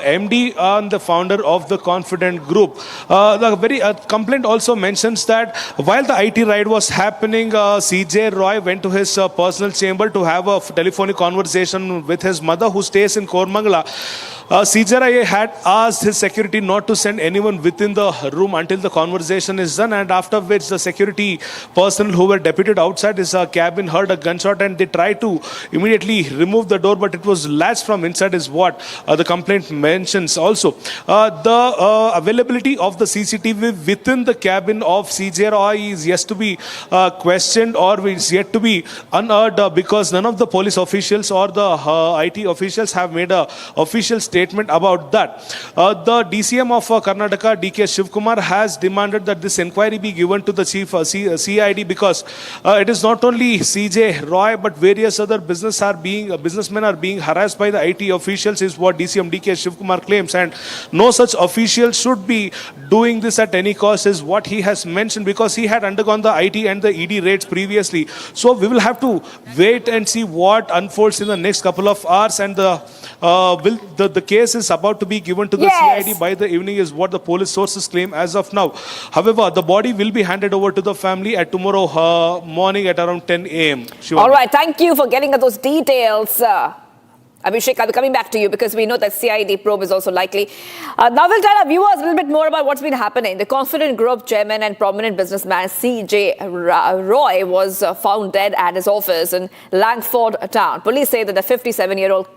MD and the founder of the Confident Group. The complaint also mentions that while the IT raid was happening, CJ Roy went to his personal chamber to have a telephonic conversation with his mother, who stays in Kormangala. CJ Roy had asked his security not to send anyone within the room until the conversation is done, and after which the security personnel who were deputed outside his cabin heard a gunshot and they tried to immediately remove the door, but it was latched from inside, is what the complaint mentions. Also, the availability of the CCTV within the cabin of CJ Roy is yet to be questioned or is yet to be unearthed, because none of the police officials or the IT officials have made a official statement about that. The DCM of Karnataka, DK Shivkumar, has demanded that this inquiry be given to the chief CID, because it is not only CJ Roy but various other businessmen are being harassed by the IT officials, is what DCM DK Shivkumar claims, and no such official should be doing this at any cost, is what he has mentioned, because he had undergone the IT and the ED raids previously. So we will have to wait and see what unfolds in the next couple of hours, and the case is about to be given to the CID by the evening, is what the police sources claim as of now. However, the body will be handed over to the family at tomorrow morning at around 10 a.m. All right, thank you for getting us those details. Abhishek, I'll be coming back to you because we know that CID probe is also likely. Now we'll tell our viewers a little bit more about what's been happening. The Confident Group chairman and prominent businessman C.J. Roy was found dead at his office in Langford town. Police say that the 57-year-old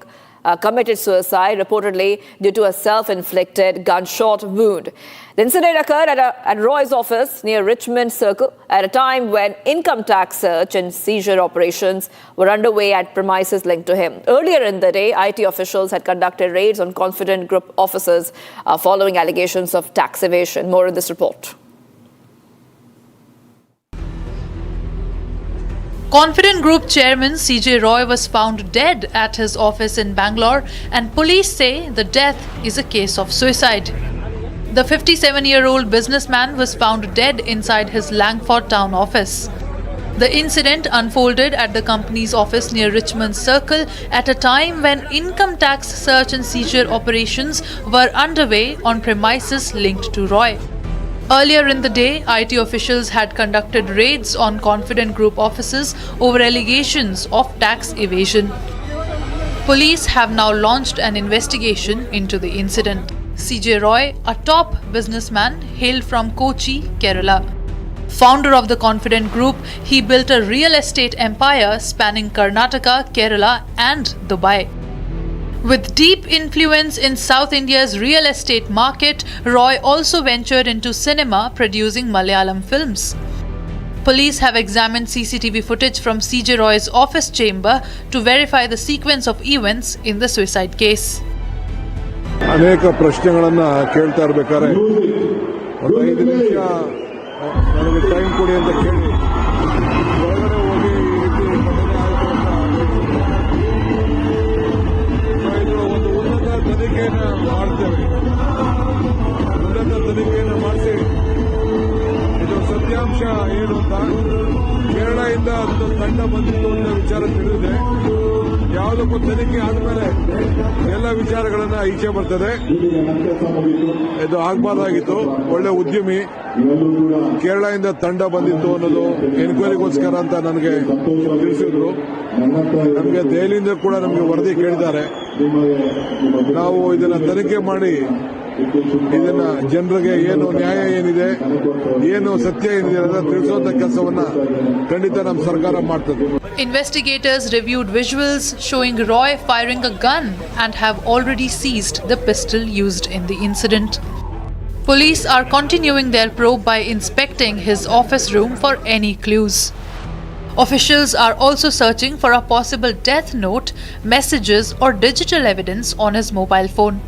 committed suicide, reportedly due to a self-inflicted gunshot wound. The incident occurred at Roy's office near Richmond Circle at a time when income tax search and seizure operations were underway at premises linked to him. Earlier in the day, IT officials had conducted raids on Confident Group offices following allegations of tax evasion. More in this report. Confident Group chairman C.J. Roy was found dead at his office in Bangalore, and police say the death is a case of suicide. The 57-year-old businessman was found dead inside his Langford town office. The incident unfolded at the company's office near Richmond Circle at a time when income tax search and seizure operations were underway on premises linked to Roy. Earlier in the day, IT officials had conducted raids on Confident Group offices over allegations of tax evasion. Police have now launched an investigation into the incident. C.J. Roy, a top businessman, hailed from Kochi, Kerala. Founder of the Confident Group, he built a real estate empire spanning Karnataka, Kerala and Dubai. With deep influence in South India's real estate market, Roy also ventured into cinema, producing Malayalam films. Police have examined CCTV footage from C.J. Roy's office chamber to verify the sequence of events in the suicide case. ಅನೇಕ ಪ್ರಶ್ನೆಗಳನ್ನು ಕೇಳ್ತಾ ಇರಬೇಕಾದ್ರೆ ಒಂದು 5 ನಿಮಿಷ ನನಗೆ time ಕೊಡಿ ಅಂತ ಕೇಳಿ ಒಳಗಡೆ ಹೋಗಿ ಈ ರೀತಿ ಒಂದು ಉನ್ನತ ತನಿಖೆಯನ್ನು ಮಾಡ್ತೇವೆ. ಉನ್ನತ ತನಿಖೆಯನ್ನು ಮಾಡಿಸಿ ಇದು ಸತ್ಯಾಂಶ ಏನು ಅಂತ ಕೇರಳದಿಂದ ಒಂದು ತಂಡ ಬಂದಿತ್ತು ಅನ್ನೋ ವಿಚಾರ ತಿಳಿದಿದೆ. ಯಾವುದಕ್ಕೂ ತನಿಖೆ ಆದ್ಮೇಲೆ ಎಲ್ಲ ವಿಚಾರಗಳನ್ನ ಈಚೆ ಬರ್ತದೆ. ಇದು ಆಗಬಾರ್ದಾಗಿತ್ತು. ಒಳ್ಳೆ ಉದ್ಯಮಿ, ಕೇರಳದಿಂದ ತಂಡ ಬಂದಿತ್ತು ಅನ್ನೋದು ಎನ್ಕ್ವೈರಿಗೋಸ್ಕರ ಅಂತ ನನಗೆ ತಿಳಿಸಿದ್ರು. ನಮಗೆ ದೆಹಲಿಯಿಂದ ಕೂಡ ನಮಗೆ ವರದಿ ಕೇಳಿದ್ದಾರೆ. ನಾವು ಇದನ್ನ ತನಿಖೆ ಮಾಡಿ ಇದನ್ನ ಜನರಿಗೆ ಏನು ನ್ಯಾಯ ಏನಿದೆ, ಏನು ಸತ್ಯ ಏನಿದೆ ಅಂತ ತಿಳಿಸುವಂತ ಕೆಲಸವನ್ನ ಖಂಡಿತ ನಮ್ಮ ಸರ್ಕಾರ ಮಾಡ್ತದೆ. Investigators reviewed visuals showing Roy firing a gun and have already seized the pistol used in the incident. Police are continuing their probe by inspecting his office room for any clues. Officials are also searching for a possible death note, messages or digital evidence on his mobile phone.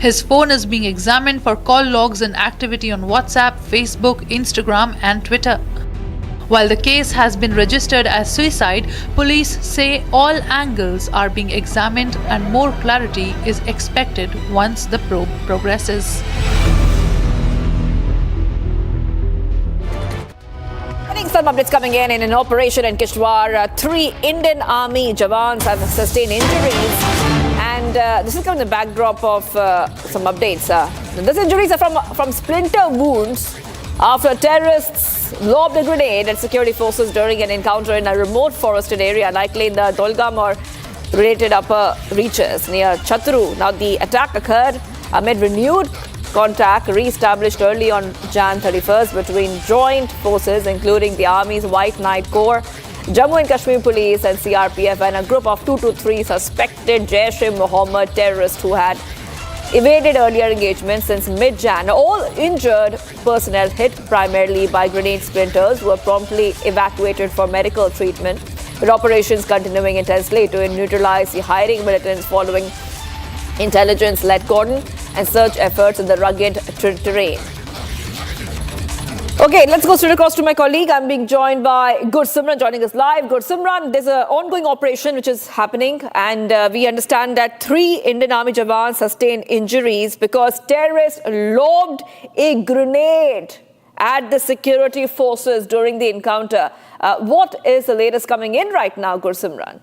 His phone is being examined for call logs and activity on WhatsApp, Facebook, Instagram and Twitter. While the case has been registered as suicide, police say all angles are being examined and more clarity is expected once the probe progresses. Some updates coming in an operation in Kishtwar. 3 Indian Army jawans have sustained injuries. And this is coming in the backdrop of some updates. These injuries are from splinter wounds after terrorists lobbed a grenade at security forces during an encounter in a remote forested area, likely in the Dolgam or related upper reaches near Chatru. Now, the attack occurred amid renewed contact re-established early on Jan 31st between joint forces, including the Army's White Knight Corps, Jammu and Kashmir Police and CRPF, and a group of 2 to 3 suspected Jaish-e-Mohammed terrorists who had evaded earlier engagements since mid-Jan. All injured personnel hit primarily by grenade splinters were promptly evacuated for medical treatment, with operations continuing intensely to neutralize the hiding militants following intelligence-led cordon and search efforts in the rugged terrain. Okay, let's go straight across to my colleague. I'm being joined by Gursimran joining us live. Gursimran, there's an ongoing operation which is happening, and we understand that 3 Indian Army jawans sustained injuries because terrorists lobbed a grenade at the security forces during the encounter. What is the latest coming in right now, Gursimran?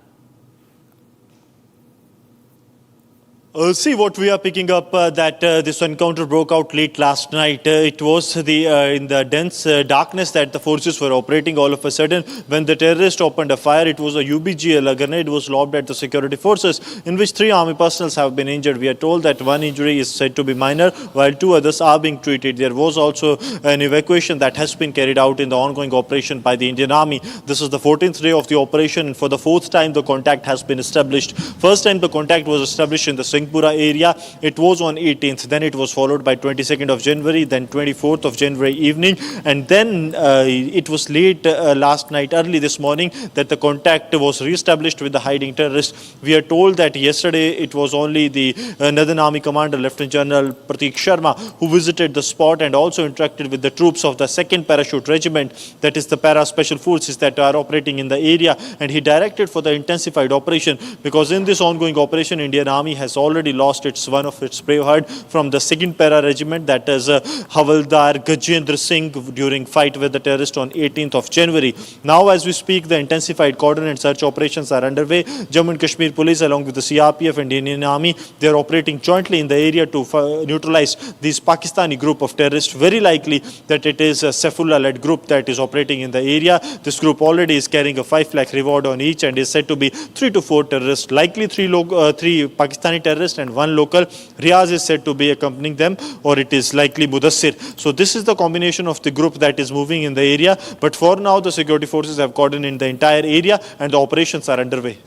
See what we are picking up that this encounter broke out late last night. It was in the dense darkness that the forces were operating. All of a sudden, when the terrorist opened a fire, it was a UBGL grenade was lobbed at the security forces, in which 3 army personnel have been injured. We are told that 1 injury is said to be minor, while 2 others are being treated. There was also an evacuation that has been carried out in the ongoing operation by the Indian Army. This is the 14th day of the operation, and for the 4th time, the contact has been established. First time the contact was established in the Singapura area. It was on 18th. Then it was followed by 22nd of January, then 24th of January evening, and then it was late last night, early this morning, that the contact was re-established with the hiding terrorists. We are told that yesterday it was only the Northern Army Commander, Lieutenant General Prateek Sharma, who visited the spot and also interacted with the troops of the 2nd Parachute Regiment, that is the Para Special Forces that are operating in the area, and he directed for the intensified operation, because in this ongoing operation, Indian Army has already lost one of its braveheart from the 2nd Para Regiment, that is Havaldar Gajendra Singh, during fight with the terrorist on 18th of January. Now as we speak, the intensified coordinate search operations are underway. Jammu and Kashmir Police along with the CRPF and Indian Army, they are operating jointly in the area to neutralize this Pakistani group of terrorists. Very likely that it is a Saifullah-led group that is operating in the area. This group already is carrying a 5 lakh reward on each and is said to be 3 to 4 terrorists, likely 3 Pakistani terrorists and 1 local. Riaz is said to be accompanying them, or it is likely Mudassir. So this is the combination of the group that is moving in the area. But for now, the security forces have coordinated the entire area and the operations are underway.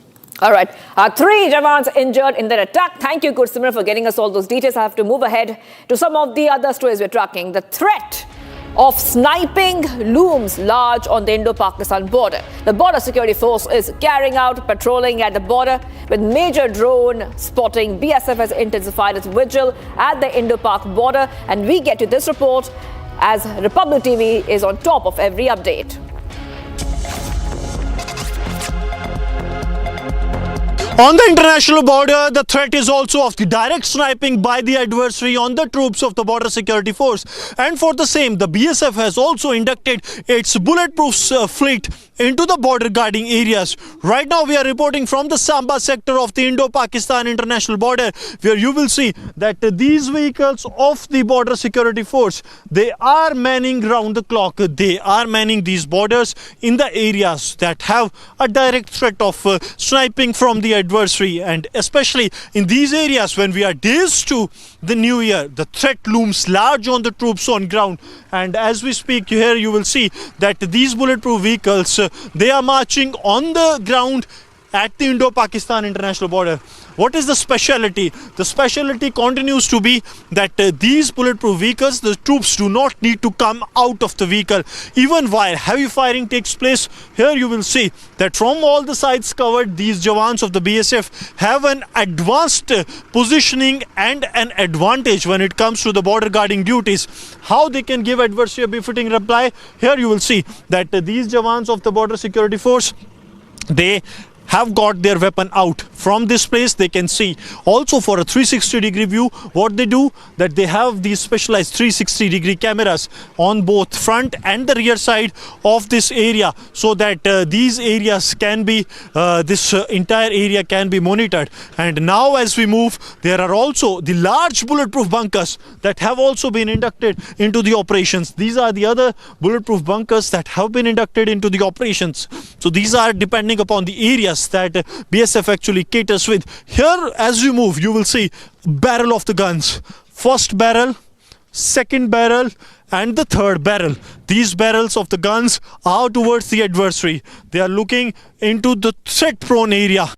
All right. 3 Jawans injured in that attack. Thank you, Gursimran, for getting us all those details. I have to move ahead to some of the other stories we're tracking. The threat of sniping looms large on the Indo-Pakistan border. The border security force is carrying out patrolling at the border with major drone spotting. BSF has intensified its vigil at the Indo-Pak border, and we get to this report as Republic TV is on top of every update. On the international border, the threat is also of the direct sniping by the adversary on the troops of the border security force. And for the same, the BSF has also inducted its bulletproof fleet into the border guarding areas. Right now, we are reporting from the Samba sector of the Indo-Pakistan international border, where you will see that these vehicles of the border security force, they are manning round the clock. They are manning these borders in the areas that have a direct threat of sniping from the adversary, and especially in these areas when we are days to the new year, the threat looms large on the troops on ground. And as we speak here, you will see that these bulletproof vehicles, they are marching on the ground at the Indo-Pakistan international border. What is the speciality? The speciality continues to be that these bulletproof vehicles, the troops do not need to come out of the vehicle. Even while heavy firing takes place, here you will see that from all the sides covered, these Jawans of the BSF have an advanced positioning and an advantage when it comes to the border guarding duties. How they can give adversary a befitting reply? Here you will see that these Jawans of the border security force, they have got their weapon out. From this place they can see also for a 360-degree view. What they do, that they have these specialized 360-degree cameras on both front and the rear side of this area, so that these areas can be this entire area can be monitored. And now as we move, there are also the large bulletproof bunkers that have also been inducted into the operations. These are the other bulletproof bunkers that have been inducted into the operations. So these are depending upon the areas that BSF actually caters with. Here as you move, you will see barrel of the guns. First barrel, second barrel and the third barrel. These barrels of the guns are towards the adversary. They are looking into the threat prone area.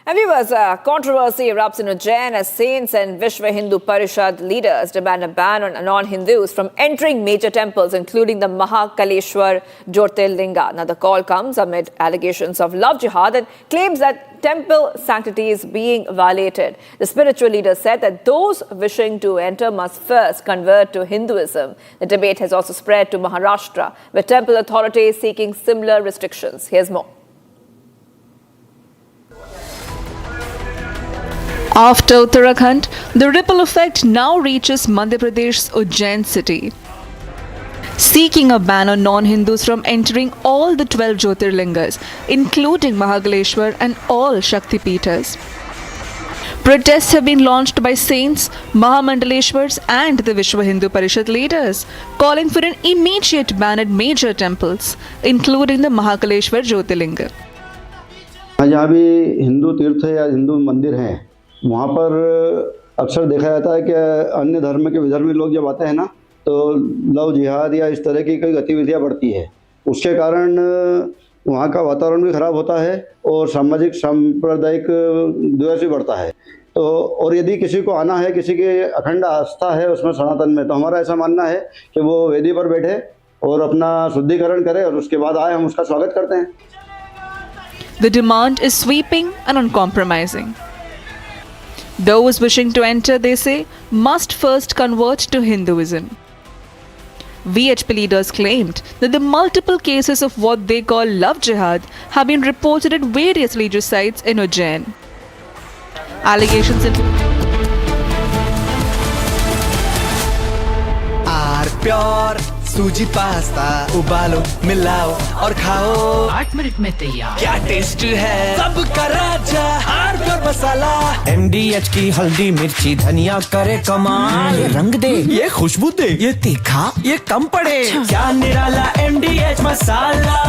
And viewers, controversy erupts in Ujjain as saints and Vishwa Hindu Parishad leaders demand a ban on non-Hindus from entering major temples, including the Mahakaleshwar Jyotirlinga. Now, the call comes amid allegations of love jihad and claims that temple sanctity is being violated. The spiritual leaders said that those wishing to enter must first convert to Hinduism. The debate has also spread to Maharashtra, with temple authorities seeking similar restrictions. Here's more. After Uttarakhand, the ripple effect now reaches Madhya Pradesh's Ujjain city, seeking a ban on non-Hindus from entering all the 12 Jyotirlingas, including Mahakaleshwar and all Shakti Peethas. Protests have been launched by saints, Mahamandaleshwars and the Vishwa Hindu Parishad leaders, calling for an immediate ban at major temples, including the Mahakaleshwar Jyotirlinga. जहाँ भी हिंदू तीर्थ या हिंदू मंदिर हैं वहाँ पर अक्सर देखा जाता है कि अन्य धर्म के विधर्मी लोग जब आते हैं ना तो लव जिहाद या इस तरह की कई गतिविधियाँ बढ़ती है। उसके कारण वहाँ का वातावरण भी खराब होता है और सामाजिक सांप्रदायिक द्वेष भी बढ़ता है। तो और यदि किसी को आना है, किसी की अखंड आस्था है उसमें सनातन में, तो हमारा ऐसा मानना है कि वो वेदी पर बैठे और अपना शुद्धिकरण करे और उसके बाद आए, हम उसका स्वागत करते हैं। The demand is sweeping and uncompromising. Those wishing to enter, they say, must first convert to Hinduism. VHP leaders claimed that the multiple cases of what they call love jihad have been reported at various religious sites in Ujjain. Allegations include pure सूजी pasta उबालो मिलाओ और खाओ 8 minute में तैयार। क्या taste है सबका राजा आर प्योर मसाला। MDH की हल्दी मिर्ची धनिया करे कमाल। ये रंग दे, ये खुशबू दे, ये तीखा, ये कम पड़े। क्या निराला MDH मसाला।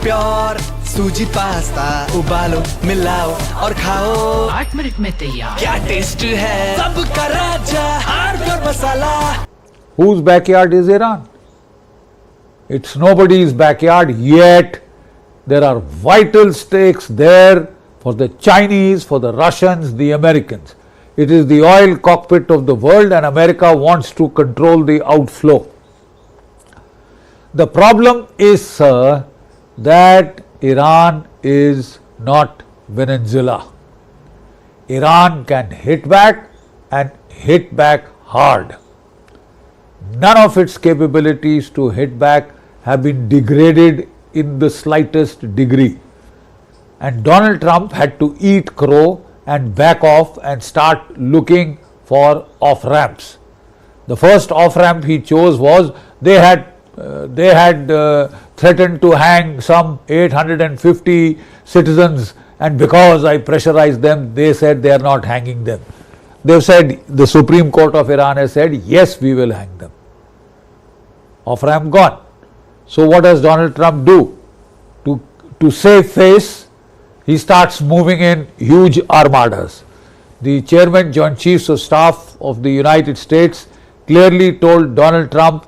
प्योर सूजी पास्ता उबालो मिलाओ और खाओ 8 मिनट में तैयार। क्या टेस्ट है सबका राजा R pure masala. Whose backyard is Iran? It's nobody's backyard, yet there are vital stakes there for the Chinese, for the Russians, the Americans. It is the oil cockpit of the world and America wants to control the outflow. The problem is, sir, that Iran is not Venezuela. Iran can hit back and hit back hard. None of its capabilities to hit back have been degraded in the slightest degree. And Donald Trump had to eat crow and back off and start looking for off-ramps. The first off-ramp he chose was they had threatened to hang some 850 citizens, and because I pressurized them, they said they are not hanging them. They've said, the Supreme Court of Iran has said, yes, we will hang them. Off-ramp gone. So what does Donald Trump do? To save face, he starts moving in huge armadas. The Chairman, Joint Chiefs of Staff of the United States clearly told Donald Trump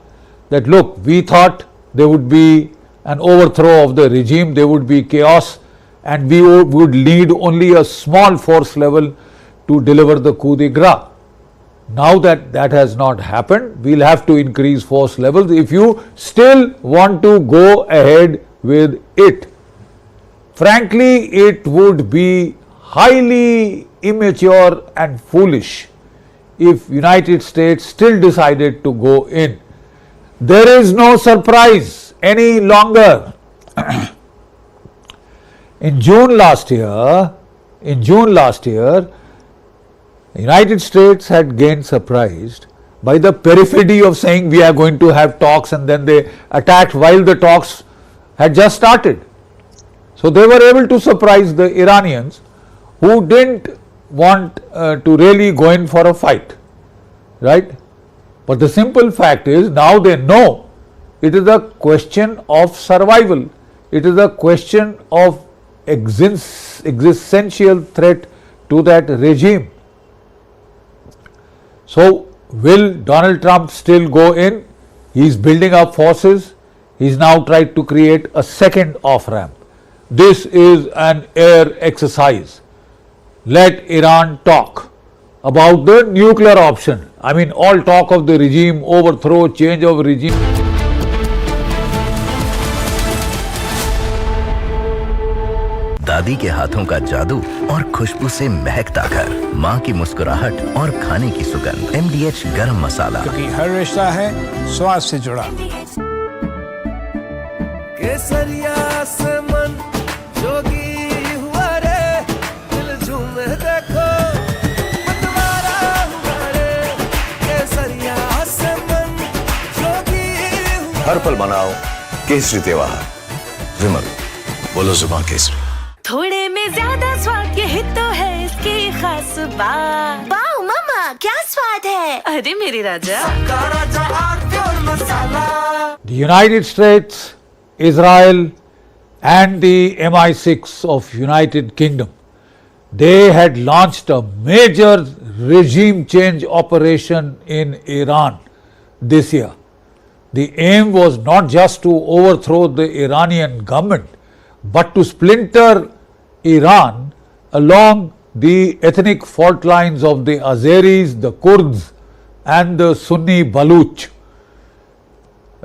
that, look, we thought there would be an overthrow of the regime, there would be chaos, and we would need only a small force level to deliver the coup de grace. Now that that has not happened, we'll have to increase force levels if you still want to go ahead with it. Frankly, it would be highly immature and foolish if United States still decided to go in. There is no surprise any longer. In June last year, United States had gained surprised by the perfidy of saying we are going to have talks, and then they attacked while the talks had just started. So they were able to surprise the Iranians, who didn't want to really go in for a fight, right? But the simple fact is, now they know it is a question of survival. It is a question of existential threat to that regime. So, will Donald Trump still go in? He is building up forces. He is now tried to create a second off-ramp. This is an air exercise. Let Iran talk about the nuclear option. I mean, all talk of the regime, overthrow, change of regime. दादी के हाथों का जादू और खुशबू से महकता घर, माँ की मुस्कुराहट और खाने की सुगंध। MDH गरम मसाला, क्योंकि हर रिश्ता है स्वाद से जुड़ा। केसरिया हर पल मनाओ केसरी त्योहार। विमल, बोलो जुबान केसरी। थोड़े में ज्यादा स्वाद, यही तो है इसकी खास बात। वाओ मम्मा, क्या स्वाद है। अरे मेरे राजा, The United States, Israel and the MI6 of United Kingdom, they had launched a major regime change operation in Iran this year. The aim was not just to overthrow the Iranian government, but to splinter Iran along the ethnic fault lines of the Azeris, the Kurds and the Sunni Baluch.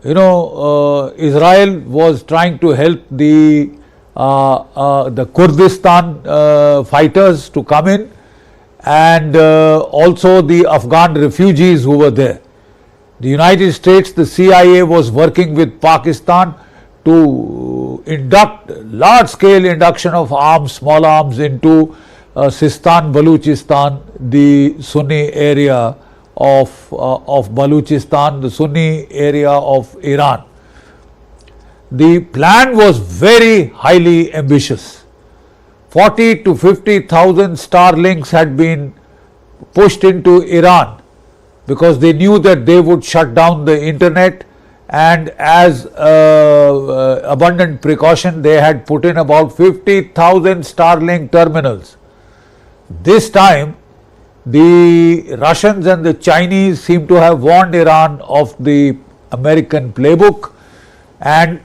Israel was trying to help the Kurdistan fighters to come in, and also the Afghan refugees who were there. The United States, the CIA was working with Pakistan to induct large-scale induction of arms, small arms into Sistan, Baluchistan, the Sunni area of Baluchistan, the Sunni area of Iran. The plan was very highly ambitious. 40 to 50,000 Starlinks had been pushed into Iran because they knew that they would shut down the internet, and as abundant precaution they had put in about 50,000 Starlink terminals. This time the Russians and the Chinese seem to have warned Iran of the American playbook, and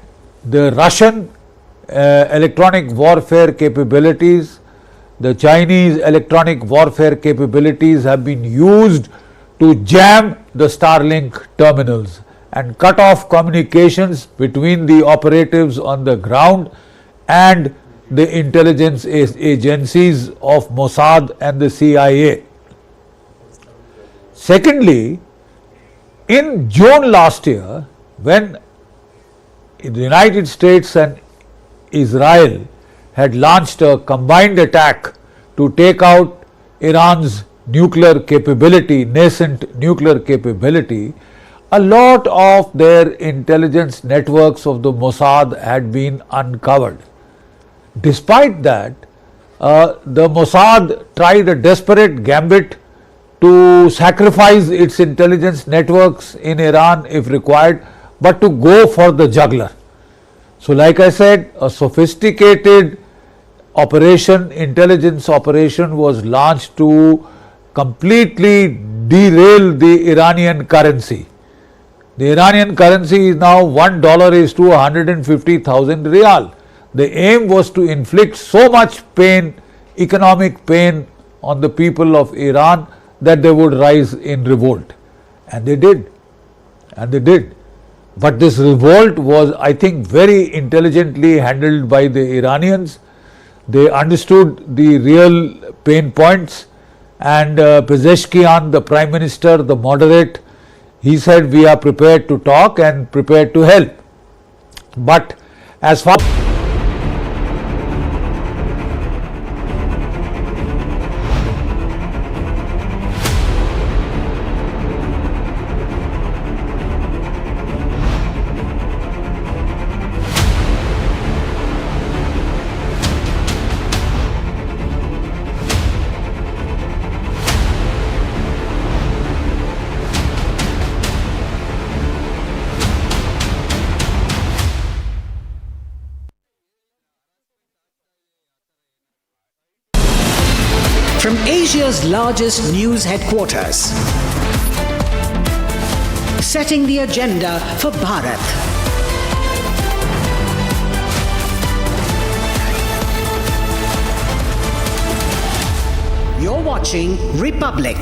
the Russian electronic warfare capabilities, the Chinese electronic warfare capabilities have been used to jam the Starlink terminals and cut off communications between the operatives on the ground and the intelligence agencies of Mossad and the CIA. Secondly, in June last year, when the United States and Israel had launched a combined attack to take out Iran's nuclear capability, nascent nuclear capability, a lot of their intelligence networks of the Mossad had been uncovered. Despite that, the Mossad tried a desperate gambit to sacrifice its intelligence networks in Iran if required, but to go for the jugular. So like I said, a sophisticated operation, intelligence operation was launched to completely derail the Iranian currency. The Iranian currency is now $1 is to 150,000 riyal. The aim was to inflict so much pain, economic pain on the people of Iran that they would rise in revolt. And they did. And they did. But this revolt was, I think, very intelligently handled by the Iranians. They understood the real pain points, and Pezeshkian, the Prime Minister, the moderate, he said, we are prepared to talk and prepared to help. But as far From Asia's largest news headquarters, setting the agenda for Bharat. You're watching Republic.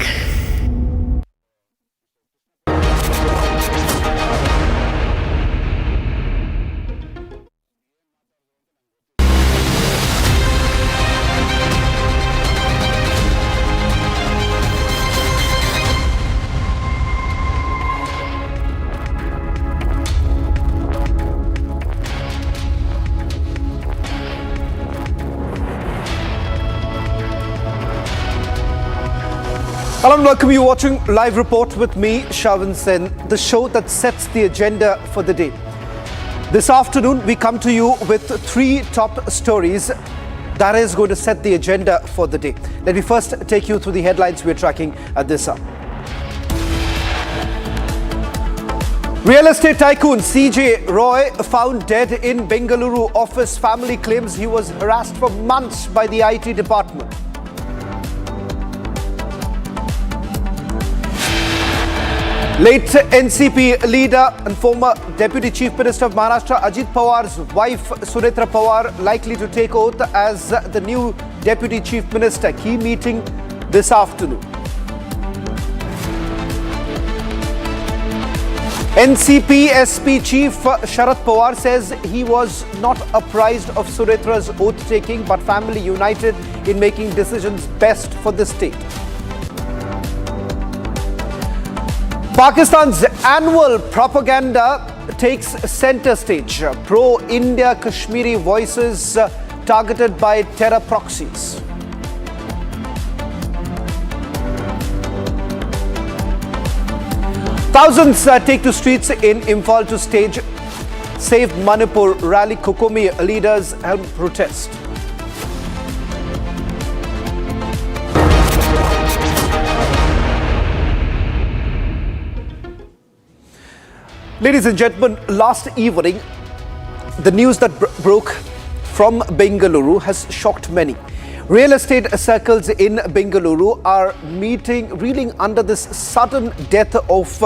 Hello and welcome, you watching Live Report with me, Shavan Sen, the show that sets the agenda for the day. This afternoon, we come to you with 3 top stories that is going to set the agenda for the day. Let me first take you through the headlines we're tracking at this hour. Real estate tycoon CJ Roy found dead in Bengaluru office. Family claims he was harassed for months by the IT department. Late NCP leader and former Deputy Chief Minister of Maharashtra Ajit Pawar's wife Sunetra Pawar likely to take oath as the new Deputy Chief Minister. Key meeting this afternoon. NCP SP Chief Sharad Pawar says he was not apprised of Sunetra's oath-taking, but family united in making decisions best for the state. Pakistan's annual propaganda takes center stage. Pro-India Kashmiri voices targeted by terror proxies. Thousands take to streets in Imphal to stage Save Manipur rally. Kokomi leaders help protest. Ladies and gentlemen, last evening, the news that broke from Bengaluru has shocked many. Real estate circles in Bengaluru are reeling under this sudden death of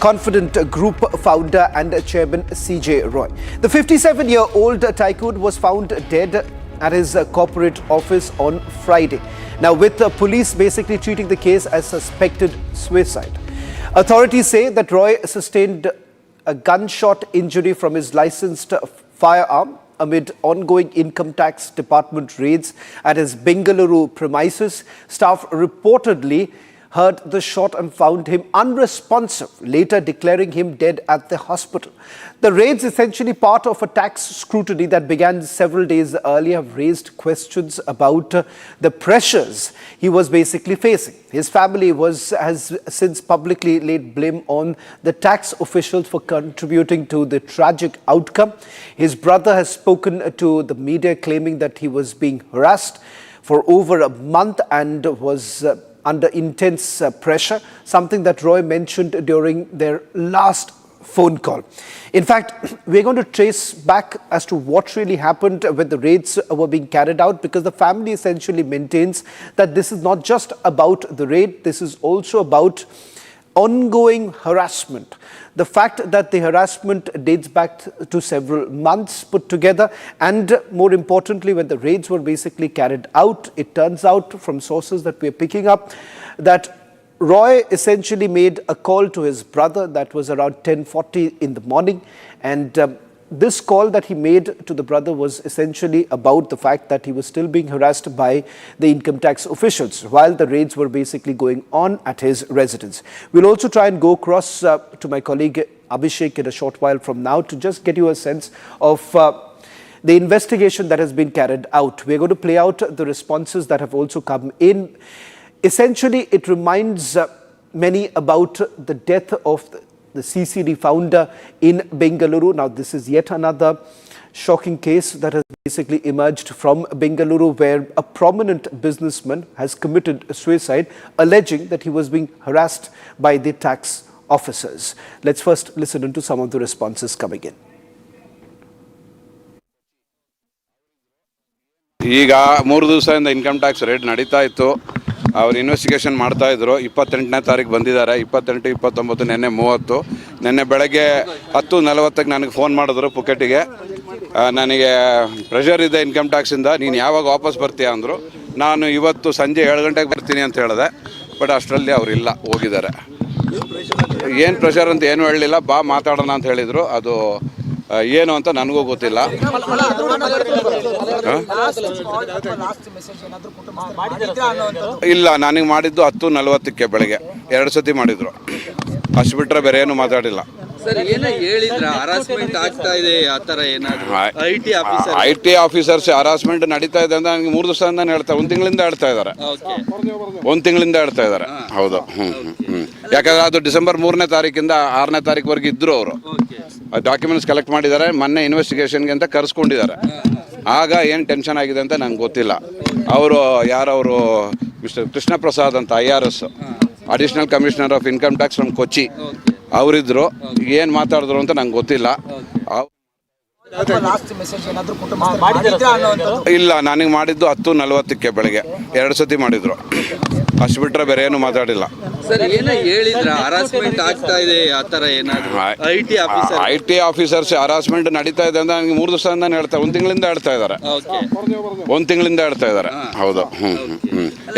Confident Group founder and chairman CJ Roy. The 57-year-old tycoon was found dead at his corporate office on Friday. Now, with the police basically treating the case as suspected suicide. Authorities say that Roy sustained a gunshot injury from his licensed firearm amid ongoing income tax department raids at his Bengaluru premises. Staff reportedly heard the shot and found him unresponsive, later declaring him dead at the hospital. The raids, essentially part of a tax scrutiny that began several days earlier, have raised questions about the pressures he was basically facing. His family has since publicly laid blame on the tax officials for contributing to the tragic outcome. His brother has spoken to the media claiming that he was being harassed for over a month and was under intense pressure, something that Roy mentioned during their last phone call. In fact, we're going to trace back as to what really happened when the raids were being carried out, because the family essentially maintains that this is not just about the raid, this is also about ongoing harassment. The fact that the harassment dates back to several months put together, and more importantly, when the raids were basically carried out, it turns out from sources that we are picking up that Roy essentially made a call to his brother. That was around 10:40 in the morning, and this call that he made to the brother was essentially about the fact that he was still being harassed by the income tax officials while the raids were basically going on at his residence. We'll also try and go across to my colleague Abhishek in a short while from now to just get you a sense of the investigation that has been carried out. We're going to play out the responses that have also come in. Essentially, it reminds many about the death of the CCD founder in Bengaluru. Now, this is yet another shocking case that has basically emerged from Bengaluru, where a prominent businessman has committed suicide, alleging that he was being harassed by the tax officers. Let's first listen to some of the responses coming in. ಈಗ 3 ದಿವಸದಿಂದ income tax raid ನಡೀತಾ ಇತ್ತು. ಅವ್ರು investigation ಮಾಡ್ತಾ ಇದ್ರು. 28ನೇ ತಾರೀಕು ಬಂದಿದ್ದಾರೆ. 28, 29, ನೆನ್ನೆ 30. ನೆನ್ನೆ ಬೆಳಗ್ಗೆ 10:40ಕ್ಕೆ ನನಗೆ ಫೋನ್ ಮಾಡಿದ್ರು ಪುಕೆಟಿಗೆ. ನನಗೆ ಪ್ರೆಷರ್ ಇದೆ ಇನ್ಕಮ್ ಟ್ಯಾಕ್ಸಿಂದ, ನೀನು ಯಾವಾಗ ವಾಪಸ್ ಬರ್ತೀಯಾ ಅಂದರು. ನಾನು ಇವತ್ತು ಸಂಜೆ 7 ಗಂಟೆಗೆ ಬರ್ತೀನಿ ಅಂತ ಹೇಳಿದೆ. ಬಟ್ ಅಷ್ಟರಲ್ಲಿ ಅವರಿಲ್ಲ, ಹೋಗಿದ್ದಾರೆ. ಏನು ಪ್ರೆಷರ್ ಅಂತ ಏನು ಹೇಳಲಿಲ್ಲ. ಬಾ ಮಾತಾಡೋಣ ಅಂತ ಹೇಳಿದರು. ಅದು ಏನು ಅಂತ ನನಗೂ ಗೊತ್ತಿಲ್ಲ. ಇಲ್ಲ, ನನಗೆ ಮಾಡಿದ್ದು 10:40ಕ್ಕೆ ಬೆಳಗ್ಗೆ 2 ಸತಿ ಮಾಡಿದ್ರು. ಅಷ್ಟು ಬಿಟ್ಟರೆ ಬೇರೆ ಏನು ಮಾತಾಡಿಲ್ಲ. ಸರ್, ಏನೋ ಹೇಳಿದ್ರ ಹರಾಸ್ಮೆಂಟ್ ಆಗ್ತಾ ಇದೆ ಆ ಥರ ಏನಾದರೂ? IT ಆಫೀಸರ್ಸ್ ಹರಾಸ್ಮೆಂಟ್ ನಡೀತಾ ಇದೆ ಅಂತ ನನಗೆ 3 ದಿವಸದಿಂದ ಹೇಳ್ತಾರೆ. 1 ತಿಂಗಳಿಂದ ಹೇಳ್ತಾ ಇದ್ದಾರೆ. 1 ತಿಂಗಳಿಂದ ಹೇಳ್ತಾ ಇದ್ದಾರೆ. ಹೌದು. ಯಾಕಂದ್ರೆ ಅದು ಡಿಸೆಂಬರ್ 3ನೇ ತಾರೀಕಿಂದ 6ನೇ ತಾರೀಕುವರೆಗೆ ಇದ್ರು ಅವರು. ಡಾಕ್ಯುಮೆಂಟ್ಸ್ ಕಲೆಕ್ಟ್ ಮಾಡಿದ್ದಾರೆ, ಮೊನ್ನೆ ಇನ್ವೆಸ್ಟಿಗೇಷನ್ಗೆ ಅಂತ ಕರೆಸ್ಕೊಂಡಿದ್ದಾರೆ. ಆಗ ಏನು ಟೆನ್ಷನ್ ಆಗಿದೆ ಅಂತ ನಂಗೆ ಗೊತ್ತಿಲ್ಲ. ಅವರು ಯಾರವರು ಮಿಸ್ಟರ್ ಕೃಷ್ಣ ಪ್ರಸಾದ್ ಅಂತ IRS additional commissioner of income tax from Kochi ಅವರಿದ್ದರು. ಏನು ಮಾತಾಡಿದ್ರು ಅಂತ ನಂಗೆ ಗೊತ್ತಿಲ್ಲ. ಇಲ್ಲ, ನನಗೆ ಮಾಡಿದ್ದು 10:40 ಬೆಳಗ್ಗೆ 2 ಸತಿ ಮಾಡಿದ್ರು. ಅಷ್ಟು ಬಿಟ್ಟರೆ ಬೇರೆ ಏನು ಮಾತಾಡಿಲ್ಲ. ಸರ್ ಏನೋ ಹೇಳಿದ್ರ ಹರಾಸ್ಮೆಂಟ್ ಆಗ್ತಾ ಇದೆ ಆ ಥರ ಏನಾದ್ರು IT ಆಫೀಸರ್ಸ್ ಹರಾಸ್ಮೆಂಟ್ ನಡೀತಾ ಇದೆ ಅಂತ ನನಗೆ 3 ದಿವಸದಿಂದ ಹೇಳ್ತಾರೆ. 1 ತಿಂಗಳಿಂದ ಹೇಳ್ತಾ ಇದ್ದಾರೆ. 1 ತಿಂಗಳಿಂದ ಹೇಳ್ತಾ ಇದ್ದಾರೆ. ಹೌದು.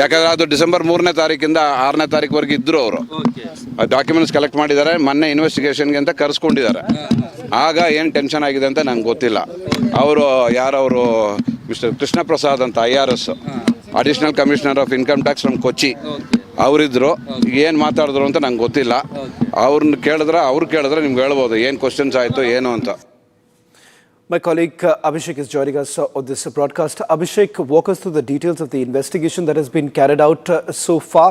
ಯಾಕಂದ್ರೆ ಅದು ಡಿಸೆಂಬರ್ 3ನೇ ತಾರೀಕಿಂದ 6ನೇ ತಾರೀಕುವರೆಗೆ ಇದ್ದರು. ಅವರು ಡಾಕ್ಯುಮೆಂಟ್ಸ್ ಕಲೆಕ್ಟ್ ಮಾಡಿದ್ದಾರೆ, ಮೊನ್ನೆ ಇನ್ವೆಸ್ಟಿಗೇಷನ್ಗೆ ಅಂತ ಕರೆಸ್ಕೊಂಡಿದ್ದಾರೆ. ಆಗ ಏನು ಟೆನ್ಷನ್ ಆಗಿದೆ ಅಂತ ನಂಗೆ ಗೊತ್ತಿಲ್ಲ. ಅವರು ಯಾರವರು ಮಿಸ್ಟರ್ ಕೃಷ್ಣ ಪ್ರಸಾದ್ ಅಂತ IRS additional commissioner of income tax from Kochi ಅವರಿದ್ದರು. ಏನು ಮಾತಾಡಿದ್ರು ಅಂತ ನಂಗೆ ಗೊತ್ತಿಲ್ಲ. ಅವ್ರು ಕೇಳಿದ್ರೆ ನಿಮ್ಗೆ ಹೇಳ್ಬೋದು ಏನು ಕ್ವಶನ್ಸ್ ಆಯಿತು ಏನು ಅಂತ. My colleague Abhishek is joining us on this broadcast. Abhishek, walk us through the details of the investigation that has been carried out so far.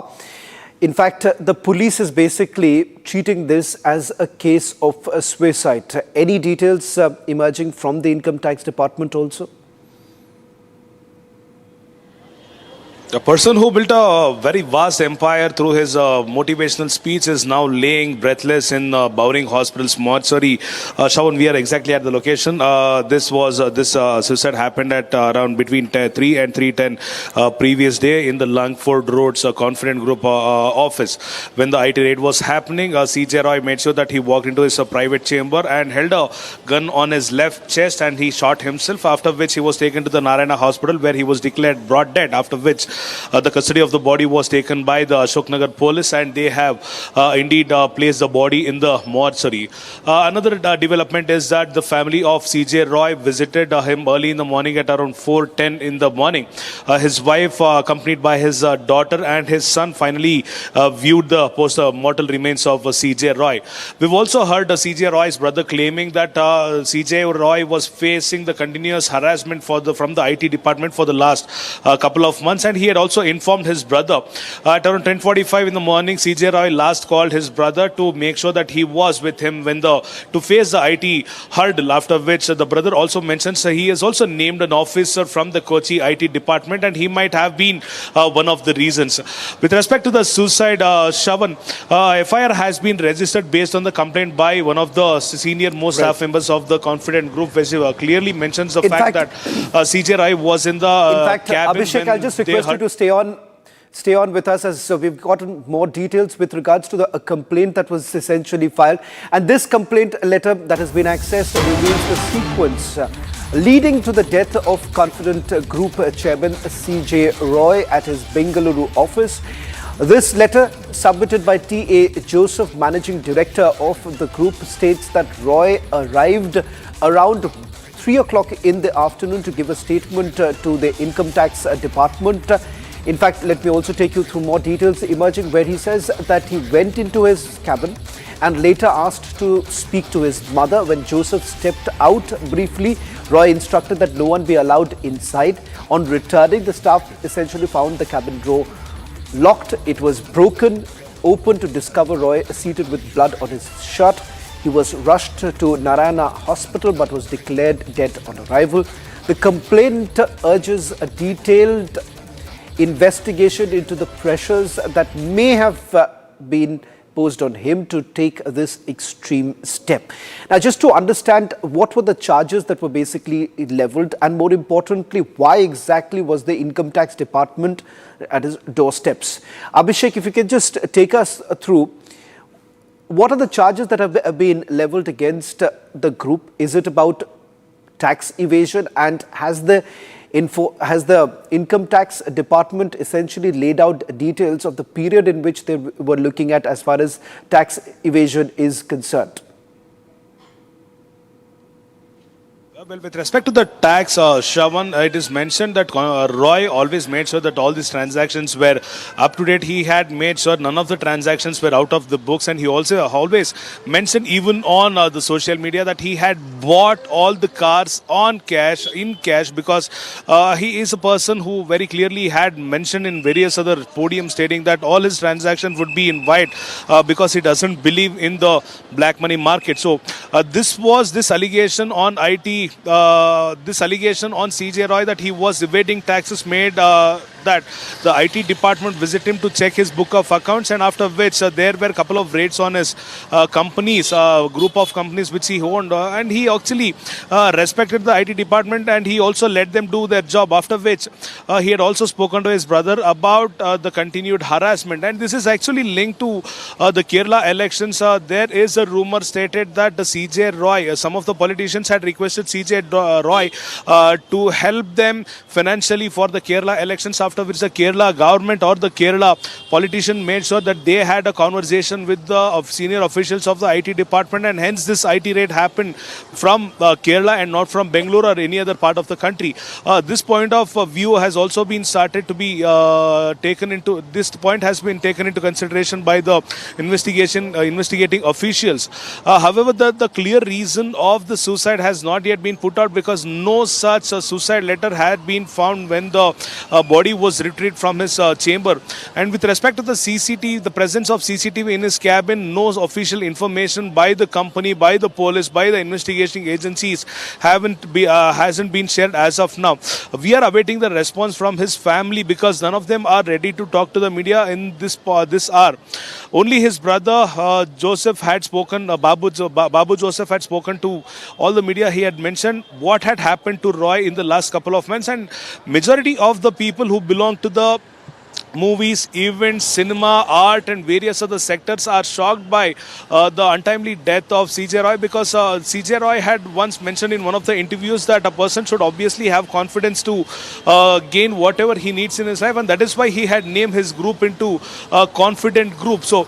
In fact, the police is basically treating this as a case of suicide. Any details emerging from the Income Tax Department also? A person who built a very vast empire through his motivational speech is now laying breathless in Bowring Hospital's mortuary. Shawan, we are exactly at the location. This suicide happened at around between 3 and 3:10 previous day in the Langford Road's Confident Group office. When the IT raid was happening, CJ Roy made sure that he walked into his private chamber and held a gun on his left chest and he shot himself, after which he was taken to the Narayana Hospital where he was declared brought dead, after which the custody of the body was taken by the Ashok Nagar police and they have indeed placed the body in the mortuary. Another development is that the family of CJ Roy visited him early in the morning at around 4:10 in the morning. His wife, accompanied by his daughter and his son, finally viewed the post-mortal remains of CJ Roy. We've also heard CJ Roy's brother claiming that CJ Roy was facing the continuous harassment from the IT department for the last couple of months, and he had also informed his brother. At around 10:45 in the morning, CJ Roy last called his brother to make sure that he was with him to face the IT hurdle, after which the brother also mentions he has also named an officer from the Kochi IT department and he might have been one of the reasons. With respect to the suicide, Shavan, FIR has been registered based on the complaint by one of the senior most staff members of the Confident Group, which clearly mentions the fact that CJ Roy was in the cabin. Abhishek, I'll just request you to stay on with us, as we've gotten more details with regards to the complaint that was essentially filed. And this complaint letter that has been accessed reveals the sequence leading to the death of Confident Group Chairman CJ Roy at his Bengaluru office. This letter, submitted by T.A. Joseph, Managing Director of the group, states that Roy arrived around 3 o'clock in the afternoon to give a statement to the Income Tax Department. In fact, let me also take you through more details emerging, where he says that he went into his cabin and later asked to speak to his mother. When Joseph stepped out briefly, Roy instructed that no one be allowed inside. On returning, the staff essentially found the cabin door locked. It was broken open to discover Roy seated with blood on his shirt. He was rushed to Narayana Hospital but was declared dead on arrival. The complaint urges a detailed investigation into the pressures that may have been posed on him to take this extreme step. Now, just to understand, what were the charges that were basically leveled, and more importantly, why exactly was the Income Tax Department at his doorsteps? Abhishek, if you can just take us through, what are the charges that have been leveled against the group? Is it about tax evasion, and has the Income Tax Department essentially laid out details of the period in which they were looking at as far as tax evasion is concerned? Well, with respect to the tax, Shravan, it is mentioned that Roy always made sure that all these transactions were up to date. He had made sure none of the transactions were out of the books, and he also always mentioned, even on the social media, that he had bought all the cars in cash, because he is a person who very clearly had mentioned in various other podiums stating that all his transactions would be in white because he doesn't believe in the black money market. So this allegation on IT, this allegation on CJ Roy that he was evading taxes made that the IT department visited him to check his book of accounts, and after which there were a couple of raids on his companies, group of companies which he owned, and he actually respected the IT department and he also let them do their job, after which he had also spoken to his brother about the continued harassment. And this is actually linked to the Kerala elections. There is a rumor stated that the CJ Roy, some of the politicians had requested CJ Roy to help them financially for the Kerala elections, after which the Kerala government or the Kerala politician made sure that they had a conversation with the senior officials of the IT department, and hence this IT raid happened from Kerala and not from Bengaluru or any other part of the country. This point of view has also been started to be taken into consideration by the investigating officials. However, the clear reason of the suicide has not yet been put out, because no such suicide letter had been found when the body was retrieved from his chamber. And with respect to the presence of CCTV in his cabin, no official information by the company, by the police, by the investigating agencies hasn't been shared as of now. We are awaiting the response from his family, because none of them are ready to talk to the media in this hour. Only his brother Joseph had spoken, Babu Joseph had spoken to all the media. He had mentioned what had happened to Roy in the last couple of months, and majority of the people who belong to the movies, events, cinema, art and various other sectors are shocked by the untimely death of CJ Roy, because CJ Roy had once mentioned in one of the interviews that a person should obviously have confidence to gain whatever he needs in his life, and that is why he had named his group into a confident group. So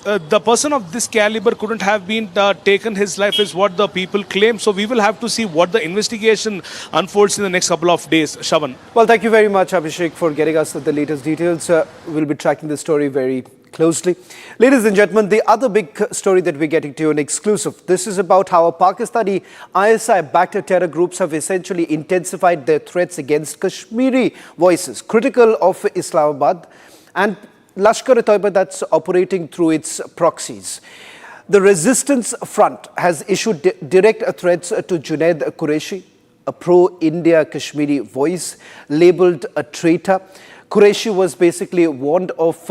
the person of this caliber couldn't have been taken his life, is what the people claim. So we will have to see what the investigation unfolds in the next couple of days. Shavan. Well, thank you very much, Abhishek, for getting us the latest details. We'll be tracking this story very closely. Ladies and gentlemen, the other big story that we're getting to, an exclusive. This is about how Pakistani ISI-backed terror groups have essentially intensified their threats against Kashmiri voices, critical of Islamabad and Lashkar-e-Taiba that's operating through its proxies. The Resistance Front has issued direct threats to Junaid Qureshi, a pro-India Kashmiri voice, labelled a traitor. Qureshi was basically warned of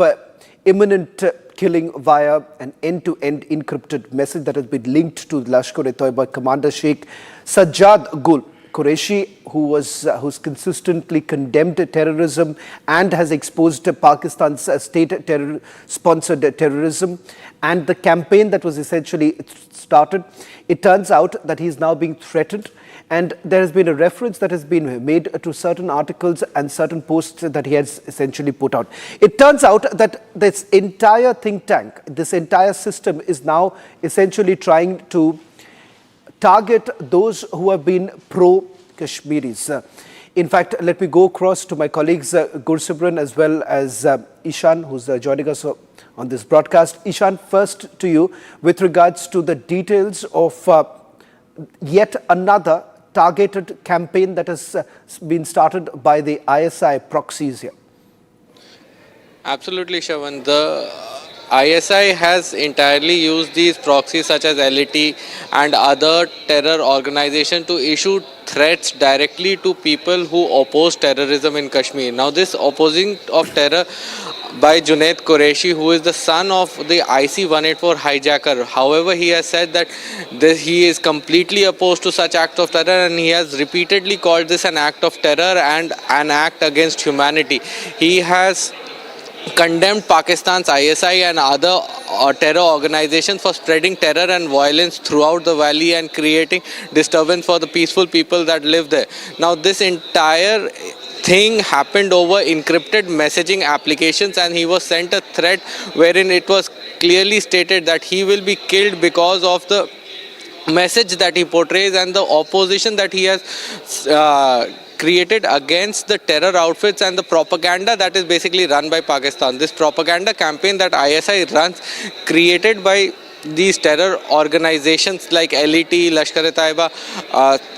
imminent killing via an end-to-end encrypted message that has been linked to Lashkar-e-Taiba commander Sheikh Sajjad Gul. Qureshi, who's consistently condemned terrorism and has exposed Pakistan's state-sponsored terrorism and the campaign that was essentially started, it turns out that he's now being threatened, and there has been a reference that has been made to certain articles and certain posts that he has essentially put out. It turns out that this entire think tank, this entire system is now essentially trying to target those who have been pro-Kashmiris. In fact, let me go across to my colleagues Gursibran as well as Ishan, who's joining us on this broadcast. Ishan, first to you with regards to the details of yet another targeted campaign that has been started by the ISI proxies here. Absolutely, Shavan. The ISI has entirely used these proxies such as LET and other terror organizations to issue threats directly to people who oppose terrorism in Kashmir. Now, this opposing of terror by Junaid Qureshi, who is the son of the IC-184 hijacker. However, he has said that he is completely opposed to such acts of terror, and he has repeatedly called this an act of terror and an act against humanity. He has condemned Pakistan's ISI and other terror organizations for spreading terror and violence throughout the valley and creating disturbance for the peaceful people that live there. Now, this entire thing happened over encrypted messaging applications, and he was sent a threat wherein it was clearly stated that he will be killed because of the message that he portrays and the opposition that he has created against the terror outfits and the propaganda that is basically run by Pakistan. This propaganda campaign that ISI runs, created by these terror organizations like LET, Lashkar-e-Taiba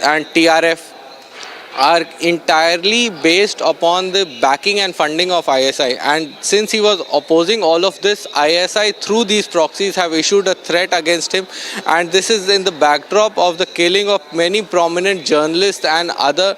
and TRF, are entirely based upon the backing and funding of ISI. And since he was opposing all of this, ISI through these proxies have issued a threat against him, and this is in the backdrop of the killing of many prominent journalists and other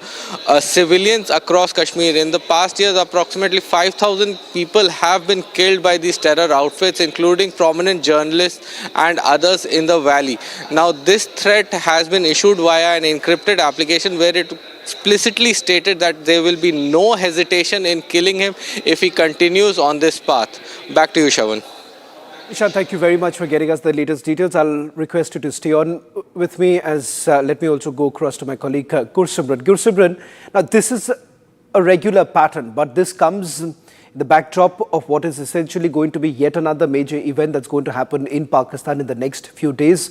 civilians across Kashmir. In the past years, approximately 5,000 people have been killed by these terror outfits, including prominent journalists and others in the valley. Now this threat has been issued via an encrypted application where it explicitly stated that there will be no hesitation in killing him if he continues on this path. Back to you, Shavan. Ishan, thank you very much for getting us the latest details. I'll request you to stay on with me as let me also go across to my colleague Gursimran. Gursimran, now this is a regular pattern, but this comes in the backdrop of what is essentially going to be yet another major event that's going to happen in Pakistan in the next few days.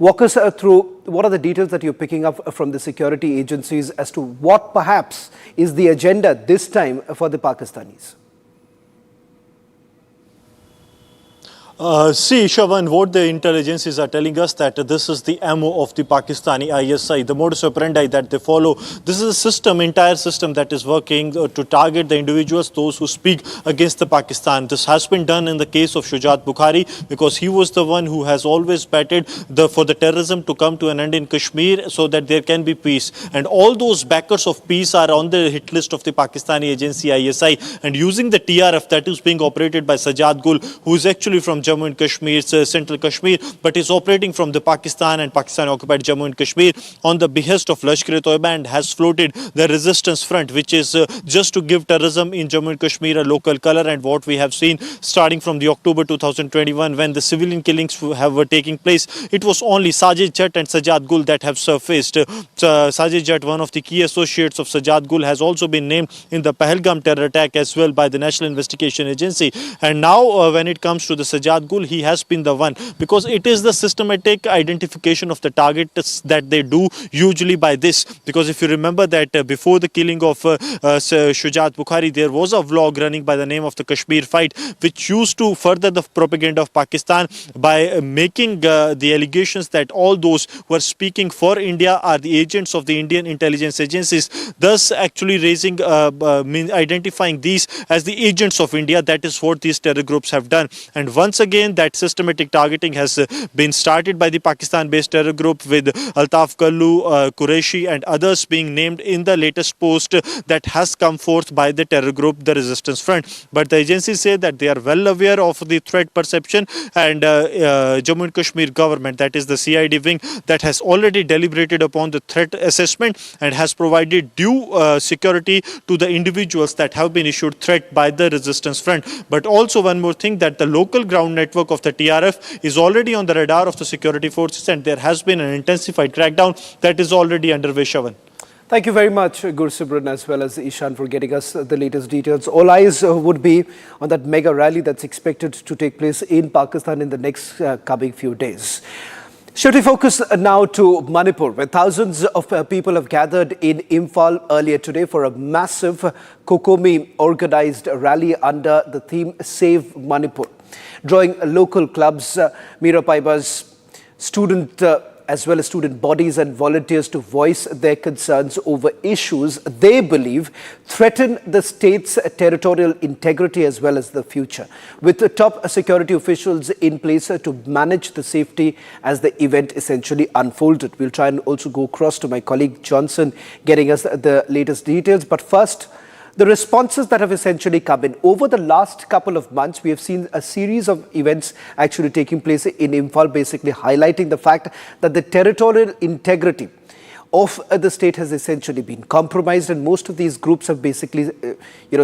Walk us through what are the details that you're picking up from the security agencies as to what perhaps is the agenda this time for the Pakistanis. See, Shavan, what the intelligences are telling us that this is the MO of the Pakistani ISI, the modus operandi that they follow. This is a system, entire system that is working to target the individuals, those who speak against the Pakistan. This has been done in the case of Shujat Bukhari because he was the one who has always batted for the terrorism to come to an end in Kashmir so that there can be peace. And all those backers of peace are on the hit list of the Pakistani agency ISI, and using the TRF that is being operated by Sajjad Gul, who is actually from Jammu and Kashmir, central Kashmir, but is operating from the Pakistan and Pakistan-occupied Jammu and Kashmir on the behest of Lashkar-e-Taiba, and has floated the resistance front, which is just to give terrorism in Jammu and Kashmir a local color. And what we have seen starting from the October 2021, when the civilian killings were taking place, it was only Sajid Jatt and Sajjad Gul that have surfaced. Sajid Jatt, one of the key associates of Sajjad Gul, has also been named in the Pahalgam terror attack as well by the National Investigation Agency. And now when it comes to the Sajjad Gul, he has been the one, because it is the systematic identification of the targets that they do usually by this. Because if you remember that before the killing of Shujat Bukhari, there was a vlog running by the name of the Kashmir Fight, which used to further the propaganda of Pakistan by making the allegations that all those who are speaking for India are the agents of the Indian intelligence agencies, thus actually raising, identifying these as the agents of India. That is what these terror groups have done. And once again, that systematic targeting has been started by the Pakistan-based terror group, with Altaf Kallu, Qureshi and others being named in the latest post that has come forth by the terror group, the Resistance Front. But the agencies say that they are well aware of the threat perception, and Jammu and Kashmir government, that is the CID wing, that has already deliberated upon the threat assessment and has provided due security to the individuals that have been issued threat by the Resistance Front. But also one more thing, that the local ground network of the TRF is already on the radar of the security forces, and there has been an intensified crackdown that is already underway, Shavan. Thank you very much, Gursimran, as well as Ishan, for getting us the latest details. All eyes would be on that mega rally that's expected to take place in Pakistan in the next coming few days. Shifting focus now to Manipur, where thousands of people have gathered in Imphal earlier today for a massive Kokomi organized rally under the theme Save Manipur, drawing local clubs, Mira Paiba's student as well as student bodies and volunteers to voice their concerns over issues they believe threaten the state's territorial integrity as well as the future, with the top security officials in place to manage the safety as the event essentially unfolded. We'll try and also go across to my colleague Johnson, getting us the latest details. But first, the responses that have essentially come in. Over the last couple of months, we have seen a series of events actually taking place in Imphal, basically highlighting the fact that the territorial integrity of the state has essentially been compromised, and most of these groups have basically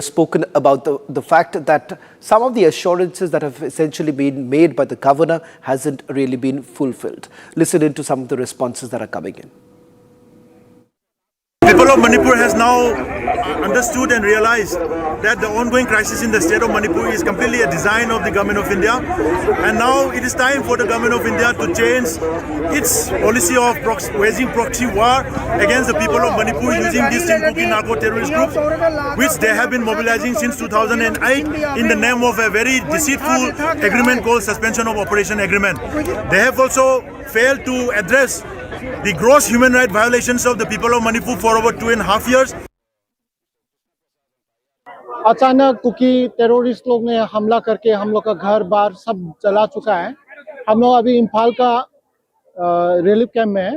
spoken about the fact that some of the assurances that have essentially been made by the governor hasn't really been fulfilled. Listen in to some of the responses that are coming in. people of Manipur has now understood and realized that the ongoing crisis in the state of Manipur is completely a design of the government of India, and now it is time for the government of India to change its policy of waging proxy war against the people of Manipur using these Chinkuki narco-terrorist groups, which they have been mobilizing since 2008 in the name of a very deceitful agreement called Suspension of Operation Agreement. They have also failed to address the gross human rights violations of the people of Manipur for over 2.5 years. अचानक cookie terrorist लोग ने हमला करके हम लोग का घर बार सब जला चुका है। हम लोग अभी इम्फाल का रिलीफ कैंप में है।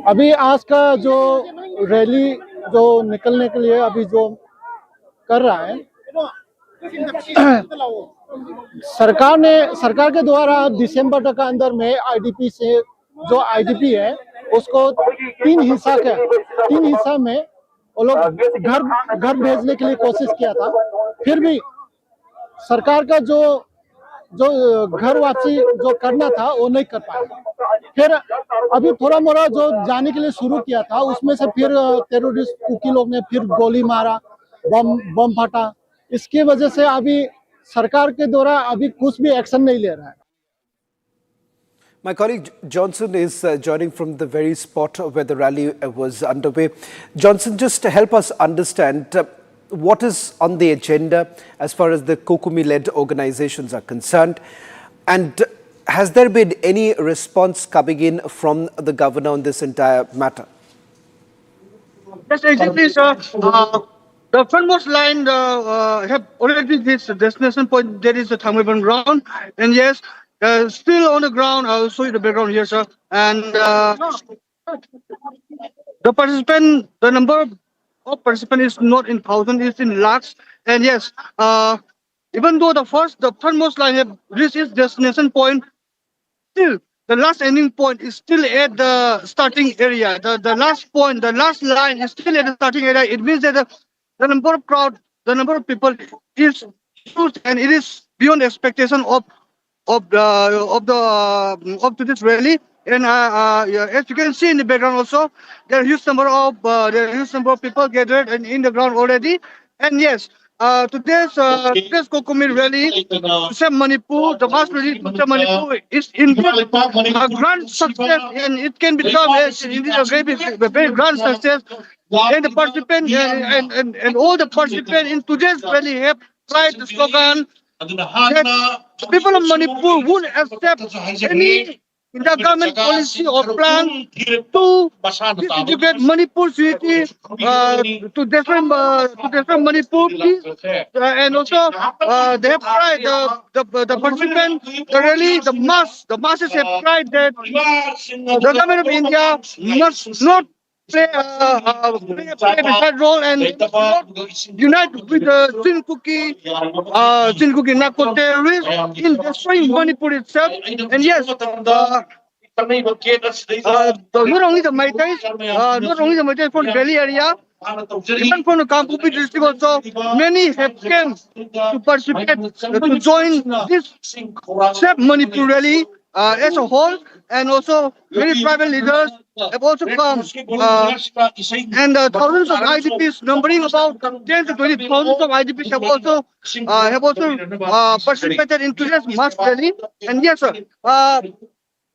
अभी आज का जो रैली जो निकलने के लिए अभी जो कर रहा है, सरकार के द्वारा दिसंबर तक के अंदर में आईडीपी से जो आईडीपी है उसको तीन हिस्सा में वो लोग घर भेजने के लिए कोशिश किया था। फिर भी सरकार का जो घर वापसी जो करना था वो नहीं कर पाया। फिर अभी थोड़ा मोड़ा जो जाने के लिए शुरू किया था उसमें से फिर टेररिस्ट कुकी लोग ने फिर गोली मारा, बम फटा। इसकी वजह से अभी सरकार के द्वारा अभी कुछ भी एक्शन नहीं ले रहा है। My colleague Johnson is joining from the very spot where the rally was underway. Johnson, just to help us understand what is on the agenda as far as the Kokumi-led organizations are concerned, and has there been any response coming in from the governor on this entire matter? Yes, exactly, sir. The frontmost line have already reached the destination point. There is the Thamriban ground, and yes, still on the ground. I'll show you the background here, sir. And the number of participants is not in thousands, it's in lakhs. And yes, even though the frontmost line have reached its destination point, still the last ending point is still at the starting area. The last point, the last line is still at the starting area. It means that the number of crowd, the number of people is huge, and it is beyond expectation of this rally. And as you can see in the background also, there are huge number of people gathered and in the ground already. And yes, today's Kokumi rally to save Manipur, the mass rally to save Manipur is indeed a grand success, and it can become indeed a very grand success. And the participants and all the participants in today's rally have tried the slogan that people of Manipur won't accept any the government policy or plan to disintegrate Manipur's unity, to destroy Manipur peace, and also they have tried the participants, the rally, the masses have tried that the government of India must not play a bad role and unite with the Chinkuki narco terrorists in destroying Manipur itself. And yes, not only the Maitais from the Delhi area, even from the Kampupi district also, many have come to participate, to join this Save Manipur rally as a whole, and also many private leaders have also come, and thousands of IDPs, numbering about 10 to 20 thousands of IDPs have also participated in today's mass rally. And yes, sir,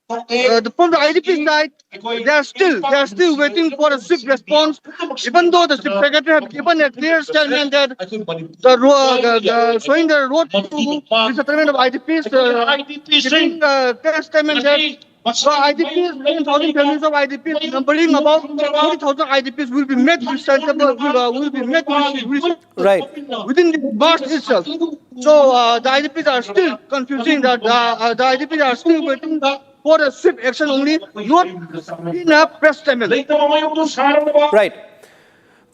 from the IDP side, they are still waiting for a swift response. Even though the chief secretary have given a clear statement that showing the road to the settlement of IDPs, giving a clear statement that so IDPs, 10,000 families of IDPs, numbering about 40,000 IDPs will be made responsible, will be made responsible within the March itself. So the IDPs are still confusing that the IDPs are still waiting for a swift action only, not in a press statement. Right.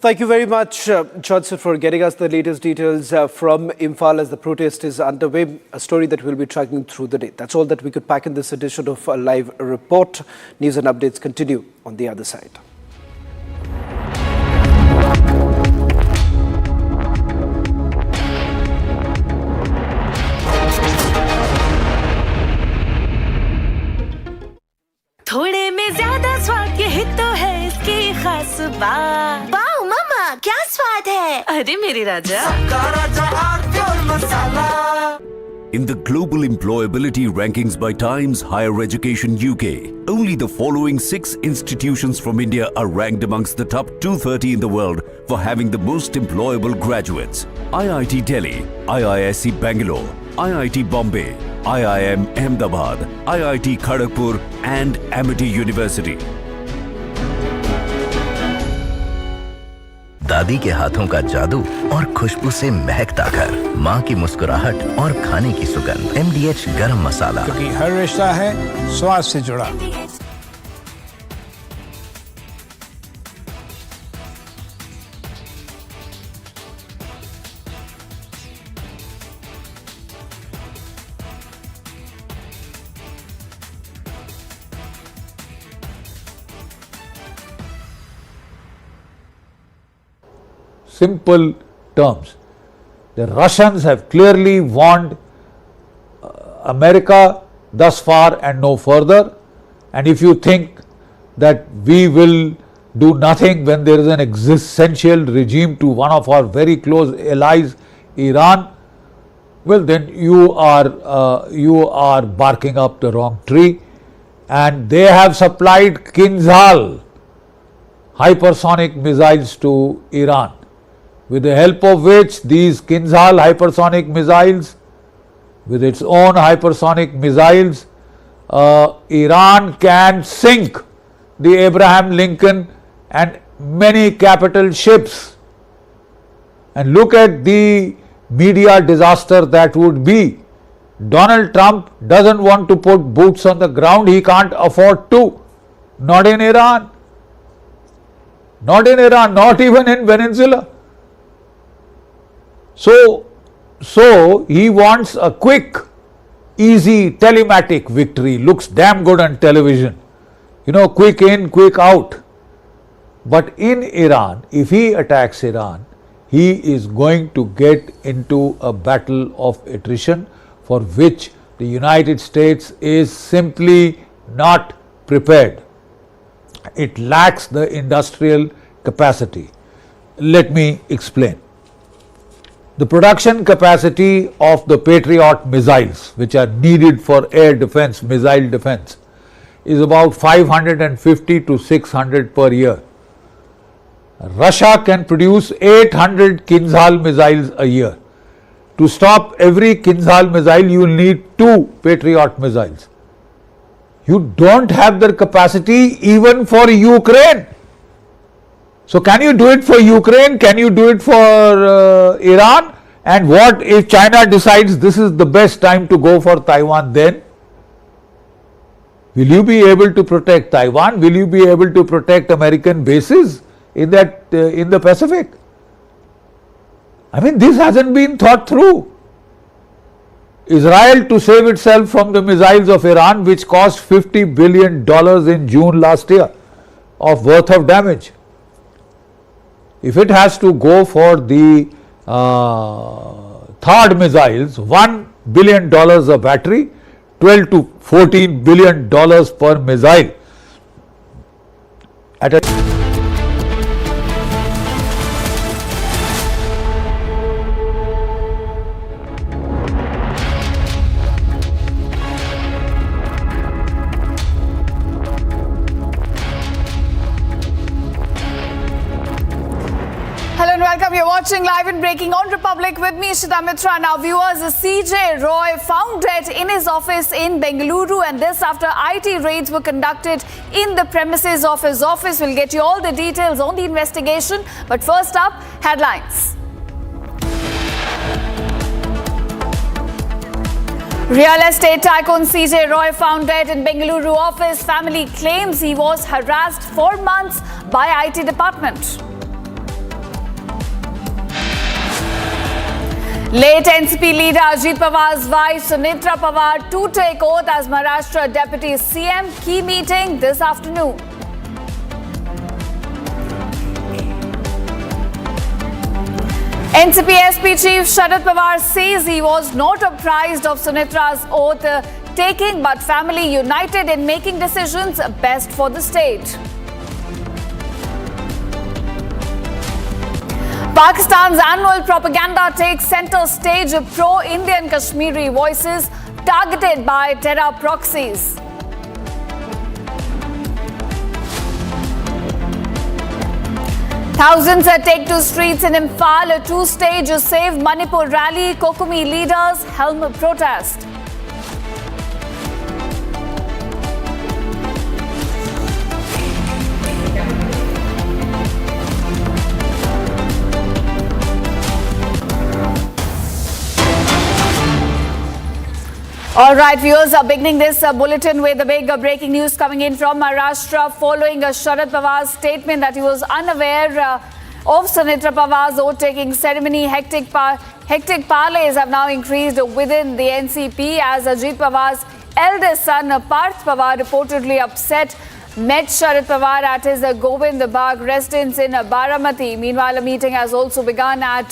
Thank you very much, Johnson, for getting us the latest details from Imphal as the protest is underway, a story that we'll be tracking through the day. That's all that we could pack in this edition of a Live Report. News and updates continue on the other side. थोड़े में ज्यादा स्वाद, यही तो है इसकी खास बात। है? अरे मेरे राजा। In the global employability rankings by Times Higher Education UK, only the following 6 institutions from India are ranked amongst the top 230 in the world for having the most employable graduates. IIT Delhi, IISc Bangalore, IIT Bombay, IIM Ahmedabad, IIT Kharagpur and Amity University. दादी के हाथों का जादू और खुशबू से महकता घर, माँ की मुस्कुराहट और खाने की सुगंध, MDH गरम मसाला, क्योंकि हर रिश्ता है स्वाद से जुड़ा। Simple terms. The Russians have clearly warned America thus far and no further. And if you think that we will do nothing when there is an existential regime to one of our very close allies, Iran, well then you are barking up the wrong tree. And they have supplied Kinzhal hypersonic missiles to Iran, with the help of which these Kinzhal hypersonic missiles, with its own hypersonic missiles, Iran can sink the Abraham Lincoln and many capital ships. And look at the media disaster that would be. Donald Trump doesn't want to put boots on the ground, he can't afford to, not in Iran. Not in Iran, not even in Venezuela. So he wants a quick, easy, telematic victory. Looks damn good on television. You know, quick in, quick out. But in Iran, if he attacks Iran, he is going to get into a battle of attrition for which the United States is simply not prepared. It lacks the industrial capacity. Let me explain. The production capacity of the Patriot missiles, which are needed for air defense, missile defense, is about 550 to 600 per year. Russia can produce 800 Kinzhal missiles a year. To stop every Kinzhal missile, you will need 2 Patriot missiles. You don't have the capacity even for Ukraine. So can you do it for Ukraine? Can you do it for Iran? And what if China decides this is the best time to go for Taiwan then? Will you be able to protect Taiwan? Will you be able to protect American bases in the Pacific? I mean, this hasn't been thought through. Israel, to save itself from the missiles of Iran, which cost $50 billion in June last year of worth of damage, if it has to go for the third missiles, $1 billion a battery, $12 to $14 billion per missile. At a Welcome. You're watching Live and Breaking on Republic with me, Ishita Mitra. Now, viewers, CJ Roy found dead in his office in Bengaluru, and this after IT raids were conducted in the premises of his office. We'll get you all the details on the investigation. But first up, headlines. Real estate tycoon CJ Roy found dead in Bengaluru office. Family claims he was harassed for months by IT department. Late NCP leader Ajit Pawar's wife Sunetra Pawar to take oath as Maharashtra Deputy CM. Key meeting this afternoon. NCP SP Chief Sharad Pawar says he was not apprised of Sunetra's oath taking, but family united in making decisions best for the state. Pakistan's annual propaganda takes center stage. Pro-Indian Kashmiri voices targeted by terror proxies. Thousands take to streets in Imphal. A two-stage Save Manipur rally. Kokumi leaders helm protest. All right, viewers, beginning this bulletin with the big breaking news coming in from Maharashtra following Sharad Pawar's statement that he was unaware of Sunetra Pawar's vote-taking ceremony. Hectic parleys have now increased within the NCP as Ajit Pawar's eldest son, Parth Pawar, reportedly upset, met Sharad Pawar at his Govind Bagh residence in Baramati. Meanwhile, a meeting has also begun at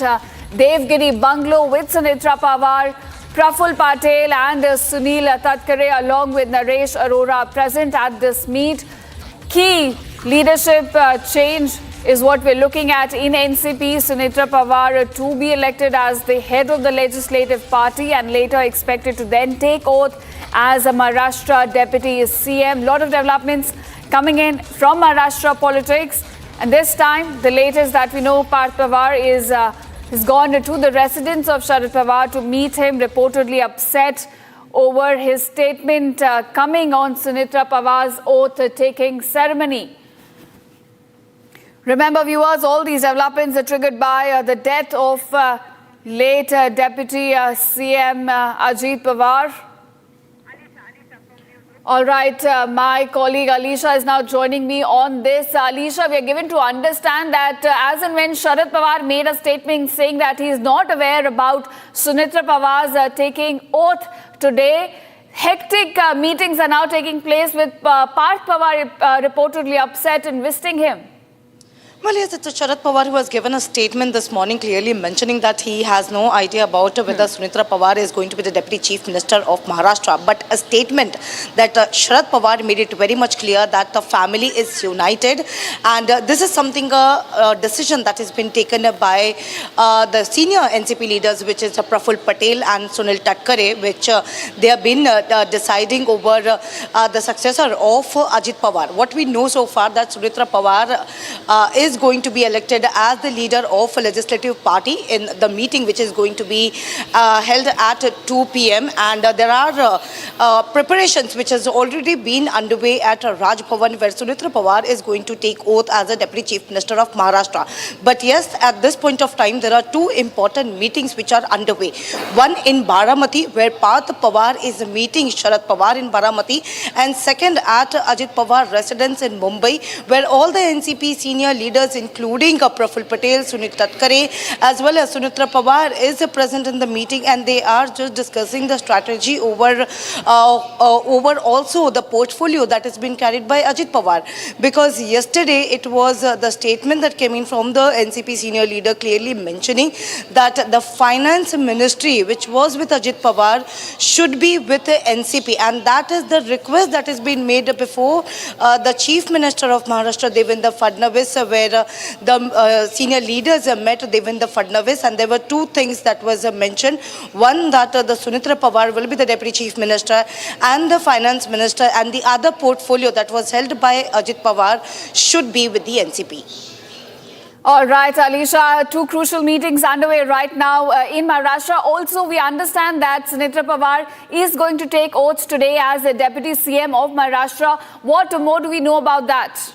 Devgiri Bungalow with Sunetra Pawar, Praful Patel and Sunil Tatkare along with Naresh Arora present at this meet. Key leadership change is what we're looking at in NCP. Sunetra Pawar to be elected as the head of the legislative party and later expected to then take oath as a Maharashtra deputy CM. Lot of developments coming in from Maharashtra politics, and this time the latest that we know, Parth Pawar has gone to the residence of Sharad Pawar to meet him, reportedly upset over his statement coming on Sunetra Pawar's oath-taking ceremony. Remember, viewers, all these developments are triggered by the death of late Deputy CM Ajit Pawar. All right, my colleague Alisha is now joining me on this. Alisha, we are given to understand that as and when Sharad Pawar made a statement saying that he is not aware about Sunetra Pawar's taking oath today, hectic meetings are now taking place with Parth Pawar reportedly upset and visiting him. Well, yes, it's Sharad Pawar who has given a statement this morning clearly mentioning that he has no idea about whether Sunetra Pawar is going to be the Deputy Chief Minister of Maharashtra. But a statement that Sharad Pawar made it very much clear that the family is united. And this is something, a decision that has been taken by the senior NCP leaders, which is Praful Patel and Sunil Tatkare, which they have been deciding over the successor of Ajit Pawar. What we know so far that Sunetra Pawar is going to be elected as the leader of a legislative party in the meeting which is going to be held at 2 p.m. and there are preparations which has already been underway at Raj Bhavan where Sunetra Pawar is going to take oath as a Deputy Chief Minister of Maharashtra. But yes, at this point of time there are two important meetings which are underway. One in Baramati where Parth Pawar is meeting Sharad Pawar in Baramati, and second at Ajit Pawar residence in Mumbai where all the NCP senior leaders including Praful Patel, Sunil Tatkare as well as Sunetra Pawar is present in the meeting, and they are just discussing the strategy over also the portfolio that has been carried by Ajit Pawar. Because yesterday it was the statement that came in from the NCP senior leader clearly mentioning that the Finance Ministry which was with Ajit Pawar should be with the NCP, and that is the request that has been made before the Chief Minister of Maharashtra Devendra Fadnavis, where the senior leaders met Devendra Fadnavis, and there were two things that was mentioned. One, that the Sunetra Pawar will be the Deputy Chief Minister and the Finance Minister, and the other portfolio that was held by Ajit Pawar should be with the NCP. All right, Alisha, two crucial meetings underway right now in Maharashtra. Also, we understand that Sunetra Pawar is going to take oaths today as the Deputy CM of Maharashtra. What more do we know about that?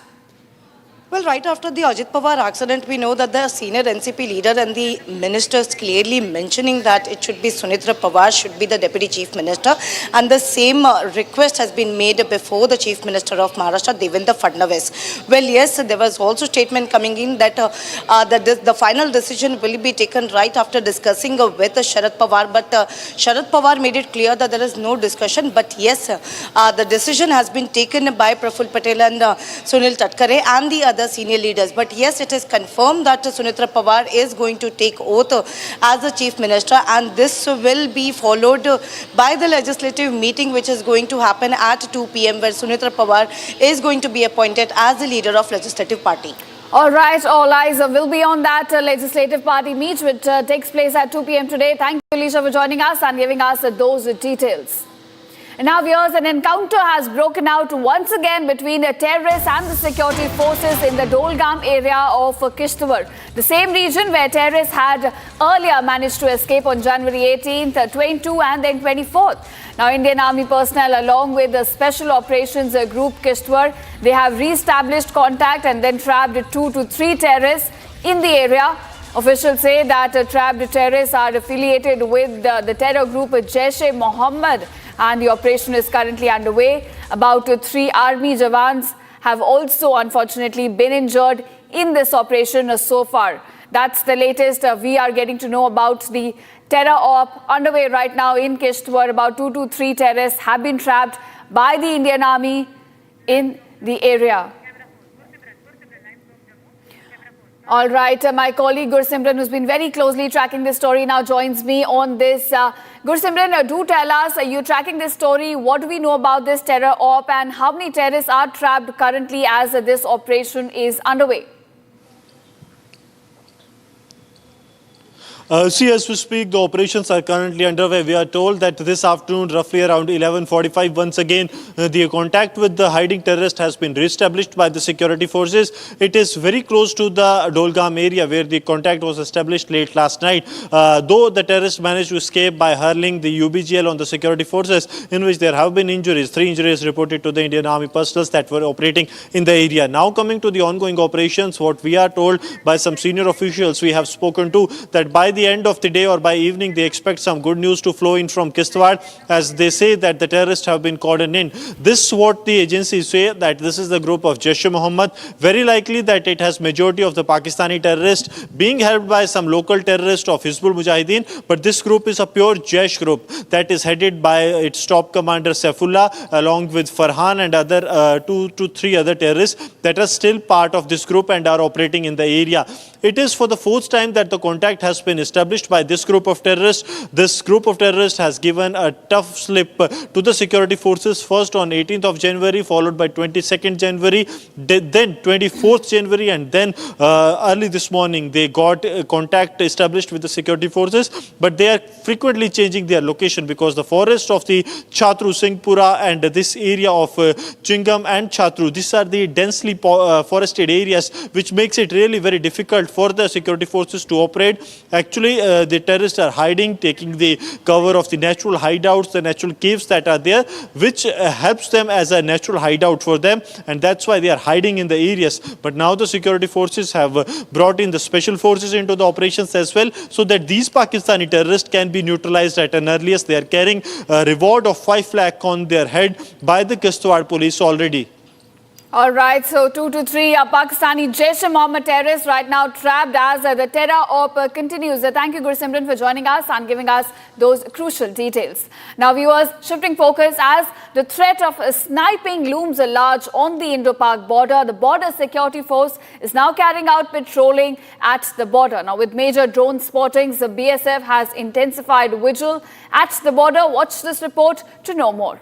Well, right after the Ajit Pawar accident, we know that the senior NCP leader and the ministers clearly mentioning that it should be Sunetra Pawar should be the Deputy Chief Minister, and the same request has been made before the Chief Minister of Maharashtra, Devendra Fadnavis. Well, yes, there was also statement coming in that the final decision will be taken right after discussing with Sharad Pawar, but Sharad Pawar made it clear that there is no discussion, but yes, the decision has been taken by Praful Patel and Sunil Tatkare and the other senior leaders. But yes, it is confirmed that Sunetra Pawar is going to take oath as the Chief Minister, and this will be followed by the legislative meeting which is going to happen at 2 p.m. where Sunetra Pawar is going to be appointed as the leader of legislative party. All right, all eyes will be on that legislative party meet which takes place at 2 p.m. today. Thank you, Alicia, for joining us and giving us those details. And now, viewers, an encounter has broken out once again between the terrorists and the security forces in the Dolgam area of Kishtwar, the same region where terrorists had earlier managed to escape on January 18th, 22 and then 24th. Now, Indian Army personnel along with the Special Operations Group Kishtwar, they have re-established contact and then trapped 2 to 3 terrorists in the area. Officials say that trapped terrorists are affiliated with the terror group Jaish-e-Mohammed, and the operation is currently underway. About 3 army jawans have also unfortunately been injured in this operation so far. That's the latest we are getting to know about the terror op underway right now in Kishtwar. About 2 to 3 terrorists have been trapped by the Indian Army in the area. All right, my colleague Gursimran, who's been very closely tracking this story, now joins me on this. Gursimran, do tell us, are you tracking this story? What do we know about this terror op and how many terrorists are trapped currently as this operation is underway? As we speak, the operations are currently underway. We are told that this afternoon, roughly around 11:45, once again, the contact with the hiding terrorist has been re-established by the security forces. It is very close to the Dolgam area where the contact was established late last night. Though the terrorists managed to escape by hurling the UBGL on the security forces, in which there have been injuries. 3 injuries reported to the Indian Army personnel that were operating in the area. Now coming to the ongoing operations, what we are told by some senior officials we have spoken to, that by the end of the day or by evening they expect some good news to flow in from Kishtwar, as they say that the terrorists have been cordoned in. This is what the agencies say, that this is the group of Jaish-e-Mohammed. Very likely that it has majority of the Pakistani terrorists being helped by some local terrorists of Hizbul Mujahideen, but this group is a pure Jaish group that is headed by its top commander Saifullah along with Farhan and other 2 to 3 other terrorists that are still part of this group and are operating in the area. It is for the 4th time that the contact has been established by this group of terrorists. This group of terrorists has given a tough slip to the security forces, first on 18th of January, followed by 22nd January, then 24th January, and then early this morning they got contact established with the security forces, but they are frequently changing their location because the forest of the Chatru, Singhpura and this area of Chingam and Chatru, these are the densely forested areas, which makes it really very difficult for the security forces to operate. Actually, the terrorists are hiding, taking the cover of the natural hideouts, the natural caves that are there, which helps them as a natural hideout for them, and that's why they are hiding in the areas. But now the security forces have brought in the special forces into the operations as well, so that these Pakistani terrorists can be neutralized at an earliest. They are carrying a reward of 5 lakh on their head by the Kishtwar police already. All right, so 2 to 3 Pakistani Jaish-e-Mohammed terrorists right now trapped as the terror op continues. Thank you, Gursimran, for joining us and giving us those crucial details. Now, viewers, shifting focus as the threat of sniping looms large on the Indo-Pak border. The border security force is now carrying out patrolling at the border. Now, with major drone spottings, the BSF has intensified vigil at the border. Watch this report to know more.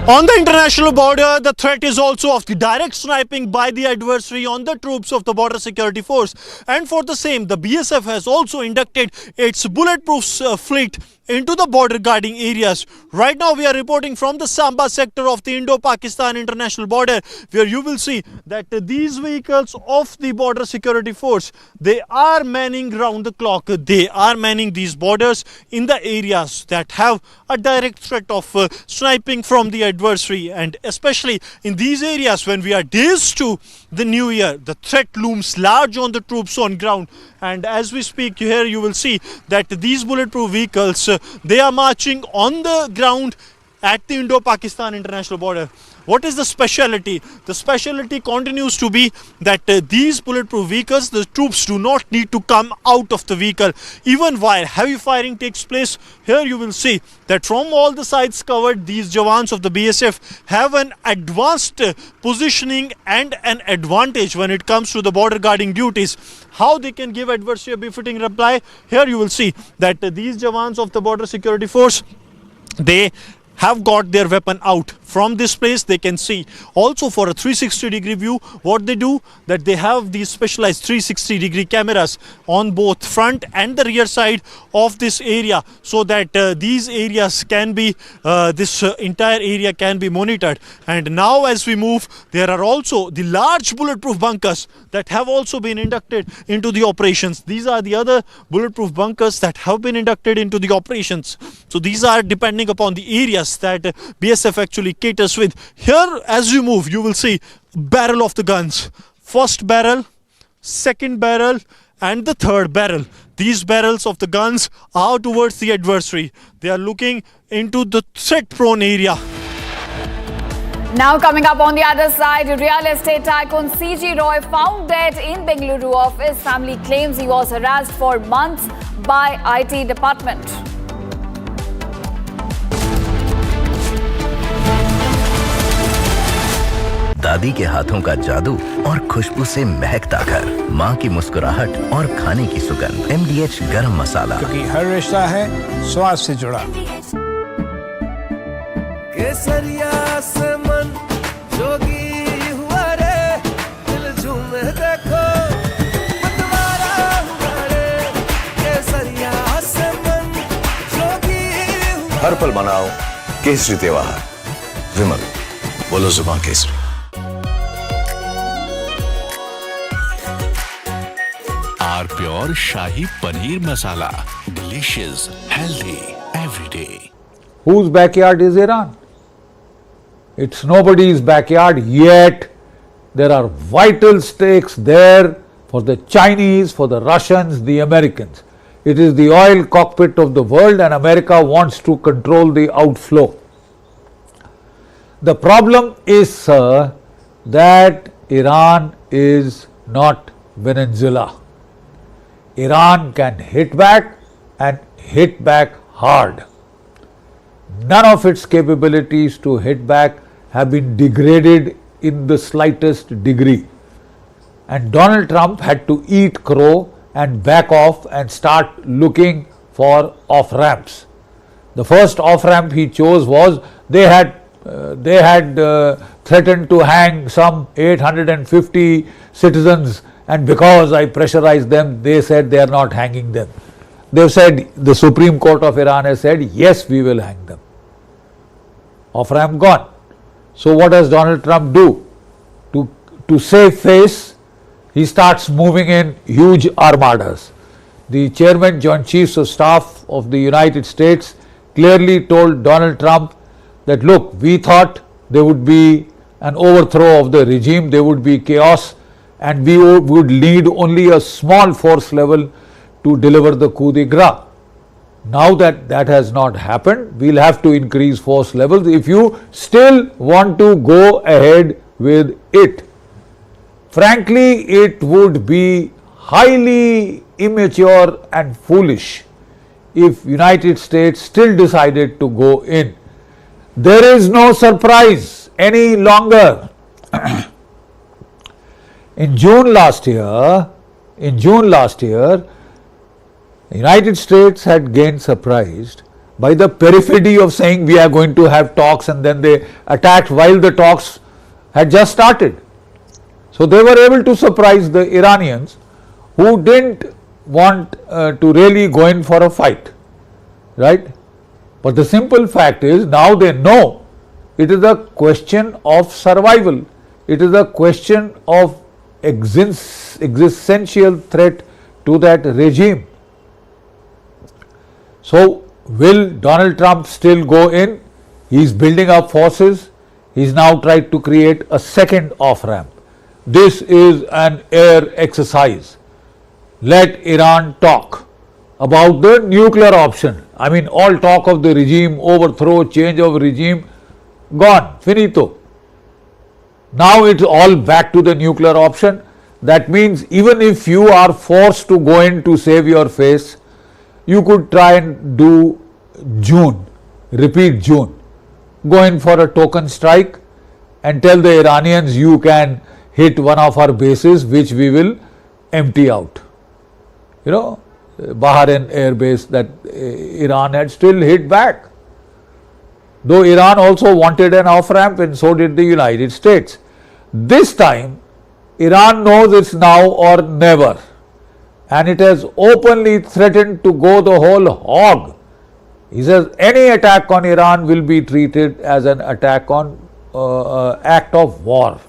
On the international border, the threat is also of the direct sniping by the adversary on the troops of the border security force. And for the same, the BSF has also inducted its bulletproof fleet into the border guarding areas. Right now we are reporting from the Samba sector of the Indo-Pakistan international border, where you will see that these vehicles of the border security force, they are manning round the clock. They are manning these borders in the areas that have a direct threat of sniping from the adversary, and especially in these areas when we are days to the new year, the threat looms large on the troops on ground. And as we speak here, you will see that these bulletproof vehicles, they are marching on the ground at the Indo-Pakistan international border. What is the speciality? The speciality continues to be that these bulletproof vehicles, the troops do not need to come out of the vehicle. Even while heavy firing takes place, here you will see that from all the sides covered, these jawans of the BSF have an advanced positioning and an advantage when it comes to the border guarding duties. How they can give adversary a befitting reply? Here you will see that these jawans of the border security force, they have got their weapon out. From this place they can see also for a 360-degree view. What they do, that they have these specialized 360-degree cameras on both front and the rear side of this area, so that these areas can be, this entire area can be monitored. And now as we move, there are also the large bulletproof bunkers that have also been inducted into the operations. These are the other bulletproof bunkers that have been inducted into the operations. So these are depending upon the areas that BSF actually caters with. Here as you move, you will see barrel of the guns. First barrel, second barrel and the third barrel. These barrels of the guns are towards the adversary. They are looking into the threat prone area. Now coming up on the other side, real estate tycoon CG Roy found dead in Bengaluru office. Family claims he was harassed for months by IT department. दादी के हाथों का जादू और खुशबू से महकता घर, माँ की मुस्कुराहट और खाने की सुगंध। MDH गरम मसाला, क्योंकि हर रिश्ता है स्वाद से जुड़ा। केसरिया से मन जोगी हुआ रे, दिल झूमे देखो मतवारा हुआ रे। केसरिया से मन जोगी हुआ। हर पल मनाओ केसरी त्योहार। विमल, बोलो जुबान केसरी। Our pure Shahi Paneer Masala, delicious, healthy every day. Whose backyard is Iran? It's nobody's backyard, yet there are vital stakes there for the Chinese, for the Russians, the Americans. It is the oil cockpit of the world and America wants to control the outflow. The problem is, sir, that Iran is not Venezuela. Iran can hit back and hit back hard. None of its capabilities to hit back have been degraded in the slightest degree. And Donald Trump had to eat crow and back off and start looking for off-ramps. The first off-ramp he chose was they had threatened to hang some 850 citizens, and because I pressurized them, they said they are not hanging them. They've said, the Supreme Court of Iran has said, yes, we will hang them. Off-ramp gone. So what does Donald Trump do? To save face, he starts moving in huge armadas. The Chairman, Joint Chiefs of Staff of the United States clearly told Donald Trump that, look, we thought there would be an overthrow of the regime, there would be chaos, and we would need only a small force level to deliver the coup d'etat. Now that that has not happened, we'll have to increase force levels if you still want to go ahead with it. Frankly, it would be highly immature and foolish if United States still decided to go in. There is no surprise any longer. In June last year, the United States had gained surprised by the perfidy of saying we are going to have talks, and then they attacked while the talks had just started. So they were able to surprise the Iranians, who didn't want to really go in for a fight, right? But the simple fact is, now they know it is a question of survival. It is a question of existential threat to that regime. So will Donald Trump still go in? He is building up forces. He is now tried to create a second off-ramp. This is an air exercise. Let Iran talk about the nuclear option. I mean, all talk of the regime, overthrow, change of regime, gone, finito. Now it's all back to the nuclear option. That means even if you are forced to go in to save your face, you could try and do June, repeat June. Go in for a token strike and tell the Iranians you can hit one of our bases which we will empty out. You know, Bahrain air base that Iran had still hit back. though Iran also wanted an off-ramp and so did the United States. This time, Iran knows it's now or never, and it has openly threatened to go the whole hog. He says any attack on Iran will be treated as an attack on act of war,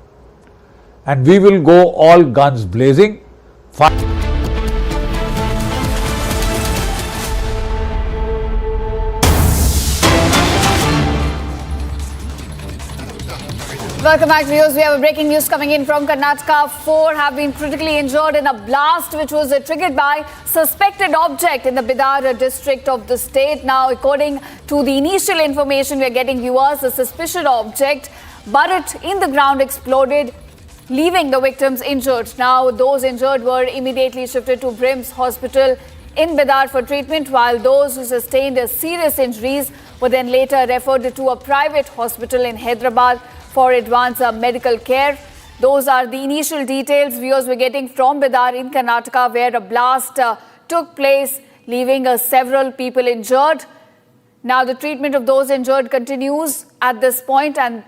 and we will go all guns blazing. Welcome back, viewers. We have a breaking news coming in from Karnataka. 4 have been critically injured in a blast which was triggered by suspected object in the Bidar district of the state. Now, according to the initial information we are getting, viewers, the suspicious object buried in the ground exploded, leaving the victims injured. Now, those injured were immediately shifted to Brims Hospital in Bidar for treatment, while those who sustained serious injuries were then later referred to a private hospital in Hyderabad for advanced medical care. Those are the initial details, viewers, we're getting from Bidar in Karnataka, where a blast took place, leaving several people injured. Now, the treatment of those injured continues at this point, and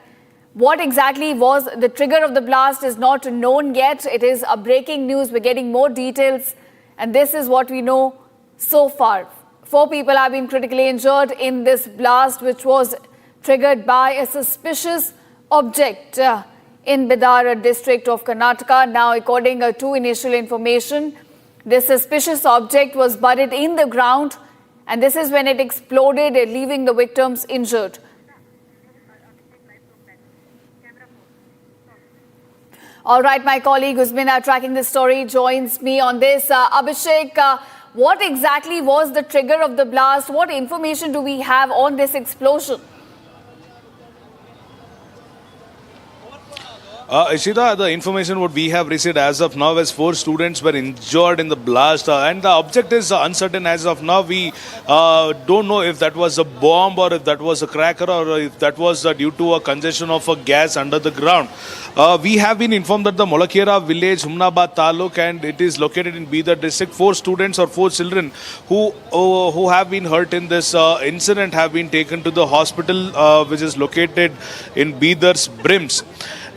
what exactly was the trigger of the blast is not known yet. It is a breaking news. We're getting more details, and this is what we know so far. 4 people have been critically injured in this blast, which was triggered by a suspicious object in Bidar district of Karnataka. Now, according to initial information, this suspicious object was buried in the ground, and this is when it exploded, leaving the victims injured. All right, my colleague who's been tracking this story joins me on this. Abhishek, what exactly was the trigger of the blast? What information do we have on this explosion? Ishita, the information what we have received as of now is 4 students were injured in the blast, and the object is uncertain as of now. We don't know if that was a bomb or if that was a cracker or if that was due to a congestion of a gas under the ground. We have been informed that the Molakera village, Humnabad Taluk, and it is located in Bidar district. 4 students or 4 children who have been hurt in this incident have been taken to the hospital which is located in Bidar's Brims.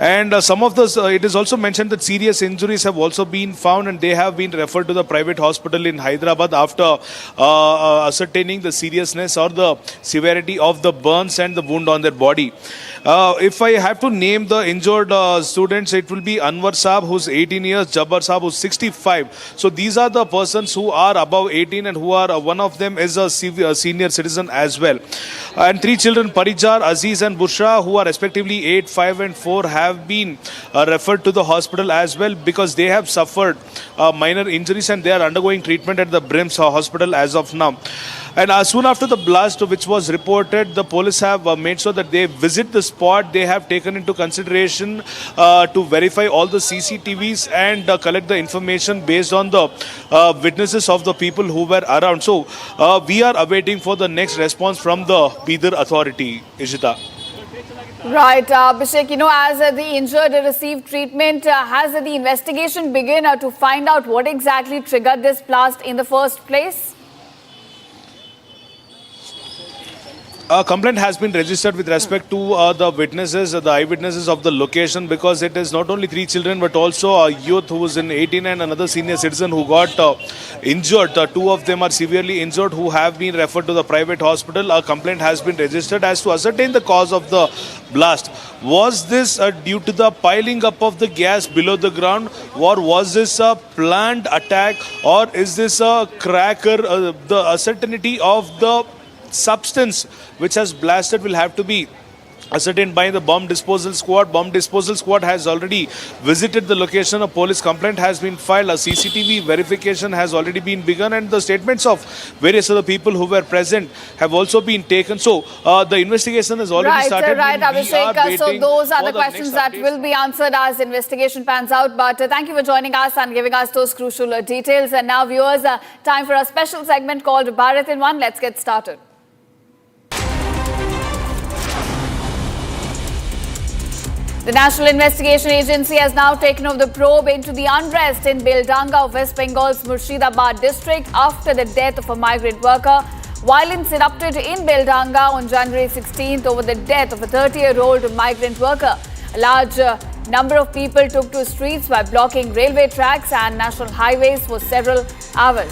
And some of those, it is also mentioned that serious injuries have also been found, and they have been referred to the private hospital in Hyderabad after ascertaining the seriousness or the severity of the burns and the wound on their body. If I have to name the injured students, it will be Anwar Saab, who's 18 years, Jabbar Saab, who's 65. So these are the persons who are above 18 and who are, one of them is a senior citizen as well. And 3 children, Parijar, Aziz and Bushra, who are respectively 8, 5 and 4, have been referred to the hospital as well because they have suffered minor injuries and they are undergoing treatment at the Brims hospital as of now. And soon after the blast which was reported, the police have made sure that they visit the spot. They have taken into consideration to verify all the CCTVs and collect the information based on the witnesses of the people who were around. So we are awaiting for the next response from the Bidar authority, Ishita. Right, Abhishek, as the injured received treatment, has the investigation begun to find out what exactly triggered this blast in the first place? A complaint has been registered with respect to the witnesses, the eyewitnesses of the location, because it is not only 3 children but also a youth who was in 18 and another senior citizen who got injured. 2 of them are severely injured who have been referred to the private hospital. A complaint has been registered as to ascertain the cause of the blast. Was this due to the piling up of the gas below the ground, or was this a planned attack, or is this a cracker? The uncertainty of the substance which has blasted will have to be ascertained by the bomb disposal squad. Bomb disposal squad has already visited the location. A police complaint has been filed. A CCTV verification has already been begun, and the statements of various other people who were present have also been taken. So the investigation has already started. Right, Abhishek. So those are the questions that will be answered as investigation pans out. But thank you for joining us and giving us those crucial details. And now, viewers, time for a special segment called Bharat in One. Let's get started. The National Investigation Agency has now taken over the probe into the unrest in Beldanga of West Bengal's Murshidabad district after the death of a migrant worker. Violence erupted in Beldanga on January 16th over the death of a 30-year-old migrant worker. A large number of people took to streets by blocking railway tracks and national highways for several hours.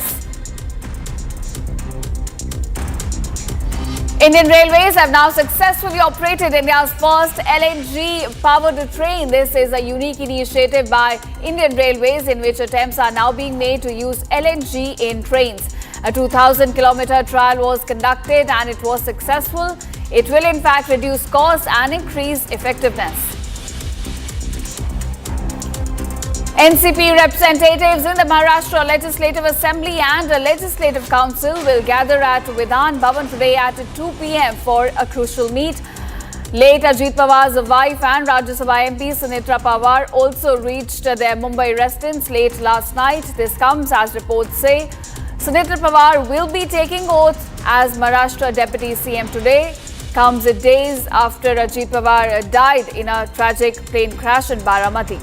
Indian Railways have now successfully operated India's first LNG-powered train. This is a unique initiative by Indian Railways in which attempts are now being made to use LNG in trains. A 2,000-kilometer trial was conducted and it was successful. It will in fact reduce costs and increase effectiveness. NCP representatives in the Maharashtra Legislative Assembly and the Legislative Council will gather at Vidhan Bhavan today at 2 p.m. for a crucial meet. Late Ajit Pawar's wife and Rajya Sabha MP Sunetra Pawar also reached their Mumbai residence late last night. This comes, as reports say, Sunetra Pawar will be taking oath as Maharashtra Deputy CM today. Comes days after Ajit Pawar died in a tragic plane crash in Baramati.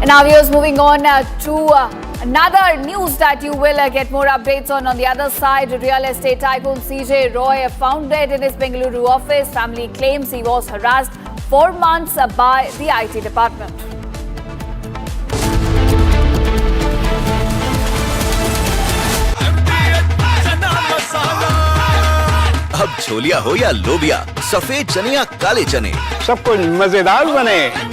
And now viewers, moving on to another news that you will get more updates on the other side. Real estate tycoon CJ Roy found dead in his Bengaluru office. Family claims he was harassed for months by the IT department. अब छोलिया हो या लोबिया, सफेद चने या काले चने, सब कुछ मजेदार बने।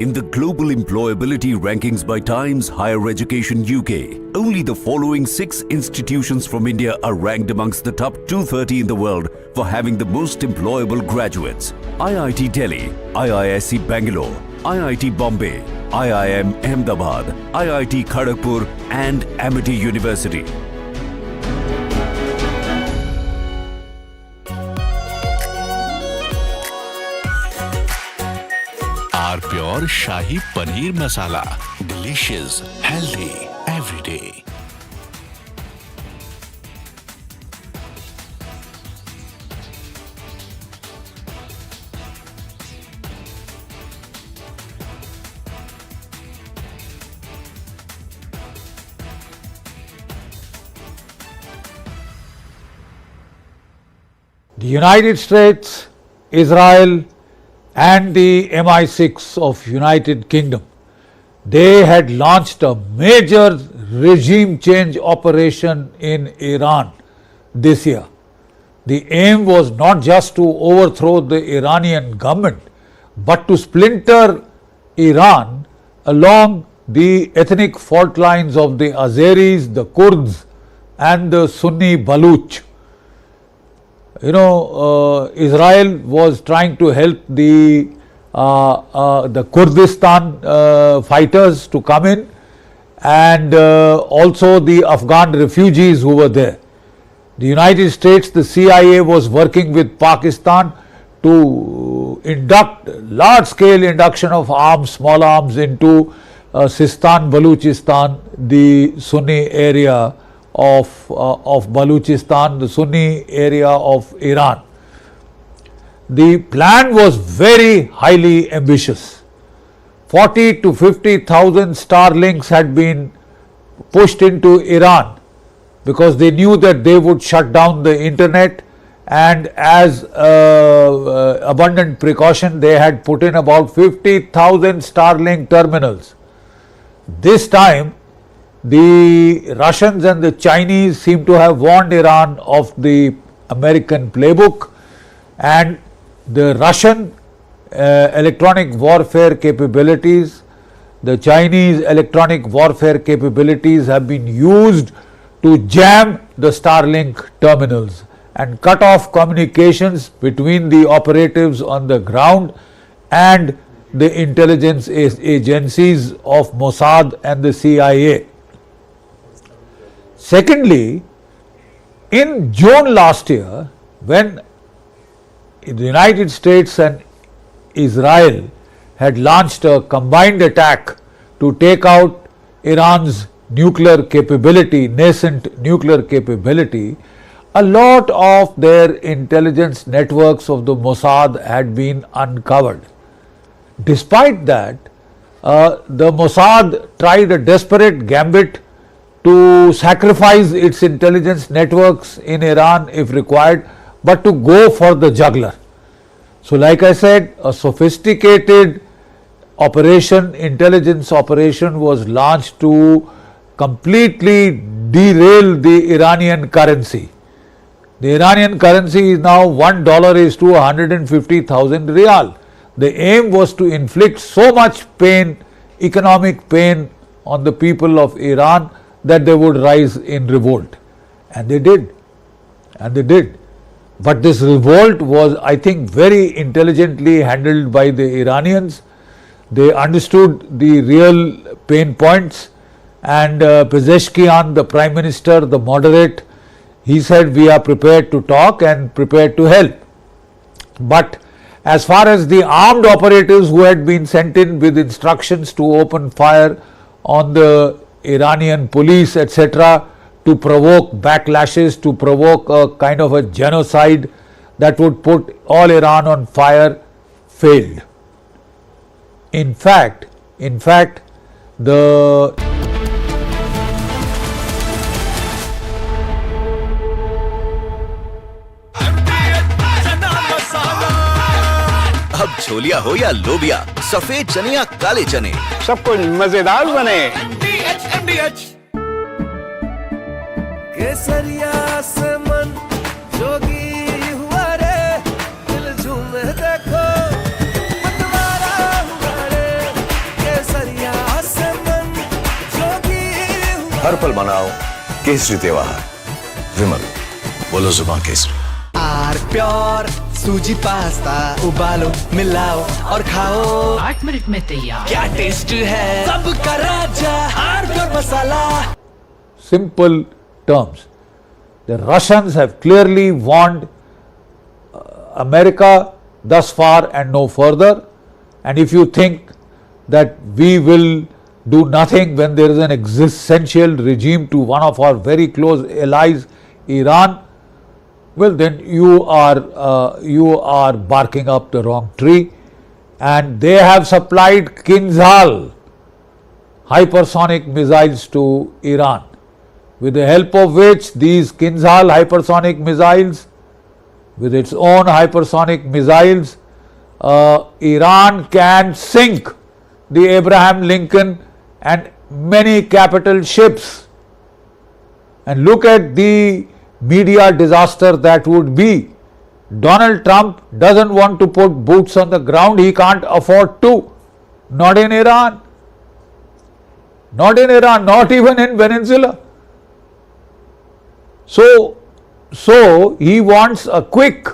In the global employability rankings by Times Higher Education UK, only the following 6 institutions from India are ranked amongst the top 230 in the world for having the most employable graduates. IIT Delhi, IISc Bangalore, IIT Bombay, IIM Ahmedabad, IIT Kharagpur and Amity University. Our pure Shahi Paneer Masala, delicious, healthy every day. The United States, Israel and the MI6 of United Kingdom, they had launched a major regime change operation in Iran this year. The aim was not just to overthrow the Iranian government, but to splinter Iran along the ethnic fault lines of the Azeris, the Kurds and the Sunni Baluch. You know, Israel was trying to help the Kurdistan fighters to come in, and also the Afghan refugees who were there. The United States, the CIA was working with Pakistan to induct large-scale induction of arms, small arms into Sistan, Baluchistan, the Sunni area of Baluchistan, the Sunni area of Iran. The plan was very highly ambitious. 40 to 50,000 Starlinks had been pushed into Iran because they knew that they would shut down the internet, and as abundant precaution they had put in about 50,000 Starlink terminals. This time the Russians and the Chinese seem to have warned Iran of the American playbook, and the Russian electronic warfare capabilities, the Chinese electronic warfare capabilities have been used to jam the Starlink terminals and cut off communications between the operatives on the ground and the intelligence agencies of Mossad and the CIA. Secondly, in June last year, when the United States and Israel had launched a combined attack to take out Iran's nuclear capability, nascent nuclear capability, a lot of their intelligence networks of the Mossad had been uncovered. Despite that, The Mossad tried a desperate gambit to sacrifice its intelligence networks in Iran if required, but to go for the jugular. So like I said, a sophisticated operation, intelligence operation was launched to completely derail the Iranian currency. The Iranian currency is now $1 is to 150,000 riyal. The aim was to inflict so much pain, economic pain on the people of Iran that they would rise in revolt. And they did. And they did. But this revolt was, I think, very intelligently handled by the Iranians. They understood the real pain points, and Pezeshkian, the Prime Minister, the moderate, he said we are prepared to talk and prepared to help. But as far as the armed operatives who had been sent in with instructions to open fire on the Iranian police, etc., to provoke backlashes, to provoke a kind of a genocide that would put all Iran on fire, failed. In fact, the अब छोलिया हो या लोबिया, सफेद चने या काले चने, सब कुछ मजेदार बने। केसरिया से मन जोगी हुआ रे, दिल झूमे देखो मतवारा हुआ रे। केसरिया से मन जोगी हुआ। हर पल मनाओ केसरी त्योहार, विमल बोलो जुबान केसरी। आर प्योर सूजी पास्ता उबालो मिलाओ और खाओ 8 मिनट में तैयार। क्या टेस्ट है सबका राजा R pure masala. simple terms. The Russians have clearly warned America thus far and no further, and if you think that we will do nothing when there is an existential regime to one of our very close allies, Iran, well then you are barking up the wrong tree. And they have supplied Kinzhal hypersonic missiles to Iran, with the help of which these Kinzhal hypersonic missiles, with its own hypersonic missiles, Iran can sink the Abraham Lincoln and many capital ships. And look at the media disaster that would be. Donald Trump doesn't want to put boots on the ground. He can't afford to. Not in Iran. Not in Iran, not even in Venezuela. So he wants a quick,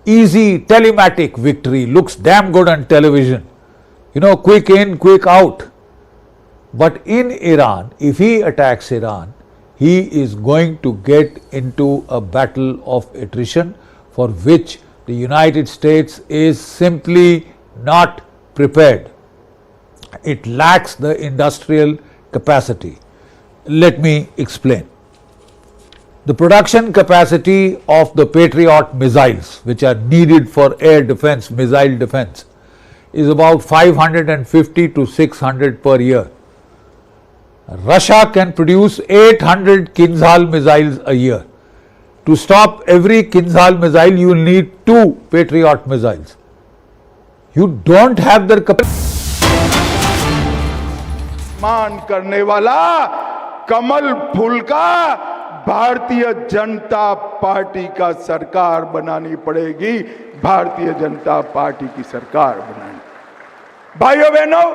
easy, telematic victory. Looks damn good on television. You know, quick in, quick out. But in Iran, if he attacks Iran, he is going to get into a battle of attrition for which the United States is simply not prepared. It lacks the industrial capacity. Let me explain. The production capacity of the Patriot missiles, which are needed for air defense, missile defense, is about 550 to 600 per year. Russia can produce 800 Kinzhal missiles a year. To stop every Kinzhal missile, you will need 2 Patriot missiles. You don't have the capacity. मान करने वाला कमल फूल का Bharatiya Janata party का सरकार बनानी पड़ेगी। Bharatiya Janata party की सरकार बनानी। भाइयों बहनों,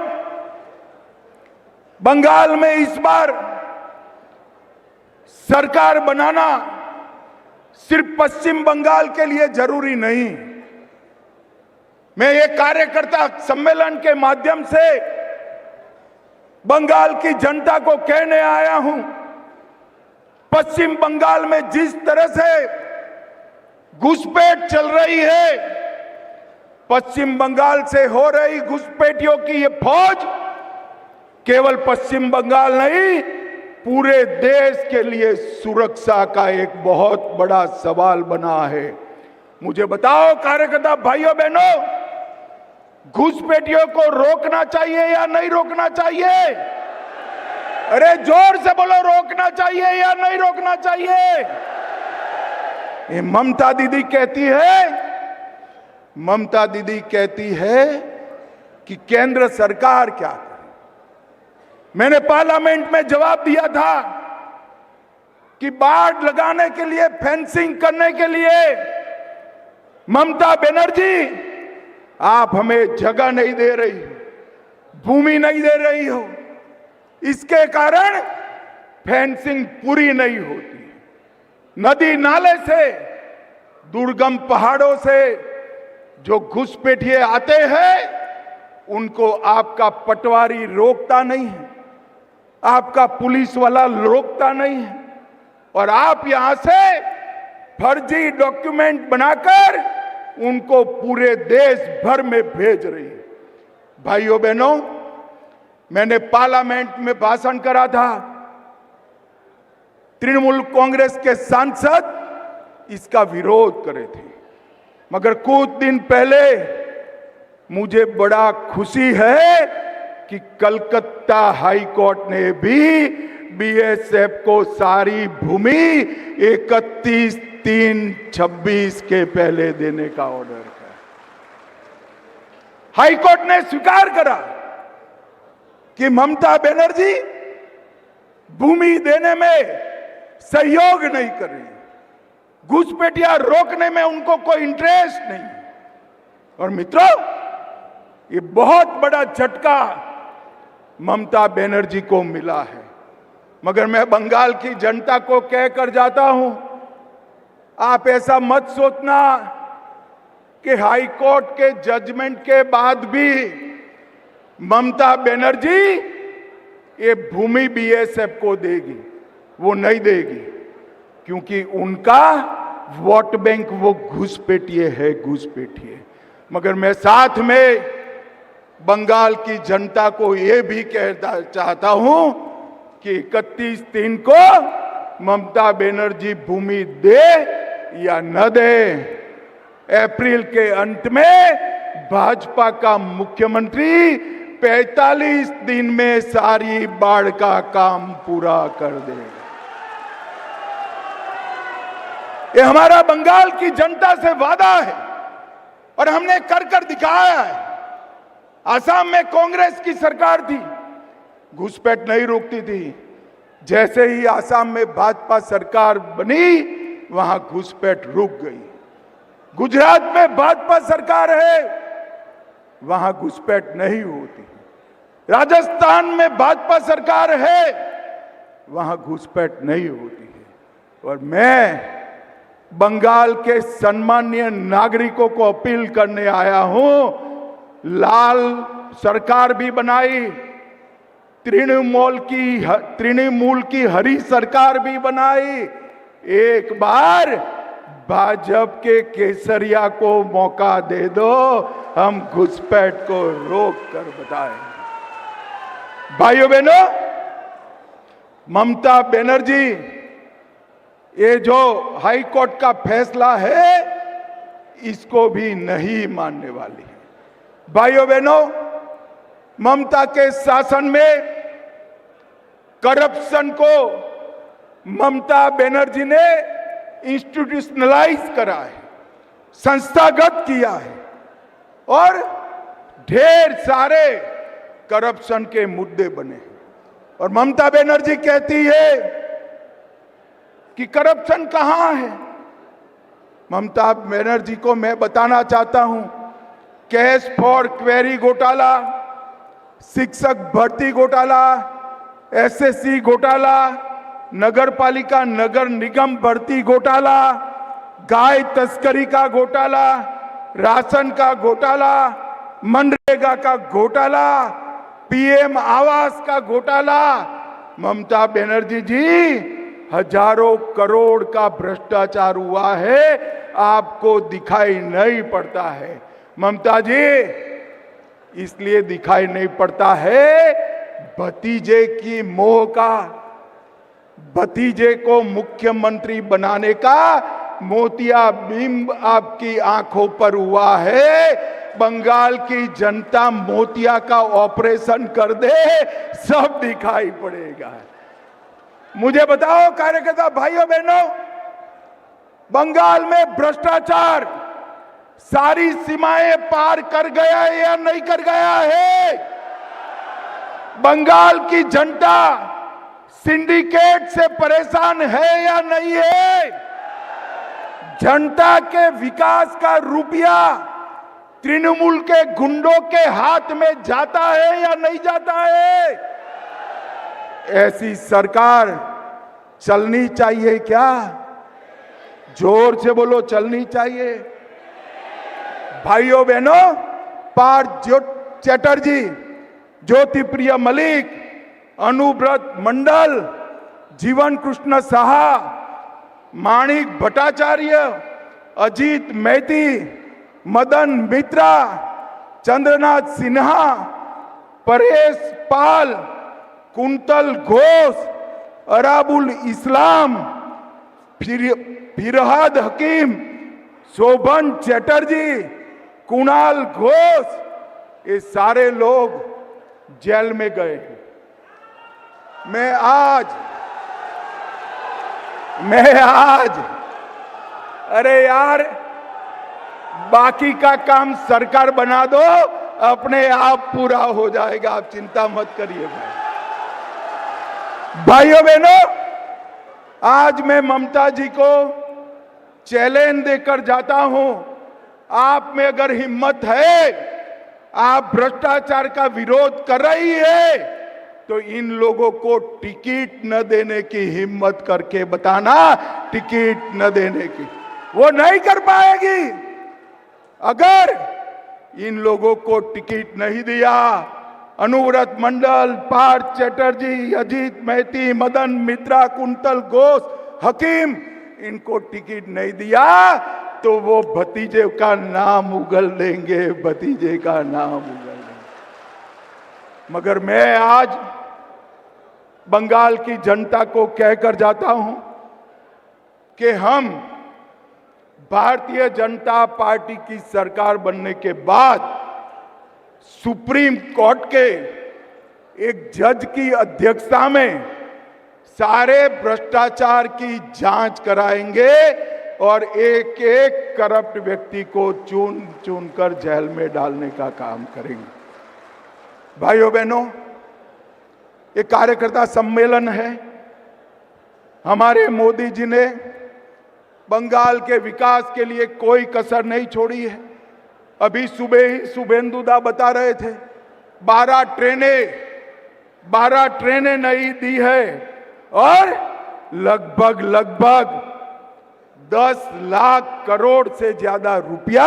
बंगाल में इस बार सरकार बनाना सिर्फ पश्चिम बंगाल के लिए जरूरी नहीं। मैं ये कार्यकर्ता सम्मेलन के माध्यम से बंगाल की जनता को कहने आया हूं, पश्चिम बंगाल में जिस तरह से घुसपैठ चल रही है, पश्चिम बंगाल से हो रही घुसपैठियों की ये फौज केवल पश्चिम बंगाल नहीं, पूरे देश के लिए सुरक्षा का एक बहुत बड़ा सवाल बना है। मुझे बताओ कार्यकर्ता भाइयों बहनों, घुसपैठियों को रोकना चाहिए या नहीं रोकना चाहिए? अरे जोर से बोलो, रोकना चाहिए या नहीं रोकना चाहिए? ये ममता दीदी कहती है कि केंद्र सरकार क्या करे। मैंने पार्लियामेंट में जवाब दिया था कि बाढ़ लगाने के लिए, फेंसिंग करने के लिए ममता बनर्जी आप हमें जगह नहीं दे रही, भूमि नहीं दे रही हो, इसके कारण फेंसिंग पूरी नहीं होती। नदी नाले से, दुर्गम पहाड़ों से जो घुसपैठिए आते हैं उनको आपका पटवारी रोकता नहीं है, आपका पुलिस वाला रोकता नहीं है, और आप यहां से फर्जी डॉक्यूमेंट बनाकर उनको पूरे देश भर में भेज रही है। भाइयों बहनों, मैंने पार्लियामेंट में भाषण करा था, तृणमूल कांग्रेस के सांसद इसका विरोध करे थे, मगर कुछ दिन पहले मुझे बड़ा खुशी है कि कलकत्ता हाई कोर्ट ने भी बीएसएफ को सारी भूमि 31/3/26 के पहले देने का ऑर्डर किया। हाई कोर्ट ने स्वीकार करा कि ममता बनर्जी भूमि देने में सहयोग नहीं कर रही, घुसपैठिया रोकने में उनको कोई इंटरेस्ट नहीं। और मित्रों, ये बहुत बड़ा झटका ममता बनर्जी को मिला है, मगर मैं बंगाल की जनता को कहकर जाता हूं, आप ऐसा मत सोचना कि हाई कोर्ट के जजमेंट के बाद भी ममता बनर्जी ये भूमि बीएसएफ को देगी। वो नहीं देगी, क्योंकि उनका वोट बैंक वो घुसपैठिए है, घुसपैठिए। मगर मैं साथ में बंगाल की जनता को ये भी कहना चाहता हूं कि 31/3 को ममता बनर्जी भूमि दे या न दे, अप्रैल के अंत में भाजपा का मुख्यमंत्री 45 दिन में सारी बाढ़ का काम पूरा कर देगा। ये हमारा बंगाल की जनता से वादा है और हमने कर कर दिखाया है। असम में कांग्रेस की सरकार थी, घुसपैठ नहीं रोकती थी। जैसे ही असम में भाजपा सरकार बनी, वहां घुसपैठ रुक गई। गुजरात में भाजपा सरकार है, वहां घुसपैठ नहीं होती। राजस्थान में भाजपा सरकार है, वहां घुसपैठ नहीं होती है। और मैं बंगाल के सम्मानीय नागरिकों को अपील करने आया हूं, लाल सरकार भी बनाई, तृणमूल की हरी सरकार भी बनाई। एक बार भाजपा के केसरिया को मौका दे दो, हम घुसपैठ को रोक कर बताएंगे। भाइयों बहनों, ममता बनर्जी ये जो हाई कोर्ट का फैसला है इसको भी नहीं मानने वाली है। भाइयों बहनों, ममता के शासन में करप्शन को ममता बनर्जी ने इंस्टीट्यूशनलाइज करा है, संस्थागत किया है, और ढेर सारे करप्शन के मुद्दे बने। और ममता बनर्जी कहती है कि करप्शन कहां है। ममता बनर्जी को मैं बताना चाहता हूं, कैश फॉर क्वेरी घोटाला, शिक्षक भर्ती घोटाला, एसएससी घोटाला, नगर पालिका नगर निगम भर्ती घोटाला, गाय तस्करी का घोटाला, राशन का घोटाला, मनरेगा का घोटाला, पीएम आवास का घोटाला। ममता बनर्जी जी, हजारों करोड़ का भ्रष्टाचार हुआ है, आपको दिखाई नहीं पड़ता है। ममता जी, इसलिए दिखाई नहीं पड़ता है, भतीजे की मोह का, भतीजे को मुख्यमंत्री बनाने का मोतियाबिंब आपकी आंखों पर हुआ है। बंगाल की जनता मोतिया का ऑपरेशन कर दे, सब दिखाई पड़ेगा। मुझे बताओ कार्यकर्ता भाइयों बहनों, बंगाल में भ्रष्टाचार सारी सीमाएं पार कर गया है या नहीं कर गया है? बंगाल की जनता सिंडिकेट से परेशान है या नहीं है? जनता के विकास का रुपया तृणमूल के गुंडों के हाथ में जाता है या नहीं जाता है? ऐसी सरकार चलनी चाहिए क्या? जोर से बोलो, चलनी चाहिए। भाइयों बहनों, पार्थ चैटर्जी, ज्योति प्रिय मलिक, अनुव्रत मंडल, जीवन कृष्ण साहा, माणिक भट्टाचार्य, अजीत मैती, मदन मित्रा, चंद्रनाथ सिन्हा, परेश पाल, कुंतल घोष, अराबुल इस्लाम, फिरहाद हकीम, शोभन चैटर्जी, कुणाल घोष, ये सारे लोग जेल में गए हैं। मैं आज अरे यार, बाकी का काम सरकार बना दो, अपने आप पूरा हो जाएगा, आप चिंता मत करिए भाइयों बहनों। आज मैं ममता जी को चैलेंज देकर जाता हूं, आप में अगर हिम्मत है, आप भ्रष्टाचार का विरोध कर रही है, तो इन लोगों को टिकट न देने की हिम्मत करके बताना, टिकट न देने की। वो नहीं कर पाएगी। अगर इन लोगों को टिकट नहीं दिया, अनुव्रत मंडल, पार्थ चैटर्जी, अजीत मैती, मदन मित्रा, कुंतल घोष, हकीम, इनको टिकट नहीं दिया तो वो भतीजे का नाम उगल देंगे, भतीजे का नाम उगल देंगे। मगर मैं आज बंगाल की जनता को कहकर जाता हूं कि हम भारतीय जनता पार्टी की सरकार बनने के बाद सुप्रीम कोर्ट के एक जज की अध्यक्षता में सारे भ्रष्टाचार की जांच कराएंगे और एक एक करप्ट व्यक्ति को चुन चुन कर जेल में डालने का काम करेंगे। भाइयों बहनों, ये कार्यकर्ता सम्मेलन है। हमारे मोदी जी ने बंगाल के विकास के लिए कोई कसर नहीं छोड़ी है। अभी सुबह ही शुभेंदुदा बता रहे थे 12 ट्रेनें नहीं दी है और लगभग 10 लाख करोड़ से ज्यादा रुपया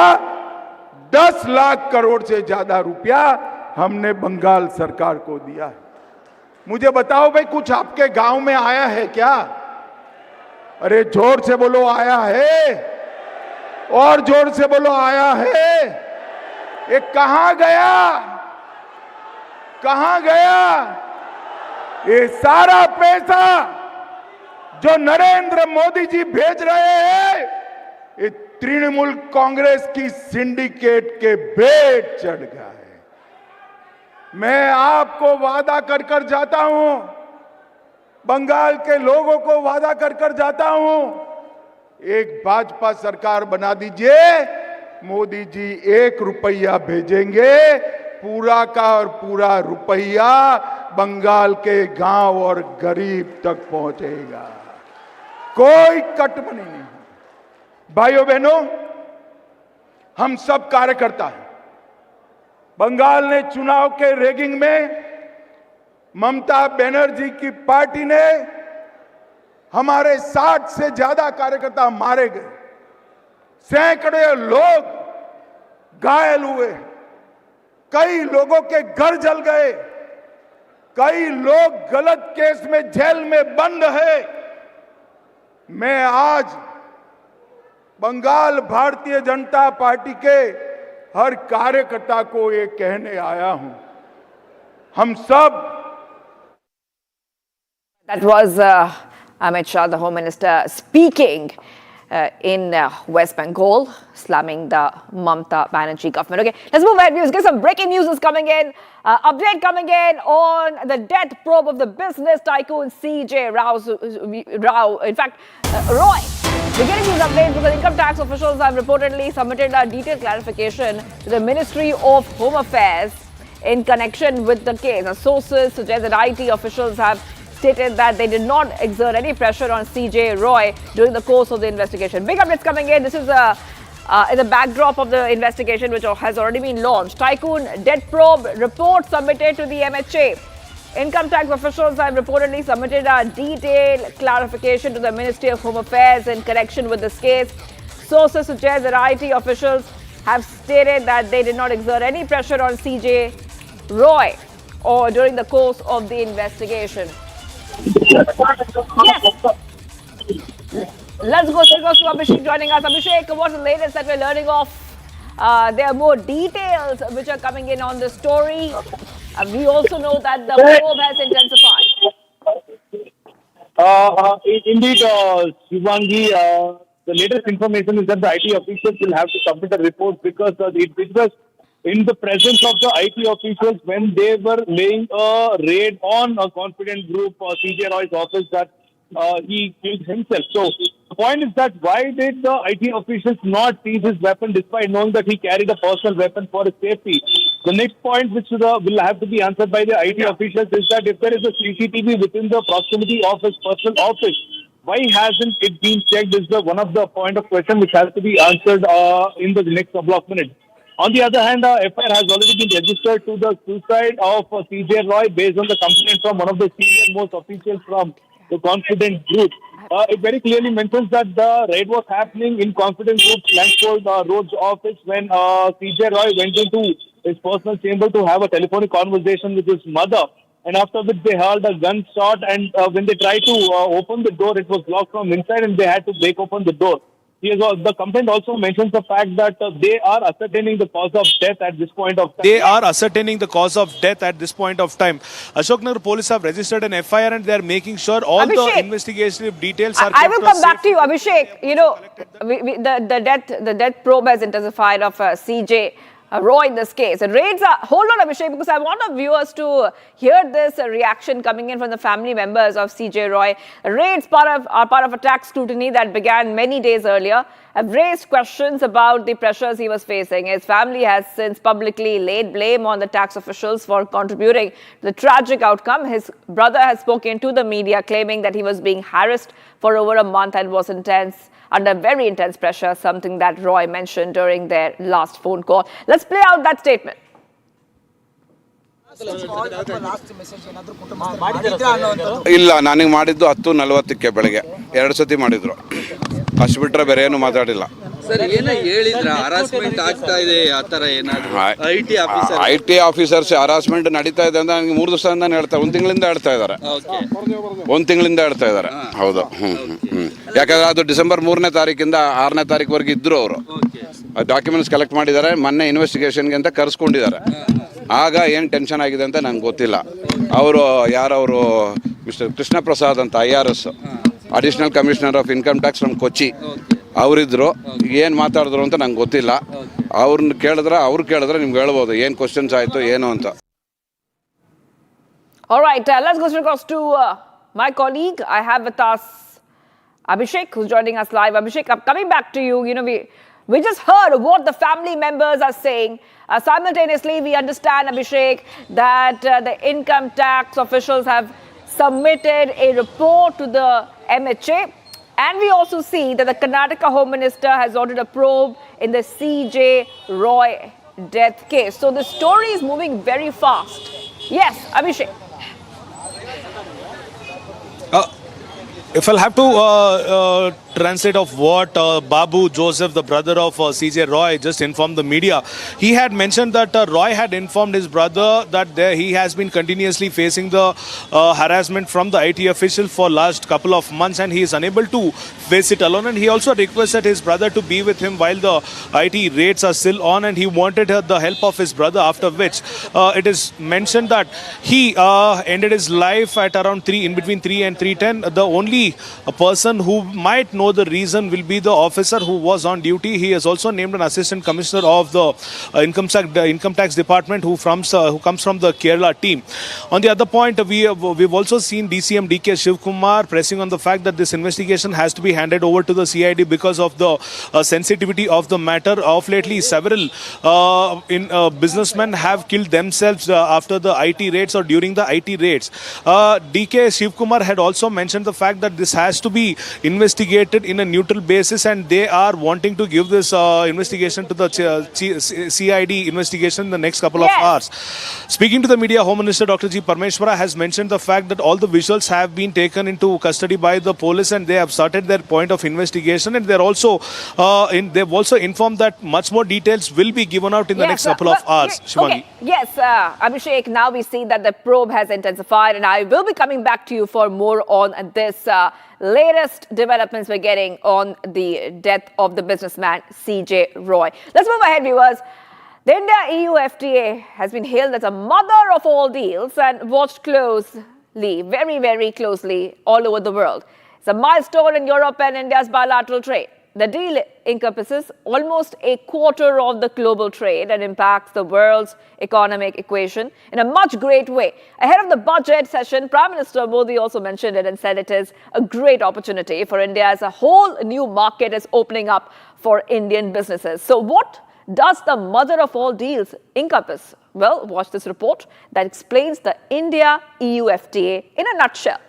10 लाख करोड़ से ज्यादा रुपया हमने बंगाल सरकार को दिया है। मुझे बताओ भाई, कुछ आपके गांव में आया है क्या? अरे जोर से बोलो, आया है? और जोर से बोलो, आया है? ये कहां गया? कहां गया ये सारा पैसा जो नरेंद्र मोदी जी भेज रहे हैं? ये तृणमूल कांग्रेस की सिंडिकेट के भेंट चढ़ गया है। मैं आपको वादा कर कर जाता हूं, बंगाल के लोगों को वादा कर कर जाता हूं, एक भाजपा सरकार बना दीजिए, मोदी जी 1 रुपया भेजेंगे, पूरा का और पूरा रुपया बंगाल के गांव और गरीब तक पहुंचेगा। कोई कटमनी नहीं। भाइयों बहनों, हम सब कार्यकर्ता हैं। बंगाल ने चुनाव के रेगिंग में ममता बनर्जी की पार्टी ने हमारे 60 से ज्यादा कार्यकर्ता मारे गए, सैकड़ों लोग घायल हुए, कई लोगों के घर जल गए, कई लोग गलत केस में जेल में बंद है। मैं आज बंगाल भारतीय जनता पार्टी के हर कार्यकर्ता को ये कहने आया हूं, हम सब। That was Amit Shah, the Home Minister, speaking. in West Bengal, slamming the Mamata Banerjee government. Okay, let's move ahead. We'll get some breaking news is coming in. Update coming in on the death probe of the business tycoon CJ Rao. In fact, Roy. Beginning these updates because income tax officials have reportedly submitted a detailed clarification to the Ministry of Home Affairs in connection with the case. Sources suggest that IT officials have stated that they did not exert any pressure on CJ Roy during the course of the investigation. Big updates coming in. This is in the backdrop of the investigation which has already been launched. Tycoon death probe report submitted to the MHA. Income tax officials have reportedly submitted a detailed clarification to the Ministry of Home Affairs in connection with this case. Sources suggest that IT officials have stated that they did not exert any pressure on CJ Roy or during the course of the investigation. Yes. Let's go straight to Abhishek joining us. Abhishek, what's the latest that we're learning of? There are more details which are coming in on the story. We also know that the probe has intensified. Indeed, Shivangi, the latest information is that the IT officials will have to submit a report because it was in the presence of the IT officials when they were laying a raid on a confident group, CJ Roy's office, that he killed himself. So the point is that why did the IT officials not seize his weapon despite knowing that he carried a personal weapon for his safety? The next point which will have to be answered by the IT officials is that if there is a CCTV within the proximity of his personal office, why hasn't it been checked is one of the point of question which has to be answered in the next couple of minutes. On the other hand, FIR has already been registered to the suicide of CJ Roy based on the complaint from one of the senior most officials from the Confident Group. It very clearly mentions that the raid was happening in Confident Group's Langsford Road's office when CJ Roy went into his personal chamber to have a telephonic conversation with his mother. And after which they heard a gunshot, and when they tried to open the door, it was locked from inside and they had to break open the door. The complaint also mentions the fact that they are ascertaining the cause of death at this point of time. Ashoknagar police have registered an FIR and they are making sure all the investigative details are kept. I will come back to you, Abhishek. You know, the death probe has intensified of CJ Roy in this case. And raids are, hold on Abhishek, because I want our viewers to hear this reaction coming in from the family members of CJ Roy. Raids are part of a tax scrutiny that began many days earlier, have raised questions about the pressures he was facing. His family has since publicly laid blame on the tax officials for contributing to the tragic outcome. His brother has spoken to the media claiming that he was being harassed for over a month and was under very intense pressure, something that Roy mentioned during their last phone call. Let's play out that statement. ಇಲ್ಲ, ನನಗೆ ಮಾಡಿದ್ದು 10:40ಕ್ಕೆ ಬೆಳಗ್ಗೆ 2 ಸತಿ ಮಾಡಿದ್ರು. ಅಷ್ಟು ಬಿಟ್ಟರೆ ಬೇರೆ ಏನು ಮಾತಾಡಿಲ್ಲ. ಸರ್ ಏನೋ ಹೇಳಿದ್ರ ಹರಾಸ್ಮೆಂಟ್ ಆಗ್ತಾ ಇದೆ ಆ ತರ ಏನಾದ್ರು ಐಟಿ ಆಫೀಸರ್ಸ್ ಹರಾಸ್ಮೆಂಟ್ ನಡೀತಾ ಇದೆ ಅಂತ ನನಗೆ 3 ದಿವಸದಿಂದ ಹೇಳ್ತಾರೆ. 1 ತಿಂಗಳಿಂದ ಹೇಳ್ತಾ ಇದ್ದಾರೆ. 1 ತಿಂಗಳಿಂದ ಹೇಳ್ತಾ ಇದ್ದಾರೆ. ಹೌದು. ಯಾಕಂದ್ರೆ ಅದು ಡಿಸೆಂಬರ್ 3ನೇ ತಾರೀಕಿಂದ 6ನೇ ತಾರೀಕುವರೆಗೆ ಇದ್ರು ಅವರು. ಡಾಕ್ಯುಮೆಂಟ್ಸ್ ಕಲೆಕ್ಟ್ ಮಾಡಿದ್ದಾರೆ. ಮೊನ್ನೆ ಇನ್ವೆಸ್ಟಿಗೇಷನ್ಗೆ ಅಂತ ಕರೆಸ್ಕೊಂಡಿದ್ದಾರೆ. ಆಗ ಏನು ಟೆನ್ಷನ್ ಆಗಿದೆ ಅಂತ ನಂಗೆ ಗೊತ್ತಿಲ್ಲ. ಯಾರವರು ಮಿಸ್ಟರ್ ಕೃಷ್ಣ ಪ್ರಸಾದ್ ಅಂತ IRS additional commissioner of income tax from Kochi ಅವರಿದ್ರು. ಏನು ಮಾತಾಡಿದ್ರು ಅಂತ ನಂಗೆ ಗೊತ್ತಿಲ್ಲ. ಅವ್ರು ಕೇಳಿದ್ರೆ ನಿಮ್ಗೆ ಹೇಳ್ಬೋದು ಏನು ಕ್ವಶನ್ಸ್ ಆಯಿತು ಏನು ಅಂತ. All right, let's go across to my colleague. I have with us Abhishek, who's joining us live. Abhishek, I'm coming back to you. You know, we just heard what the family members are saying. Simultaneously, we understand, Abhishek, that the income tax officials have submitted a report to the MHA. And we also see that the Karnataka Home Minister has ordered a probe in the CJ Roy death case. So the story is moving very fast. Yes, Abhishek. If I'll have to translate of what Babu Joseph, the brother of CJ Roy, just informed the media, he had mentioned that Roy had informed his brother that he has been continuously facing the harassment from the IT official for last couple of months and he is unable to face it alone, and he also requested his brother to be with him while the IT raids are still on, and he wanted the help of his brother, after which it is mentioned that he ended his life at around in between 3 and 3:10. The only person who might know know the reason will be the officer who was on duty. He has also named an assistant commissioner of the income tax department who comes from the Kerala team. On the other point, we've also seen DCM DK Shivkumar pressing on the fact that this investigation has to be handed over to the CID because of the sensitivity of the matter. Of lately, several businessmen have killed themselves after the IT raids or during the IT raids. DK Shivkumar had also mentioned the fact that this has to be investigated in a neutral basis, and they are wanting to give this investigation to the CID investigation in the next couple of hours. Speaking to the media, Home Minister Dr. G. Parmeshwara has mentioned the fact that all the visuals have been taken into custody by the police and they have started their point of investigation, and they've also informed that much more details will be given out in the next couple of hours. Shivangi. Okay. Yes, Abhishek, now we see that the probe has intensified, and I will be coming back to you for more on this latest developments we're getting on the death of the businessman CJ Roy. Let's move ahead, viewers. The India-EU FTA has been hailed as a mother of all deals and watched closely, very, very closely all over the world. It's a milestone in Europe and India's bilateral trade. The deal encompasses almost a quarter of the global trade and impacts the world's economic equation in a much great way. Ahead of the budget session, Prime Minister Modi also mentioned it and said it is a great opportunity for India as a whole new market is opening up for Indian businesses. So what does the mother of all deals encompass? Well, watch this report that explains the India-EU FTA in a nutshell.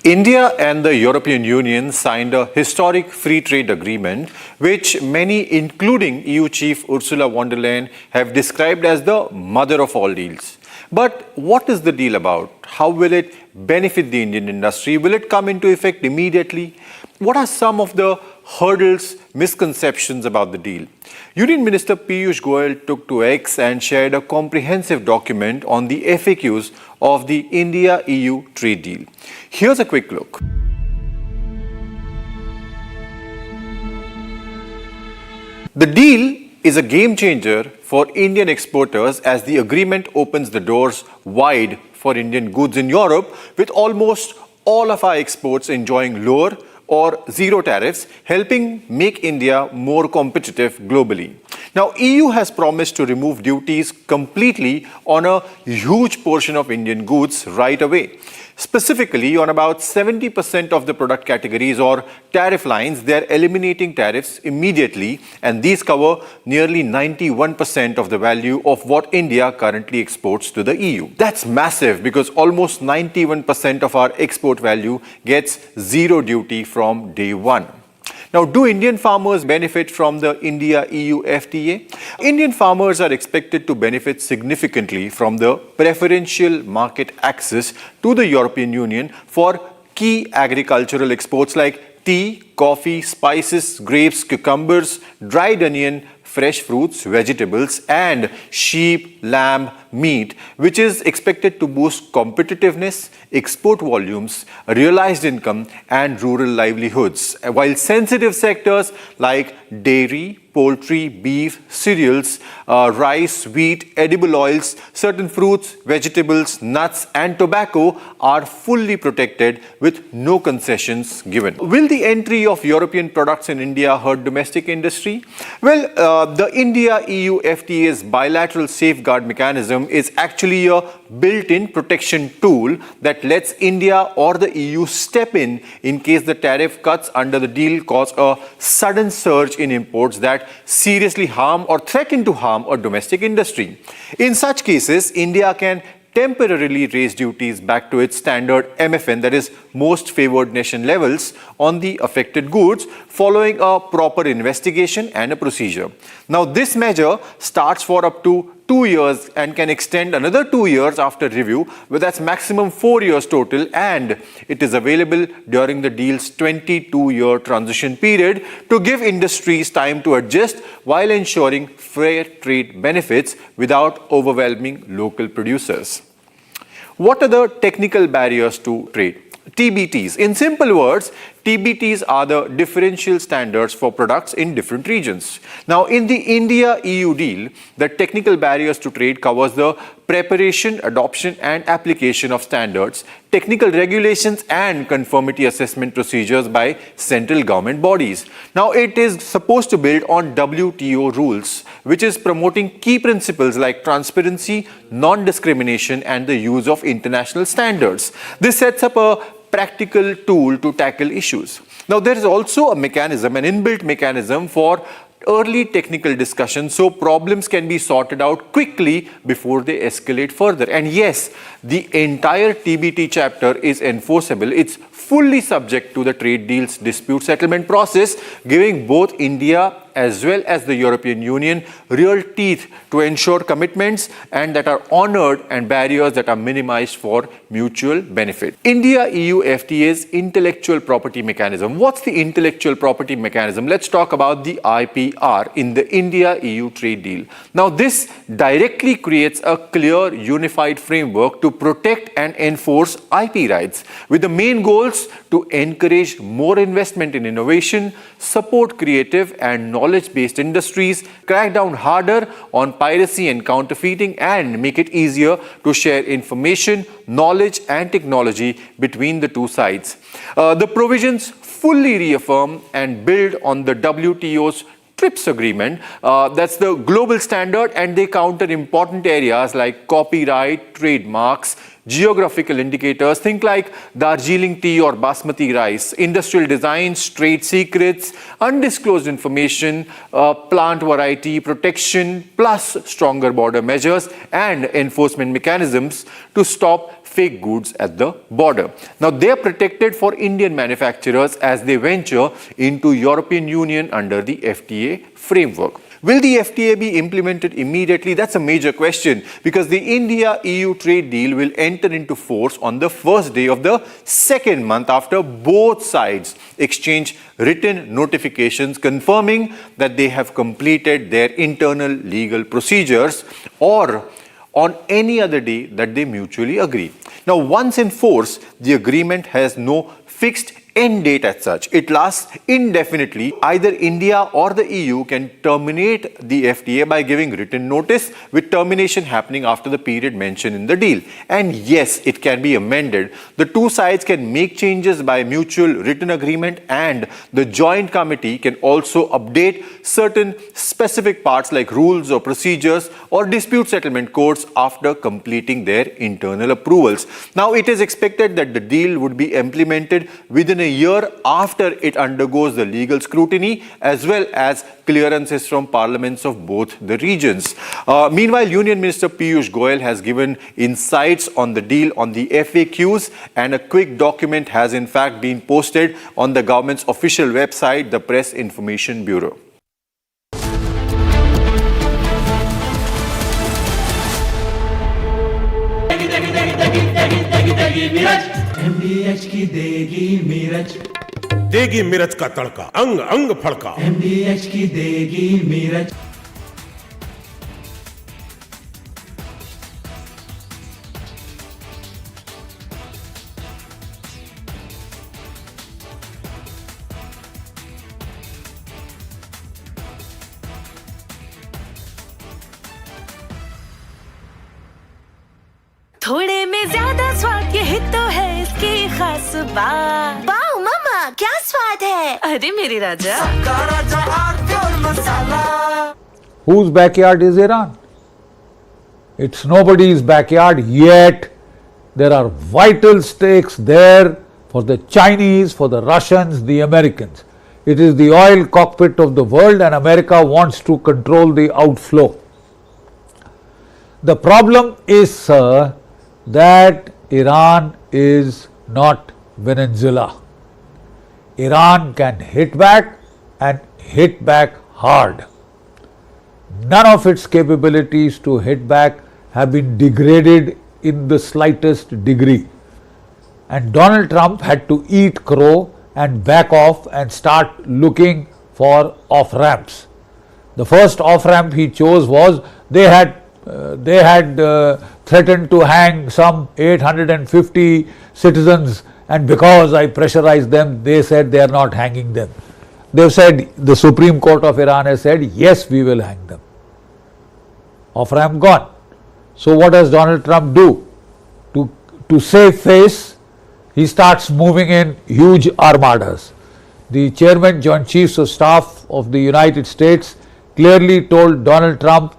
India and the European Union signed a historic free trade agreement, which many, including EU chief Ursula von der Leyen, have described as the mother of all deals. But what is the deal about? How will it benefit the Indian industry? Will it come into effect immediately? What are some of the hurdles, misconceptions about the deal? Union Minister Piyush Goyal took to X and shared a comprehensive document on the FAQs of the India-EU trade deal. Here's a quick look. The deal is a game changer for Indian exporters as the agreement opens the doors wide for Indian goods in Europe, with almost all of our exports enjoying lower or zero tariffs, helping make India more competitive globally. Now, EU has promised to remove duties completely on a huge portion of Indian goods right away. Specifically, on about 70% of the product categories or tariff lines, they are eliminating tariffs immediately, and these cover nearly 91% of the value of what India currently exports to the EU. That's massive because almost 91% of our export value gets zero duty from day one. Now, do Indian farmers benefit from the India-EU FTA? Indian farmers are expected to benefit significantly from the preferential market access to the European Union for key agricultural exports like tea, coffee, spices, grapes, cucumbers, dried onion, fresh fruits, vegetables, and sheep, lamb, meat, which is expected to boost competitiveness, export volumes, realized income, and rural livelihoods. While sensitive sectors like dairy, poultry, beef, cereals, rice, wheat, edible oils, certain fruits, vegetables, nuts, and tobacco are fully protected with no concessions given. Will the entry of European products in India hurt domestic industry? Well, the India-EU FTA's bilateral safeguard mechanism is actually a built-in protection tool that lets India or the EU step in case the tariff cuts under the deal cause a sudden surge in imports that seriously harm or threaten to harm a domestic industry. In such cases, India can temporarily raise duties back to its standard MFN, that is most favored nation levels, on the affected goods following a proper investigation and a procedure. Now, this measure starts for up to 2 years and can extend another 2 years after review, but that's maximum 4 years total, and it is available during the deal's 22-year transition period to give industries time to adjust while ensuring fair trade benefits without overwhelming local producers. What are the technical barriers to trade? TBTs. In simple words, TBTs are the differential standards for products in different regions. Now, in the India-EU deal, the technical barriers to trade covers the preparation, adoption and application of standards, technical regulations and conformity assessment procedures by central government bodies. Now, it is supposed to build on WTO rules, which is promoting key principles like transparency, non-discrimination and the use of international standards. This sets up a practical tool to tackle issues. Now, there is also a mechanism, an inbuilt mechanism for early technical discussion so problems can be sorted out quickly before they escalate further. And yes, the entire TBT chapter is enforceable. It's fully subject to the trade deals dispute settlement process, giving both India as well as the European Union real teeth to ensure commitments and that are honored and barriers that are minimized for mutual benefit. India-EU FTA's intellectual property mechanism. What's the intellectual property mechanism? Let's talk about the IPR in the India-EU trade deal. Now, this directly creates a clear, unified framework to protect and enforce IP rights, with the main goals to encourage more investment in innovation, support creative and knowledge-based industries, crack down harder on piracy and counterfeiting, and make it easier to share information, knowledge and technology between the two sides. The provisions fully reaffirm and build on the WTO's TRIPS agreement. That's the global standard, and they counter important areas like copyright, trademarks, geographical indicators, think like Darjeeling tea or basmati rice, industrial designs, trade secrets, undisclosed information, plant variety protection, plus stronger border measures and enforcement mechanisms to stop fake goods at the border. Now, they are protected for Indian manufacturers as they venture into European Union under the FTA framework. Will the FTA be implemented immediately? That's a major question, because the India-EU trade deal will enter into force on the first day of the second month after both sides exchange written notifications confirming that they have completed their internal legal procedures, or on any other day that they mutually agree. Now, once in force, the agreement has no fixed end date as such. It lasts indefinitely. Either India or the EU can terminate the FTA by giving written notice, with termination happening after the period mentioned in the deal. And yes, it can be amended. The two sides can make changes by mutual written agreement, and the joint committee can also update certain specific parts like rules or procedures or dispute settlement codes after completing their internal approvals. Now, it is expected that the deal would be implemented within a year after it undergoes the legal scrutiny as well as clearances from parliaments of both the regions. Meanwhile, Union Minister Piyush Goyal has given insights on the deal on the FAQs, and a quick document has in fact been posted on the government's official website, the Press Information Bureau. MDH की देगी मीरज, देगी मिर्च का तड़का, अंग अंग फड़का। MDH की देगी मीरज। थोड़े में ज्यादा स्वाद, ये तो है इसकी खास बात। वाओ मामा, क्या स्वाद है। अरे मेरे राजा, सबका राजा और मसाला। Whose backyard is Iran? It's nobody's backyard yet. There are vital stakes there for the Chinese, for the Russians, the Americans. It is the oil cockpit of the world, and America wants to control the outflow. The problem is, sir, that Iran is not Venezuela. Iran can hit back, and hit back hard. None of its capabilities to hit back have been degraded in the slightest degree. And Donald Trump had to eat crow and back off and start looking for off-ramps. The first off-ramp he chose was they had threatened to hang some 850 citizens and because I pressurized them, they said they are not hanging them. They've said, the Supreme Court of Iran has said, yes, we will hang them. Offer I am gone. So what does Donald Trump do? To save face, he starts moving in huge armadas. The Chairman, Joint Chiefs of Staff of the United States clearly told Donald Trump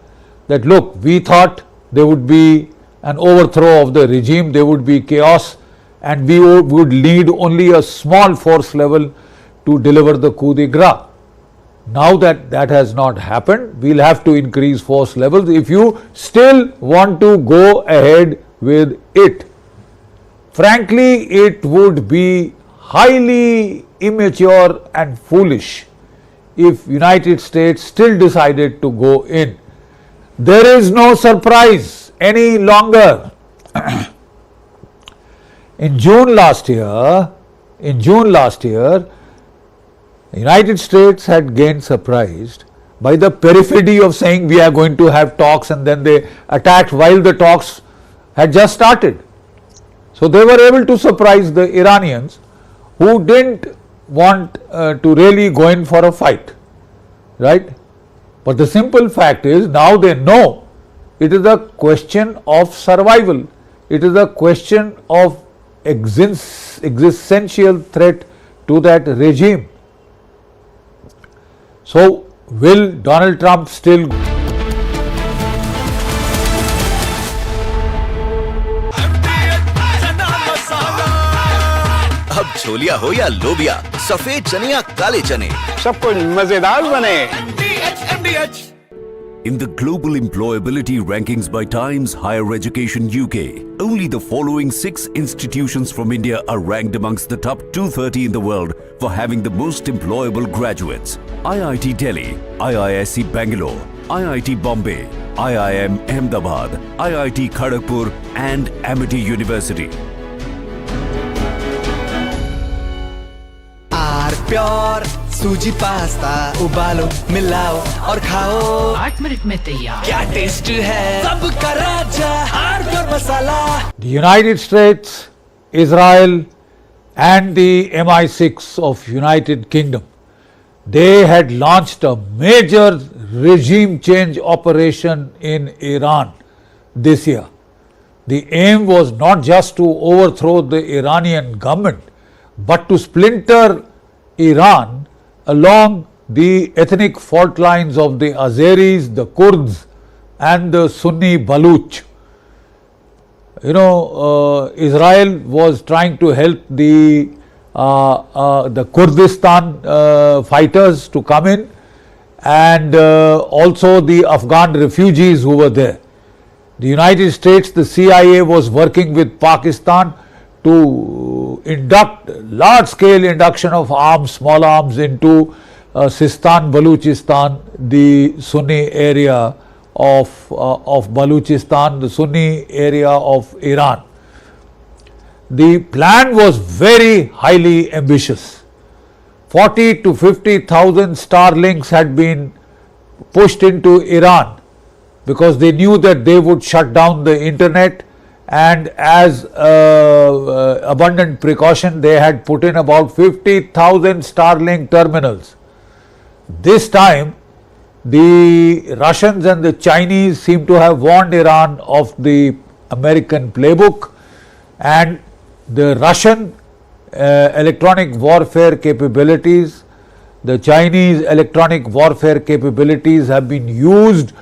that, look, we thought there would be an overthrow of the regime, there would be chaos, and we would need only a small force level to deliver the coup de grace. Now that that has not happened, we'll have to increase force levels if you still want to go ahead with it. Frankly, it would be highly immature and foolish if United States still decided to go in. There is no surprise any longer. In June last year, the United States had gained surprised by the perfidy of saying we are going to have talks, and then they attacked while the talks had just started. So they were able to surprise the Iranians, who didn't want to really go in for a fight, right? But the simple fact is, now they know it is a question of survival. It is a question of existential threat to that regime. So, will Donald Trump still अब छोलिया हो या लोबिया, सफेद चने या काले चने, सब कुछ मजेदार बने। In the global employability rankings by Times Higher Education UK, only the following 6 institutions from India are ranked amongst the top 230 in the world for having the most employable graduates. IIT Delhi, IISc Bangalore, IIT Bombay, IIM Ahmedabad, IIT Kharagpur and Amity University. Pure सूजी pasta उबालो मिलाओ और खाओ 8 minute में तैयार क्या taste है सबका राजा R pure masala The United States, Israel and the MI6 of United Kingdom, they had launched a major regime change operation in Iran this year. The aim was not just to overthrow the Iranian government, but to splinter Iran along the ethnic fault lines of the Azeris, the Kurds and the Sunni Baluch. You know, Israel was trying to help the Kurdistan fighters to come in, and also the Afghan refugees who were there. The United States, the CIA was working with Pakistan to induct large-scale induction of arms, small arms into Sistan, Baluchistan, the Sunni area of Baluchistan, the Sunni area of Iran. The plan was very highly ambitious. 40 to 50,000 Starlinks had been pushed into Iran because they knew that they would shut down the internet, and as abundant precaution they had put in about 50,000 Starlink terminals. This time the Russians and the Chinese seem to have warned Iran of the American playbook, and the Russian electronic warfare capabilities, the Chinese electronic warfare capabilities have been used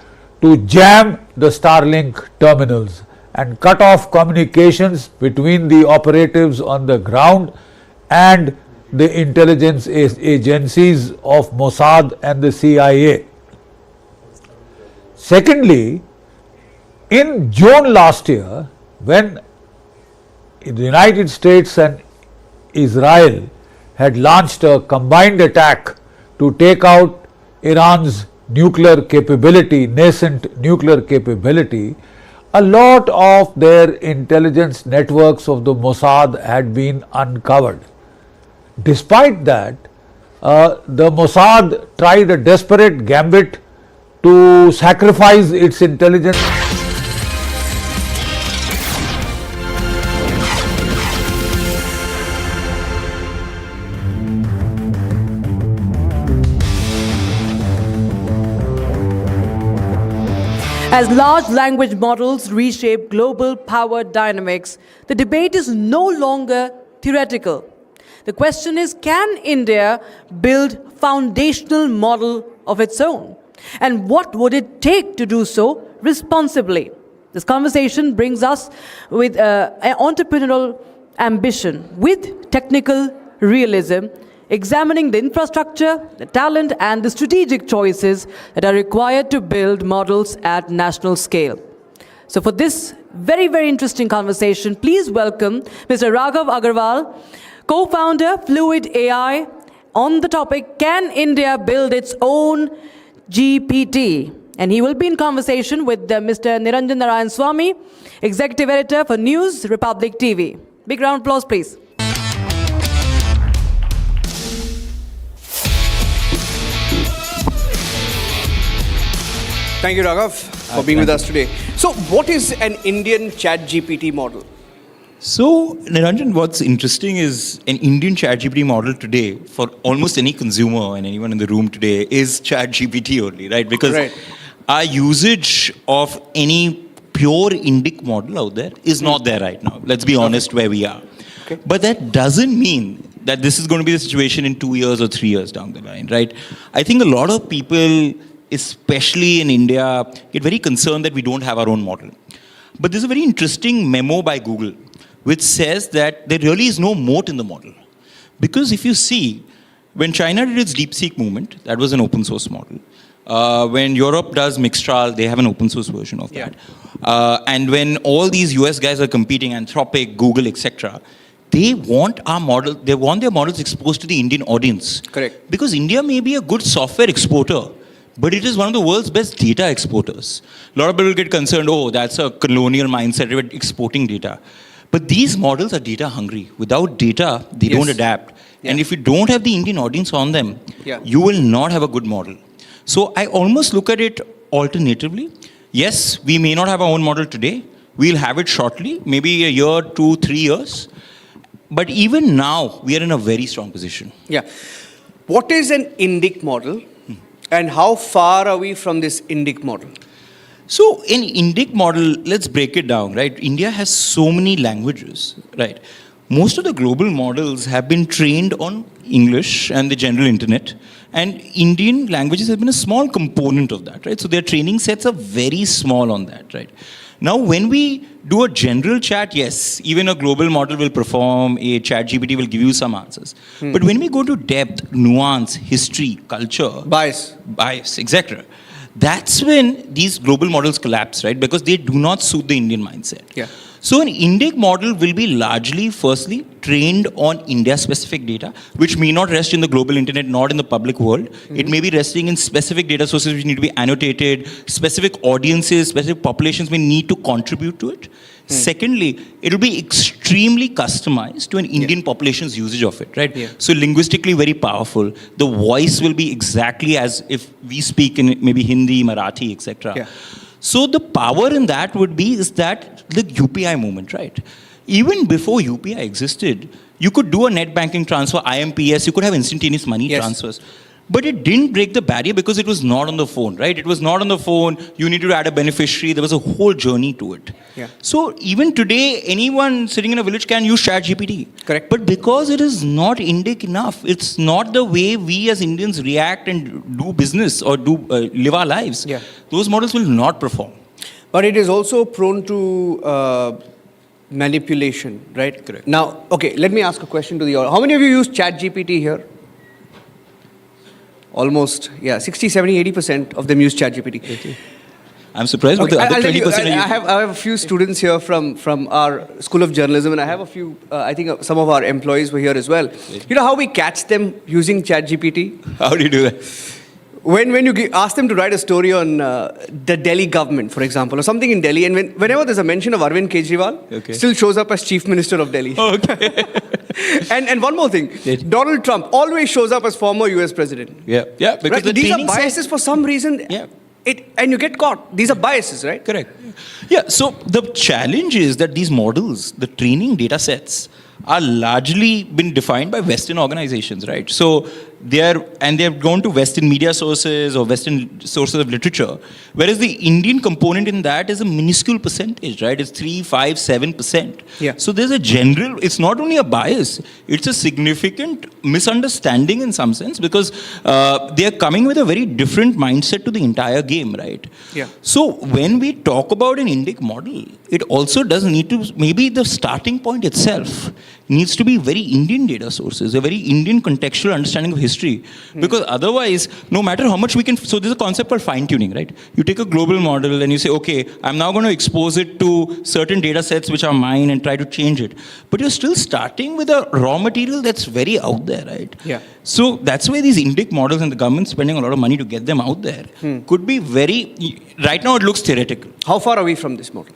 to jam the Starlink terminals and cut off communications between the operatives on the ground and the intelligence agencies of Mossad and the CIA. Secondly, in June last year, when the United States and Israel had launched a combined attack to take out Iran's nuclear capability, nascent nuclear capability, a lot of their intelligence networks of the Mossad had been uncovered. Despite that, the Mossad tried a desperate gambit to sacrifice its intelligence. As large language models reshape global power dynamics, the debate is no longer theoretical. The question is, can India build a foundational model of its own? And what would it take to do so responsibly? This conversation brings us with an entrepreneurial ambition with technical realism, examining the infrastructure, the talent, and the strategic choices that are required to build models at national scale. So for this very, very interesting conversation, please welcome Mr. Raghav Agarwal, co-founder Fluid AI, on the topic, Can India Build Its Own GPT? And he will be in conversation with Mr. Niranjan Narayan Swamy, Executive Editor for News Republic TV. Big round of applause, please. Thank you, Raghav, for being with us today. So, what is an Indian ChatGPT model? So, Niranjan, what's interesting is an Indian ChatGPT model today, for almost any consumer and anyone in the room today, is ChatGPT only, right? Because our usage of any pure Indic model out there is not there right now. Let's be honest where we are. But that doesn't mean that this is going to be the situation in 2 years or 3 years down the line, right? I think a lot of people, especially in India, get very concerned that we don't have our own model. But there's a very interesting memo by Google which says that there really is no moat in the model. Because if you see, when China did its DeepSeek movement, that was an open source model. When Europe does Mixtral, they have an open source version of that. And when all these US guys are competing, Anthropic, Google, etc., they want our model, they want their models exposed to the Indian audience. Correct. Because India may be a good software exporter, but it is one of the world's best data exporters. A lot of people get concerned, oh, that's a colonial mindset, we're exporting data. But these models are data hungry. Without data, they don't adapt. And if you don't have the Indian audience on them, you will not have a good model. So I almost look at it alternatively. Yes, we may not have our own model today. We'll have it shortly, maybe a year, 2, 3 years. But even now, we are in a very strong position. Yeah. What is an Indic model? And how far are we from this Indic model? So in Indic model, let's break it down, right? India has so many languages, right? Most of the global models have been trained on English and the general internet. And Indian languages have been a small component of that, right? So their training sets are very small on that, right? Now, when we do a general chat, yes, even a global model will perform, a chat GPT will give you some answers. But when we go to depth, nuance, history, culture, bias, etc., that's when these global models collapse, right? Because they do not suit the Indian mindset. Yeah. So an Indic model will be largely, firstly, trained on India-specific data, which may not rest in the global internet, not in the public world. It may be resting in specific data sources which need to be annotated, specific audiences, specific populations may need to contribute to it. Secondly, it will be extremely customized to an Indian population's usage of it, right? So linguistically very powerful. The voice will be exactly as if we speak in maybe Hindi, Marathi, etc. So the power in that would be is that the UPI movement, right? Even before UPI existed, you could do a net banking transfer, IMPS, you could have instantaneous money transfers. But it didn't break the barrier because it was not on the phone, right? It was not on the phone. You needed to add a beneficiary. There was a whole journey to it. So even today, anyone sitting in a village can use ChatGPT. Correct. But because it is not Indic enough, it's not the way we as Indians react and do business or do live our lives. Those models will not perform. But it is also prone to manipulation, right? Correct. Now, okay, let me ask a question to the audience. How many of you use ChatGPT here? Almost, 60, 70, 80% of them use ChatGPT. I'm surprised with the other 20%. I have a few students here from our School of Journalism, and I have a few, I think some of our employees were here as well. You know how we catch them using ChatGPT? How do you do that? When you ask them to write a story on the Delhi government, for example, or something in Delhi, and whenever there's a mention of Arvind Kejriwal, still shows up as Chief Minister of Delhi. And one more thing, Donald Trump always shows up as former US President. Because the these are biases for some reason. And you get caught. These are biases, right? Correct. So the challenge is that these models, the training data sets, are largely been defined by Western organizations, right? So they've gone to Western media sources or Western sources of literature, whereas the Indian component in that is a minuscule percentage, right? It's 3, 5, 7%. Yeah. So there's a general, it's not only a bias, it's a significant misunderstanding in some sense, because they are coming with a very different mindset to the entire game, right? Yeah. So when we talk about an Indic model, it also does need to, maybe the starting point itself needs to be very Indian data sources, a very Indian contextual understanding of history. Because otherwise, no matter how much we can, so there's a concept called fine tuning, right? You take a global model and you say, okay, I'm now going to expose it to certain data sets which are mine and try to change it. But you're still starting with a raw material that's very out there, right? Yeah. So that's why these Indic models and the government spending a lot of money to get them out there could be very, right now it looks theoretical. How far are we from this model?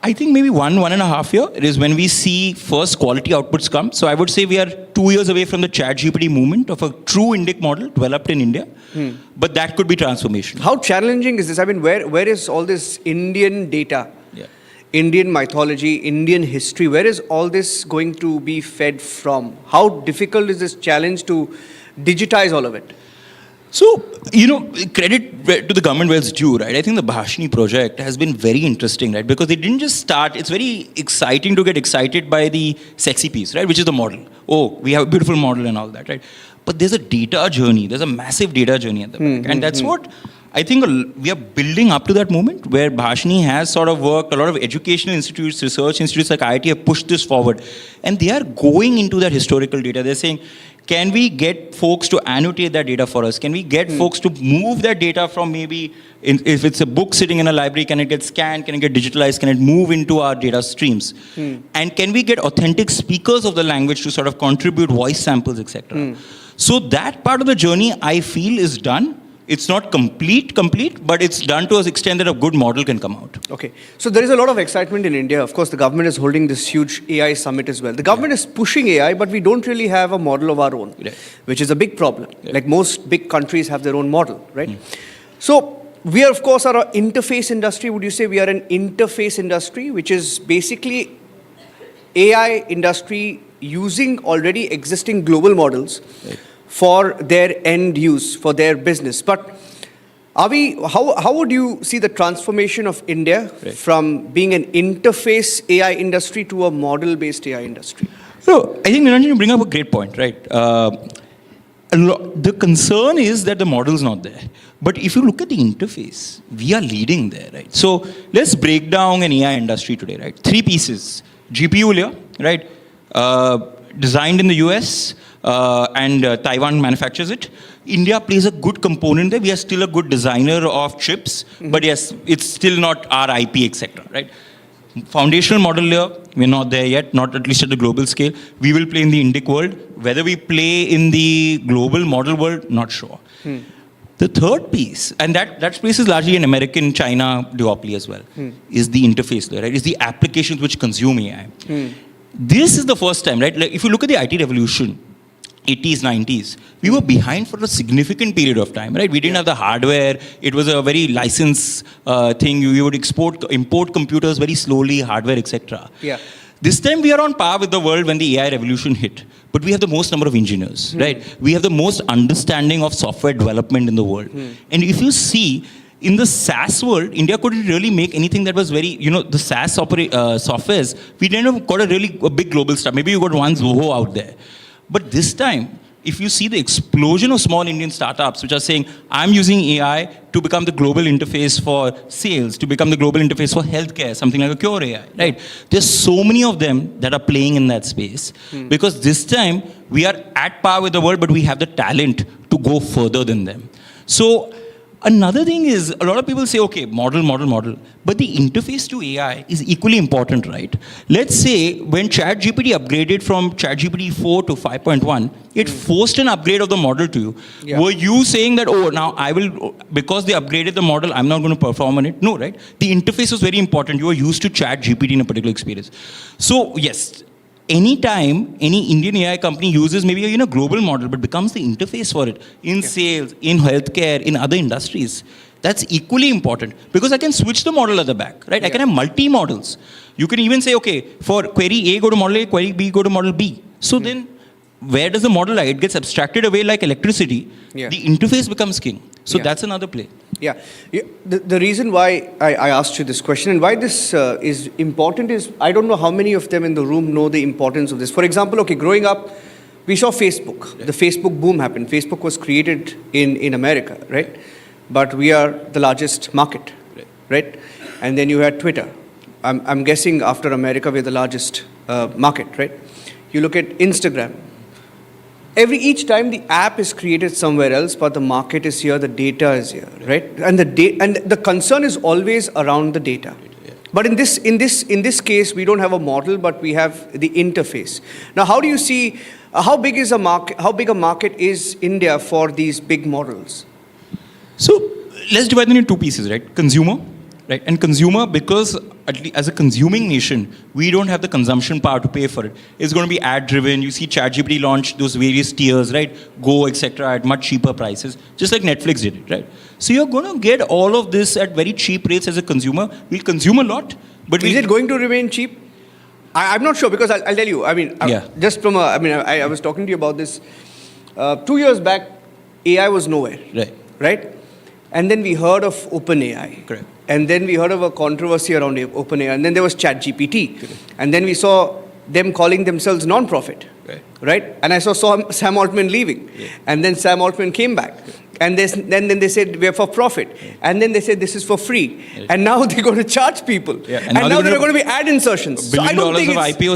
I think maybe 1.5 year is when we see first quality outputs come. So I would say we are 2 years away from the ChatGPT movement of a true Indic model developed in India. But that could be transformation. How challenging is this? I mean, where is all this Indian data, Indian mythology, Indian history, where is all this going to be fed from? How difficult is this challenge to digitize all of it? So, credit to the government where it's due, right? I think the Bhashini project has been very interesting, right? Because they didn't just start, it's very exciting to get excited by the sexy piece, right? Which is the model. Oh, we have a beautiful model and all that, right? But there's a data journey, there's a massive data journey at the back. And that's what I think we are building up to that moment where Bhashini has sort of worked, a lot of educational institutes, research institutes like IIT have pushed this forward. And they are going into that historical data. They're saying, can we get folks to annotate that data for us? Can we get folks to move that data from maybe, if it's a book sitting in a library, can it get scanned? Can it get digitalized? Can it move into our data streams? And can we get authentic speakers of the language to sort of contribute voice samples, etc.? So that part of the journey, I feel, is done. It's not complete, but it's done to an extent that a good model can come out. Okay. So there is a lot of excitement in India. Of course, the government is holding this huge AI summit as well. The government is pushing AI, but we don't really have a model of our own, which is a big problem. Like most big countries have their own model, right? So we are, of course, are an interface industry. Would you say we are an interface industry, which is basically AI industry using already existing global models for their end use, for their business? But are we? How would you see the transformation of India from being an interface AI industry to a model-based AI industry? So I think, Niranjan, you bring up a great point, right? The concern is that the model is not there. But if you look at the interface, we are leading there, right? So let's break down an AI industry today, right? 3 pieces. GPU layer, right? Designed in the US, and Taiwan manufactures it. India plays a good component there. We are still a good designer of chips, but yes, it's still not our IP, etc. Right? Foundational model layer, we're not there yet, not at least at the global scale. We will play in the Indic world. Whether we play in the global model world, not sure. The third piece, and that space is largely an American-China duopoly as well, is the interface layer, right? Is the applications which consume AI. This is the first time, right? Like if you look at the IT revolution, 80s, 90s, we were behind for a significant period of time, right? We didn't have the hardware. It was a very license thing. You would import computers very slowly, hardware, etc. This time we are on par with the world when the AI revolution hit. But we have the most number of engineers, right? We have the most understanding of software development in the world. And if you see, in the SaaS world, India couldn't really make anything that was very, the SaaS softwares, we didn't have got a big global stuff. Maybe you got one Zoho out there. But this time, if you see the explosion of small Indian startups which are saying, I'm using AI to become the global interface for sales, to become the global interface for healthcare, something like a Cure AI, right? There's so many of them that are playing in that space. Because this time, we are at par with the world, but we have the talent to go further than them. So, another thing is, a lot of people say, okay, model. But the interface to AI is equally important, right? Let's say when ChatGPT upgraded from ChatGPT 4 to 5.1, it forced an upgrade of the model to you. Were you saying that, oh, now I will, because they upgraded the model, I'm not going to perform on it? No, right? The interface was very important. You were used to ChatGPT in a particular experience. So, yes, anytime any Indian AI company uses maybe a global model but becomes the interface for it in sales, in healthcare, in other industries, that's equally important because I can switch the model at the back, right? I can have multi-models. You can even say, okay, for query A, go to model A, query B, go to model B. So then where does the model lie? It gets abstracted away like electricity. Yeah. The interface becomes king. So that's another play. Yeah. The reason why I asked you this question and why this is important is I don't know how many of them in the room know the importance of this. For example, okay, growing up, we saw Facebook. The Facebook boom happened. Facebook was created in America, right? But we are the largest market, right? And then you had Twitter. I'm guessing after America, we're the largest market, right? You look at Instagram. Each time the app is created somewhere else, but the market is here, the data is here, right? And the concern is always around the data. But in this case, we don't have a model, but we have the interface. Now, how do you see how big a market is India for these big models? So let's divide them into two pieces, right? Consumer, right? And consumer, because at least as a consuming nation, we don't have the consumption power to pay for it. It's going to be ad-driven. You see ChatGPT launch those various tiers, right? Go, etc. at much cheaper prices, just like Netflix did it, right? So you're going to get all of this at very cheap rates as a consumer. We'll consume a lot, but is it going to remain cheap? I'm not sure because I'll tell you. I mean, just from I was talking to you about this 2 years back. AI was nowhere, right? And then we heard of OpenAI. Correct. And then we heard of a controversy around OpenAI. And then there was ChatGPT. And then we saw them calling themselves non-profit. Right? And I saw Sam Altman leaving. And then Sam Altman came back. And then they said, we're for profit. And then they said, this is for free. And now they're going to charge people. And now there are going to be ad insertions. $1 billion of IPOs